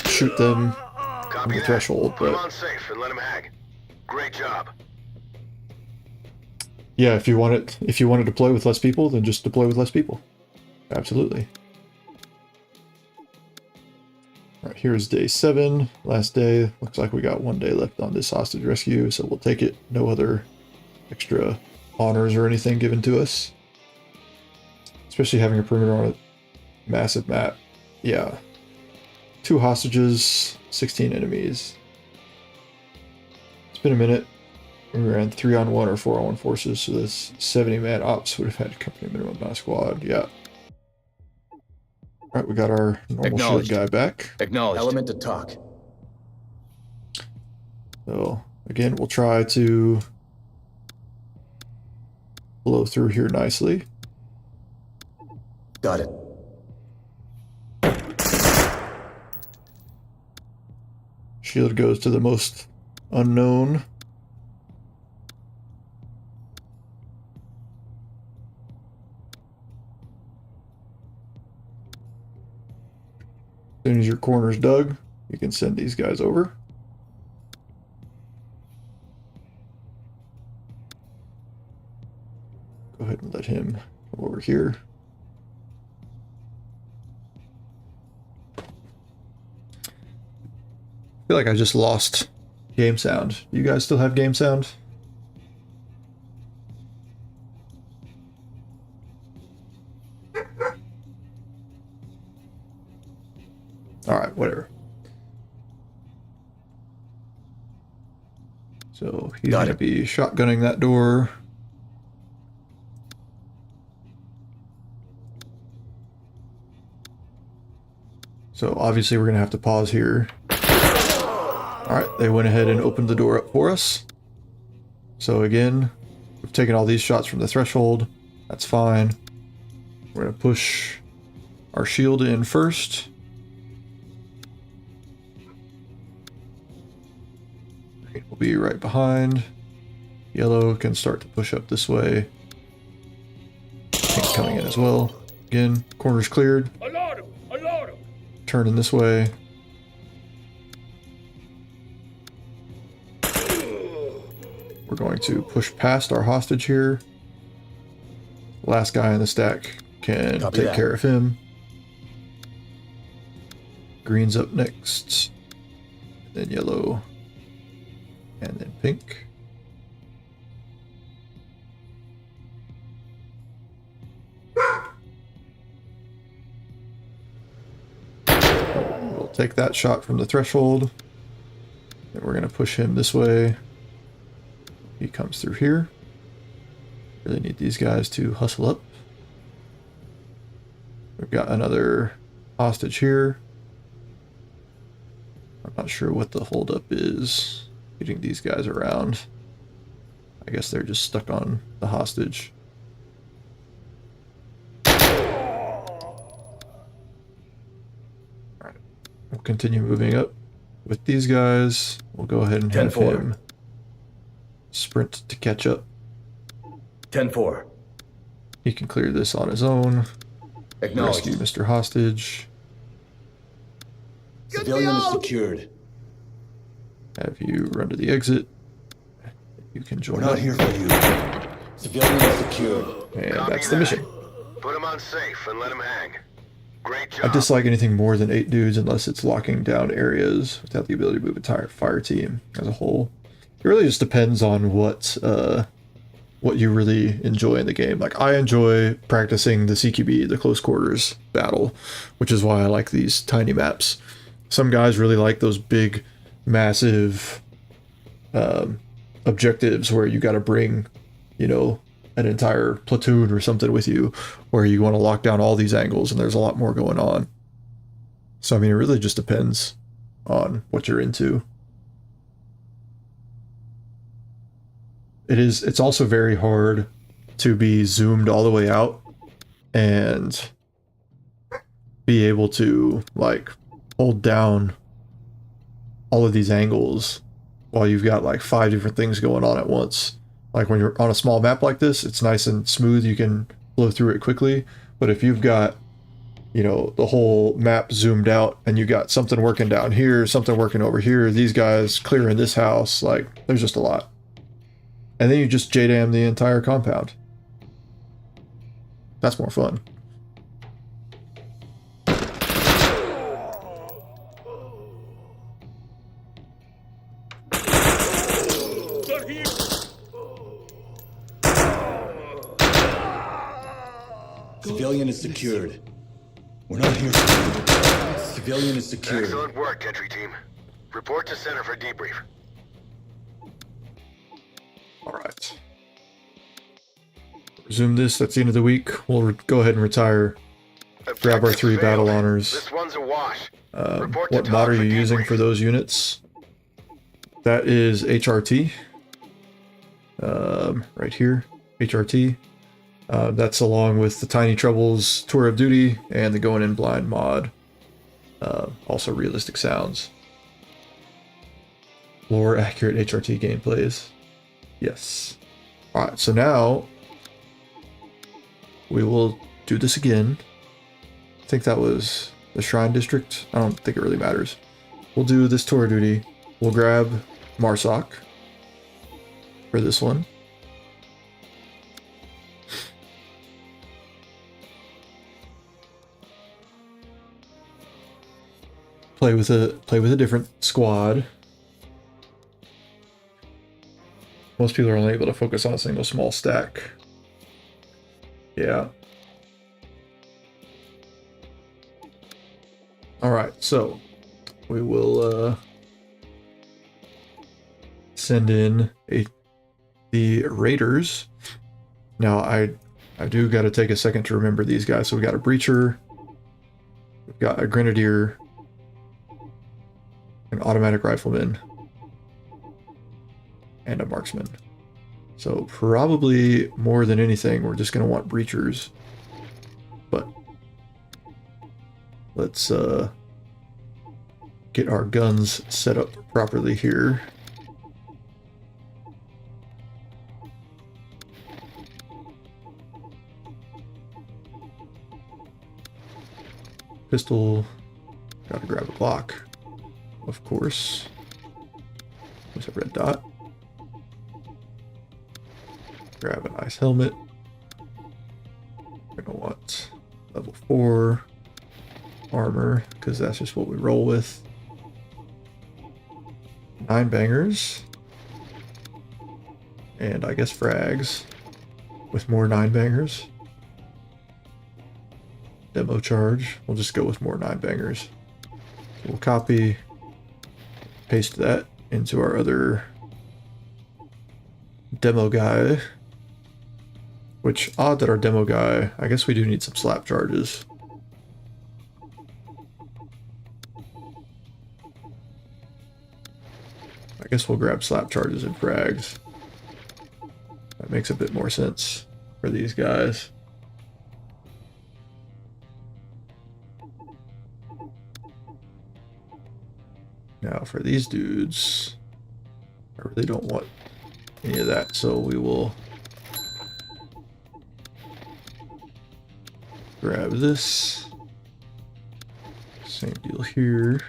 Speaker 1: shoot them from
Speaker 3: Copy
Speaker 1: the
Speaker 3: that.
Speaker 1: threshold,
Speaker 3: Put him
Speaker 1: but
Speaker 3: on safe and let him hang. Great job.
Speaker 1: yeah, if you wanted to deploy with less people, then just deploy with less people. Absolutely. All right, here's day 7, last day. Looks like we got 1 day left on this hostage rescue, so we'll take it. No other extra honors or anything given to us. Especially having a perimeter on a massive map. Yeah. 2 hostages, 16 enemies. It's been a minute. We ran 3-on-1 or 4-on-1 forces, so this 70-man ops would have had company minimum, not a squad. Yeah. Alright, we got our normal shield guy back.
Speaker 7: Acknowledged.
Speaker 6: Element to talk.
Speaker 1: So, again, we'll try to blow through here nicely.
Speaker 6: Got it.
Speaker 1: Shield goes to the most unknown. As soon as your corner's dug, you can send these guys over. Go ahead and let him come over here. I feel like I just lost game sound. You guys still have game sound? Alright, whatever. So he's
Speaker 6: Got
Speaker 1: going to
Speaker 6: it.
Speaker 1: be shotgunning that door. So obviously we're going to have to pause here. Alright, they went ahead and opened the door up for us. So again, we've taken all these shots from the threshold. That's fine. We're going to push our shield in first. Green will be right behind. Yellow can start to push up this way. Pink coming in as well. Again, corners cleared. Turning this way. We're going to push past our hostage here. Last guy in the stack can
Speaker 6: Copy
Speaker 1: take
Speaker 6: that.
Speaker 1: care of him. Green's up next. Then yellow. And then pink. We'll take that shot from the threshold. Then we're going to push him this way. He comes through here. Really need these guys to hustle up. We've got another hostage here. I'm not sure what the holdup is getting these guys around. I guess they're just stuck on the hostage. Alright, we'll continue moving up with these guys. We'll go ahead and have
Speaker 6: 10-4.
Speaker 1: him sprint to catch up.
Speaker 6: 10-4.
Speaker 1: He can clear this on his own.
Speaker 6: Acknowledged.
Speaker 1: Rescue Mr. Hostage.
Speaker 6: Civilian is secured.
Speaker 1: Have you run to the exit. You can join
Speaker 6: We're not
Speaker 1: up.
Speaker 6: here for you. Civilian is secured.
Speaker 1: And
Speaker 3: Copy
Speaker 1: that's the
Speaker 3: that.
Speaker 1: mission.
Speaker 3: Put him on safe and let him hang. Great
Speaker 1: I
Speaker 3: job.
Speaker 1: dislike anything more than 8 dudes unless it's locking down areas without the ability to move entire fire team as a whole. It really just depends on what you really enjoy in the game. Like, I enjoy practicing the CQB, the close quarters battle, which is why I like these tiny maps. Some guys really like those big, massive objectives where you got to bring, you know, an entire platoon or something with you, where you want to lock down all these angles and there's a lot more going on. So, I mean, it really just depends on what you're into. It's also very hard to be zoomed all the way out and be able to, like, hold down all of these angles while you've got like 5 different things going on at once. Like when you're on a small map like this, it's nice and smooth, you can blow through it quickly. But if you've got, you know, the whole map zoomed out and you got something working down here, something working over here, these guys clearing this house, like, there's just a lot. And then you just JDAM the entire compound. That's more fun.
Speaker 6: Civilian is secured. We're not here for you. Civilian is secured.
Speaker 3: Excellent work, entry team. Report to center for debrief.
Speaker 1: Alright. Resume this. That's the end of the week. We'll go ahead and retire. Grab our
Speaker 3: Objectives
Speaker 1: 3 battle
Speaker 3: failed.
Speaker 1: honors.
Speaker 3: This one's a wash. Report to
Speaker 1: What
Speaker 3: top
Speaker 1: mod are
Speaker 3: for
Speaker 1: you using
Speaker 3: debrief.
Speaker 1: for those units? That is HRT. Right here. HRT. That's along with the Tiny Troubles Tour of Duty and the Going In Blind mod. Also realistic sounds. More accurate HRT gameplays. Yes. Alright, so now we will do this again. I think that was the Shrine District. I don't think it really matters. We'll do this tour of duty. We'll grab Marsoc for this one. Play with a different squad. Most people are only able to focus on a single small stack. Yeah. Alright, so we will send in the raiders. Now I do got to take a second to remember these guys. So we got a breacher, we've got a grenadier, an automatic rifleman, and a marksman. So probably more than anything, we're just going to want breachers. But let's get our guns set up properly here. Pistol, gotta grab a Glock, of course. There's a red dot. Grab a nice helmet. We're gonna want level 4 armor, because that's just what we roll with. 9 bangers. And I guess frags with more 9 bangers. Demo charge. We'll just go with more 9 bangers. So we'll copy, paste that into our other demo guy. Which, odd that our demo guy... I guess we do need some slap charges. I guess we'll grab slap charges and frags. That makes a bit more sense for these guys. Now for these dudes, I really don't want any of that, so we will grab this. Same deal here.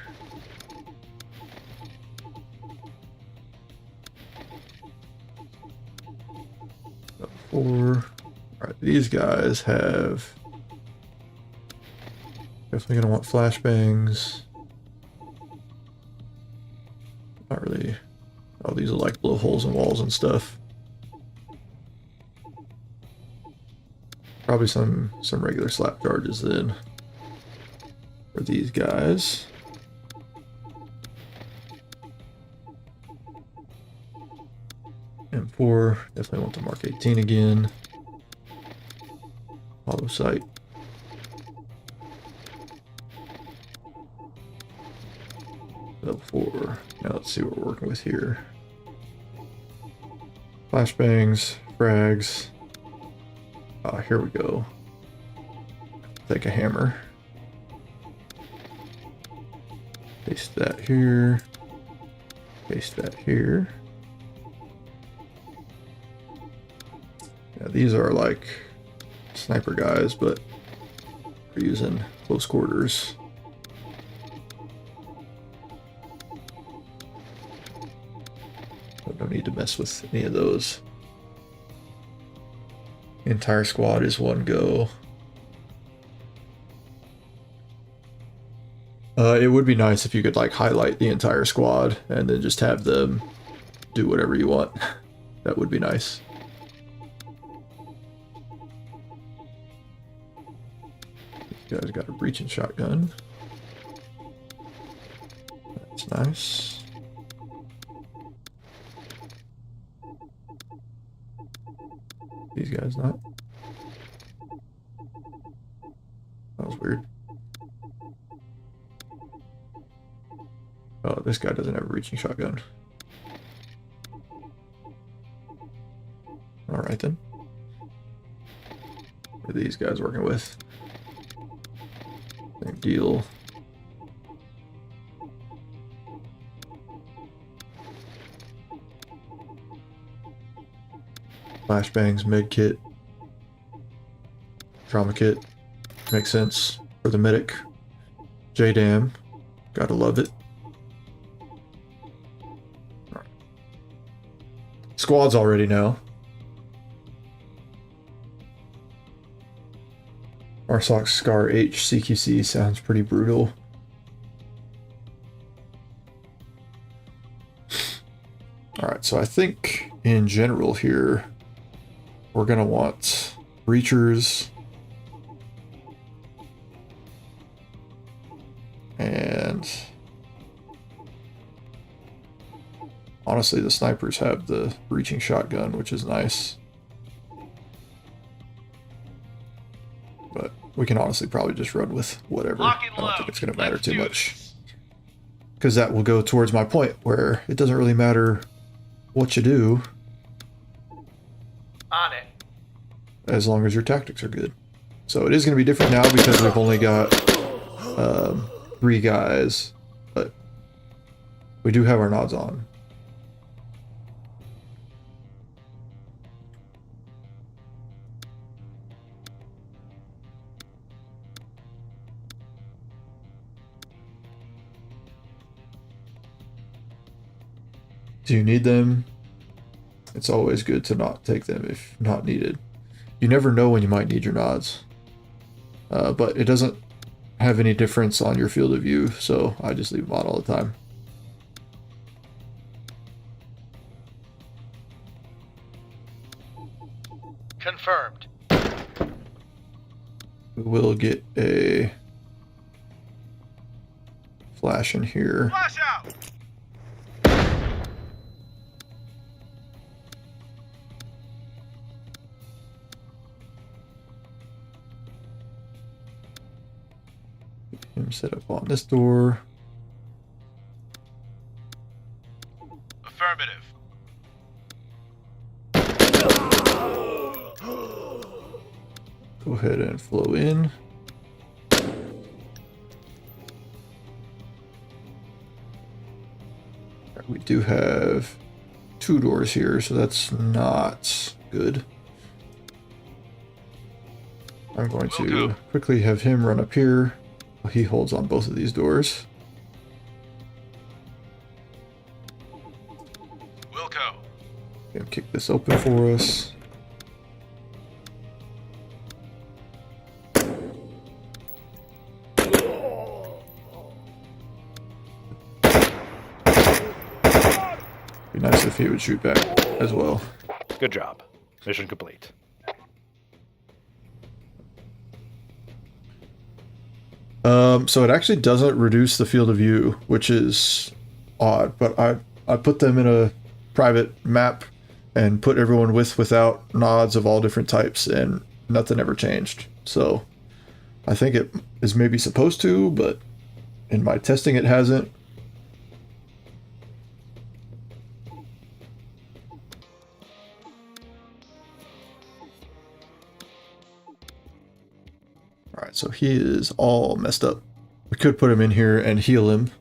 Speaker 1: All right, these guys have definitely gonna want flashbangs. Not really. Oh, these are like blow holes in walls and stuff. Probably some regular slap charges then for these guys. M4, definitely want the Mark 18 again. Hollow sight. Level 4. Now let's see what we're working with here. Flashbangs, frags. Here we go. Take a hammer. Paste that here. Paste that here. Yeah, these are like sniper guys, but we're using close quarters. No need to mess with any of those. The entire squad is one go. It would be nice if you could like highlight the entire squad and then just have them do whatever you want. That would be nice. These guys got a breaching shotgun. That's nice. These guys not. That was weird. Oh, this guy doesn't have a reaching shotgun. Alright then. What are these guys working with? Same deal. Flashbangs, med kit, trauma kit, makes sense for the medic. JDAM, gotta love it. Right. Squads already know. RSOC Scar H CQC sounds pretty brutal. Alright, so I think in general here, we're going to want breachers and honestly the snipers have the breaching shotgun, which is nice. But we can honestly probably just run with whatever. I don't think it's going to matter too much. Because that will go towards my point where it doesn't really matter what you do.
Speaker 2: On it.
Speaker 1: As long as your tactics are good. So it is going to be different now because we've only got 3 guys, but we do have our nods on. Do you need them? It's always good to not take them if not needed. You never know when you might need your nods. But it doesn't have any difference on your field of view, so I just leave them on all the time.
Speaker 2: Confirmed.
Speaker 1: We will get a flash in here.
Speaker 2: Flash out!
Speaker 1: Get him set up on this door.
Speaker 2: Affirmative.
Speaker 1: Go ahead and flow in. Alright, we do have 2 doors here, so that's not good. I'm going to quickly have him run up here while he holds on both of these doors.
Speaker 2: Wilco.
Speaker 1: Gonna kick this open for us. Be nice if he would shoot back as well.
Speaker 4: Good job. Mission complete.
Speaker 1: So it actually doesn't reduce the field of view, which is odd, but I put them in a private map and put everyone without nods of all different types, and nothing ever changed. So I think it is maybe supposed to, but in my testing it hasn't. Alright, so he is all messed up. We could put him in here and heal him.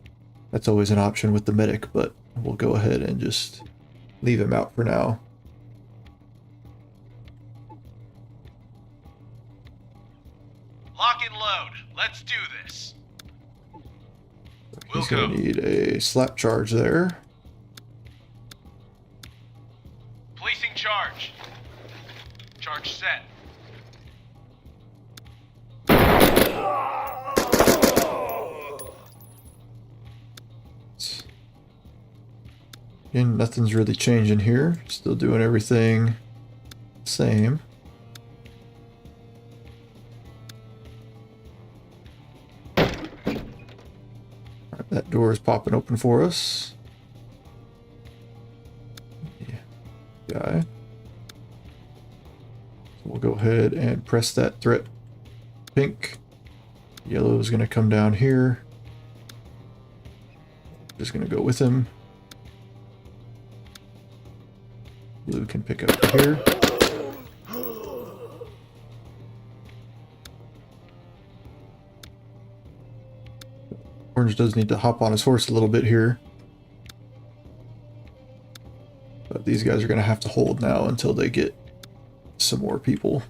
Speaker 1: That's always an option with the medic, but we'll go ahead and just leave him out for now.
Speaker 2: Lock and load. Let's do this.
Speaker 1: He's going to need a slap charge there.
Speaker 2: Placing charge. Charge set.
Speaker 1: And nothing's really changing here. Still doing everything the same. Alright, that door is popping open for us. Yeah. Guy. So we'll go ahead and press that threat pink. Yellow is going to come down here. Just going to go with him. Blue can pick up here. Orange does need to hop on his horse a little bit here. But these guys are going to have to hold now until they get some more people.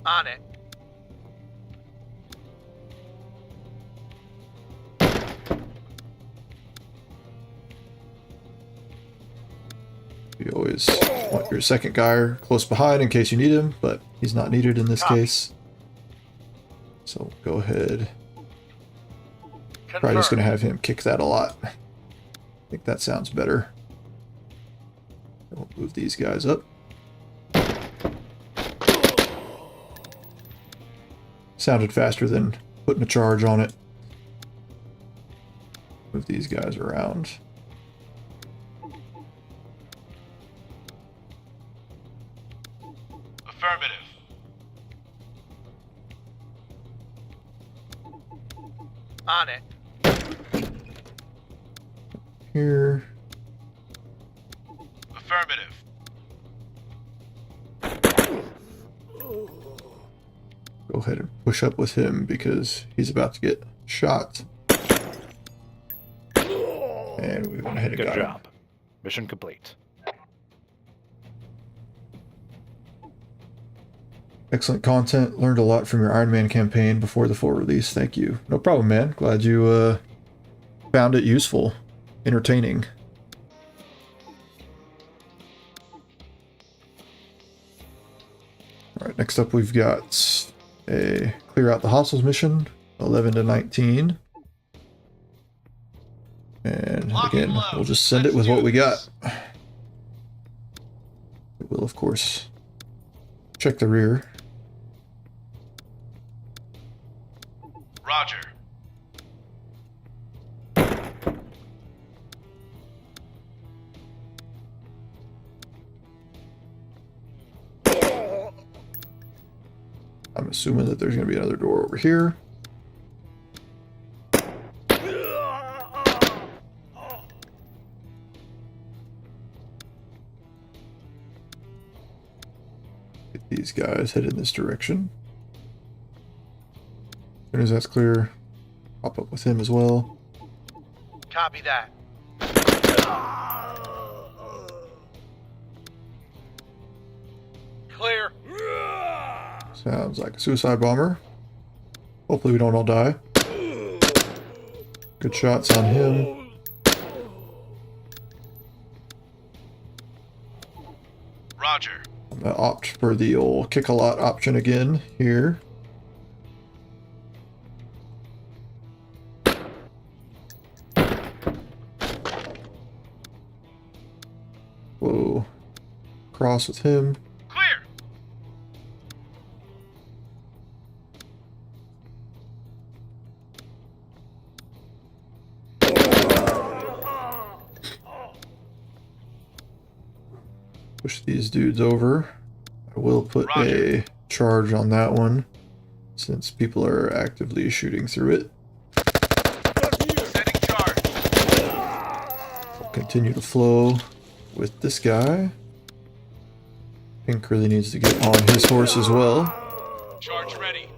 Speaker 2: On it.
Speaker 1: You always want your second guy close behind in case you need him, but he's not needed in this case. So go ahead. Probably just going to have him kick that a lot. I think that sounds better. We'll move these guys up. Sounded faster than putting a charge on it. Move these guys around.
Speaker 2: Affirmative. On it.
Speaker 1: Here.
Speaker 2: Affirmative.
Speaker 1: Go ahead and push up with him because he's about to get shot. And we went ahead and
Speaker 4: Good
Speaker 1: got him.
Speaker 4: job. Mission complete.
Speaker 1: Excellent content. Learned a lot from your Iron Man campaign before the full release. Thank you. No problem, man. Glad you found it useful, entertaining. All right, next up we've got a clear out the hostiles mission, 11 to 19. And again, we'll just send it with what we got. We will, of course, check the rear.
Speaker 2: Roger.
Speaker 1: I'm assuming that there's going to be another door over here. Get these guys head in this direction. As soon as that's clear, pop up with him as well.
Speaker 3: Copy that. Clear.
Speaker 1: Sounds like a suicide bomber. Hopefully we don't all die. Good shots on him.
Speaker 2: Roger.
Speaker 1: I'm gonna opt for the old kick-a-lot option again here. Whoa. Cross with him.
Speaker 2: Clear.
Speaker 1: Push these dudes over. I will put a charge on that one since people are actively shooting through it.
Speaker 2: Setting charge.
Speaker 1: Continue to flow with this guy. Pink really needs to get on his horse as well.
Speaker 2: Charge ready.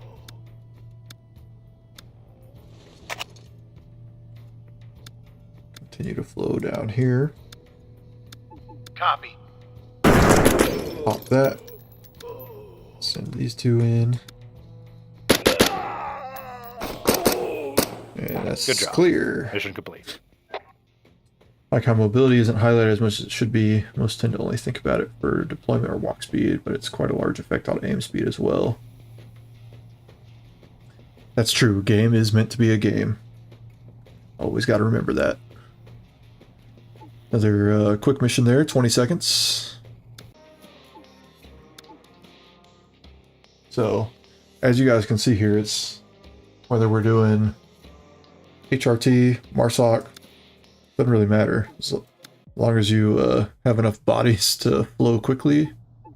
Speaker 1: Continue to flow down here.
Speaker 3: Copy.
Speaker 1: Pop that. Send these two in. And that's
Speaker 4: Good job.
Speaker 1: clear.
Speaker 4: Mission complete.
Speaker 1: Like how mobility isn't highlighted as much as it should be. Most tend to only think about it for deployment or walk speed, but it's quite a large effect on aim speed as well. That's true. Game is meant to be a game. Always got to remember that. Another quick mission there, 20 seconds. So, as you guys can see here, it's whether we're doing HRT, MARSOC, doesn't really matter. As long as you have enough bodies to flow quickly,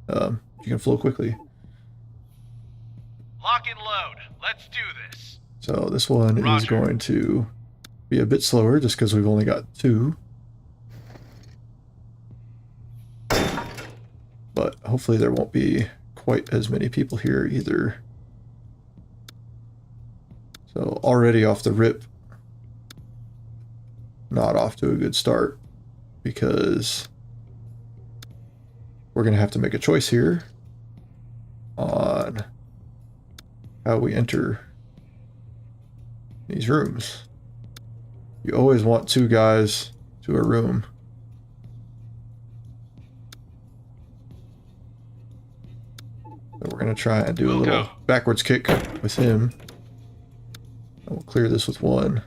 Speaker 1: you can flow quickly.
Speaker 2: Lock and load. Let's do this.
Speaker 1: So this one is
Speaker 2: Roger.
Speaker 1: going to be a bit slower just because we've only got 2. But hopefully there won't be quite as many people here either. So already off the rip, not off to a good start because we're going to have to make a choice here on how we enter these rooms. You always want 2 guys to a room. So we're going to try and do a
Speaker 2: We'll
Speaker 1: little
Speaker 2: go.
Speaker 1: backwards kick with him. And we'll clear this with 1.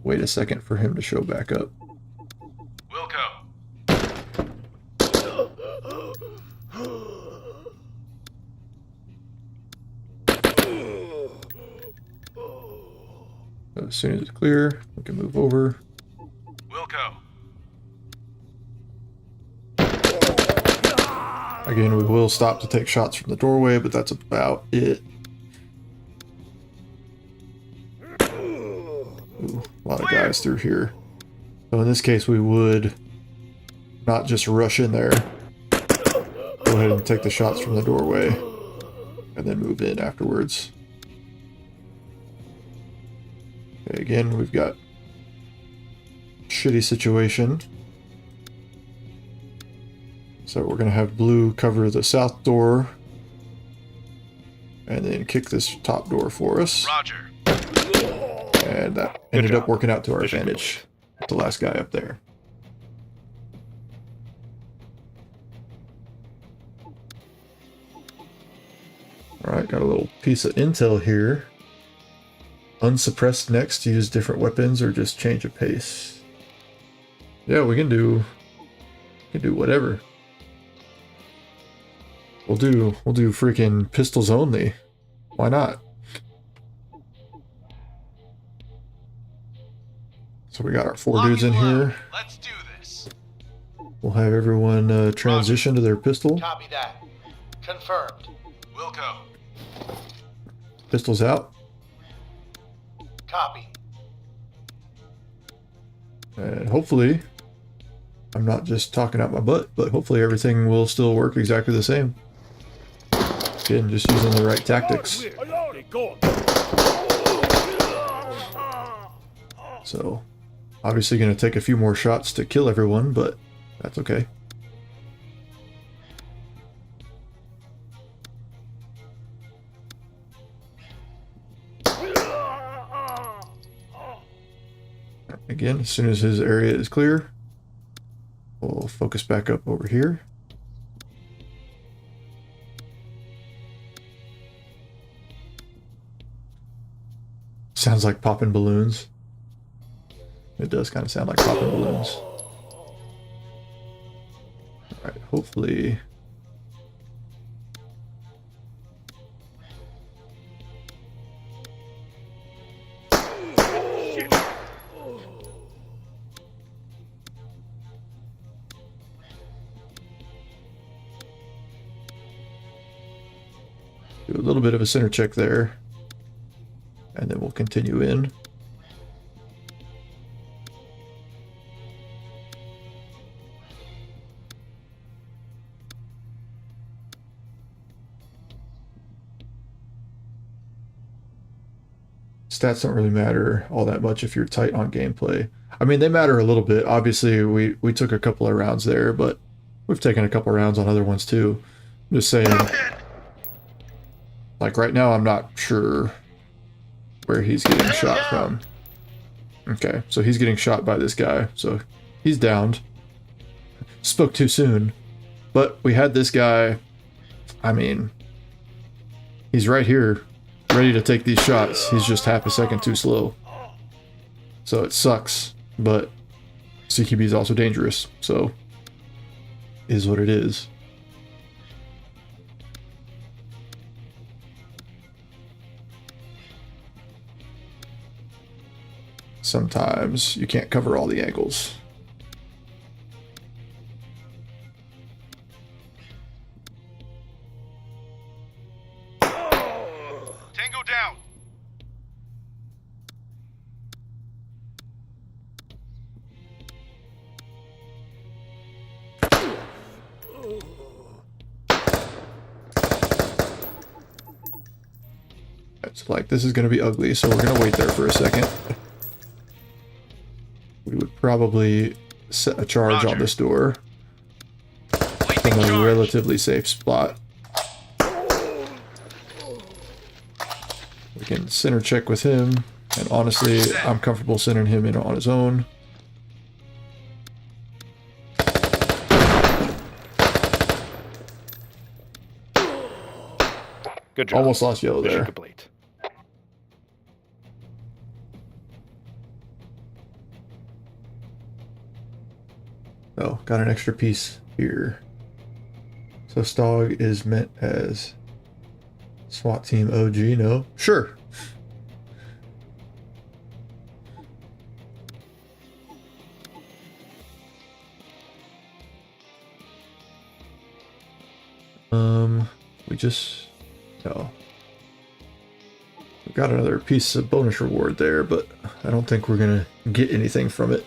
Speaker 1: Wait a second for him to show back up.
Speaker 2: Wilco.
Speaker 1: So as soon as it's clear, we can move over.
Speaker 2: Wilco.
Speaker 1: Again, we will stop to take shots from the doorway, but that's about it. Ooh, a lot of guys through here. So in this case, we would not just rush in there. Go ahead and take the shots from the doorway and then move in afterwards. Okay, again, we've got shitty situation. So we're going to have blue cover the south door and then kick this top door for us.
Speaker 2: Roger.
Speaker 1: And that ended up
Speaker 4: job.
Speaker 1: working out to our
Speaker 4: Mission
Speaker 1: advantage with the last guy up there. Alright, got a little piece of intel here. Unsuppressed next, use different weapons or just change of pace. Yeah, we can do whatever. We'll do freaking pistols only. Why not? So we got our 4
Speaker 2: Lock
Speaker 1: dudes in
Speaker 2: and load.
Speaker 1: here.
Speaker 2: Let's do
Speaker 1: We'll have everyone transition to their pistol.
Speaker 8: Copy that. Confirmed.
Speaker 3: Wilco.
Speaker 1: Pistols out.
Speaker 8: Copy.
Speaker 1: And hopefully, I'm not just talking out my butt, but hopefully everything will still work exactly the same. Again, just using the right tactics. So, obviously going to take a few more shots to kill everyone, but that's okay. Again, as soon as his area is clear, we'll focus back up over here. Sounds like popping balloons. It does kind of sound like popping balloons. Alright, hopefully... do a little bit of a center check there, and then we'll continue in. Stats don't really matter all that much if you're tight on gameplay. I mean, they matter a little bit. Obviously, we took a couple of rounds there, but we've taken a couple of rounds on other ones too. I'm just saying, like right now, I'm not sure where he's getting shot from. Okay, so he's getting shot by this guy, so he's downed. Spoke too soon, but we had this guy. I mean, he's right here, ready to take these shots. He's just half a second too slow. So it sucks, but CQB is also dangerous, so is what it is. Sometimes you can't cover all the angles.
Speaker 3: Tango down.
Speaker 1: It's like, this is going to be ugly, so we're going to wait there for a second. We would probably set a charge on this door from a relatively safe spot. We can center check with him, and honestly, I'm comfortable centering him in on his own.
Speaker 4: Good job.
Speaker 1: Almost lost yellow
Speaker 4: Mission
Speaker 1: there.
Speaker 4: complete.
Speaker 1: Oh, got an extra piece here. So Stog is meant as SWAT Team OG, no? Sure. We just... no. We got another piece of bonus reward there, but I don't think we're gonna get anything from it.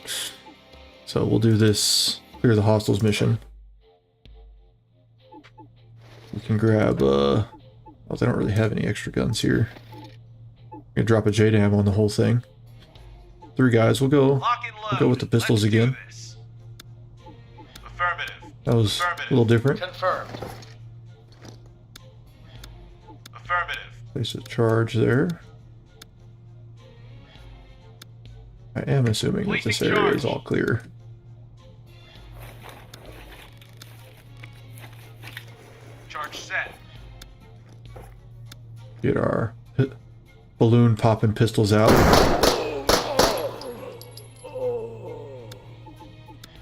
Speaker 1: So we'll do this clear the hostiles mission. We can grab, oh, they don't really have any extra guns here. We can drop a JDAM on the whole thing. 3 guys, we'll go with the pistols again.
Speaker 3: Affirmative.
Speaker 1: That was a little different.
Speaker 8: Confirmed.
Speaker 3: Affirmative.
Speaker 1: Place a charge there. I am assuming that this area is all clear.
Speaker 3: Charge set.
Speaker 1: Get our balloon popping pistols out.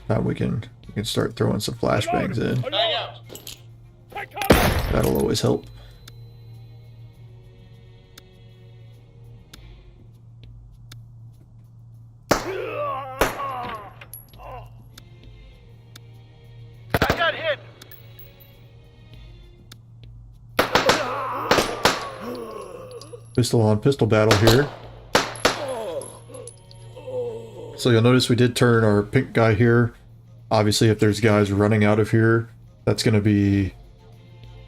Speaker 1: Now we can start throwing some flashbangs in.
Speaker 8: Bang out.
Speaker 1: That'll always help. pistol on pistol battle here. So you'll notice we did turn our pink guy here. Obviously, if there's guys running out of here, that's going to be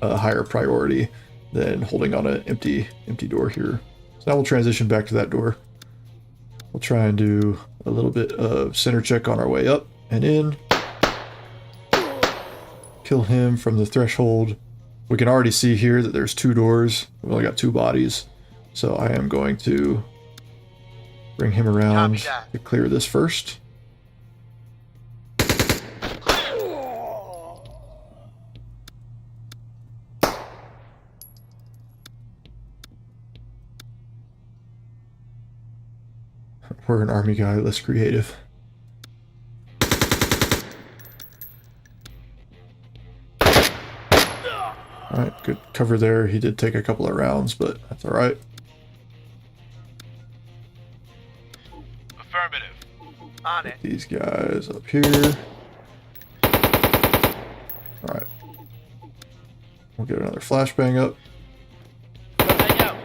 Speaker 1: a higher priority than holding on an empty door here. So now we'll transition back to that door. We'll try and do a little bit of center check on our way up and in. Kill him from the threshold. We can already see here that there's 2 doors. We've only got 2 bodies. So I am going to bring him around to clear this first. We're an army guy, less creative. Alright, good cover there. He did take a couple of rounds, but that's alright.
Speaker 8: Affirmative. On it.
Speaker 1: These guys up here. Alright. We'll get another flashbang up.
Speaker 8: Hang out.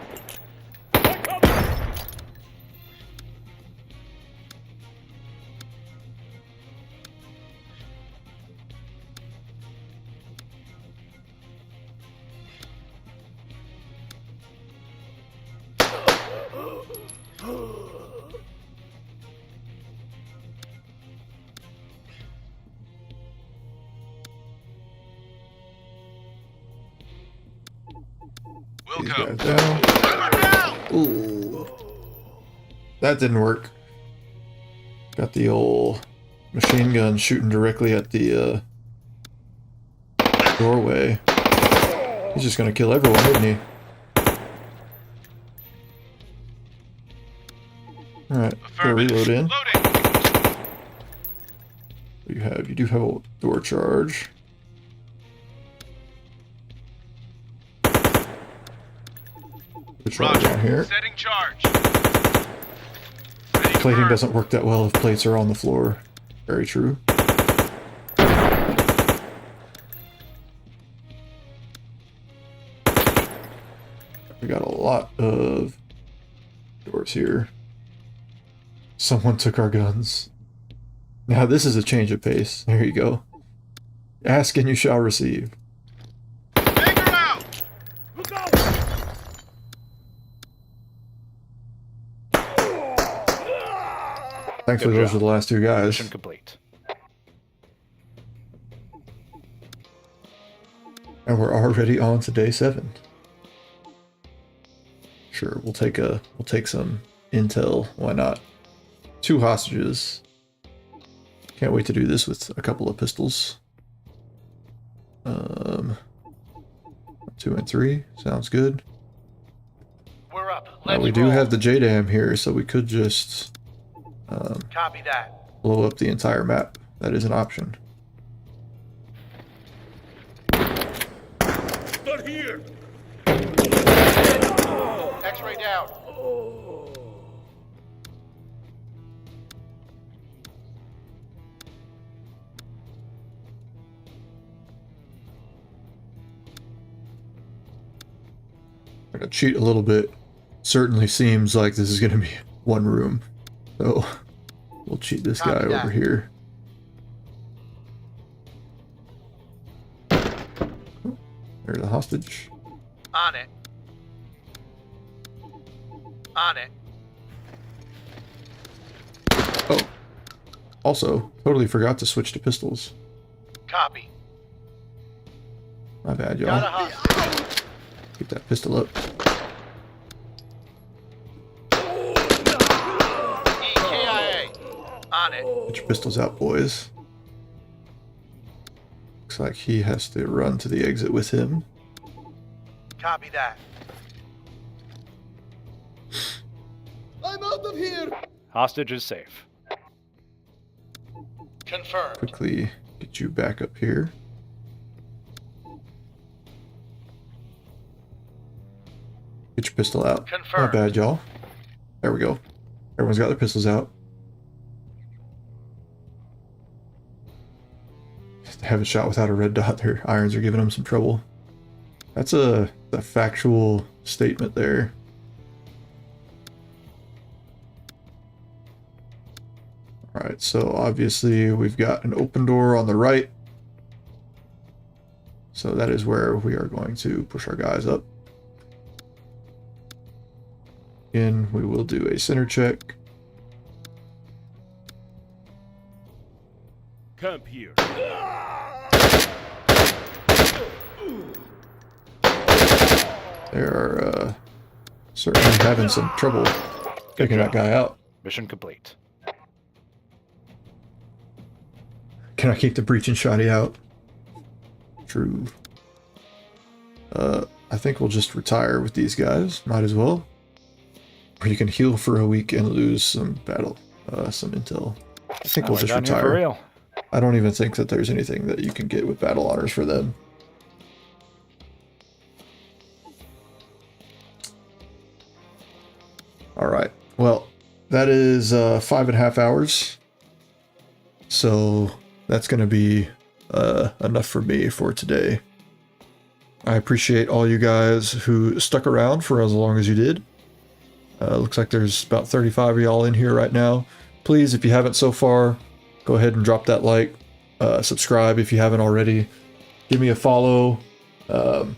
Speaker 1: These guys down. Ooh. That didn't work. Got the old machine gun shooting directly at the doorway. He's just gonna kill everyone, isn't he? Alright, go reload in. You do have a door charge. Charge down here.
Speaker 2: Setting charge.
Speaker 1: Plating doesn't work that well if plates are on the floor. Very true. We got a lot of doors here. Someone took our guns. Now this is a change of pace. There you go. Ask and you shall receive.
Speaker 2: Finger out!
Speaker 1: Thankfully, those are the last 2 guys.
Speaker 4: Mission complete.
Speaker 1: And we're already on to day 7. Sure, we'll take some intel. Why not? 2 hostages. Can't wait to do this with a couple of pistols. 2 and 3 sounds good.
Speaker 8: We're up.
Speaker 1: Now
Speaker 8: Let's
Speaker 1: we do
Speaker 8: roll.
Speaker 1: have the JDAM here, so we could just
Speaker 8: Copy that.
Speaker 1: blow up the entire map. That is an option.
Speaker 5: Start here!
Speaker 8: X-ray down.
Speaker 1: I'm gonna cheat a little bit. Certainly seems like this is gonna be one room. So we'll cheat this guy
Speaker 8: Copy that.
Speaker 1: over here. There's the hostage.
Speaker 8: On it. On it.
Speaker 1: Oh. Also, totally forgot to switch to pistols.
Speaker 8: Copy.
Speaker 1: My bad,
Speaker 8: Got a
Speaker 1: y'all.
Speaker 8: hostage.
Speaker 1: Keep that pistol up.
Speaker 8: EKIA. On it.
Speaker 1: Get your pistols out, boys. Looks like he has to run to the exit with him.
Speaker 8: Copy that.
Speaker 4: Hostage is safe.
Speaker 8: Confirmed.
Speaker 1: Quickly get you back up here. Get your pistol out. Not
Speaker 8: Confirmed.
Speaker 1: bad, y'all. There we go. Everyone's got their pistols out. Just have a shot without a red dot. Their irons are giving them some trouble. That's a factual statement there. All right, so obviously we've got an open door on the right. So that is where we are going to push our guys up. Again, we will do a center check.
Speaker 5: Camp here.
Speaker 1: They are certainly having some trouble taking that guy out.
Speaker 4: Mission complete.
Speaker 1: Can I keep the breaching shoddy out? True. I think we'll just retire with these guys. Might as well. Or you can heal for a week and lose some battle, some intel. I think we'll
Speaker 4: We're
Speaker 1: just
Speaker 4: done here for
Speaker 1: retire.
Speaker 4: real.
Speaker 1: I don't even think that there's anything that you can get with battle honors for them. All right. Well, that is 5.5 hours. So that's going to be enough for me for today. I appreciate all you guys who stuck around for as long as you did. Looks like there's about 35 of y'all in here right now. Please, if you haven't so far, go ahead and drop that like. Subscribe if you haven't already. Give me a follow. Turn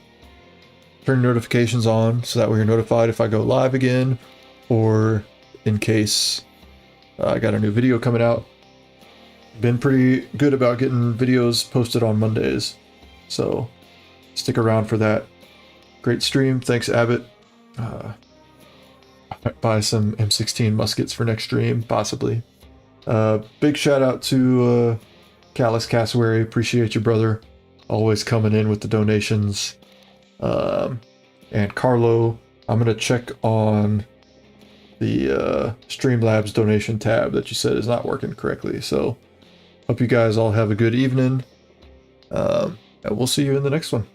Speaker 1: notifications on so that way you're notified if I go live again, or in case I got a new video coming out. Been pretty good about getting videos posted on Mondays, so stick around for that. Great stream. Thanks, Abbott. Buy some M16 muskets for next stream, possibly. Big shout out to Callus Cassowary. Appreciate you, brother. Always coming in with the donations. And Carlo, I'm going to check on the Streamlabs donation tab that you said is not working correctly. So hope you guys all have a good evening. And we'll see you in the next one.